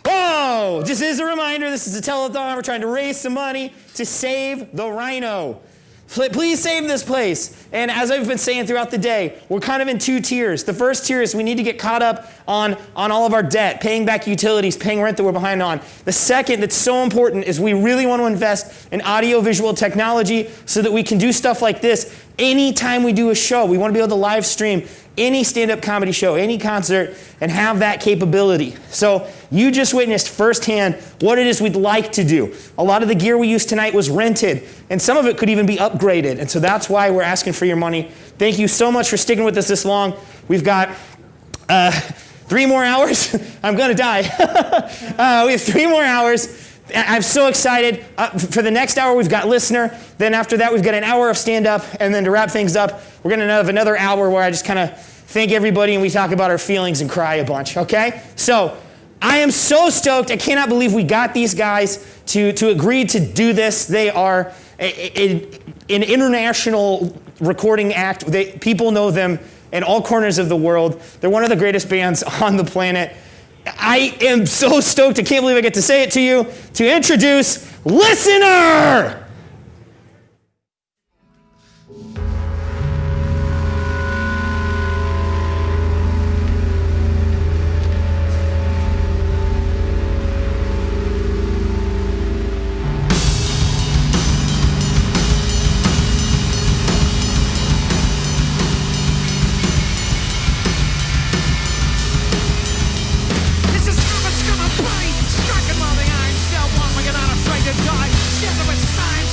Whoa! Just as a reminder, this is a telethon. We're trying to raise some money to save the Rhino. Please save this place. And as I've been saying throughout the day, we're kind of in two tiers. The first tier is we need to get caught up on all of our debt, paying back utilities, paying rent that we're behind on. The second that's so important is we really want to invest in audio-visual technology so that we can do stuff like this anytime we do a show. We want to be able to live stream any stand-up comedy show, any concert, and have that capability. So you just witnessed firsthand what it is we'd like to do. A lot of the gear we used tonight was rented, and some of it could even be upgraded. And so that's why we're asking for your money. Thank you so much for sticking with us this long. We've got 3 more hours. I'm gonna die. We have 3 more hours. I'm so excited. For the next hour, we've got listener. Then after that, we've got an hour of stand-up. And then to wrap things up, we're going to have another hour where I just kind of thank everybody and we talk about our feelings and cry a bunch, okay? So I am so stoked. I cannot believe we got these guys to agree to do this. They are an international recording act. People know them in all corners of the world. They're one of the greatest bands on the planet. I am so stoked. I can't believe I get to say it to you. To introduce Listener! Striking while the iron shell, one we get out afraid to die. Together with sign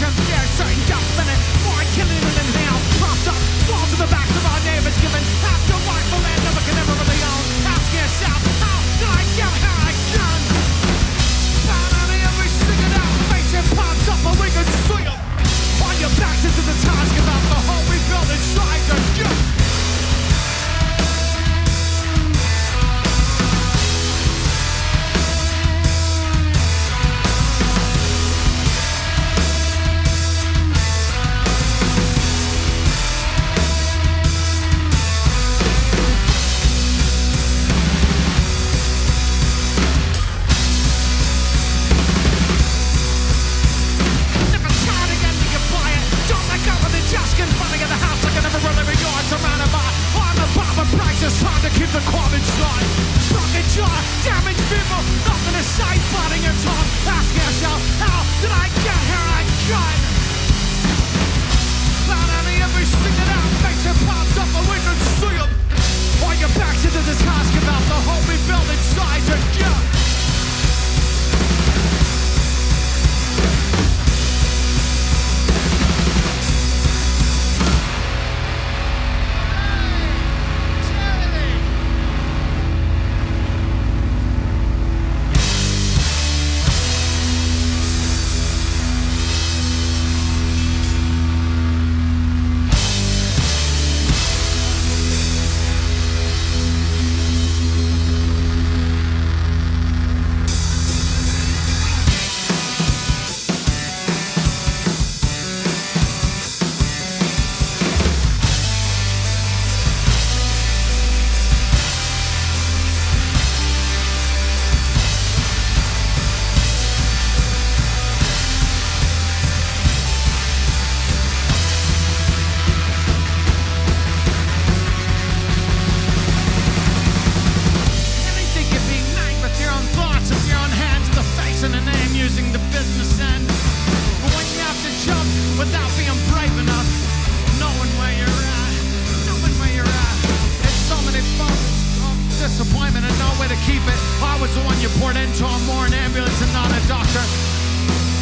disappointment and nowhere to keep it. I was the one you poured into, I'm more an ambulance and not a doctor.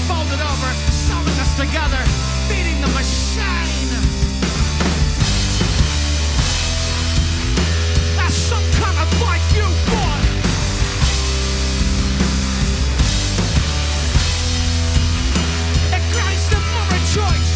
Folded over, sewing us together, feeding the machine. That's some kind of life you want. It grinds the moment choice.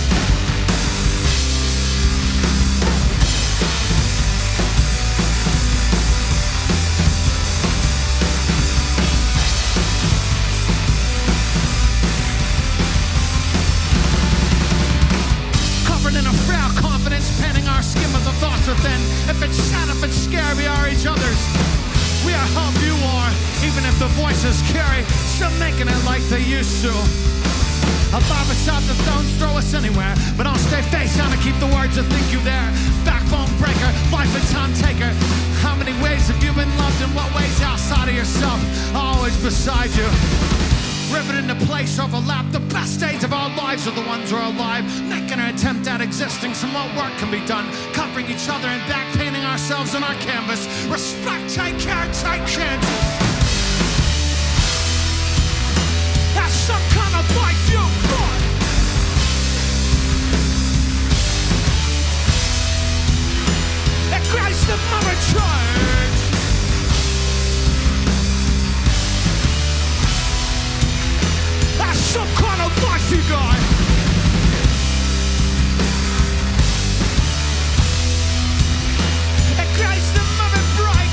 In a frail confidence, panning our skin, but the thoughts are thin. If it's sad, if it's scary, we are each other's. We are how you are, even if the voices carry, still making it like they used to. Above us out, the thrones throw us anywhere, but I'll stay face down to keep the words that think you there. Backbone breaker, life and time taker. How many ways have you been loved, and what ways outside of yourself? Always beside you. Rivet into place, overlap. The best days of our lives are the ones who are alive, making an attempt at existing. Some more work can be done, covering each other and back painting ourselves on our canvas. Respect, take care, take chances. That's some kind of life you want. It grabs the moment charge. That's some kind of life you got. It creates the moment bright.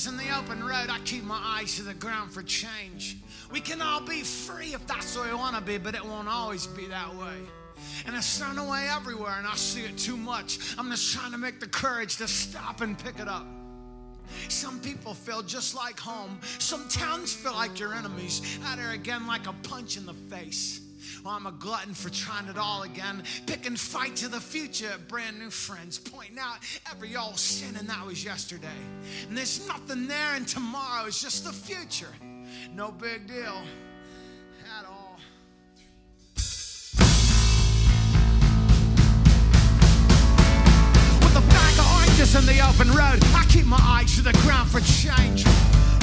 In the open road, I keep my eyes to the ground for change. We can all be free if that's what we want to be, but it won't always be that way. And it's thrown away everywhere, and I see it too much. I'm just trying to make the courage to stop and pick it up. Some people feel just like home. Some towns feel like your enemies. At her again like a punch in the face. Well, I'm a glutton for trying it all again. Picking fights of the future, brand new friends. Pointing out every old sin, and that was yesterday. And there's nothing there, and tomorrow is just the future. No big deal at all. With a bag of oranges in the open road, I keep my eyes to the ground for change.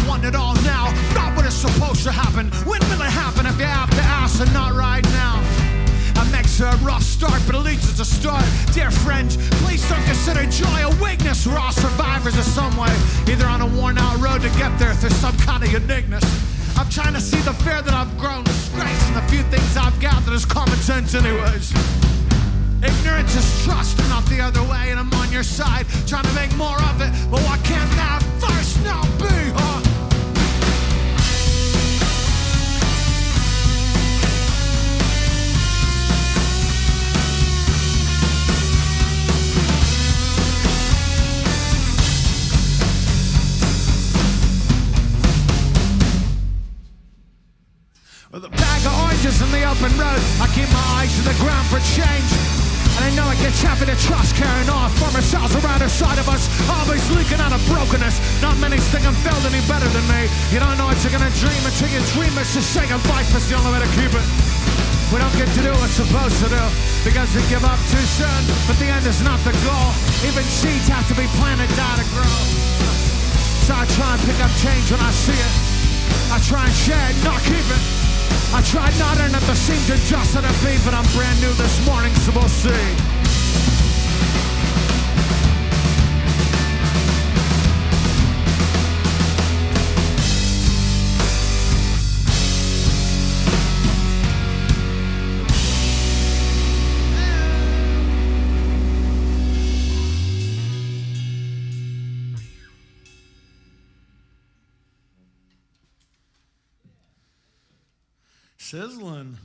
Want it all now, not what is supposed to happen. When will it happen if you have to ask and not right now? It makes a rough start, but at least it's a start. Dear friends, please don't consider joy a weakness. We're all survivors of some way, either on a worn out road to get there through some kind of uniqueness. I'm trying to see the fear that I've grown, disgrace, and the few things I've gathered is common sense anyways. Ignorance is trust and not the other way, and I'm on your side, trying to make more of it, but why can't that first now be, huh? With a bag of oranges in the open road, I keep my eyes to the ground for change. And I know it gets heavy to trust carrying off former cells around the side of us, always leaking out of brokenness. Not many think I'm felt any better than me. You don't know what you're gonna dream until you dream it. Just saying life is the only way to keep it. We don't get to do what's supposed to do because we give up too soon. But the end is not the goal. Even seeds have to be planted now to grow. So I try and pick up change when I see it. I try and share it, not keep it. I tried not to the seams are just at a beat, but I'm brand new this morning, so we'll see. Sizzling.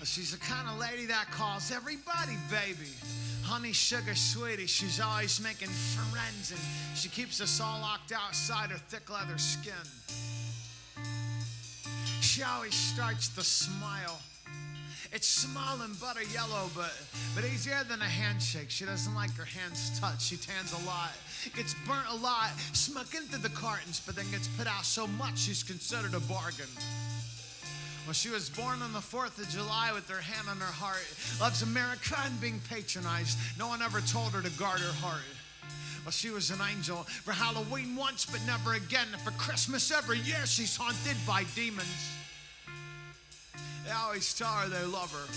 She's the kind of lady that calls everybody baby. Honey, sugar, sweetie, she's always making friends, and she keeps us all locked outside her thick leather skin. She always starts the smile. It's small and butter yellow, but easier than a handshake. She doesn't like her hands touched. She tans a lot, gets burnt a lot, smoking through the cartons, but then gets put out so much she's considered a bargain. Well, she was born on the 4th of July with her hand on her heart. Loves America and being patronized. No one ever told her to guard her heart. Well, she was an angel for Halloween once, but never again. And for Christmas every year, she's haunted by demons. They always tell her they love her.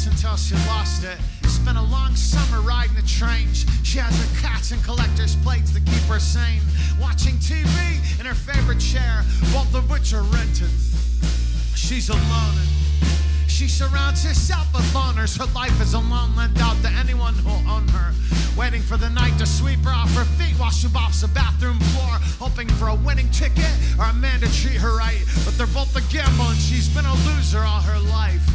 Until she lost it. Spent a long summer riding the trains. She has her cats and collector's plates that keep her sane. Watching TV in her favorite chair, both of which are rented. She's alone and she surrounds herself with loners. Her life is alone, lent out to anyone who'll own her. Waiting for the night to sweep her off her feet while she bops the bathroom floor, hoping for a winning ticket or a man to treat her right. But they're both a gamble and she's been a loser all her life.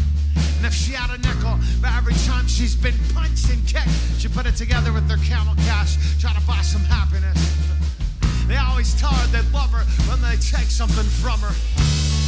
And if she had a nickel for every time she's been punched and kicked, she put it together with her camel cash, try to buy some happiness. They always tell her they love her when they take something from her.